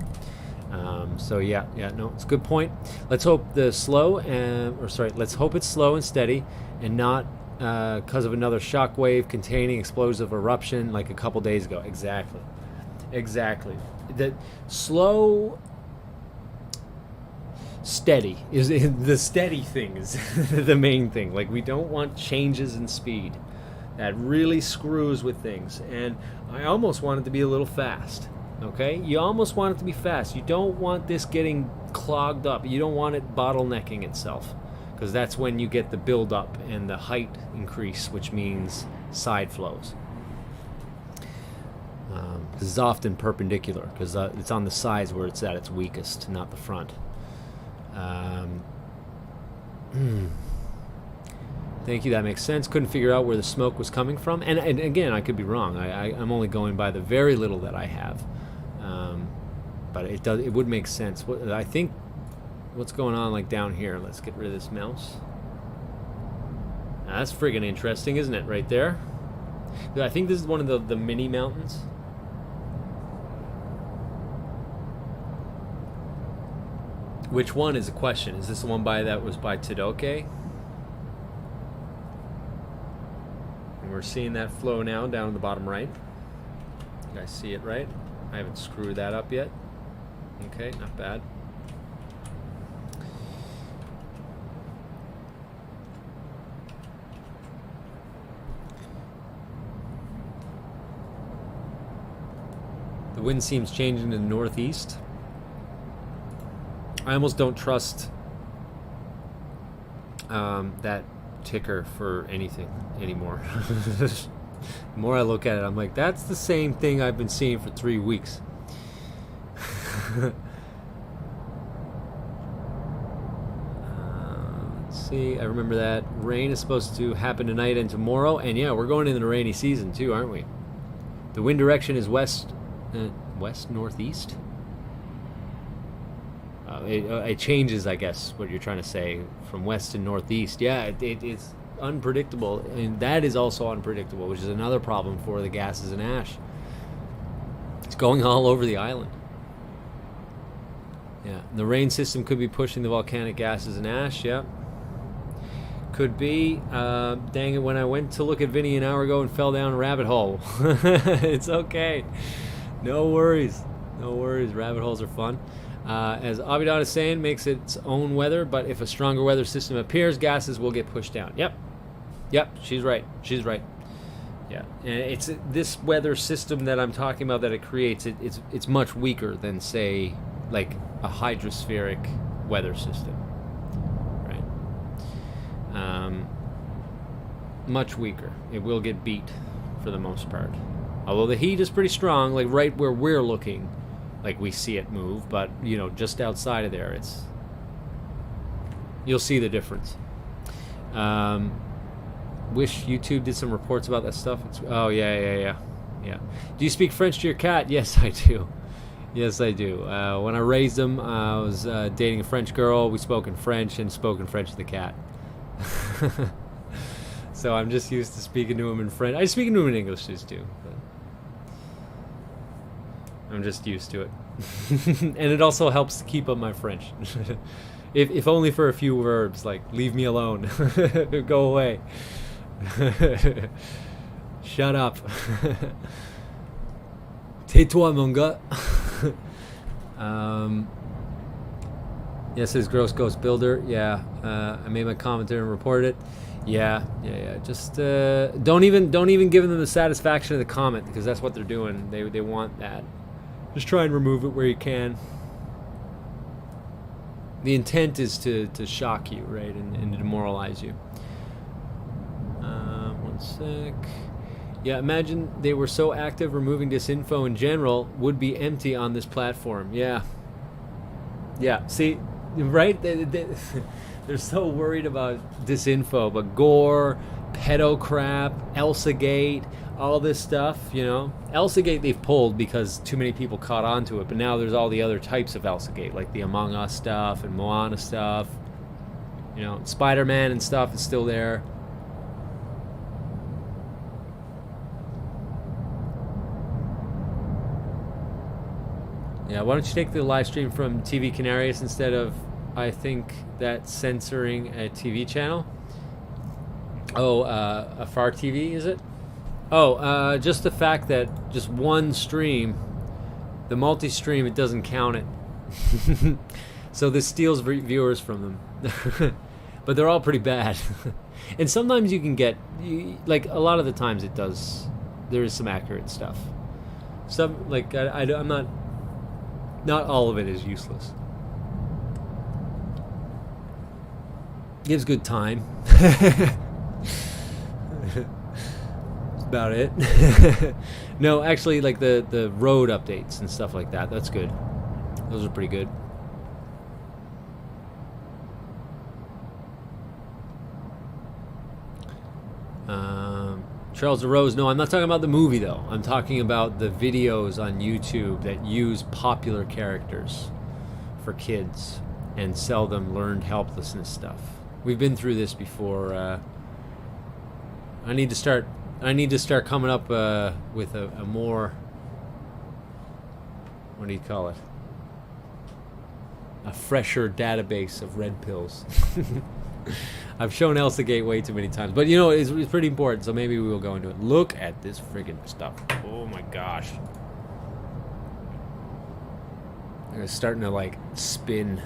So yeah, no, it's a good point. Let's hope let's hope it's slow and steady, and not because of another shock wave containing explosive eruption like a couple days ago. Exactly. The slow, steady is the steady thing is the main thing. Like, we don't want changes in speed. That really screws with things. And I almost want it to be a little fast. Okay? You almost want it to be fast. You don't want this getting clogged up. You don't want it bottlenecking itself, because that's when you get the buildup and the height increase, which means side flows. This is often perpendicular, because it's on the sides where it's at its weakest, not the front. Thank you, that makes sense. Couldn't figure out where the smoke was coming from. And again, I could be wrong. I'm only going by the very little that I have. But it would make sense. I think what's going on like down here. Let's get rid of this mouse. Now, that's friggin' interesting, isn't it? Right there. I think this is one of the mini mountains. Which one is the question? Is this the one that was by Tidoke? And we're seeing that flow now down in the bottom right. You guys see it, right? I haven't screwed that up yet. Okay, not bad. The wind seems changing to the northeast. I almost don't trust that ticker for anything anymore. The more I look at it, I'm like, that's the same thing I've been seeing for 3 weeks. Let's see, I remember that rain is supposed to happen tonight and tomorrow, and yeah, we're going into the rainy season too, aren't we? The wind direction is west northeast. It changes, I guess, what you're trying to say, from west to northeast. Yeah, it's unpredictable, and that is also unpredictable, which is another problem for the gases and ash. It's going all over the island. Yeah, the rain system could be pushing the volcanic gases and ash. Yeah, could be. Dang it, when I went to look at Vinny an hour ago and fell down a rabbit hole. It's okay. No worries. Rabbit holes are fun. As Avidan is saying, makes its own weather, but if a stronger weather system appears, gases will get pushed down. Yep, she's right. Yeah, and it's this weather system that I'm talking about that it creates. It's much weaker than, say, like a hydrospheric weather system, right? Much weaker. It will get beat for the most part. Although the heat is pretty strong, like right where we're looking. Like, we see it move, but, just outside of there, you'll see the difference. Wish YouTube did some reports about that stuff. Oh, yeah. Do you speak French to your cat? Yes, I do. When I raised him, I was dating a French girl. We spoke in French and spoke in French to the cat. So I'm just used to speaking to him in French. I speak to him in English too, but I'm just used to it. And it also helps to keep up my French. if only for a few verbs, like leave me alone, go away, shut up, tais-toi mon gars. Yeah, says Gross Ghost Builder. Yeah, I made my comment there and reported it. Yeah. Just don't even give them the satisfaction of the comment, because that's what they're doing. They want that. Just try and remove it where you can. The intent is to shock you, right, and demoralize you. One sec. Yeah, imagine they were so active removing disinfo in general would be empty on this platform. Yeah. See, right? They're so worried about disinfo, but gore, pedo crap, ElsaGate, all this stuff, you know. ElsaGate they've pulled because too many people caught on to it, but now there's all the other types of ElsaGate, like the Among Us stuff and Moana stuff. You know, Spider-Man and stuff is still there. Yeah, why don't you take the live stream from TV Canarius instead of, I think, that censoring a TV channel? Oh, a Far TV, is it? Oh, just the fact that just one stream, the multi-stream, it doesn't count it. So this steals viewers from them. But they're all pretty bad. And sometimes you can get, like, a lot of the times it does, there is some accurate stuff. Some, like, I'm not all of it is useless. Gives good time. That's about it. No, actually, like the road updates and stuff like that, that's good. Those are pretty good. Charles DeRose, no, I'm not talking about the movie though. I'm talking about the videos on YouTube that use popular characters for kids and sell them learned helplessness stuff. We've been through this before. I need to start coming up with a more, what do you call it? A fresher database of red pills. I've shown ElsaGate way too many times, but you know, it's pretty important, so maybe we will go into it. Look at this friggin' stuff. Oh my gosh. It's starting to like spin.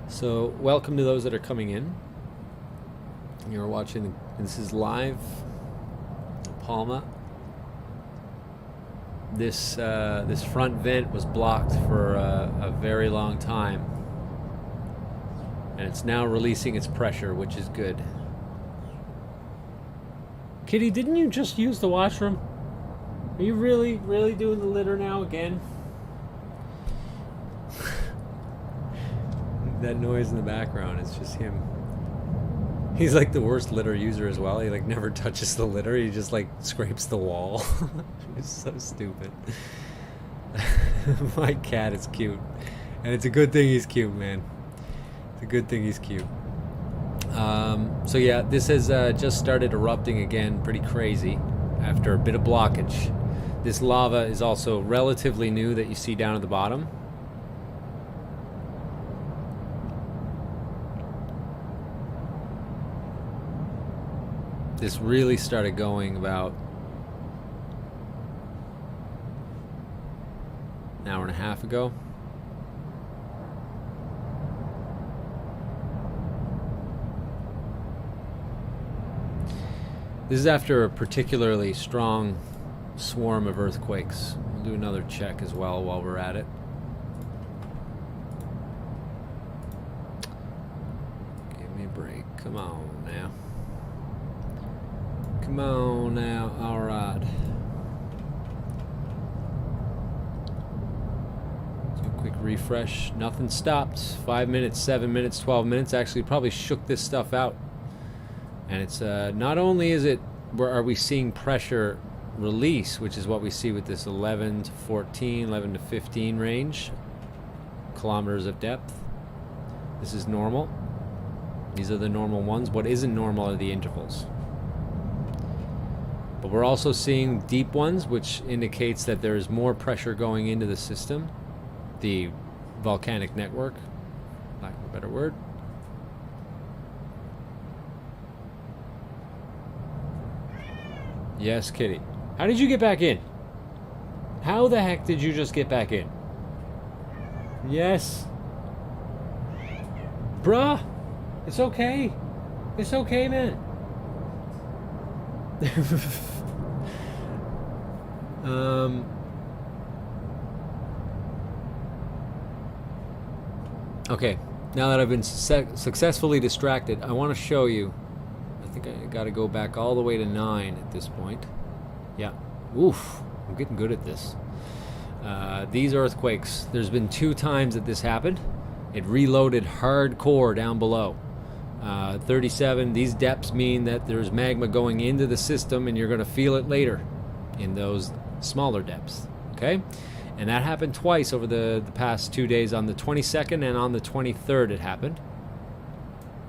So, welcome to those that are coming in. You're watching, this is live, Palma. This front vent was blocked for a very long time, and it's now releasing its pressure, which is good. Kitty, didn't you just use the washroom? Are you really doing the litter now again? That noise in the background, it's just him. He's like the worst litter user as well. He like never touches the litter. He just like scrapes the wall. It's so stupid. My cat is cute. And it's a good thing he's cute, man. It's a good thing he's cute. So yeah, this has just started erupting again, pretty crazy, after a bit of blockage. This lava is also relatively new that you see down at the bottom. This really started going about an hour and a half ago. This is after a particularly strong swarm of earthquakes. We'll do another check as well while we're at it. Give me a break. Come on now. Come on now, alright. So a quick refresh. Nothing stopped. 5 minutes, 7 minutes, 12 minutes. Actually, probably shook this stuff out. And it's not only is it where are we seeing pressure release, which is what we see with this 11 to 14, 11 to 15 range kilometers of depth. This is normal. These are the normal ones. What isn't normal are the intervals. But we're also seeing deep ones, which indicates that there is more pressure going into the system, the volcanic network, lack of a better word. Yes, Kitty. How did you get back in? How the heck did you just get back in? Yes. Bruh, it's okay. It's okay, man. Okay, now that I've been successfully distracted, I want to show you. I think I got to go back all the way to 9 at this point. Yeah. Oof. I'm getting good at this. These earthquakes, there's been 2 times that this happened. It reloaded hardcore down below. 37, these depths mean that there's magma going into the system and you're going to feel it later in those smaller depths. Okay? And that happened twice over the past 2 days. On the 22nd and on the 23rd it happened.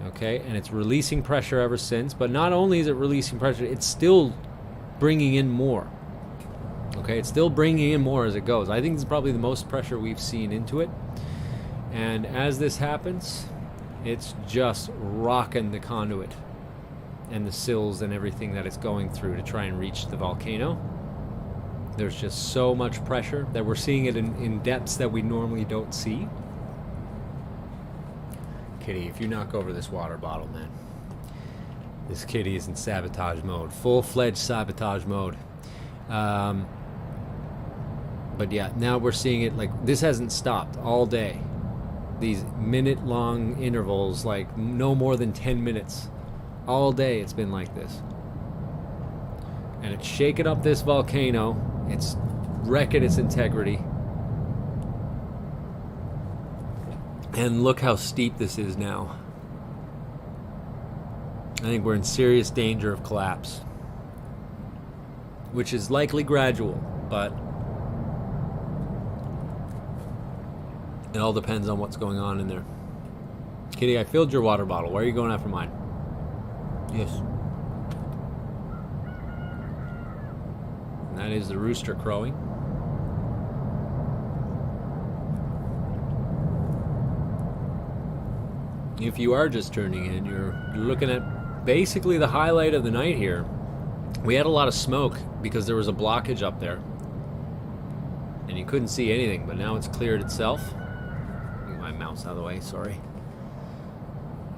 Okay? And it's releasing pressure ever since. But not only is it releasing pressure, it's still bringing in more. Okay? It's still bringing in more as it goes. I think this is probably the most pressure we've seen into it. And as this happens, it's just rocking the conduit and the sills and everything that it's going through to try and reach the volcano. There's just so much pressure that we're seeing it in depths that we normally don't see. Kitty, if you knock over this water bottle, man. This kitty is in sabotage mode. Full-fledged sabotage mode. But yeah, now we're seeing it like this hasn't stopped all day. These minute-long intervals, like no more than 10 minutes. All day it's been like this. And it's shaking up this volcano. It's wrecking its integrity. And look how steep this is now. I think we're in serious danger of collapse. Which is likely gradual, but it all depends on what's going on in there. Kitty, I filled your water bottle. Why are you going after mine? Yes. And that is the rooster crowing. If you are just turning in, you're looking at basically the highlight of the night here. We had a lot of smoke because there was a blockage up there. And you couldn't see anything, but now it's cleared itself. Get my mouse out of the way, sorry.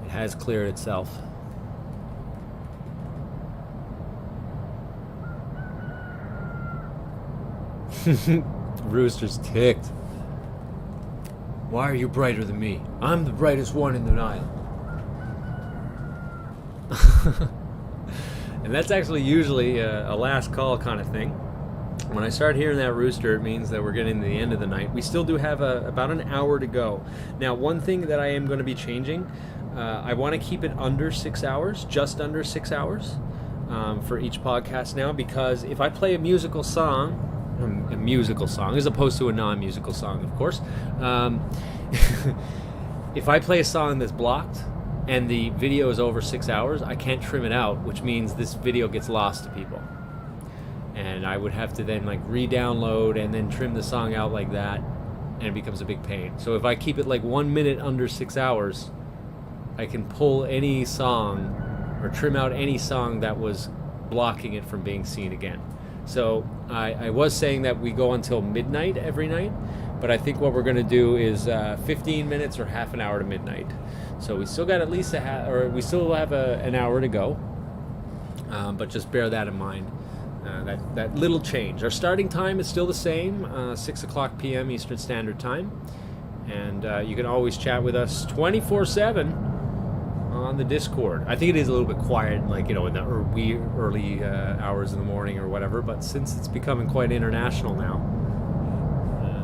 It has cleared itself. Rooster's ticked. Why are you brighter than me? I'm the brightest one in the Nile. And that's actually usually a last call kind of thing. When I start hearing that rooster, it means that we're getting to the end of the night. We still do have about an hour to go. Now, one thing that I am going to be changing, I want to keep it under 6 hours, just under 6 hours for each podcast now, because if I play a musical song as opposed to a non-musical song, of course, if I play a song that's blocked and the video is over 6 hours, I can't trim it out, which means this video gets lost to people. And I would have to then like re-download and then trim the song out like that, and it becomes a big pain. So if I keep it like 1 minute under 6 hours, I can pull any song or trim out any song that was blocking it from being seen again. So I was saying that we go until midnight every night, but I think what we're going to do is 15 minutes or half an hour to midnight. So we still got at least we still have an hour to go, but just bear that in mind. That little change. Our starting time is still the same, 6 o'clock p.m. Eastern Standard Time, and you can always chat with us 24/7 on the Discord. I think it is a little bit quiet, like, you know, in the early hours in the morning or whatever, but since it's becoming quite international now,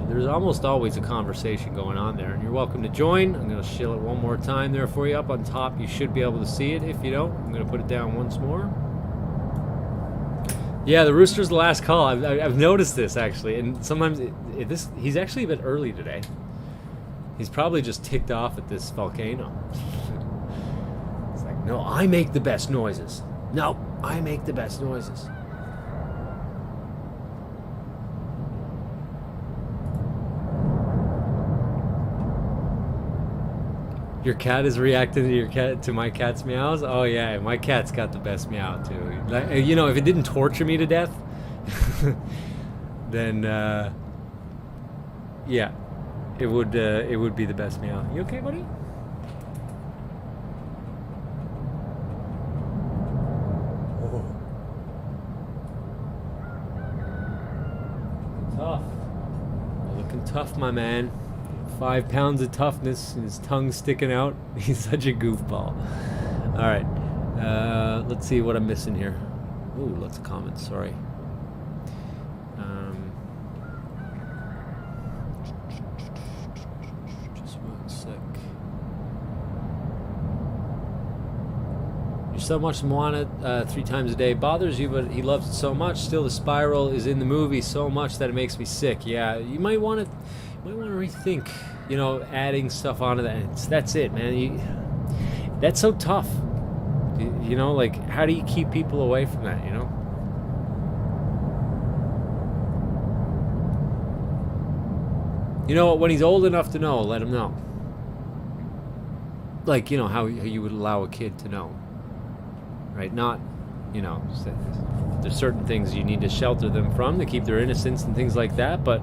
there's almost always a conversation going on there, and you're welcome to join. I'm going to shill it one more time there for you up on top. You should be able to see it. If you don't, I'm going to put it down once more. Yeah, the rooster's the last call. I've noticed this actually, and sometimes he's actually a bit early today. He's probably just ticked off at this volcano. It's like, no, I make the best noises. No, I make the best noises. Your cat is reacting to my cat's meows? Oh yeah, my cat's got the best meow too. Like, you know, if it didn't torture me to death, then yeah, it would be the best meow. You okay, buddy? Oh. Tough. You're looking tough, my man. 5 pounds of toughness and his tongue sticking out. He's such a goofball. All right, let's see what I'm missing here. Ooh, lots of comments. Sorry. Just 1 sec. Your son watches Moana 3 times a day. Bothers you, but he loves it so much. Still, the spiral is in the movie so much that it makes me sick. Yeah, you might want to rethink, you know, adding stuff onto that. That's it, man. That's so tough. You know, like, how do you keep people away from that, you know? You know, when he's old enough to know, let him know. Like, you know, how you would allow a kid to know. Right? Not, you know, there's certain things you need to shelter them from to keep their innocence and things like that, but,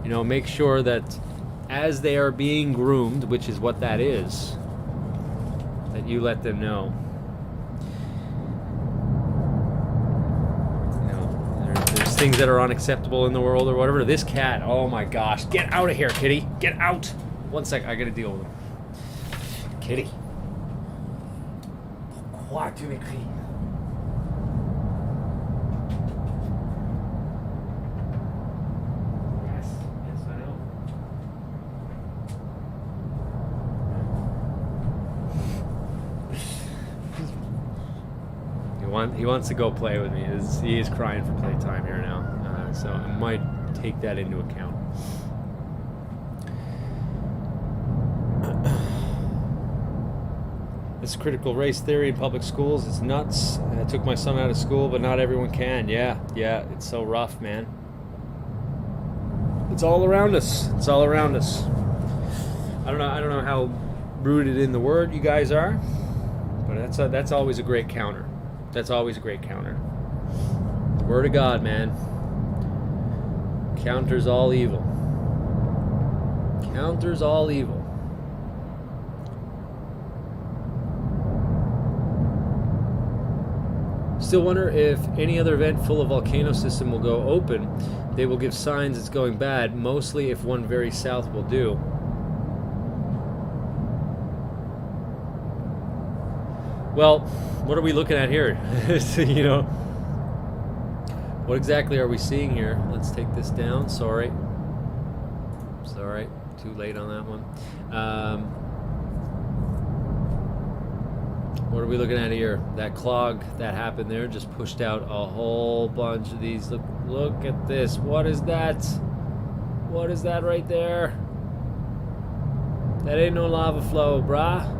you know, make sure that as they are being groomed, which is what that is, that you let them know. You know, there's things that are unacceptable in the world or whatever. This cat, oh my gosh, get out of here, kitty, get out. 1 sec, I gotta deal with him. Kitty. Pourquoi tu m'écris? He wants to go play with me. He is crying for playtime here now, so I might take that into account. This critical race theory in public schools is nuts. I took my son out of school, but not everyone can. Yeah, it's so rough, man. It's all around us. It's all around us. I don't know how rooted in the word you guys are, but that's always a great counter. That's always a great counter. Word of God, man. Counters all evil. Counters all evil. Still wonder if any other event full of volcano system will go open. They will give signs it's going bad, mostly if one very south will do. Well, what are we looking at here? You know, what exactly are we seeing here? Let's take this down. Sorry, too late on that one. What are we looking at here? That clog that happened there just pushed out a whole bunch of these. Look at this. What is that? What is that right there? That ain't no lava flow, brah.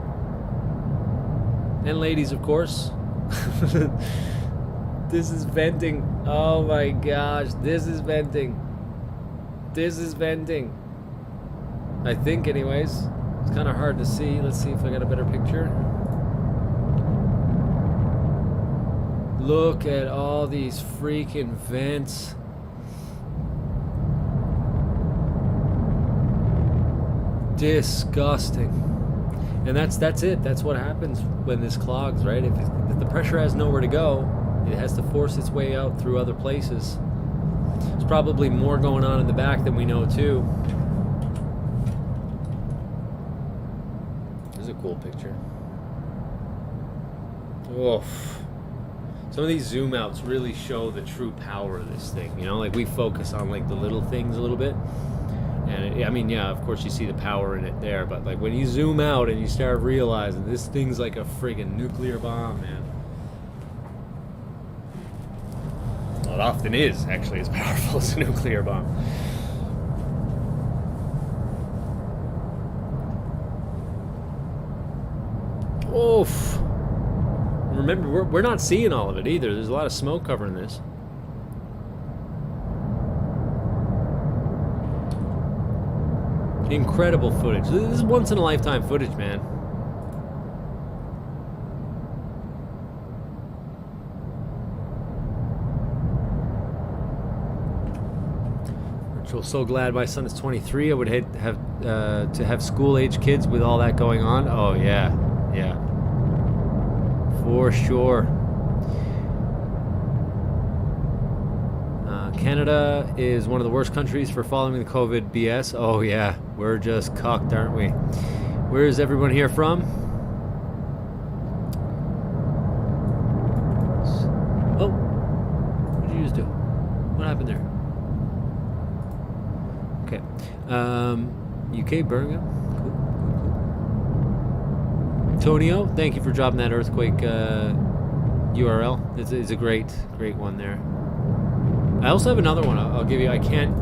And ladies, of course. This is venting. Oh my gosh, this is venting. This is venting. I think, anyways. It's kind of hard to see. Let's see if I got a better picture. Look at all these freaking vents. Disgusting. And that's it. That's what happens when this clogs, right? If the pressure has nowhere to go, it has to force its way out through other places. There's probably more going on in the back than we know, too. This is a cool picture. Oof. Some of these zoom outs really show the true power of this thing. You know, like we focus on like the little things a little bit. And I mean, yeah, of course you see the power in it there, but like when you zoom out and you start realizing this thing's like a friggin' nuclear bomb, man. it often is actually as powerful as a nuclear bomb. Oof. Remember, we're not seeing all of it either. There's a lot of smoke covering this. Incredible footage. This is once in a lifetime footage, man. So glad my son is 23. I would have to have school-age kids with all that going on. Oh yeah, yeah, for sure. Canada is one of the worst countries for following the COVID BS. Oh yeah, we're just cucked, aren't we? Where is everyone here from? Oh, what did you just do? What happened there? Okay. UK, Birmingham. Cool. Tonio, thank you for dropping that earthquake URL. It's a great one there. I also have another one. I'll give you. I can't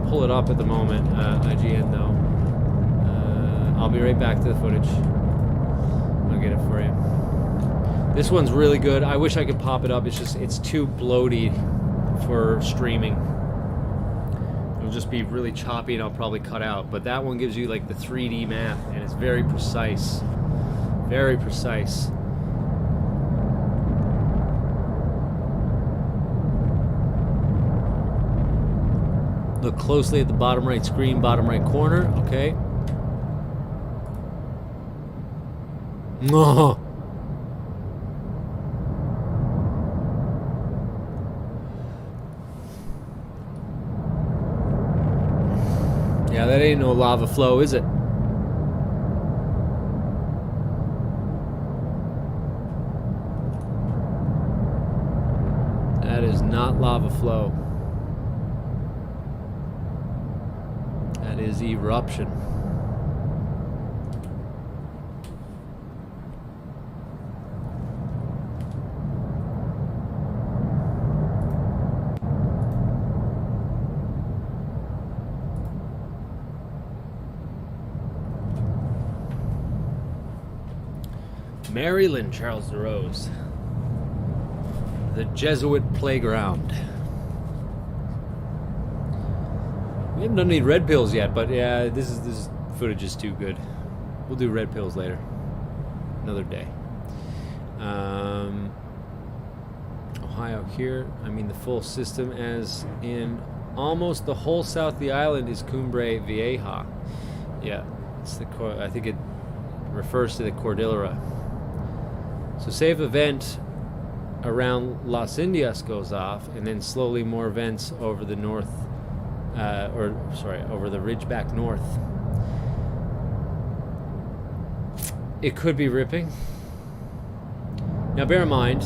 pull it up at the moment. IGN though. I'll be right back to the footage. I'll get it for you. This one's really good. I wish I could pop it up. It's too bloaty for streaming. It'll just be really choppy and I'll probably cut out. But that one gives you like the 3D math and it's very precise. Very precise. Look closely at the bottom right screen, bottom right corner. Okay. No. Yeah, that ain't no lava flow, is it? That is not lava flow. That is eruption. Maryland, Charles DeRose. The Jesuit Playground. We haven't done any red pills yet, but yeah, this footage is too good. We'll do red pills later. Another day. Ohio here. I mean the full system, as in almost the whole south of the island is Cumbre Vieja. Yeah, it's I think it refers to the Cordillera. So say if a vent around Las Indias goes off, and then slowly more vents over the north, over the ridgeback north, it could be ripping. Now bear in mind,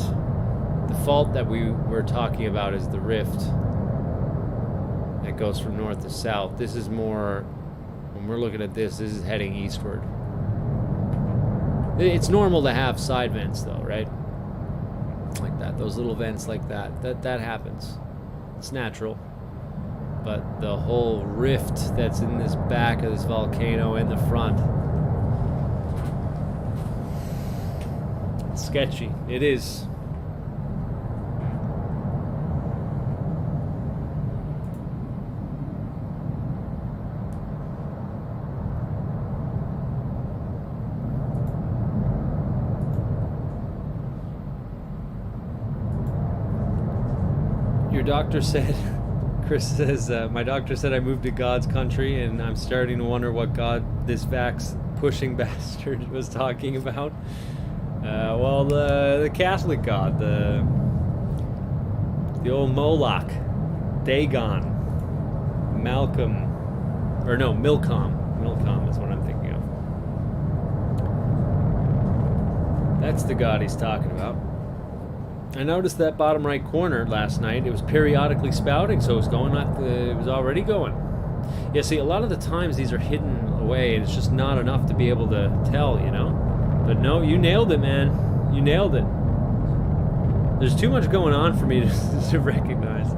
the fault that we were talking about is the rift that goes from north to south. This is more, when we're looking at this is heading eastward. It's normal to have side vents though, right? Like that, those little vents like that. That happens. It's natural. But the whole rift that's in this back of this volcano and the front, it's sketchy. It is. Your doctor said, Chris says, my doctor said I moved to God's country, and I'm starting to wonder what God this vax pushing bastard was talking about. Well, the Catholic God, the old Moloch, Dagon, Milcom is what I'm thinking of. That's the God he's talking about. I noticed that bottom right corner last night. It was periodically spouting, so it was going up. It was already going. Yeah, see, a lot of the times these are hidden away, and it's just not enough to be able to tell, you know. But no, you nailed it, man. You nailed it. There's too much going on for me to recognize.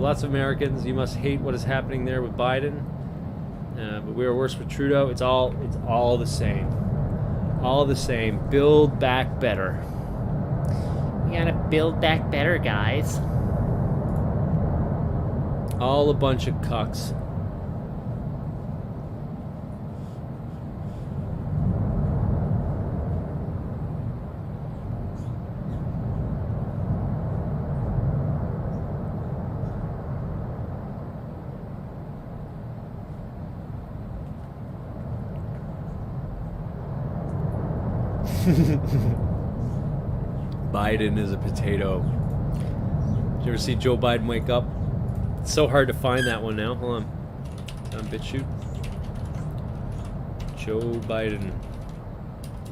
lots of Americans, you must hate what is happening there with Biden. But we are worse with Trudeau. It's all the same. All the same. Build back better. We gotta build back better, guys. All a bunch of cucks. Biden is a potato. Did you ever see Joe Biden wake up? It's so hard to find that one now. Hold on BitChute. Joe Biden.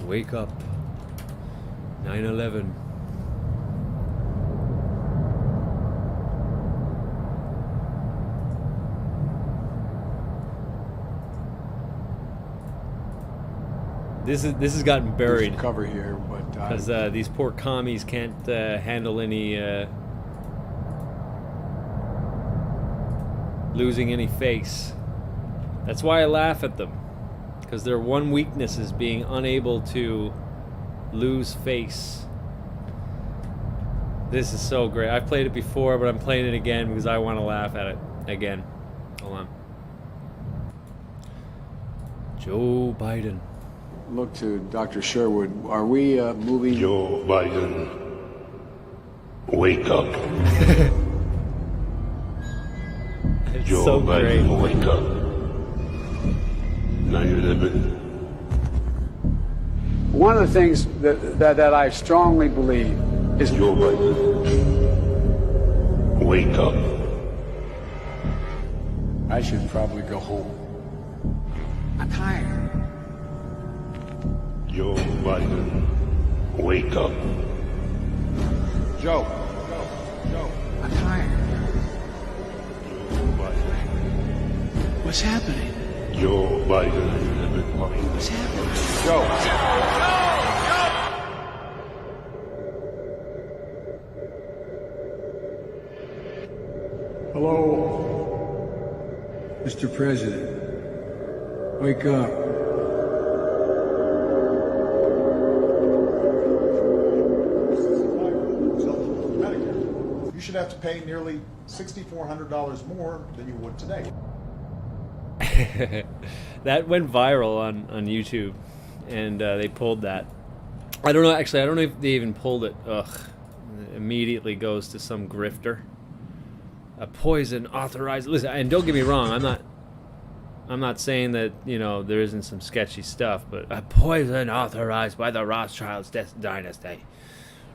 Wake up. 9/11. This has gotten buried. Cover here, but because these poor commies can't handle any losing any face. That's why I laugh at them, because their one weakness is being unable to lose face. This is so great. I've played it before, but I'm playing it again because I want to laugh at it again. Hold on. Joe Biden. Look to Dr. Sherwood. Are we moving? Joe Biden, wake up. Joe so Biden, great. wake up. 9/11. One of the things that I strongly believe is Joe Biden, wake up. I should probably go home. I'm tired. Joe Biden, wake up. Joe, I'm tired. Joe Biden. What's happening? Joe Biden, What's happening? Joe. Hello, Mr. President. Wake up. You should have to pay nearly $6,400 more than you would today. That went viral on YouTube, and they pulled that. I don't know, actually, I don't know if they even pulled it. Ugh. It immediately goes to some grifter. A poison authorized. Listen, and don't get me wrong, I'm not saying that, you know, there isn't some sketchy stuff, but a poison authorized by the Rothschilds dynasty.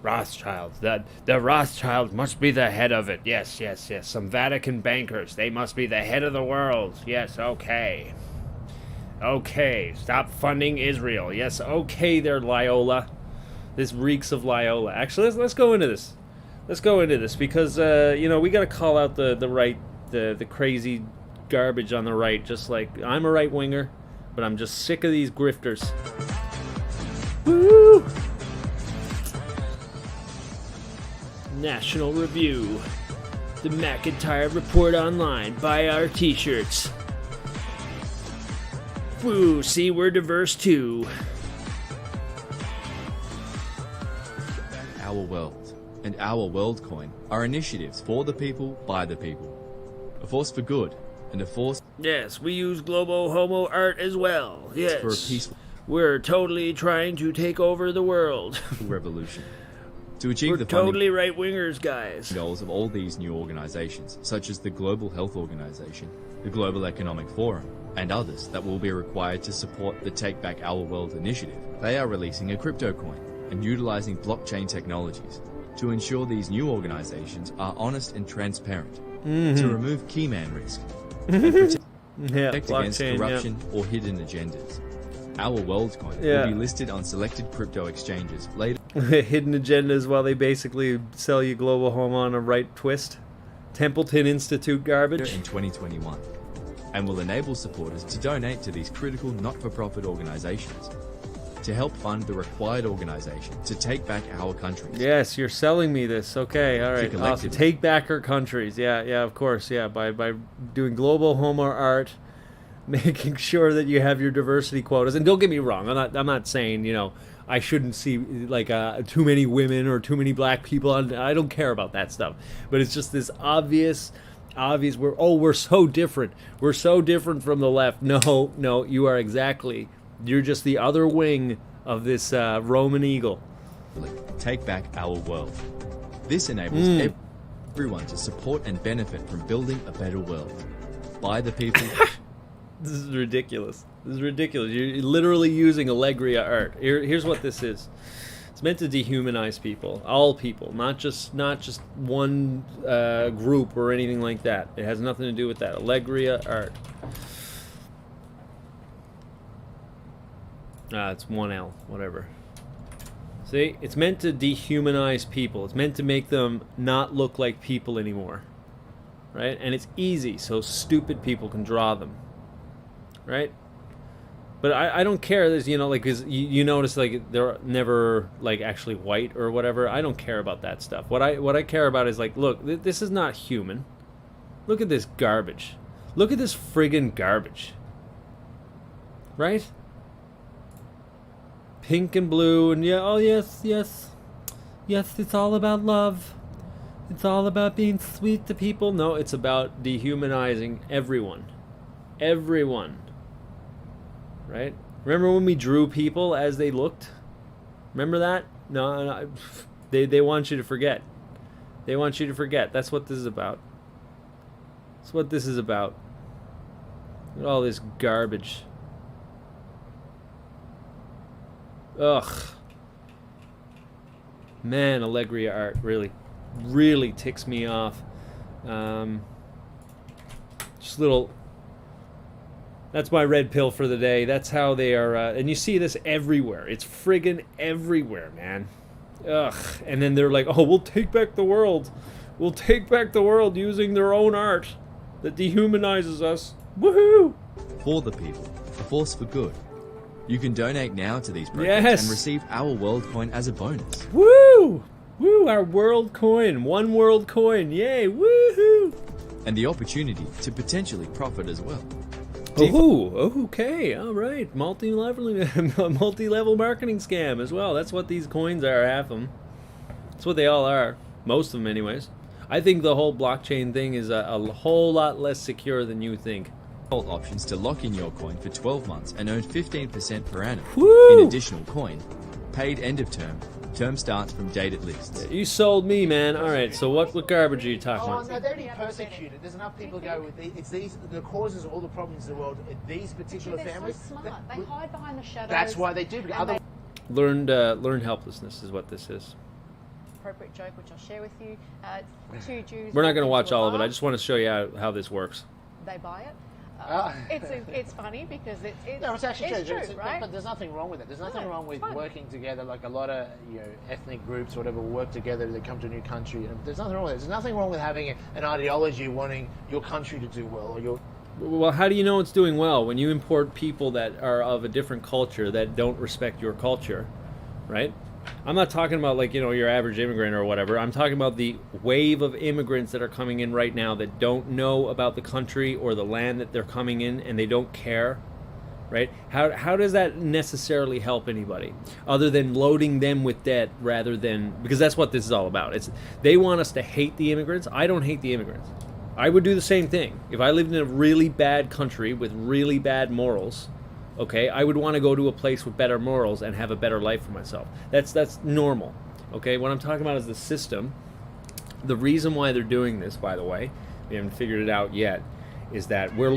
Rothschilds. The Rothschilds must be the head of it. Yes. Some Vatican bankers. They must be the head of the world. Yes, okay. Okay, stop funding Israel. Yes, okay there, Loyola. This reeks of Loyola. Actually, let's go into this. Let's go into this because, you know, we got to call out the right, the crazy garbage on the right. Just like, I'm a right-winger, but I'm just sick of these grifters. Woo! National Review. The McIntyre Report Online. Buy our t-shirts. Woo, see, we're diverse too. Our World and Our World Coin are initiatives for the people, by the people. A force for good and a force... Yes, we use Globo Homo art as well. Yes. For a peaceful... We're totally trying to take over the world. revolution. To achieve We're the funding totally right-wingers, guys. goals of all these new organizations, such as the Global Health Organization, the Global Economic Forum, and others that will be required to support the Take Back Our World initiative, they are releasing a crypto coin and utilizing blockchain technologies to ensure these new organizations are honest and transparent, to remove keyman risk, and protect against corruption or hidden agendas. Our World Coin will be listed on selected crypto exchanges later. Hidden agendas while they basically sell you Global Home on a right twist. Templeton Institute garbage. In 2021, and will enable supporters to donate to these critical not-for-profit organizations. to help fund the required organization to take back our countries. Yes, you're selling me this. Okay, all right. collectively- Awesome. Take back our countries. Yeah, of course. Yeah, by doing global homo art, making sure that you have your diversity quotas. And don't get me wrong, I'm not saying, I shouldn't see like too many women or too many black people on. I don't care about that stuff. But it's just this obvious we're so different. We're so different from the left. No, you're just the other wing of this Roman eagle. Take back our world. This enables everyone to support and benefit from building a better world. By the people. This is ridiculous. You're literally using Allegria art. Here's what this is. It's meant to dehumanize people, all people, not just one group or anything like that. It has nothing to do with that. Allegria art. It's 1L, whatever. See, it's meant to dehumanize people. It's meant to make them not look like people anymore, right? And it's easy, so stupid people can draw them. Right? But I don't care. There's, because you notice, like, they're never, like, actually white or whatever. I don't care about that stuff. What I care about is, like, look, this is not human. Look at this garbage. Look at this friggin' garbage. Right? Pink and blue, and yes, it's all about love. It's all about being sweet to people. No, it's about dehumanizing everyone. Right? Remember when we drew people as they looked? Remember that? No, they want you to forget. They want you to forget. That's what this is about. Look at all this garbage. Ugh. Man, Allegria art really ticks me off. Just little... That's my red pill for the day. That's how they are, and you see this everywhere. It's friggin' everywhere, man. Ugh. And then they're like, oh, we'll take back the world. We'll take back the world using their own art that dehumanizes us. Woohoo! For the people, a force for good. You can donate now to these projects and receive our world coin as a bonus. Woo! Our world coin. 1 world coin. Yay! Woohoo! And the opportunity to potentially profit as well. Okay, all right. Multi-level marketing scam as well. That's what these coins are, half of them. That's what they all are. Most of them, anyways. I think the whole blockchain thing is a whole lot less secure than you think. Options to lock in your coin for 12 months and earn 15% per annum in additional coin. Paid end of term. Term starts from date at least. You sold me, man. All right, so what garbage are you talking about? No, they're being persecuted. There's enough people go with it's these the causes of all the problems in the world. These particular families. So smart. They hide behind the shadows. That's why they do. Learned helplessness is what this is. Appropriate joke, which I'll share with you. 2 Jews. We're not going to watch all of it. I just want to show you how this works. They buy it. It's funny because it's actually true, right? But there's nothing wrong with it. There's nothing wrong with working together. Like a lot of ethnic groups, or whatever, work together to come to a new country. And there's nothing wrong with it. There's nothing wrong with having an ideology wanting your country to do well, or your. Well, how do you know it's doing well when you import people that are of a different culture that don't respect your culture, right? I'm not talking about like, your average immigrant or whatever. I'm talking about the wave of immigrants that are coming in right now that don't know about the country or the land that they're coming in, and they don't care, right? How does that necessarily help anybody other than loading them with debt rather than, because that's what this is all about. They want us to hate the immigrants. I don't hate the immigrants. I would do the same thing. If I lived in a really bad country with really bad morals, okay, I would want to go to a place with better morals and have a better life for myself. That's normal. Okay, what I'm talking about is the system. The reason why they're doing this, by the way, we haven't figured it out yet, is that we're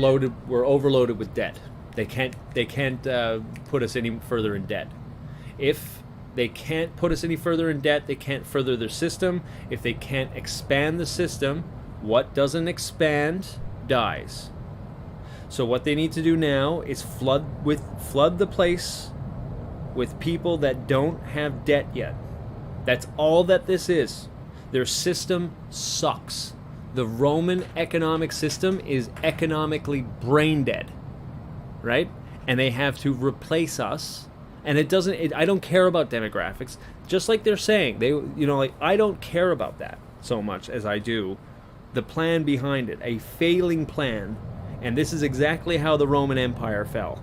overloaded with debt. They can't put us any further in debt. If they can't put us any further in debt, they can't further their system. If they can't expand the system, what doesn't expand dies. So what they need to do now is flood the place with people that don't have debt yet. That's all that this is. Their system sucks. The Roman economic system is economically brain dead, right? And they have to replace us And it doesn't, I don't care about demographics, just like they're saying. They, you know, like, I don't care about that so much as I do the plan behind it, a failing plan. And this is exactly how the Roman Empire fell.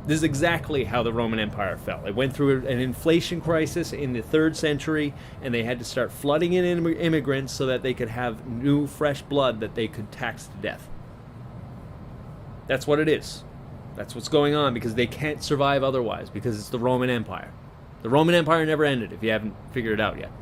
This is exactly how the Roman Empire fell. It went through an inflation crisis in the 3rd century, and they had to start flooding in immigrants so that they could have new, fresh blood that they could tax to death. That's what it is. That's what's going on, because they can't survive otherwise, because it's the Roman Empire. The Roman Empire never ended, if you haven't figured it out yet.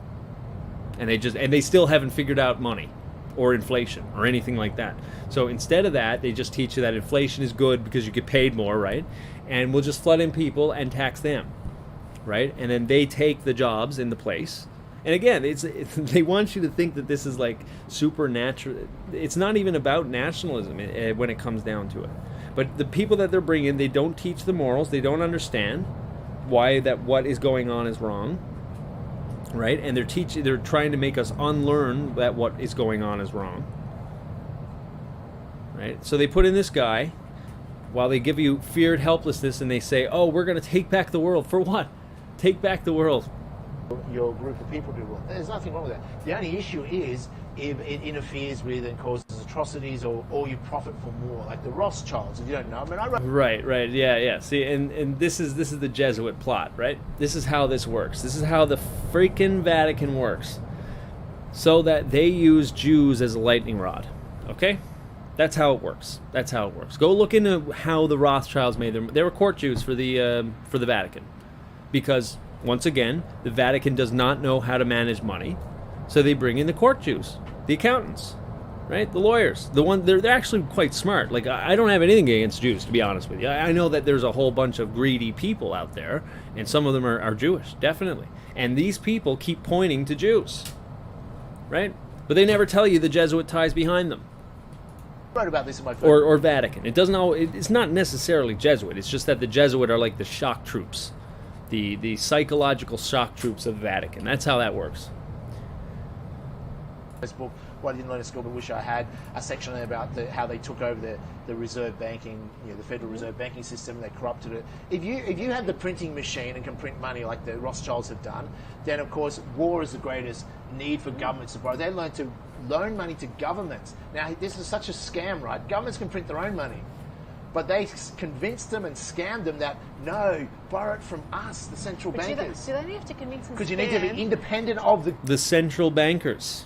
And they still haven't figured out money or inflation or anything like that. So instead of that, they just teach you that inflation is good because you get paid more, right? And we'll just flood in people and tax them, right? And then they take the jobs in the place. And again, they want you to think that this is like supernatural. It's not even about nationalism when it comes down to it. But the people that they're bringing, they don't teach the morals. They don't understand why that what is going on is wrong, right? And they're trying to make us unlearn that what is going on is wrong, right? So they put in this guy while they give you feared helplessness, and they say, oh, we're going to take back the world. For what? Take back the world. Your group of people do wrong. There's nothing wrong with that. The only issue is if it interferes with and causes atrocities, or you profit for more, like the Rothschilds, if you don't know. I mean, Right, yeah. See, and this is the Jesuit plot, right? This is how this works. This is how the freaking Vatican works. So that they use Jews as a lightning rod, okay? That's how it works. Go look into how the Rothschilds made them. They were court Jews for the Vatican, because once again, the Vatican does not know how to manage money, so they bring in the court Jews, the accountants, right? The lawyers. They're actually quite smart. Like, I don't have anything against Jews, to be honest with you. I know that there's a whole bunch of greedy people out there, and some of them are Jewish, definitely. And these people keep pointing to Jews, right? But they never tell you the Jesuit ties behind them. I wrote about this in my or Vatican. It's not necessarily Jesuit. It's just that the Jesuit are like the shock troops, the psychological shock troops of the Vatican. That's how that works. This book, what I didn't learn at school but wish I had, a section about how they took over the reserve banking, the Federal Reserve banking system, and they corrupted it. If you have the printing machine and can print money like the Rothschilds have done, then of course war is the greatest need for governments to borrow. They learn to loan money to governments. Now this is such a scam, right? Governments can print their own money, but they convinced them and scammed them that no, borrow it from us, the central bankers. Do they have to convince them? Because you need to be independent of the central bankers.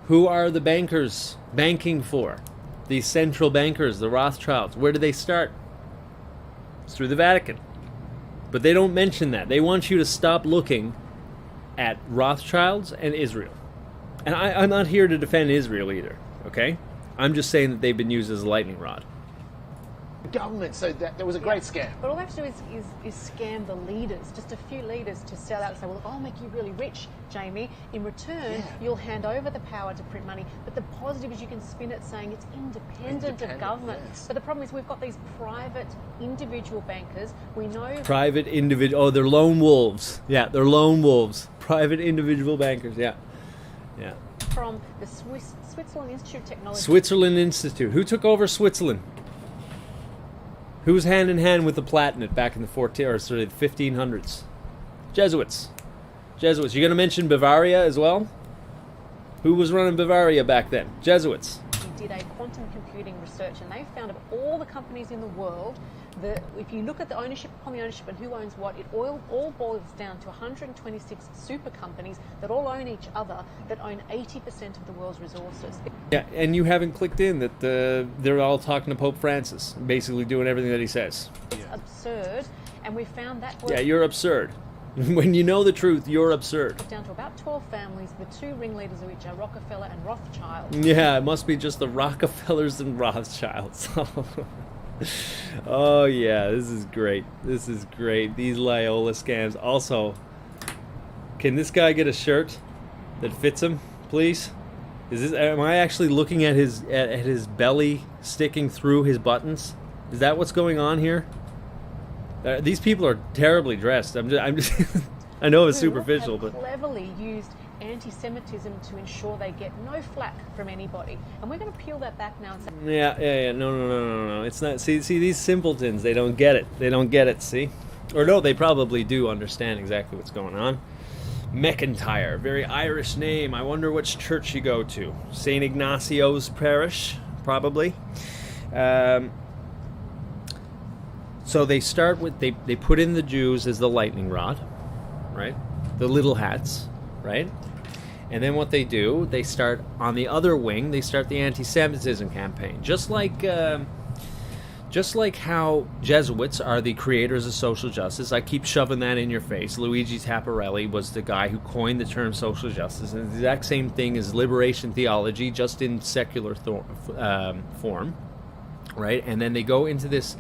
Who are the bankers banking for? The central bankers, the Rothschilds. Where do they start? It's through the Vatican. But they don't mention that. They want you to stop looking at Rothschilds and Israel. And I'm not here to defend Israel either, okay? I'm just saying that they've been used as a lightning rod. Government, so that was a great scam. But all they have to do is scam the leaders, just a few leaders, to sell out and say, well, look, I'll make you really rich, Jamie. In return, you'll hand over the power to print money. But the positive is you can spin it saying it's independent of government. Yes. But the problem is we've got these private individual bankers. We know... Private individual... Oh, they're lone wolves. Yeah, they're lone wolves. Private individual bankers, yeah. From the Switzerland Institute of Technology. Switzerland Institute. Who took over Switzerland? Who was hand in hand with the Palatinate back in the 1500s? Jesuits. You're going to mention Bavaria as well? Who was running Bavaria back then? Jesuits. We did a quantum computing research, and they found of all the companies in the world, that if you look at the ownership and who owns what, it all boils down to 126 super companies that all own each other, that own 80% of the world's resources. Yeah, and you haven't clicked in that they're all talking to Pope Francis, basically doing everything that he says. It's absurd, and we found that... Yeah, you're absurd. When you know the truth, you're absurd. Down to about 12 families, the two ringleaders of which are Rockefeller and Rothschild. Yeah, it must be just the Rockefellers and Rothschilds. Oh yeah, this is great. These Loyola scams. Also, can this guy get a shirt that fits him, please? Am I actually looking at his belly sticking through his buttons? Is that what's going on here? These people are terribly dressed. I'm just I know it's superficial, but cleverly used anti-Semitism to ensure they get no flack from anybody, and we're going to peel that back now and say, yeah, no, it's not. See, these simpletons, they don't get it. See, Or no, they probably do understand exactly what's going on. McIntyre, very Irish name. I wonder which church you go to. St. Ignacio's Parish, probably. So they start with, they put in the Jews as the lightning rod, right? The little hats, right? And then what they do, they start on the other wing, they start the anti-Semitism campaign. Just like how Jesuits are the creators of social justice. I keep shoving that in your face. Luigi Tapparelli was the guy who coined the term social justice. And the exact same thing as liberation theology, just in secular form, right? And then they go into this...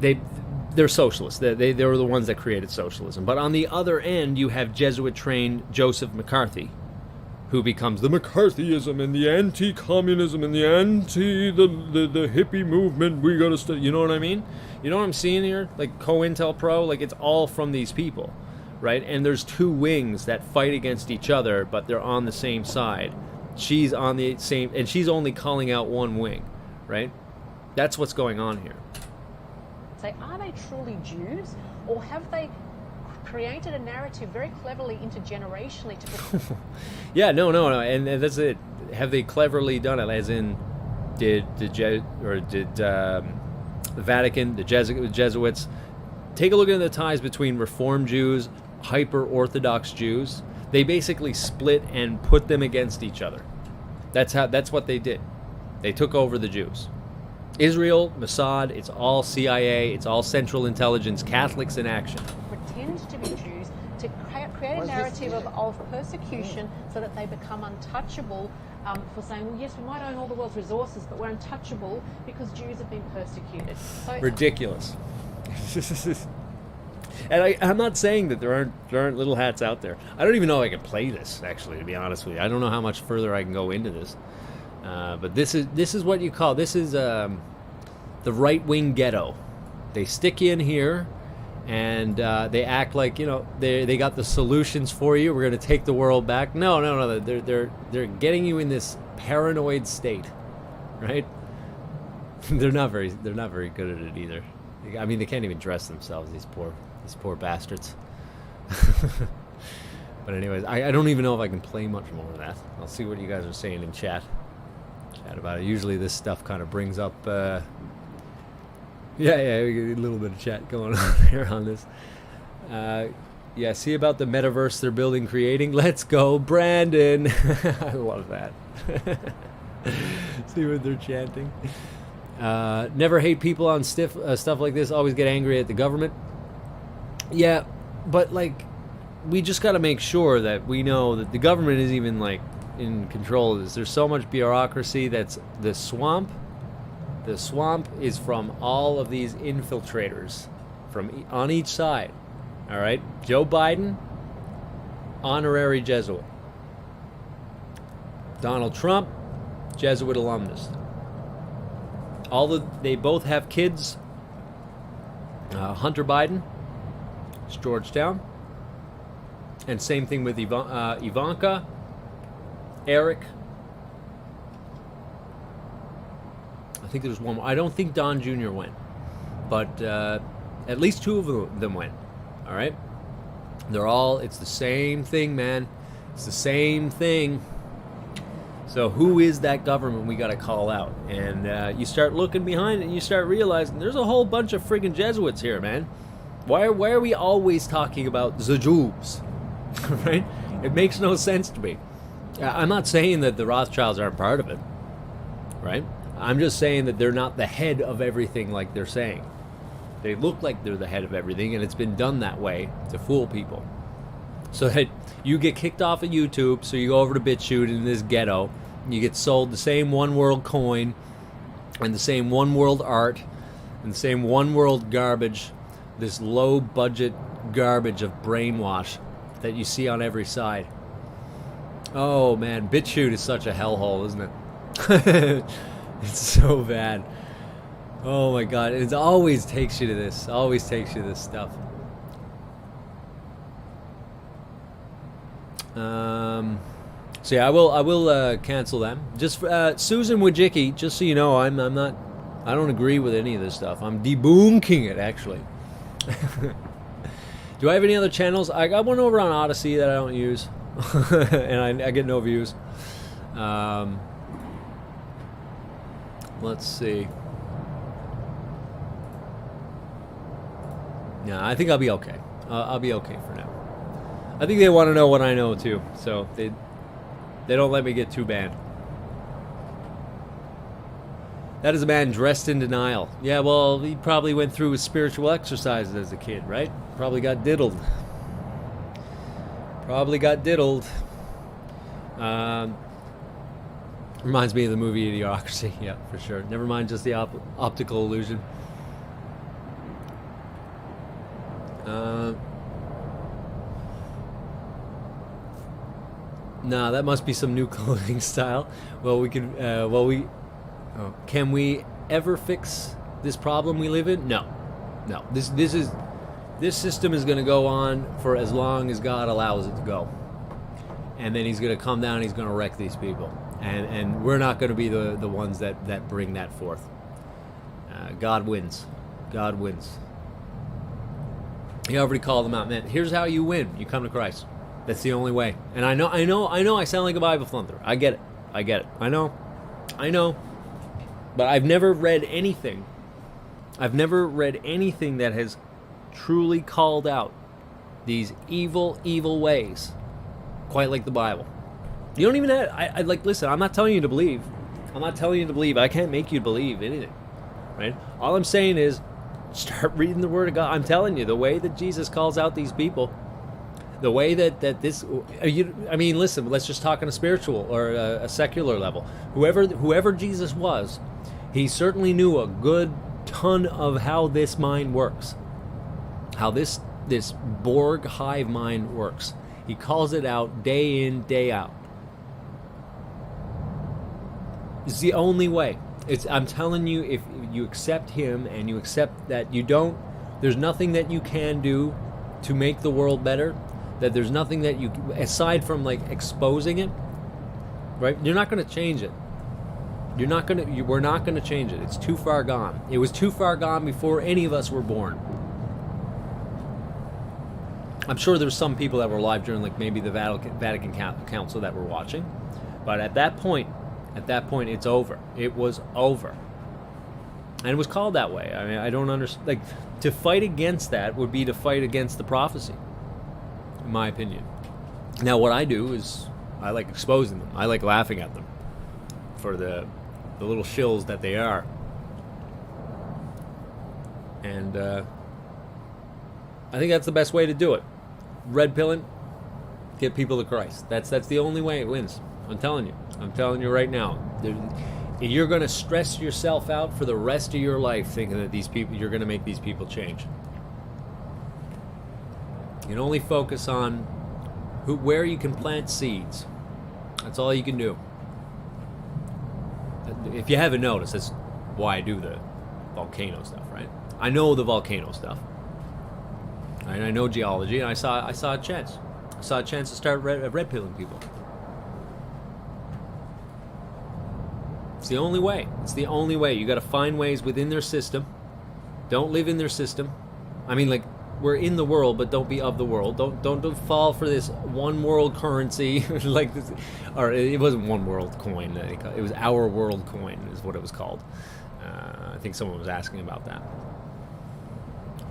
They're socialists. They were the ones that created socialism. But on the other end, you have Jesuit-trained Joseph McCarthy, who becomes the McCarthyism and the anti-communism and the the hippie movement. We gotta study. You know what I mean? You know what I'm seeing here? Like COINTELPRO, like it's all from these people, right? And there's two wings that fight against each other, but they're on the same side. She's on the same, and she's only calling out one wing, right? That's what's going on here. Say, are they truly Jews, or have they created a narrative very cleverly intergenerationally to... Yeah, no, and that's it. Have they cleverly done it? As in, did the Vatican, the Jesuits, take a look at the ties between Reform Jews, hyper-Orthodox Jews. They basically split and put them against each other. That's what they did. They took over the Jews. Israel, Mossad, it's all CIA, it's all Central Intelligence, Catholics in action. Pretend to be Jews to create a narrative of persecution so that they become untouchable for saying, well, yes, we might own all the world's resources, but we're untouchable because Jews have been persecuted. So, ridiculous. And I'm not saying that there aren't little hats out there. I don't even know if I can play this, actually, to be honest with you. I don't know how much further I can go into this. But this is what you call, this is the right-wing ghetto. They stick you in here, and they act like, you know, they got the solutions for you. We're going to take the world back. No. They're getting you in this paranoid state, right? They're not very good at it either. I mean, they can't even dress themselves. These poor bastards. But anyways, I don't even know if I can play much more of that. I'll see what you guys are saying in chat about it. Usually this stuff kind of brings up yeah, a little bit of chat going on here on this. Yeah, see about the metaverse they're building, creating. Let's go, Brandon. I love that. See what they're chanting. Never hate people on stuff like this. Always get angry at the government. Yeah, but like, we just got to make sure that we know that the government is even like in control of this. There's so much bureaucracy. That's the swamp. The swamp is from all of these infiltrators from on each side. All right, Joe Biden, honorary Jesuit. Donald Trump, Jesuit alumnus. They both have kids. Hunter Biden, it's Georgetown, and same thing with Ivanka, Eric. I think there's one more. I don't think Don Jr. went, but at least two of them went. All right, it's the same thing, man. It's the same thing. So who is that government we got to call out? And you start looking behind it and you start realizing there's a whole bunch of friggin' Jesuits here, man. Why are we always talking about the Jews? Right? It makes no sense to me. I'm not saying that the Rothschilds aren't part of it, right? I'm just saying that they're not the head of everything like they're saying. They look like they're the head of everything, and it's been done that way to fool people. So that you get kicked off of YouTube, so you go over to BitChute in this ghetto, and you get sold the same One World coin, and the same One World art, and the same One World garbage, this low-budget garbage of brainwash that you see on every side. Oh man, BitChute is such a hellhole, isn't it? It's so bad. Oh my god, it always takes you to this. Stuff. So yeah, I will cancel them. Just Susan Wojcicki, just so you know, I'm I don't agree with any of this stuff. I'm debunking it, actually. Do I have any other channels? I got one over on Odyssey that I don't use. And I get no views. Let's see. Yeah, I think I'll be okay. I'll be okay for now. I think they want to know what I know too, so they don't let me get too banned. That is a man dressed in denial. Yeah, well, he probably went through his spiritual exercises as a kid, right? Probably got diddled. Probably got diddled. Reminds me of the movie Idiocracy. Yeah, for sure. Never mind just the optical illusion. Nah, that must be some new clothing style. Well, we could. Can we ever fix this problem we live in? No. This system is going to go on for as long as God allows it to go, and then He's going to come down. And He's going to wreck these people, and we're not going to be the ones that bring that forth. God wins. God wins. He already called them out, man. Here's how you win. You come to Christ. That's the only way. And I know I sound like a Bible flunter. I get it. I know. But I've never read anything. I've never read anything that has truly called out these evil ways quite like the Bible. You don't even have, listen, I'm not telling you to believe. I can't make you believe anything. Right? All I'm saying is start reading the Word of God. I'm telling you, the way that Jesus calls out these people, the way that this, listen, let's just talk on a spiritual or a secular level. Whoever Jesus was, he certainly knew a good ton of how this mind works, how this Borg hive mind works. He calls it out day in, day out. It's the only way. I'm telling you, if you accept him and you accept that there's nothing that you can do to make the world better, that there's nothing that you, aside from like exposing it, right? You're not going to change it. We're not going to change it. It's too far gone. It was too far gone before any of us were born. I'm sure there's some people that were alive during like maybe the Vatican Council that were watching, but at that point, it's over. It was over. And it was called that way. I mean, I don't understand. Like, to fight against that would be to fight against the prophecy, in my opinion. Now, what I do is I like exposing them. I like laughing at them for the little shills that they are. And I think that's the best way to do it. Red pilling, get people to Christ. That's the only way it wins. I'm telling you right now. You're going to stress yourself out for the rest of your life thinking that these people, you're going to make these people change. You can only focus on where you can plant seeds. That's all you can do. If you haven't noticed, that's why I do the volcano stuff, right? I know the volcano stuff. I know geology, and I saw a chance. I saw a chance to start red pilling people. It's the only way. It's the only way. You got to find ways within their system. Don't live in their system. I mean, like, we're in the world, but don't be of the world. Don't fall for this one world currency like this, or it wasn't one world coin. It was our world coin is what it was called. I think someone was asking about that.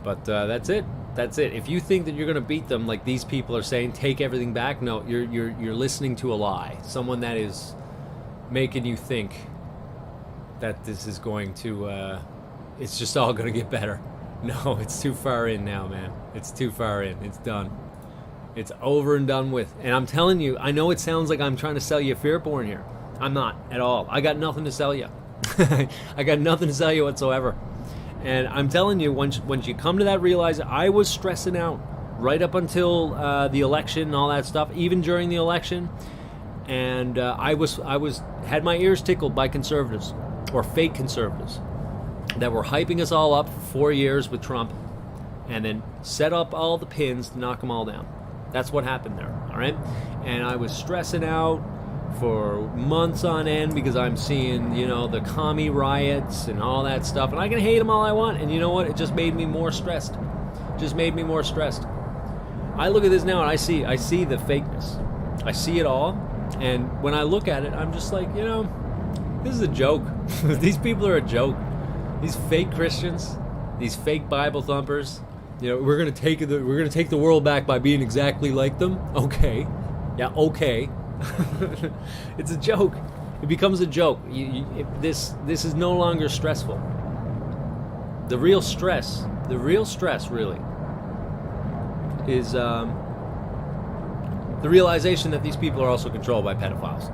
But that's it. That's it. If you think that you're going to beat them, like these people are saying, take everything back. No, you're listening to a lie. Someone that is making you think that this is going to, it's just all going to get better. No, it's too far in now, man. It's too far in. It's done. It's over and done with. And I'm telling you, I know it sounds like I'm trying to sell you fear porn here. I'm not at all. I got nothing to sell you. I got nothing to sell you whatsoever. And I'm telling you, once you come to that, realize I was stressing out right up until the election and all that stuff, even during the election. And I had my ears tickled by conservatives, or fake conservatives, that were hyping us all up for 4 years with Trump, and then set up all the pins to knock them all down. That's what happened there, all right? And I was stressing out, for months on end because I'm seeing, you know, the commie riots and all that stuff, and I can hate them all I want, and you know what? It just made me more stressed. Just made me more stressed. I look at this now and I see the fakeness. I see it all, and when I look at it, I'm just like, you know, this is a joke. These people are a joke. These fake Christians, these fake Bible thumpers. You know, we're gonna take the world back by being exactly like them. Okay, yeah, okay. It's a joke. It becomes a joke. This is no longer stressful. The real stress really is the realization that these people are also controlled by pedophiles.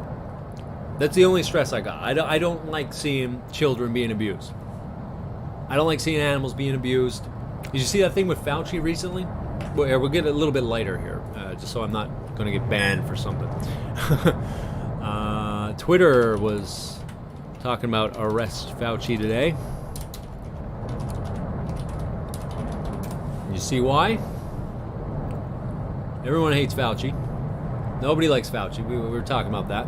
That's the only stress I got. I don't like seeing children being abused. I don't like seeing animals being abused. Did you see that thing with Fauci recently? We'll get a little bit lighter here, just so I'm not going to get banned for something. Twitter was talking about arrest Fauci today. You see why? Everyone hates Fauci. Nobody likes Fauci. We were talking about that.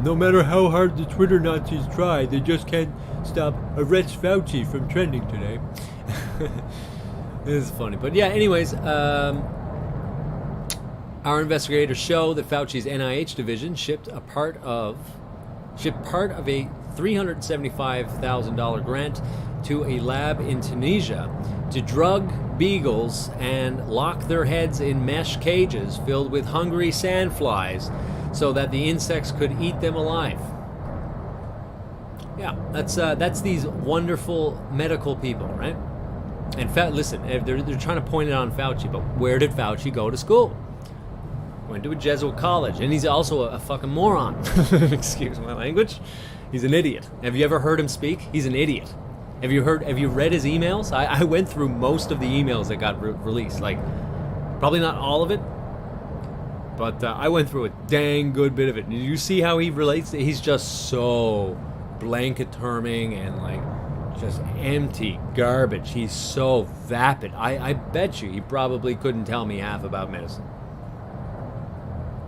No matter how hard the Twitter Nazis try, they just can't stop arrest Fauci from trending today. It's funny. But yeah, anyways, our investigators show that Fauci's NIH division shipped part of a $375,000 grant to a lab in Tunisia to drug beagles and lock their heads in mesh cages filled with hungry sandflies so that the insects could eat them alive. Yeah, that's these wonderful medical people, right? And listen, they're trying to point it on Fauci, but where did Fauci go to school? Went to a Jesuit college, and he's also a fucking moron. Excuse my language. He's an idiot. Have you ever heard him speak? He's an idiot. Have you read his emails? I went through most of the emails that got released. Like, probably not all of it, but I went through a dang good bit of it. And you see how he relates? He's just so blanket terming and like just empty garbage. He's so vapid. I bet you he probably couldn't tell me half about medicine.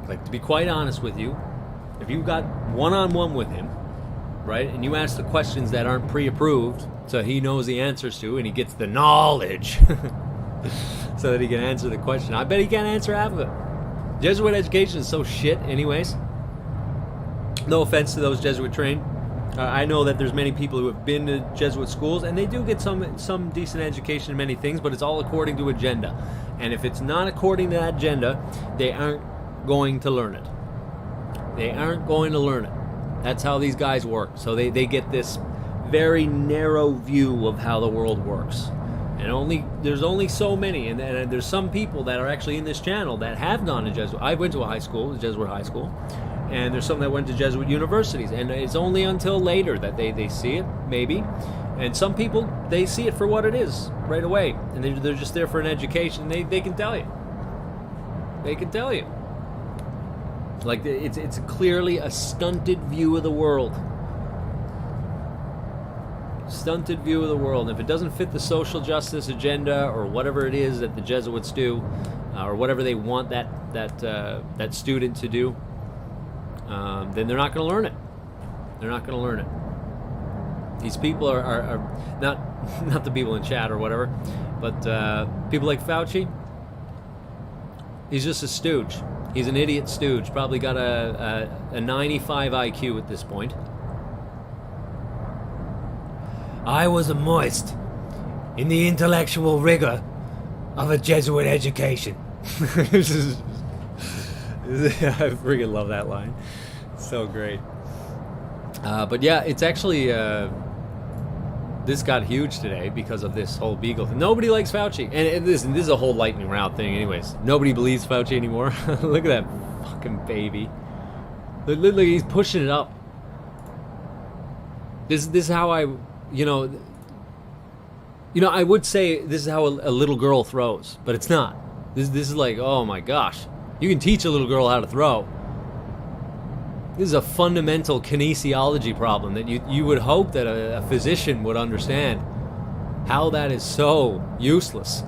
Like, to be quite honest with you, if you got one-on-one with him, right, and you ask the questions that aren't pre-approved, so he knows the answers to, and he gets the knowledge so that he can answer the question, I bet he can't answer half of it. Jesuit education is so shit anyways. No offense to those Jesuit trained. I know that there's many people who have been to Jesuit schools, and they do get some decent education in many things, but it's all according to agenda. And if it's not according to that agenda, they aren't going to learn it. They aren't going to learn it. That's how these guys work. So they get this very narrow view of how the world works. And there's only so many, and there's some people that are actually in this channel that have gone to Jesuit. I went to a high school, a Jesuit high school, and there's some that went to Jesuit universities, and it's only until later that they see it, maybe. And some people, they see it for what it is right away, and they're just there for an education. They can tell you. They can tell you. Like, it's clearly a stunted view of the world. Stunted view of the world. And if it doesn't fit the social justice agenda or whatever it is that the Jesuits do, or whatever they want that student to do, then they're not going to learn it. They're not going to learn it. These people are not the people in chat or whatever, but people like Fauci. He's just a stooge. He's an idiot stooge. Probably got a 95 IQ at this point. I was immersed in the intellectual rigor of a Jesuit education. I freaking love that line. It's so great. But yeah, it's actually this got huge today because of this whole Beagle thing. Nobody likes Fauci. And this is a whole lightning round thing anyways. Nobody believes Fauci anymore. Look at that fucking baby. Look, he's pushing it up. This is how I would say this is how a little girl throws, but it's not. This is like, oh my gosh. You can teach a little girl how to throw. This is a fundamental kinesiology problem that you would hope that a physician would understand. How that is so useless.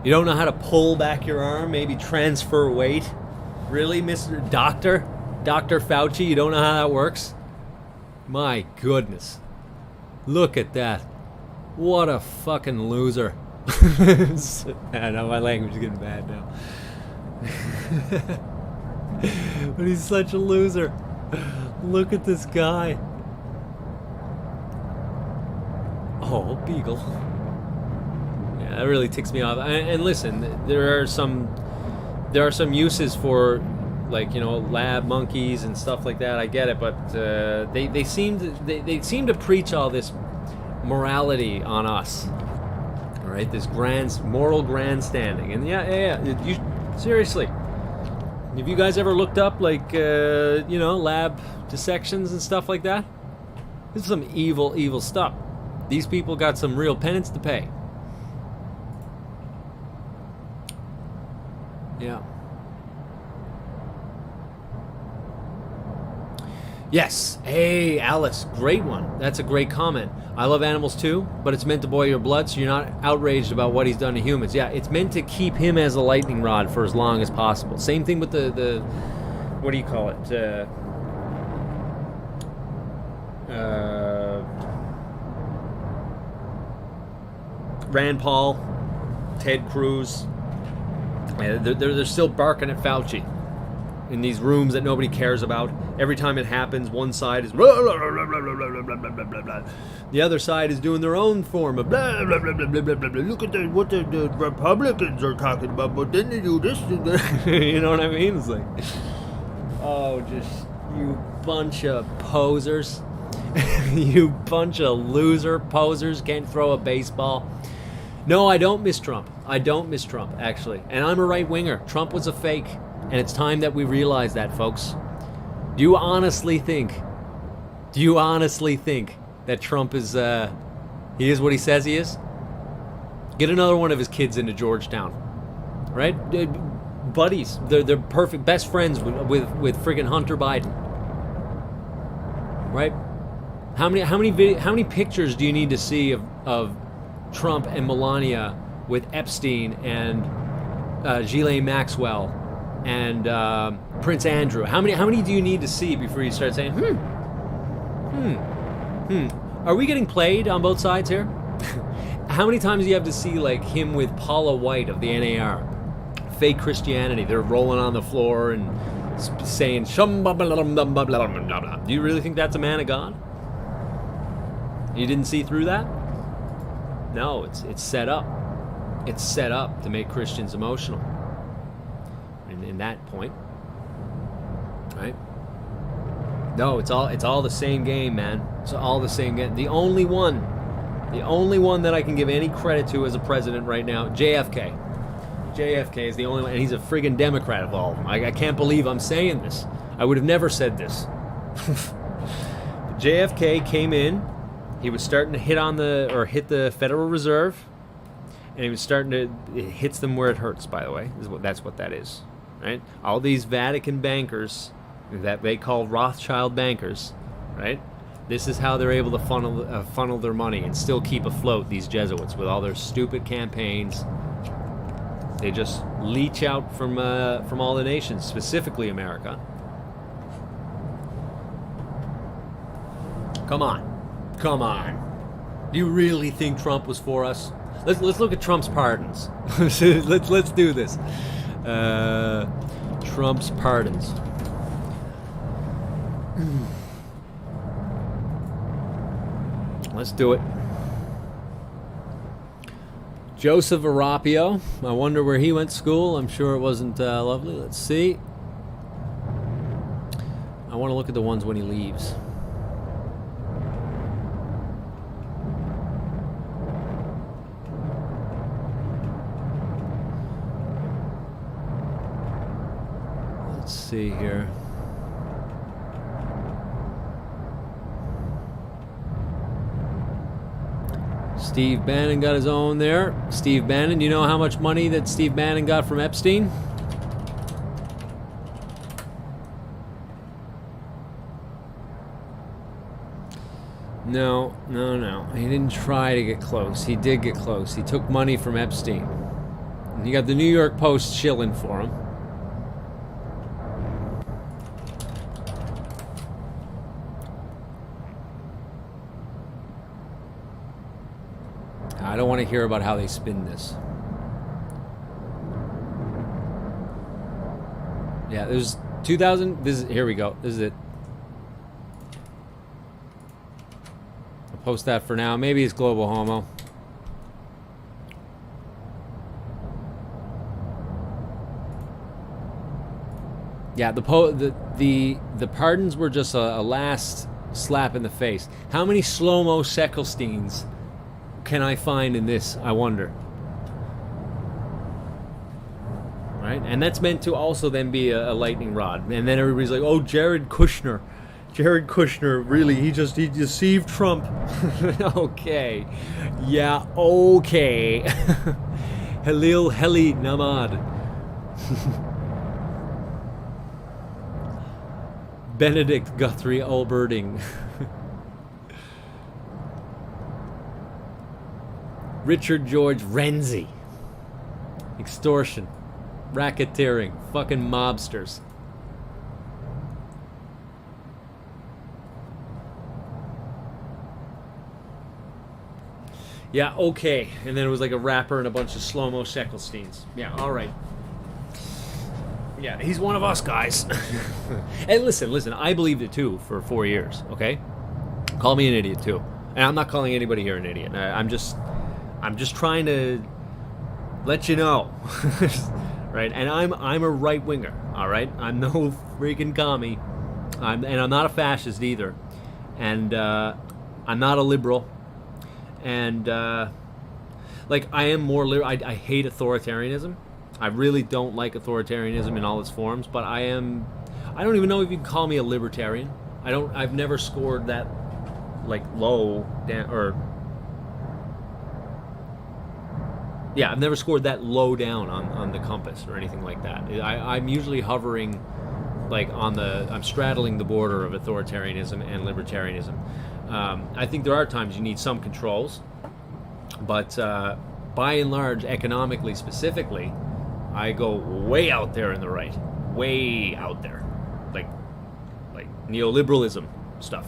You don't know how to pull back your arm, maybe transfer weight? Really, Mr. Doctor? Dr. Fauci, you don't know how that works? My goodness. Look at that. What a fucking loser. I know my language is getting bad now. But he's such a loser. Look at this guy. Oh, Beagle. Yeah, that really ticks me off. And listen, there are some uses for, like, you know, lab monkeys and stuff like that. I get it, but they seem to preach all this morality on us. All right, this moral grandstanding, and yeah. You, seriously, have you guys ever looked up, like, you know, lab dissections and stuff like that? This is some evil stuff. These people got some real penance to pay. Yeah. Yes. Hey, Alice, great one. That's a great comment. I love animals too, but it's meant to boil your blood so you're not outraged about what he's done to humans. Yeah, it's meant to keep him as a lightning rod for as long as possible. Same thing with the what do you call it? Rand Paul, Ted Cruz. Yeah, they're still barking at Fauci in these rooms that nobody cares about. Every time it happens, one side is blah, blah, blah, blah, blah, blah, blah, blah, blah, blah. The other side is doing their own form of blah, blah, blah, blah, blah, blah, blah. Look at what the Republicans are talking about, but then they do this and that. You know what I mean? It's like, oh, just you bunch of posers. You bunch of loser posers, can't throw a baseball. No, I don't miss Trump. I don't miss Trump, actually. And I'm a right-winger. Trump was a fake. And it's time that we realize that, folks. Do you honestly think that Trump is, he is what he says he is? Get another one of his kids into Georgetown. Right? Buddies. They're perfect, best friends with friggin' Hunter Biden. Right? How many pictures do you need to see of Trump and Melania with Epstein and Ghislaine Maxwell and Prince Andrew? How many do you need to see before you start saying, are we getting played on both sides here? How many times do you have to see, like, him with Paula White of the NAR? Fake Christianity. They're rolling on the floor and saying, do you really think that's a man of God? You didn't see through that? No, it's set up. It's set up to make Christians emotional. In that point, right? No, it's all the same game, man. It's all the same game. The only one that I can give any credit to as a president right now, JFK. JFK is the only one, and he's a friggin' Democrat of all of them. I can't believe I'm saying this. I would have never said this. JFK came in. He was starting to hit the Federal Reserve, and he was starting to, it hits them where it hurts, by the way. That's what that is, right? All these Vatican bankers that they call Rothschild bankers, right? This is how they're able to funnel their money and still keep afloat, these Jesuits, with all their stupid campaigns. They just leech out from all the nations, specifically America. Come on. Do you really think Trump was for us? Let's look at Trump's pardons. let's do this. Trump's pardons. Let's do it. Joseph Arapio. I wonder where he went to school. I'm sure it wasn't lovely. Let's see. I want to look at the ones when he leaves. Let's see here. Steve Bannon got his own there. Steve Bannon, you know how much money that Steve Bannon got from Epstein? No. He didn't try to get close. He did get close. He took money from Epstein. And he got the New York Post shilling for him. I don't want to hear about how they spin this. Yeah, there's 2,000. Here we go. This is it. I'll post that for now. Maybe it's Global Homo. Yeah, the pardons were just a last slap in the face. How many slow-mo Seckelsteins can I find in this, I wonder? Right? And that's meant to also then be a lightning rod. And then everybody's like, oh, Jared Kushner, really, he deceived Trump. Okay. Yeah, okay. Halil Heli Namad. Benedict Guthrie Alberting. Richard George Renzi. Extortion. Racketeering. Fucking mobsters. Yeah, okay. And then it was like a rapper and a bunch of slow-mo Seckelsteins. Yeah, alright. Yeah, he's one of us, guys. And listen, I believed it too for 4 years, okay? Call me an idiot too. And I'm not calling anybody here an idiot. I'm just trying to let you know. Right? And I'm a right winger, all right? I'm no freaking commie. I'm not a fascist either. And I'm not a liberal. And like I am more I hate authoritarianism. I really don't like authoritarianism in all its forms, but I don't even know if you can call me a libertarian. I've never scored that like low down I've never scored that low down on the compass or anything like that. I'm usually hovering like I'm straddling the border of authoritarianism and libertarianism. I think there are times you need some controls, but by and large, economically specifically, I go way out there in the right, way out there, like neoliberalism stuff.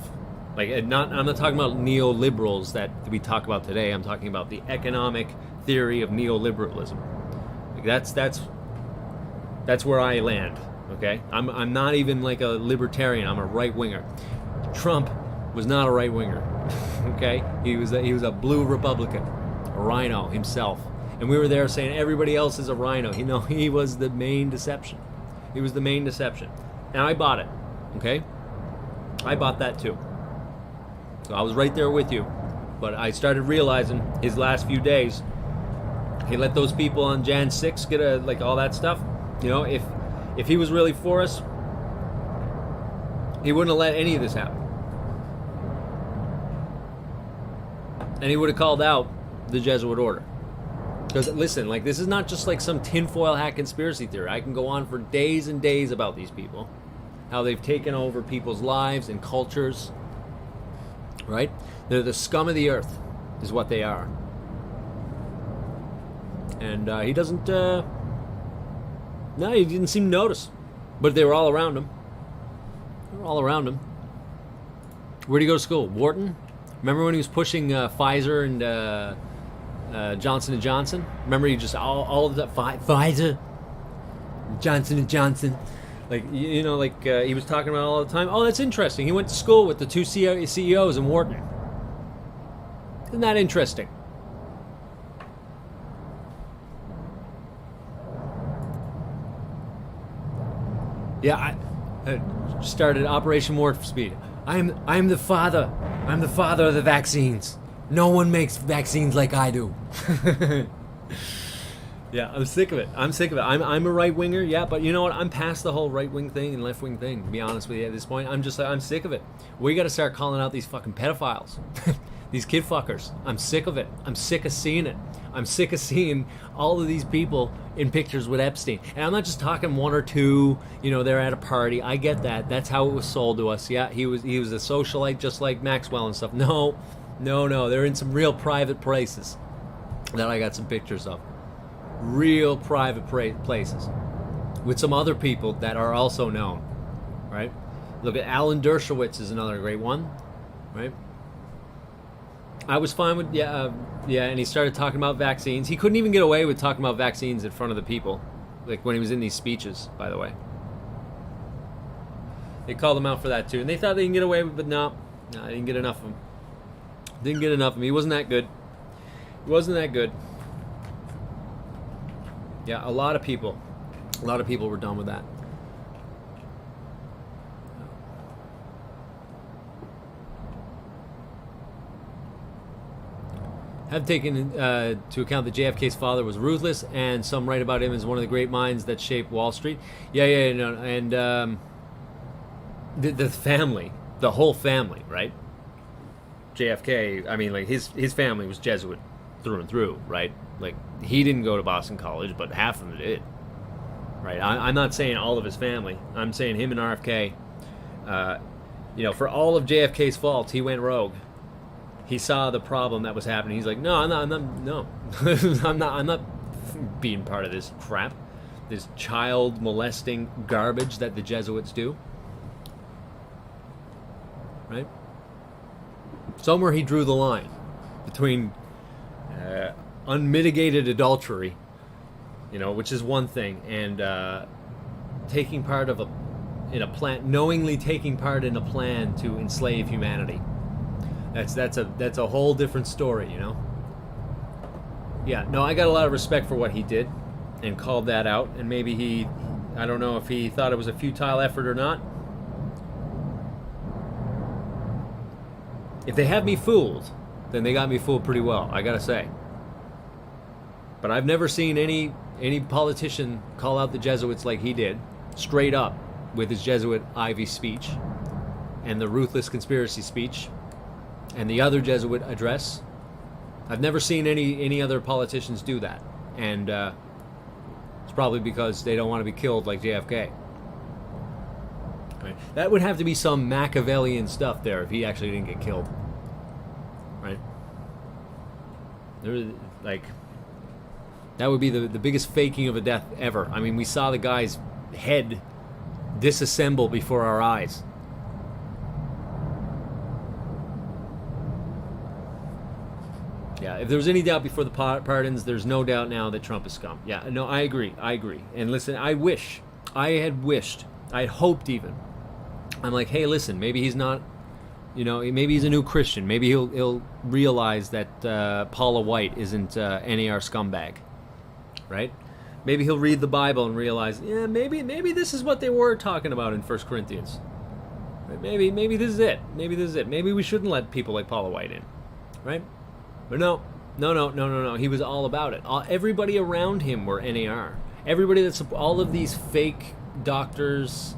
Like I'm not talking about neoliberals that we talk about today. I'm talking about the economic theory of neoliberalism. Like that's where I land. Okay, I'm not even like a libertarian. I'm a right winger. Trump was not a right winger. Okay, he was a blue Republican, a rhino himself. And we were there saying everybody else is a rhino. He was the main deception. He was the main deception. And I bought it. Okay? I bought that too. So I was right there with you. But I started realizing his last few days, he let those people on Jan 6 get like all that stuff. If he was really for us, he wouldn't have let any of this happen. And he would have called out the Jesuit order. Because listen, like this is not just like some tinfoil hat conspiracy theory. I can go on for days and days about these people, how they've taken over people's lives and cultures. Right? They're the scum of the earth, is what they are. And he doesn't. No, he didn't seem to notice, but they were all around him. They were all around him. Where'd he go to school? Wharton? Remember when he was pushing Pfizer and Johnson & Johnson? Remember he just all of that Pfizer, Johnson & Johnson, like he was talking about all the time. Oh, that's interesting. He went to school with the two CEOs in Wharton. Isn't that interesting? Yeah, I started Operation Warp Speed. I'm the father. I'm the father of the vaccines. No one makes vaccines like I do. Yeah, I'm sick of it. I'm a right winger, yeah, but you know what? I'm past the whole right wing thing and left wing thing, to be honest with you at this point. I'm sick of it. We got to start calling out these fucking pedophiles. These kid fuckers. I'm sick of it. I'm sick of seeing it. I'm sick of seeing all of these people in pictures with Epstein. And I'm not just talking one or two, they're at a party. I get that. That's how it was sold to us. Yeah, he was a socialite just like Maxwell and stuff. No. They're in some real private places that I got some pictures of. Real private places. With some other people that are also known. Right? Look at Alan Dershowitz is another great one. Right? I was fine with, yeah, and he started talking about vaccines. He couldn't even get away with talking about vaccines in front of the people, like when he was in these speeches, by the way. They called him out for that too, and they thought they can get away with it, but no, I didn't get enough of him. Didn't get enough of him. He wasn't that good. He wasn't that good. Yeah, a lot of people were done with that. Have taken to account that JFK's father was ruthless, and some write about him as one of the great minds that shaped Wall Street. Yeah, no, and the family, the whole family, right? JFK, I mean, like his family was Jesuit through and through, right? Like he didn't go to Boston College, but half of them did, right? I'm not saying all of his family. I'm saying him and RFK. You know, for all of JFK's faults, he went rogue. He saw the problem that was happening. He's like, no, I'm not being part of this crap, this child molesting garbage that the Jesuits do. Right? Somewhere he drew the line between unmitigated adultery, you know, which is one thing, and taking part in a plan, knowingly taking part in a plan to enslave humanity. That's a whole different story, you know. Yeah, no, I got a lot of respect for what he did and called that out, and maybe I don't know if he thought it was a futile effort or not. If they had me fooled, then they got me fooled pretty well, I gotta say. But I've never seen any politician call out the Jesuits like he did, straight up, with his Jesuit Ivy speech and the ruthless conspiracy speech and the other Jesuit address. I've never seen any other politicians do that, and it's probably because they don't want to be killed like JFK. Right? That would have to be some Machiavellian stuff there if he actually didn't get killed, right? Like that would be the biggest faking of a death ever. I mean, we saw the guy's head disassemble before our eyes. Yeah, if there was any doubt before the pardons, there's no doubt now that Trump is scum. Yeah, no, I agree. And listen, I had hoped even. I'm like, hey, listen, maybe he's not, you know, maybe he's a new Christian. Maybe he'll realize that Paula White isn't NAR scumbag, right? Maybe he'll read the Bible and realize, yeah, maybe this is what they were talking about in 1 Corinthians. Right? Maybe this is it. Maybe we shouldn't let people like Paula White in, right? But no. He was all about it. Everybody around him were NAR. Everybody all of these fake doctors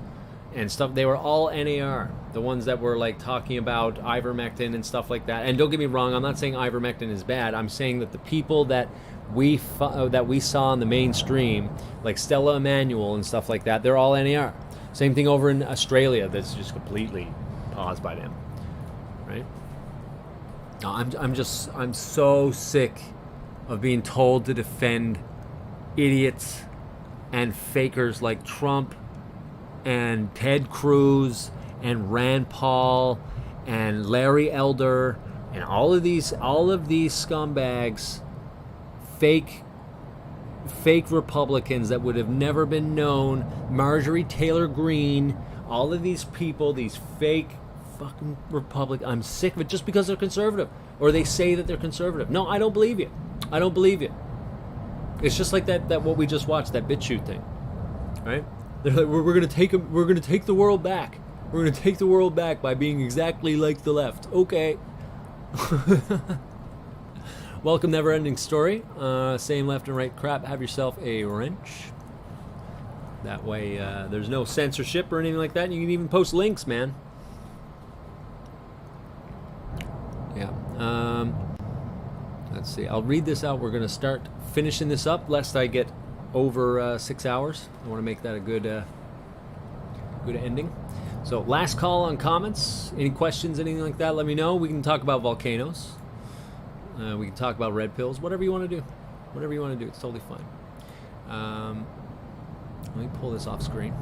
and stuff, they were all NAR. The ones that were like talking about ivermectin and stuff like that. And don't get me wrong, I'm not saying ivermectin is bad. I'm saying that the people that we saw in the mainstream, like Stella Emanuel and stuff like that, they're all NAR. Same thing over in Australia. That's just completely paused by them, right? No, I'm so sick of being told to defend idiots and fakers like Trump and Ted Cruz and Rand Paul and Larry Elder and all of these scumbags, fake Republicans that would have never been known, Marjorie Taylor Greene, all of these people, these fake fucking Republicans. I'm sick of it just because they're conservative or they say that they're conservative. No, I don't believe you. It's just like that what we just watched, that BitChute thing, right? They're like, we're gonna take the world back. We're gonna take the world back by being exactly like the left. Okay. Welcome, Never Ending Story. Same left and right crap. Have yourself a wrench. That way, there's no censorship or anything like that. You can even post links, man. Yeah. Let's see. I'll read this out. We're going to start finishing this up, lest I get over 6 hours. I want to make that a good ending. So, last call on comments. Any questions, anything like that, let me know. We can talk about volcanoes. We can talk about red pills. Whatever you want to do. It's totally fine. Let me pull this off screen.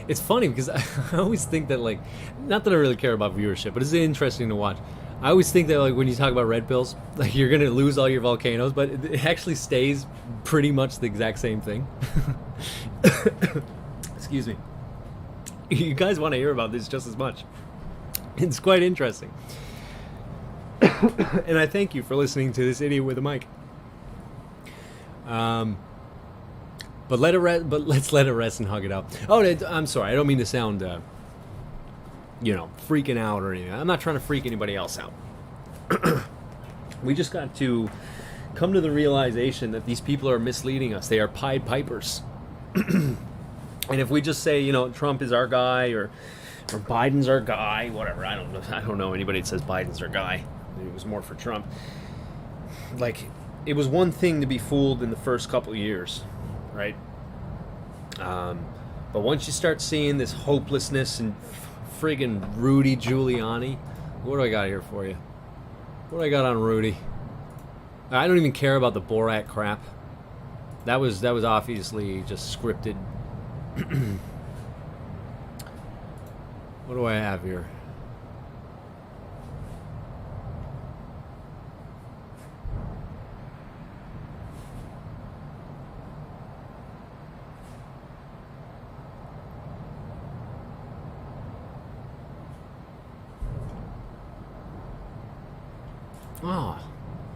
It's funny because I always think that, like, not that I really care about viewership, but it's interesting to watch. I always think that, like, when you talk about red pills, like, you're gonna lose all your volcanoes, but it actually stays pretty much the exact same thing. Excuse me. You guys want to hear about this just as much. It's quite interesting. And I thank you for listening to this idiot with a mic. But let's let it rest and hug it out. Oh, I'm sorry. I don't mean to sound, freaking out or anything. I'm not trying to freak anybody else out. We just got to come to the realization that these people are misleading us. They are Pied Pipers. And if we just say, Trump is our guy or Biden's our guy, whatever. I don't know anybody that says Biden's our guy. It was more for Trump. Like, it was one thing to be fooled in the first couple of years, right? But once you start seeing this hopelessness and friggin' Rudy Giuliani, what do I got here for you? What do I got on Rudy? I don't even care about the Borat crap. That was obviously just scripted. What do I have here? Oh,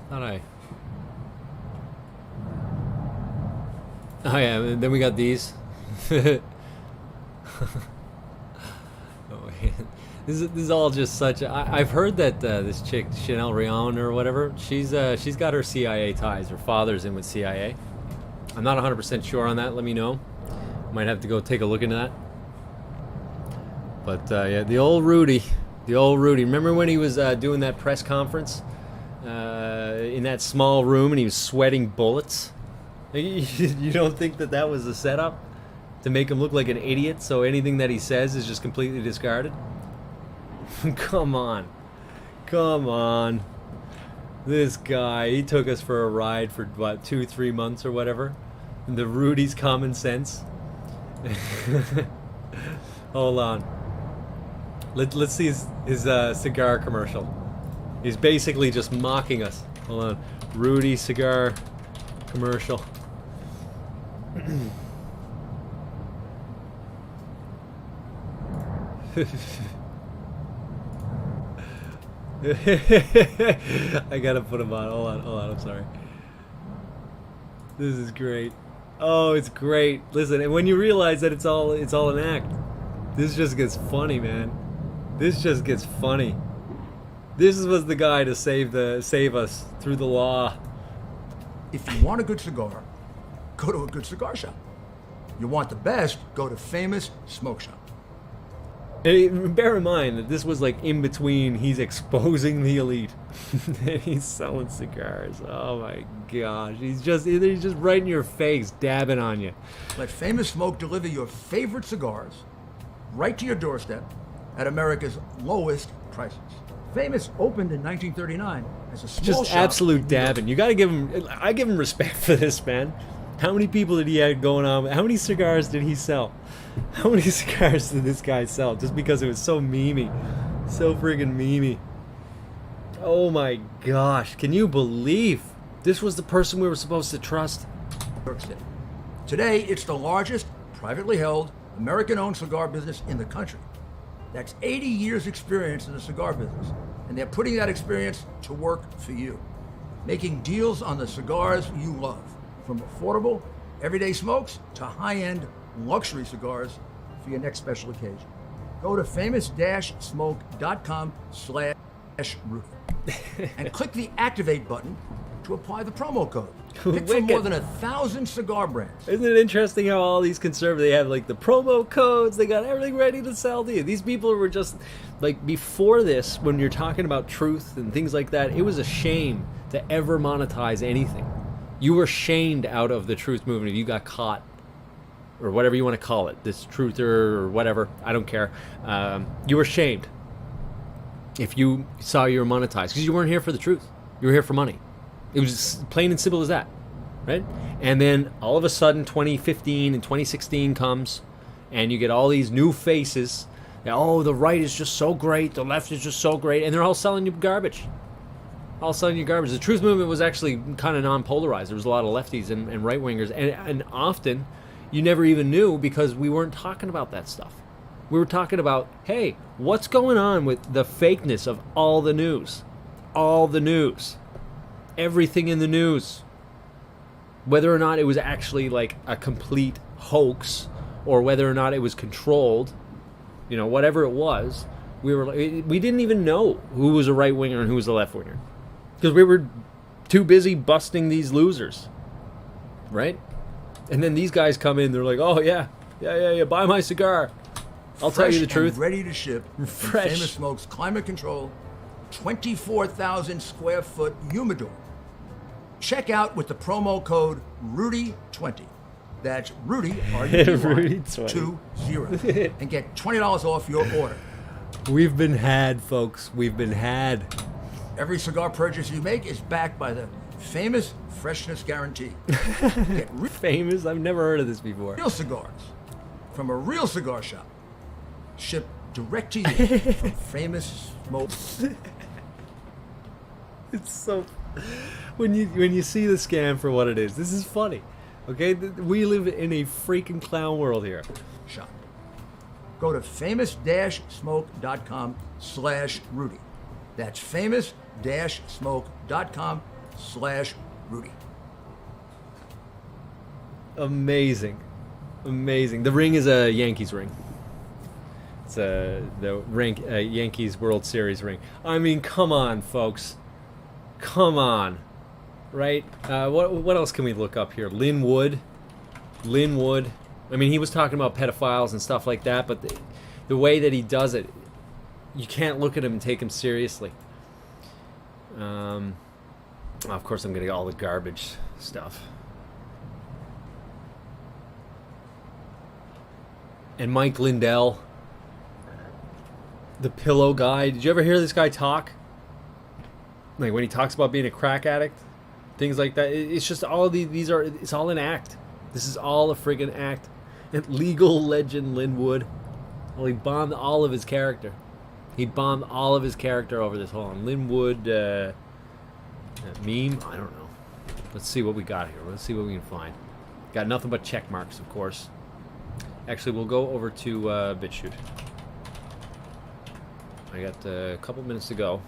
thought I... Oh yeah, then we got these. Oh, this is all just such. I've heard that this chick Chanel Rion or whatever, she's got her CIA ties. Her father's in with CIA. I'm not 100% sure on that. Let me know. Might have to go take a look into that. But yeah, the old Rudy. Remember when he was doing that press conference in that small room and he was sweating bullets? You don't think that was a setup to make him look like an idiot, so anything that he says is just completely discarded? Come on. This guy, he took us for a ride for, what, 2-3 months or whatever? And the Rudy's common sense. Hold on. Let's see his cigar commercial. He's basically just mocking us. Hold on. Rudy cigar commercial. I gotta put him on. Hold on, I'm sorry. This is great. Oh, it's great. Listen, and when you realize that it's all an act, this just gets funny, man. This just gets funny. This was the guy to save us through the law. If you want a good cigar, go to a good cigar shop. You want the best, go to Famous Smoke Shop. And bear in mind that this was like in between. He's exposing the elite. And he's selling cigars. Oh my gosh. He's just right in your face, dabbing on you. Let Famous Smoke deliver your favorite cigars right to your doorstep at America's lowest prices. Famous opened in 1939 as a small just shop. Absolute dabbing. You gotta give him. I give him respect for this, man. How many people did he have going on? How many cigars did he sell? How many cigars did this guy sell? Just because it was so memey, so friggin' memey. Oh my gosh! Can you believe this was the person we were supposed to trust? New York City. Today, it's the largest privately held American-owned cigar business in the country. That's 80 years experience in the cigar business, and they're putting that experience to work for you, making deals on the cigars you love, from affordable, everyday smokes to high-end luxury cigars for your next special occasion. Go to famous-smoke.com/Rudy and click the activate button to apply the promo code. Pick from more than 1,000 cigar brands. Isn't it interesting how all these conservatives, they have like the promo codes, they got everything ready to sell to you. These people were just, like, before this, when you're talking about truth and things like that, it was a shame to ever monetize anything. You were shamed out of the truth movement if you got caught, or whatever you want to call it, this truther or whatever, I don't care. You were shamed if you saw you were monetized, because you weren't here for the truth. You were here for money. It was just plain and simple as that, right? And then all of a sudden 2015 and 2016 comes, and you get all these new faces. Oh, the right is just so great, the left is just so great, and they're all selling you garbage. All selling you garbage. The truth movement was actually kind of non-polarized. There was a lot of lefties and right-wingers, and often you never even knew because we weren't talking about that stuff. We were talking about, hey, what's going on with the fakeness of all the news? All the news. Everything in the news. Whether or not it was actually like a complete hoax or whether or not it was controlled, you know, whatever it was, we didn't even know who was a right winger and who was a left winger because we were too busy busting these losers, right? And then these guys come in, they're like, oh yeah, buy my cigar. I'll tell you the truth. And ready to ship. Fresh. Famous Smoke's climate control, 24,000 square foot humidor. Check out with the promo code Rudy20. That's Rudy, R-U-D-Y, and get $20 off your order. We've been had, folks. We've been had. Every cigar purchase you make is backed by the famous freshness guarantee. Get famous? I've never heard of this before. Real cigars from a real cigar shop. Shipped direct to you from Famous Smoke. It's so... When you see the scam for what it is, this is funny. Okay, we live in a freaking clown world here. Shop. Go to famous-smoke.com/Rudy. That's famous-smoke.com/Rudy. Amazing. Amazing. The ring is a Yankees ring. It's the Yankees World Series ring. I mean, come on, folks. Come on. Right? What else can we look up here? Lynn Wood. I mean, he was talking about pedophiles and stuff like that, but the way that he does it, you can't look at him and take him seriously. Of course, I'm going to get all the garbage stuff. And Mike Lindell, the pillow guy. Did you ever hear this guy talk? Like when he talks about being a crack addict? Things like that. It's just all of these are, it's all an act. This is all a friggin' act. And legal legend Linwood, well, he bombed all of his character. He bombed all of his character over this whole Linwood meme. I don't know. Let's see what we got here. Let's see what we can find. Got nothing but check marks, of course. Actually, we'll go over to BitChute. I got a couple minutes to go.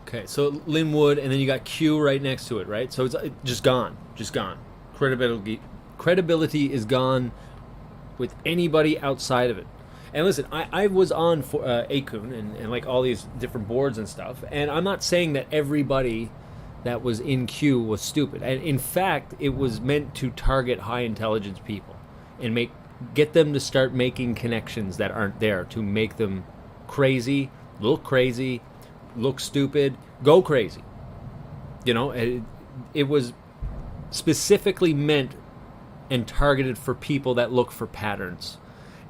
Okay, so Linwood, and then you got Q right next to it, right? So it's just gone. Credibility is gone with anybody outside of it. And listen, I was on for Akun and like all these different boards and stuff, and I'm not saying that everybody that was in Q was stupid. And in fact, it was meant to target high intelligence people and get them to start making connections that aren't there, to make them crazy, look stupid, go crazy. You know, it was specifically meant and targeted for people that look for patterns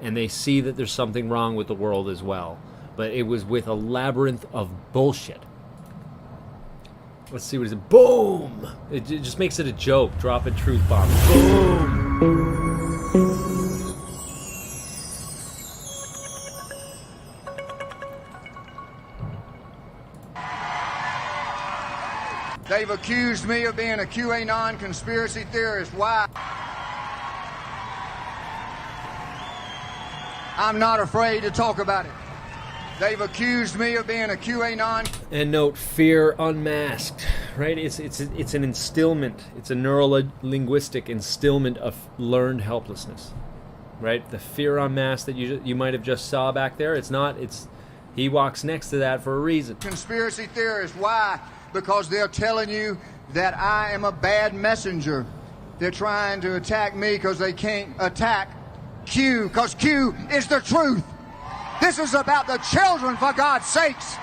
and they see that there's something wrong with the world as well. But it was with a labyrinth of bullshit. Let's see what it is. Boom! It just makes it a joke. Drop a truth bomb. Boom! They've accused me of being a QAnon conspiracy theorist. Why? I'm not afraid to talk about it. They've accused me of being a QAnon. And note, fear unmasked, right? It's an instillment. It's a neuro-linguistic instillment of learned helplessness, right? The fear unmasked that you might have just saw back there. It's not. He walks next to that for a reason. Conspiracy theorist. Why? Because they're telling you that I am a bad messenger. They're trying to attack me because they can't attack Q, because Q is the truth. This is about the children, for God's sakes.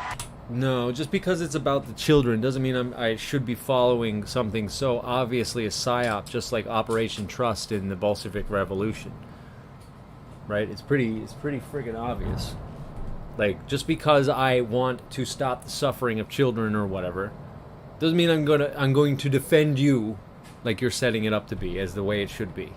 No, just because it's about the children doesn't mean I should be following something so obviously a psyop, just like Operation Trust in the Bolshevik Revolution. right? It's pretty friggin' obvious. Like, just because I want to stop the suffering of children or whatever, doesn't mean I'm going to defend you like you're setting it up to be, as the way it should be.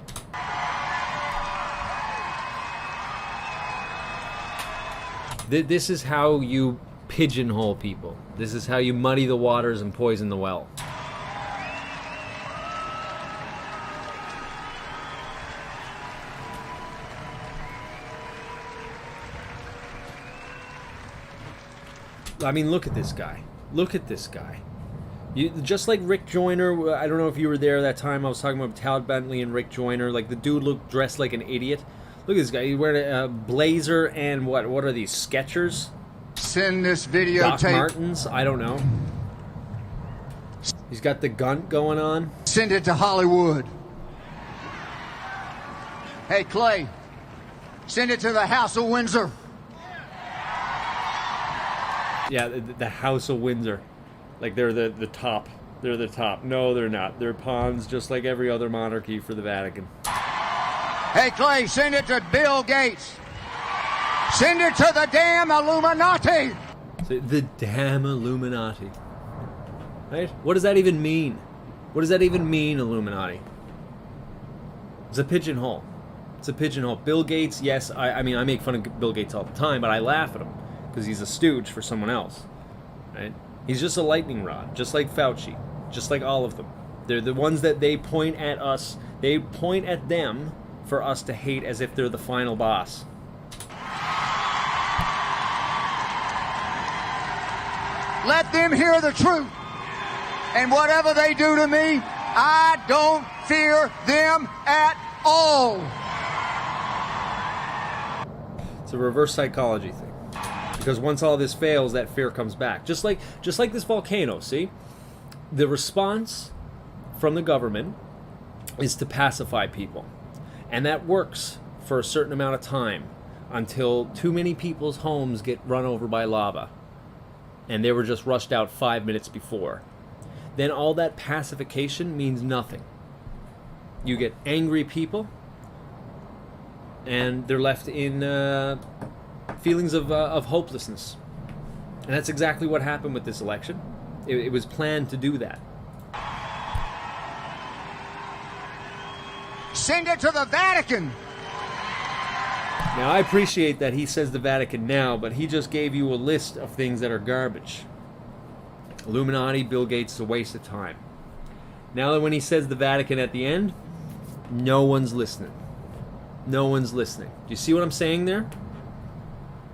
This is how you pigeonhole people. This is how you muddy the waters and poison the well. I mean, look at this guy. Look at this guy. Just like Rick Joyner, I don't know if you were there that time I was talking about Tal Bentley and Rick Joyner. Like, the dude looked dressed like an idiot. Look at this guy. He's wearing a blazer and what are these, Skechers? Send this videotape. Doc Martens? I don't know. He's got the gun going on. Send it to Hollywood. Hey, Clay. Send it to the House of Windsor. Yeah, the House of Windsor. Like, they're the top. They're the top. No, they're not. They're pawns just like every other monarchy for the Vatican. Hey, Clay, send it to Bill Gates. Send it to the damn Illuminati. The damn Illuminati. Right? What does that even mean? What does that even mean, Illuminati? It's a pigeonhole. It's a pigeonhole. Bill Gates, yes, I mean, I make fun of Bill Gates all the time, but I laugh at him because he's a stooge for someone else. Right? He's just a lightning rod, just like Fauci, just like all of them. They're the ones that they point at us. They point at them for us to hate as if they're the final boss. Let them hear the truth. And whatever they do to me, I don't fear them at all. It's a reverse psychology thing. Because once all this fails, that fear comes back. Just like this volcano, see? The response from the government is to pacify people. And that works for a certain amount of time until too many people's homes get run over by lava. And they were just rushed out 5 minutes before. Then all that pacification means nothing. You get angry people, and they're left in feelings of hopelessness. And that's exactly what happened with this election. It was planned to do that. Send it to the Vatican. Now, I appreciate that he says the Vatican now, but he just gave you a list of things that are garbage. Illuminati, Bill Gates is a waste of time. Now that when he says the Vatican at the end, no one's listening. No one's listening. Do you see what I'm saying there?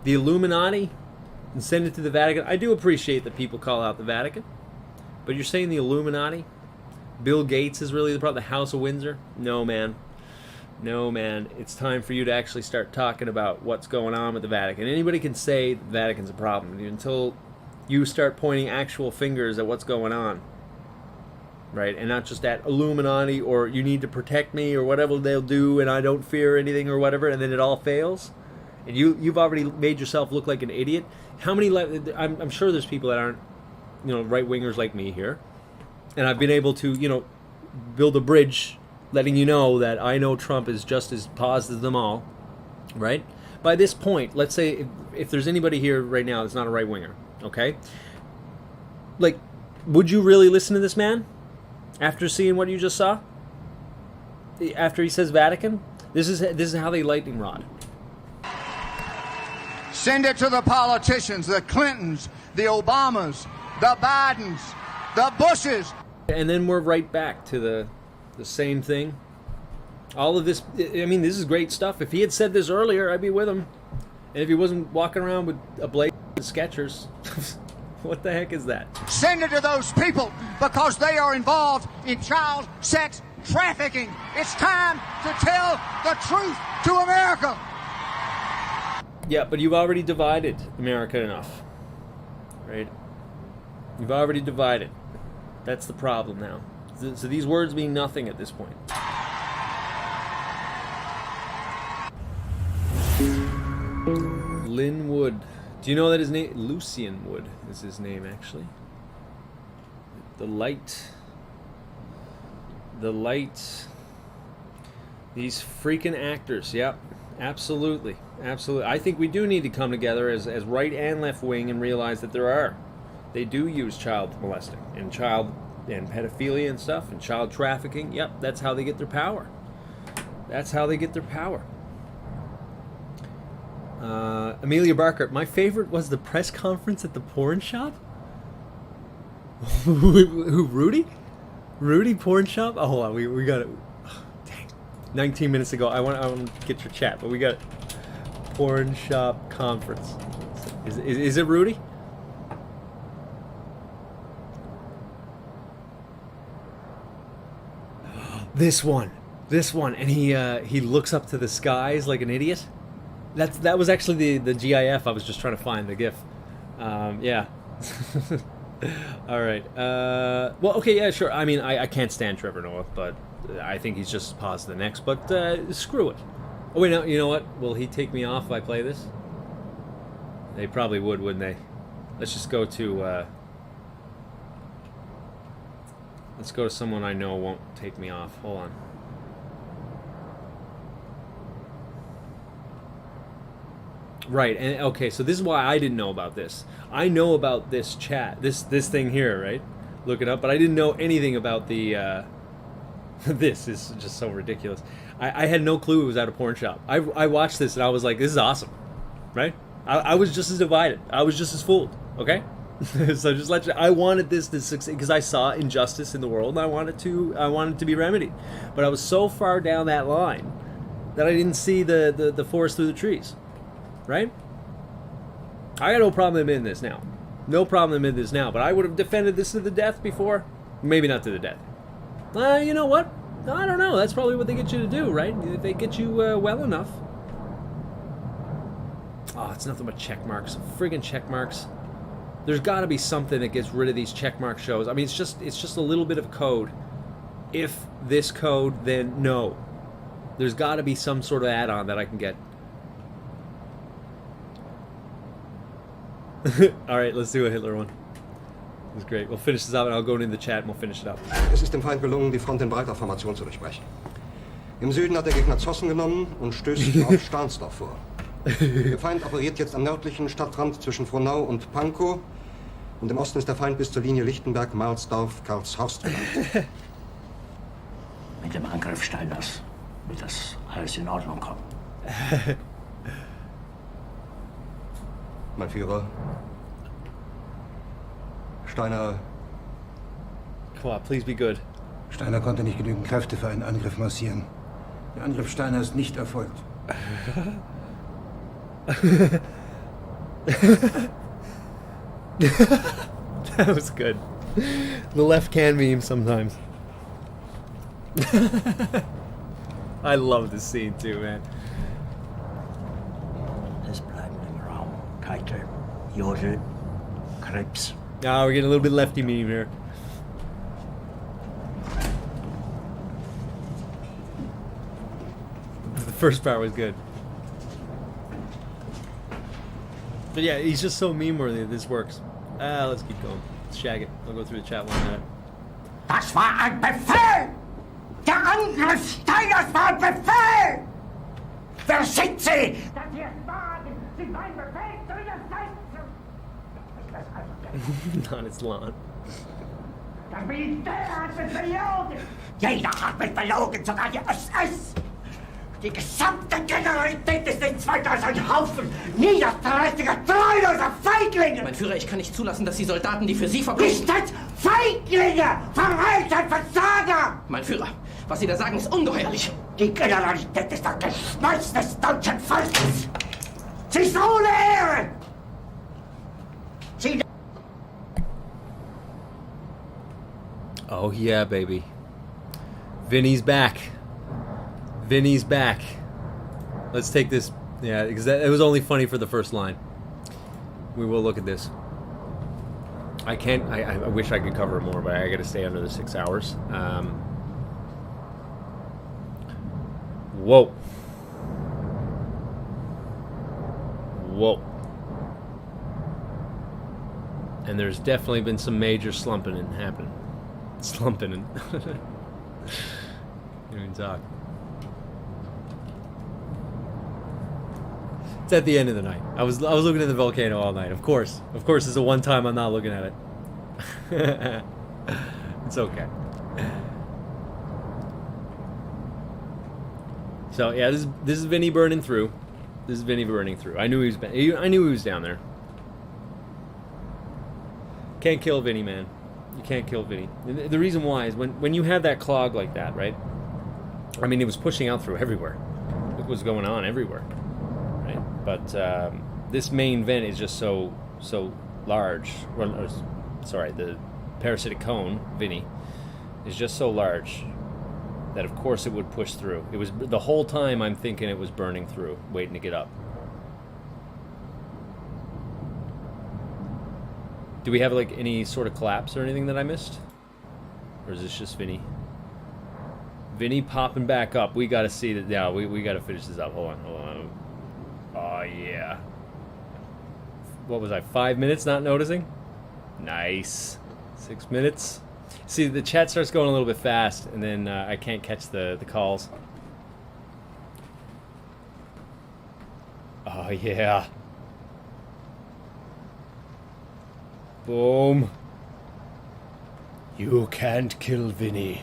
The Illuminati, and send it to the Vatican. I do appreciate that people call out the Vatican, but you're saying the Illuminati? Bill Gates is really the problem? The House of Windsor? No, man. No, man. It's time for you to actually start talking about what's going on with the Vatican. Anybody can say the Vatican's a problem until you start pointing actual fingers at what's going on. Right? And not just at Illuminati or you need to protect me or whatever they'll do and I don't fear anything or whatever, and then it all fails. And you've already made yourself look like an idiot. How many... I'm sure there's people that aren't, right-wingers like me here. And I've been able to, build a bridge letting you know that I know Trump is just as paused as them all, right? By this point, let's say if there's anybody here right now that's not a right-winger, okay? Like, would you really listen to this man after seeing what you just saw? After he says Vatican? This is how they lightning rod. Send it to the politicians, the Clintons, the Obamas, the Bidens, the Bushes. And then we're right back to the same thing. All of this, I mean, this is great stuff. If he had said this earlier, I'd be with him. And if he wasn't walking around with a blaze of Skechers, what the heck is that? Send it to those people because they are involved in child sex trafficking. It's time to tell the truth to America. Yeah, but you've already divided America enough, right? You've already divided. That's the problem now. So these words mean nothing at this point. Lynn Wood. Do you know that his name... Lucian Wood is his name, actually. The light. These freaking actors, yep. Absolutely. Absolutely. I think we do need to come together as right and left wing and realize that they do use child molesting and pedophilia and stuff and child trafficking. Yep, that's how they get their power. That's how they get their power. Amelia Barker, my favorite was the press conference at the porn shop. Who, Rudy? Rudy porn shop? Oh, hold on, we got it. Oh, dang. 19 minutes ago. I want to get your chat, but we got porn shop conference. Is it Rudy? This one, and he looks up to the skies like an idiot. That was actually the GIF. I was just trying to find the GIF. Yeah. All right. Well, okay, yeah, sure. I mean, I can't stand Trevor Noah, but I think he's just paused the next. But screw it. Oh wait, no. You know what? Will he take me off if I play this? They probably would, wouldn't they? Let's just go to. Let's go to someone I know won't take me off. Hold on. Right, and okay, so this is why I didn't know about this. I know about this chat, this thing here, right? Look it up, but I didn't know anything about the. This is just so ridiculous. I had no clue it was at a porn shop. I watched this and I was like, this is awesome, right? I was just as divided. I was just as fooled. Okay. So just let you, I wanted this to succeed because I saw injustice in the world and I wanted to be remedied, but I was so far down that line that I didn't see the forest through the trees, right? I got no problem admitting this now, but I would have defended this to the death before, maybe not to the death. You know what? I don't know. That's probably what they get you to do, right? They get you well enough. Oh, it's nothing but check marks, friggin' check marks. There's got to be something that gets rid of these checkmark shows. I mean, it's just a little bit of code. If this code, then no. There's got to be some sort of add-on that I can get. All right, let's do a Hitler one. It was great. We'll finish this up, and I'll go into the chat, and we'll finish it up. Es ist dem Feind gelungen, die Front in breiter Formation zu durchbrechen. Im Süden hat der Gegner Zossen genommen und stößt auf Stahnsdorf vor. Der Feind operiert jetzt am nördlichen Stadtrand zwischen Frohnau und Pankow. Und im Osten ist der Feind bis zur Linie Lichtenberg, Marsdorf, Karlshorst gelangt. Mit dem Angriff Steiners wird das alles in Ordnung kommen. Mein Führer, Steiner... Come on, please be good. Steiner konnte nicht genügend Kräfte für einen Angriff massieren. Der Angriff Steiner ist nicht erfolgt. That was good. The left can meme sometimes. I love this scene too, man. Es bleiben im Raum Keitel, Jodel, Krebs. Ah, we're getting a little bit lefty meme here. The first part was good. But yeah, he's just so meme-worthy. This works. Let's keep going. Let's shag it. I'll go through the chat one minute. Das war ein Befehl! Der Angriff Steiners war ein Befehl! Wer schickt Sie? Dass Sie es wagen, Sie meinen Befehl zu widersetzen! Not its lawn. Das Militär hat mich belogen! Jeder hat mich belogen, sogar die SS! Die gesamte Generalität ist nichts weiter als ein Haufen niederträchtiger, treuloser Feiglinge! Mein Führer, ich kann nicht zulassen, dass die Soldaten, die für Sie verbringen... Nicht als Feiglinge! Verreiter, Versager! Mein Führer, was Sie da sagen, ist ungeheuerlich. Die Generalität ist das Geschmeiß des deutschen Volkes! Sie ist ohne Ehre! Sie... Oh yeah, baby. Vinny's back. Vinny's back. Let's take this. Yeah, because it was only funny for the first line. We will look at this. I can't. I wish I could cover more, but I got to stay under the 6 hours. Whoa. Whoa. And there's definitely been some major slumping and happening. Slumping and. You don't even talk. It's at the end of the night. I was looking at the volcano all night. Of course, it's the one time I'm not looking at it. It's okay. So yeah, this is Vinny burning through. This is Vinny burning through. I knew he was down there. Can't kill Vinny, man. You can't kill Vinny. And the reason why is when you have that clog like that, right? I mean, it was pushing out through everywhere. Look what's going on everywhere, right? But this main vent is just so large. Sorry, the parasitic cone, Vinny, is just so large that of course it would push through. It was the whole time I'm thinking it was burning through, waiting to get up. Do we have like any sort of collapse or anything that I missed? Or is this just Vinny? Vinny popping back up. We gotta see that. Yeah, we gotta finish this up. Hold on. Oh yeah. What was I, 5 minutes not noticing? Nice. 6 minutes. See, the chat starts going a little bit fast, and then I can't catch the calls. Oh yeah. Boom. You can't kill Vinny,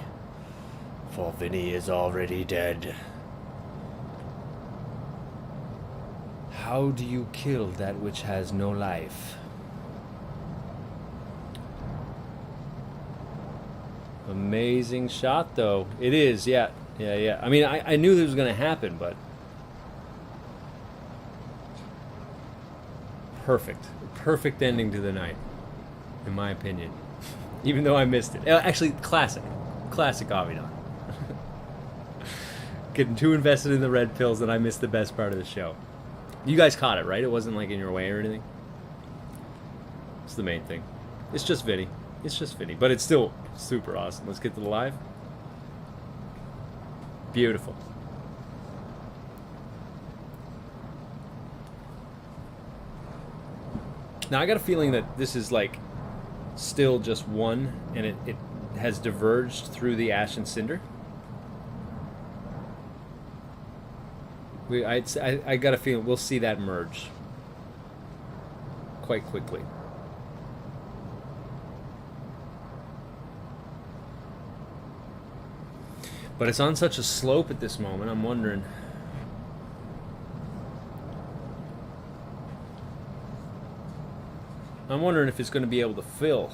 for Vinny is already dead. How do you kill that which has no life? Amazing shot, though. It is, yeah. I mean, I knew this was going to happen, but... Perfect ending to the night, in my opinion. Even though I missed it. Actually, classic Avidan. Getting too invested in the red pills and I missed the best part of the show. You guys caught it, right? It wasn't like in your way or anything? It's the main thing. It's just Vinny. But it's still super awesome. Let's get to the live. Beautiful. Now I got a feeling that this is like still just one, and it has diverged through the ash and cinder. I got a feeling we'll see that merge quite quickly. But it's on such a slope at this moment, I'm wondering. If it's going to be able to fill.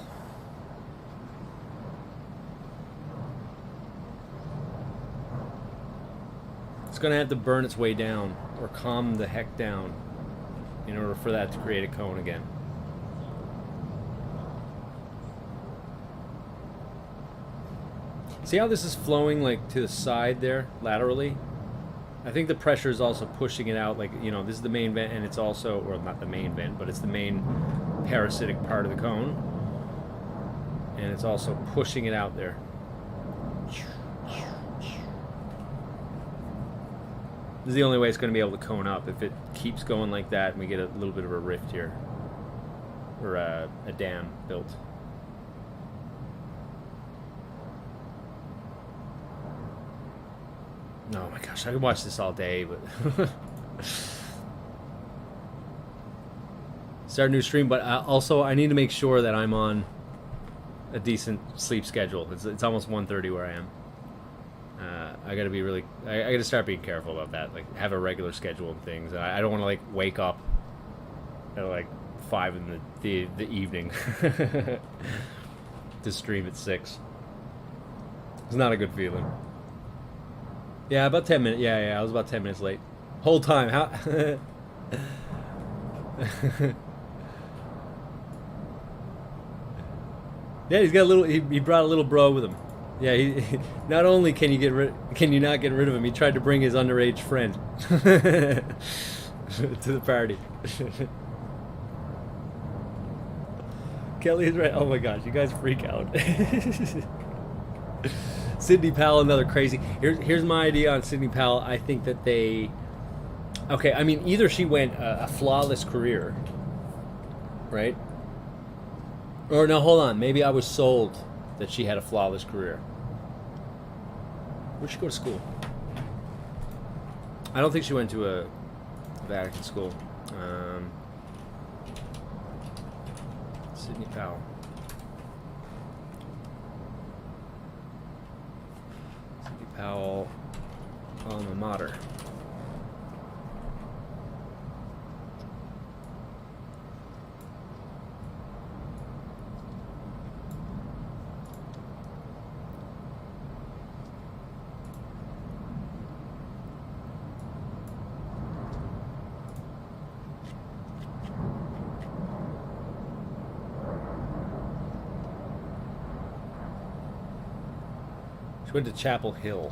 It's going to have to burn its way down, or calm the heck down, in order for that to create a cone again. See how this is flowing like to the side there, laterally? I think the pressure is also pushing it out, like, you know, this is the main vent, and it's also, or not the main vent, but it's the main parasitic part of the cone. And it's also pushing it out there. This is the only way it's going to be able to cone up. If it keeps going like that and we get a little bit of a rift here. Or a dam built. Oh my gosh, I could watch this all day, but... Start a new stream, but also I need to make sure that I'm on a decent sleep schedule. It's almost 1:30 where I am. I gotta be really... I gotta start being careful about that. Like, have a regular schedule and things. I don't want to, like, wake up at, like, 5 in the evening to stream at 6. It's not a good feeling. Yeah, about 10 minutes. Yeah, I was about 10 minutes late. Whole time. How? Yeah, he's got a little. He brought a little bro with him. Yeah, he not only can you not get rid of him, he tried to bring his underage friend to the party. Kelly is right. Oh my gosh, you guys freak out. Sydney Powell, another crazy. Here's my idea on Sydney Powell. I think that they... Okay, I mean, either she went a flawless career, right? Or no, hold on. Maybe I was sold that she had a flawless career. Where'd she go to school? I don't think she went to a Vatican School. Sidney Powell. Sidney Powell, alma mater. Went to Chapel Hill.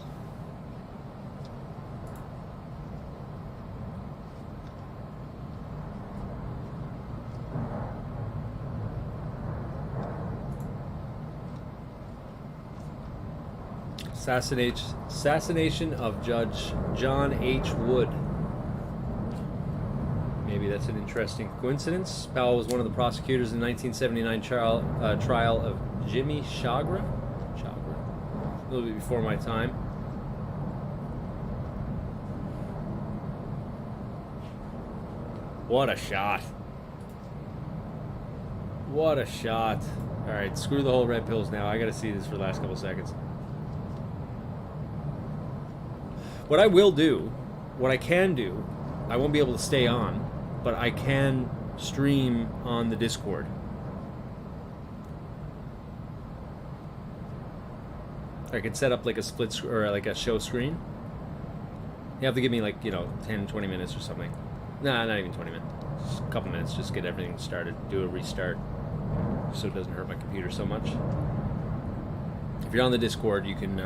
Assassination of Judge John H. Wood. Maybe that's an interesting coincidence. Powell was one of the prosecutors in the 1979 trial of Jimmy Chagra. A little bit before my time. What a shot. What a shot. Alright, screw the whole red pills now. I gotta see this for the last couple seconds. What I will do, what I can do, I won't be able to stay on, but I can stream on the Discord. I can set up like a split or like a show screen. You have to give me like, 10, 20 minutes or something. Nah, not even 20 minutes. Just a couple minutes, just get everything started. Do a restart so it doesn't hurt my computer so much. If you're on the Discord, you can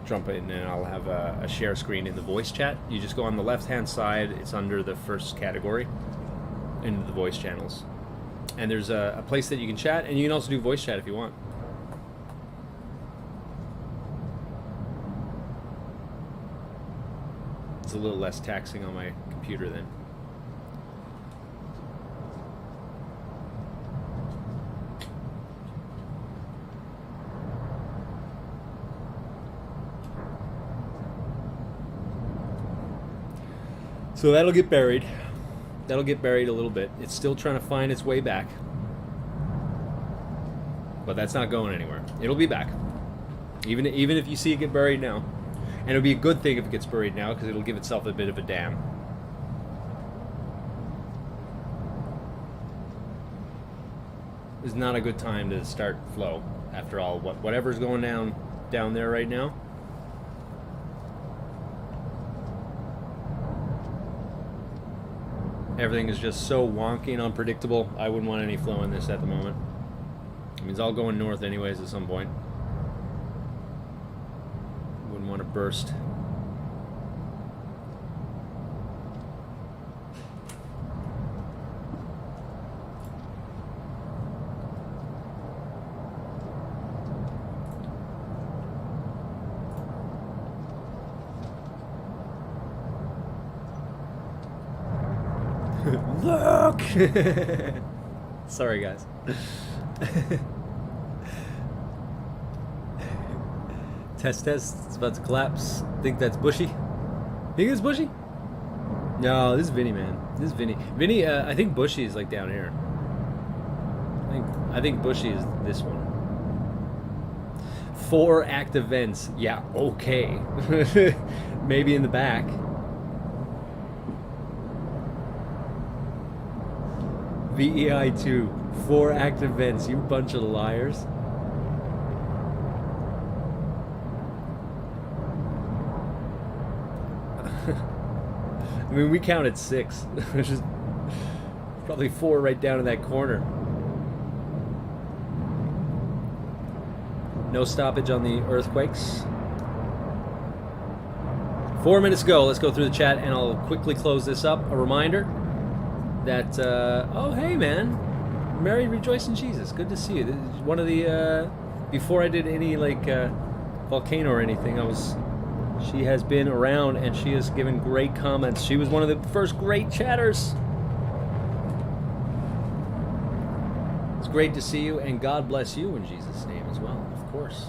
jump in and I'll have a share screen in the voice chat. You just go on the left-hand side. It's under the first category into the voice channels. And there's a place that you can chat, and you can also do voice chat if you want. It's a little less taxing on my computer then. So that'll get buried. That'll get buried a little bit. It's still trying to find its way back. But that's not going anywhere. It'll be back. Even if you see it get buried now. And it'll be a good thing if it gets buried now, because it'll give itself a bit of a dam. It's not a good time to start flow. After all, whatever's going down there right now. Everything is just so wonky and unpredictable. I wouldn't want any flow in this at the moment. It means all going north anyways at some point. Wouldn't want to burst. Look! Sorry, guys. Test. It's about to collapse. Think that's Bushy? Think it's Bushy? No, this is Vinny, man. This is Vinny. Vinny, I think Bushy is like down here. I think Bushy is this one. 4 active vents. Yeah, okay. Maybe in the back. VEI2, 4 active vents, you bunch of liars. I mean, we counted 6. There's just probably 4 right down in that corner. No stoppage on the earthquakes. 4 minutes to go. Let's go through the chat and I'll quickly close this up. A reminder that, oh, hey, man. Mary Rejoice in Jesus. Good to see you. This is one of the, before I did any, like, volcano or anything, she has been around and she has given great comments. She was one of the first great chatters. It's great to see you, and God bless you in Jesus' name as well, of course.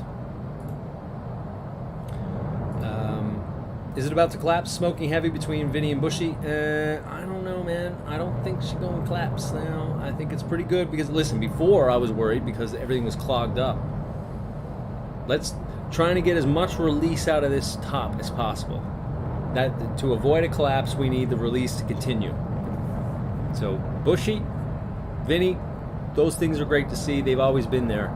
Is it about to collapse? Smoking heavy between Vinny and Bushy? I don't know, man. I don't think she's going to collapse now. I think it's pretty good because, listen, before I was worried because everything was clogged up. Let's trying to get as much release out of this top as possible. That to avoid a collapse, we need the release to continue. So Bushy, Vinny, those things are great to see. They've always been there.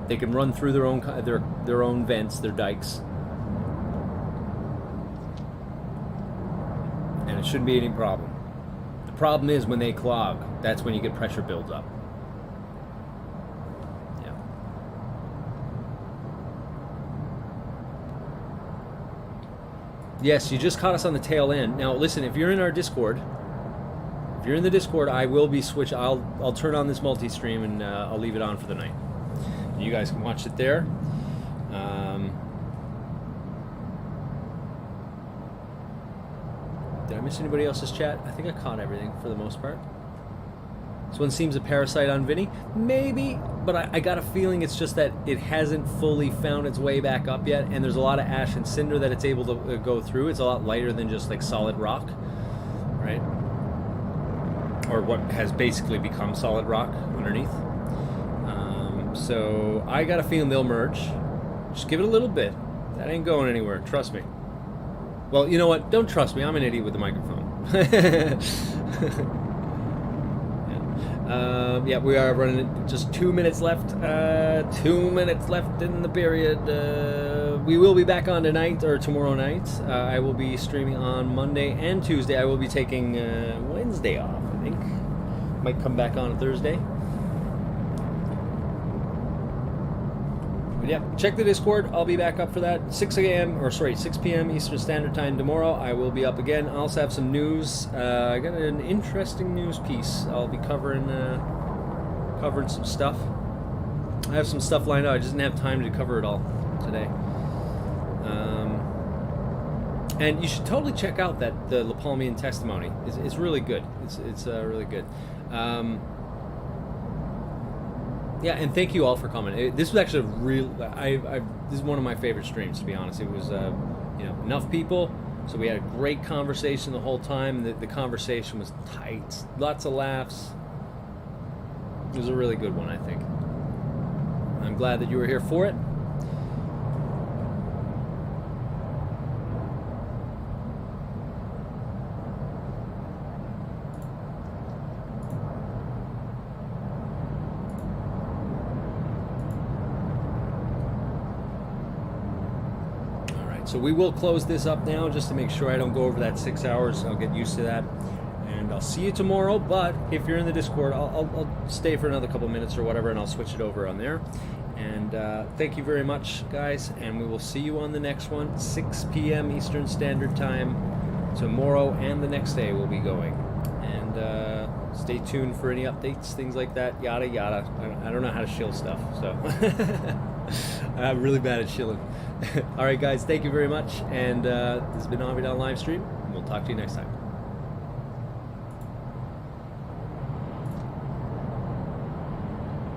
They can run through their own vents, their dikes. And it shouldn't be any problem. The problem is when they clog. That's when you get pressure buildup. Yeah. Yes, you just caught us on the tail end. Now listen, if you're in our Discord, if you're in the Discord, I will be switch. I'll turn on this multi-stream and I'll leave it on for the night. You guys can watch it there. Did I miss anybody else's chat? I think I caught everything for the most part. This one seems a parasite on Vinny. Maybe, but I got a feeling it's just that it hasn't fully found its way back up yet, and there's a lot of ash and cinder that it's able to go through. It's a lot lighter than just like solid rock, right? Or what has basically become solid rock underneath. So I got a feeling they'll merge. Just give it a little bit. That ain't going anywhere, trust me. Well, you know what? Don't trust me. I'm an idiot with the microphone. Yeah, we are running just 2 minutes left. 2 minutes left in the period. We will be back on tonight or tomorrow night. I will be streaming on Monday and Tuesday. I will be taking Wednesday off, I think. Might come back on Thursday. But yeah, check the Discord. I'll be back up for that. 6 p.m. Eastern Standard Time tomorrow. I will be up again. I also have some news. I got an interesting news piece. I'll be covering some stuff. I have some stuff lined up. I just didn't have time to cover it all today. And you should totally check out the La Palmian testimony. It's really good. It's really good. Yeah, and thank you all for coming. This was actually this is one of my favorite streams, to be honest. It was, enough people, so we had a great conversation the whole time. The conversation was tight, lots of laughs. It was a really good one, I think. I'm glad that you were here for it. So we will close this up now just to make sure I don't go over that 6 hours. I'll get used to that. And I'll see you tomorrow. But if you're in the Discord, I'll stay for another couple minutes or whatever, and I'll switch it over on there. And thank you very much, guys. And we will see you on the next one, 6 p.m. Eastern Standard Time. Tomorrow and the next day we'll be going. And stay tuned for any updates, things like that, yada, yada. I don't know how to shill stuff, so I'm really bad at shilling. All right, guys, thank you very much. And this has been Avidan Livestream. We'll talk to you next time.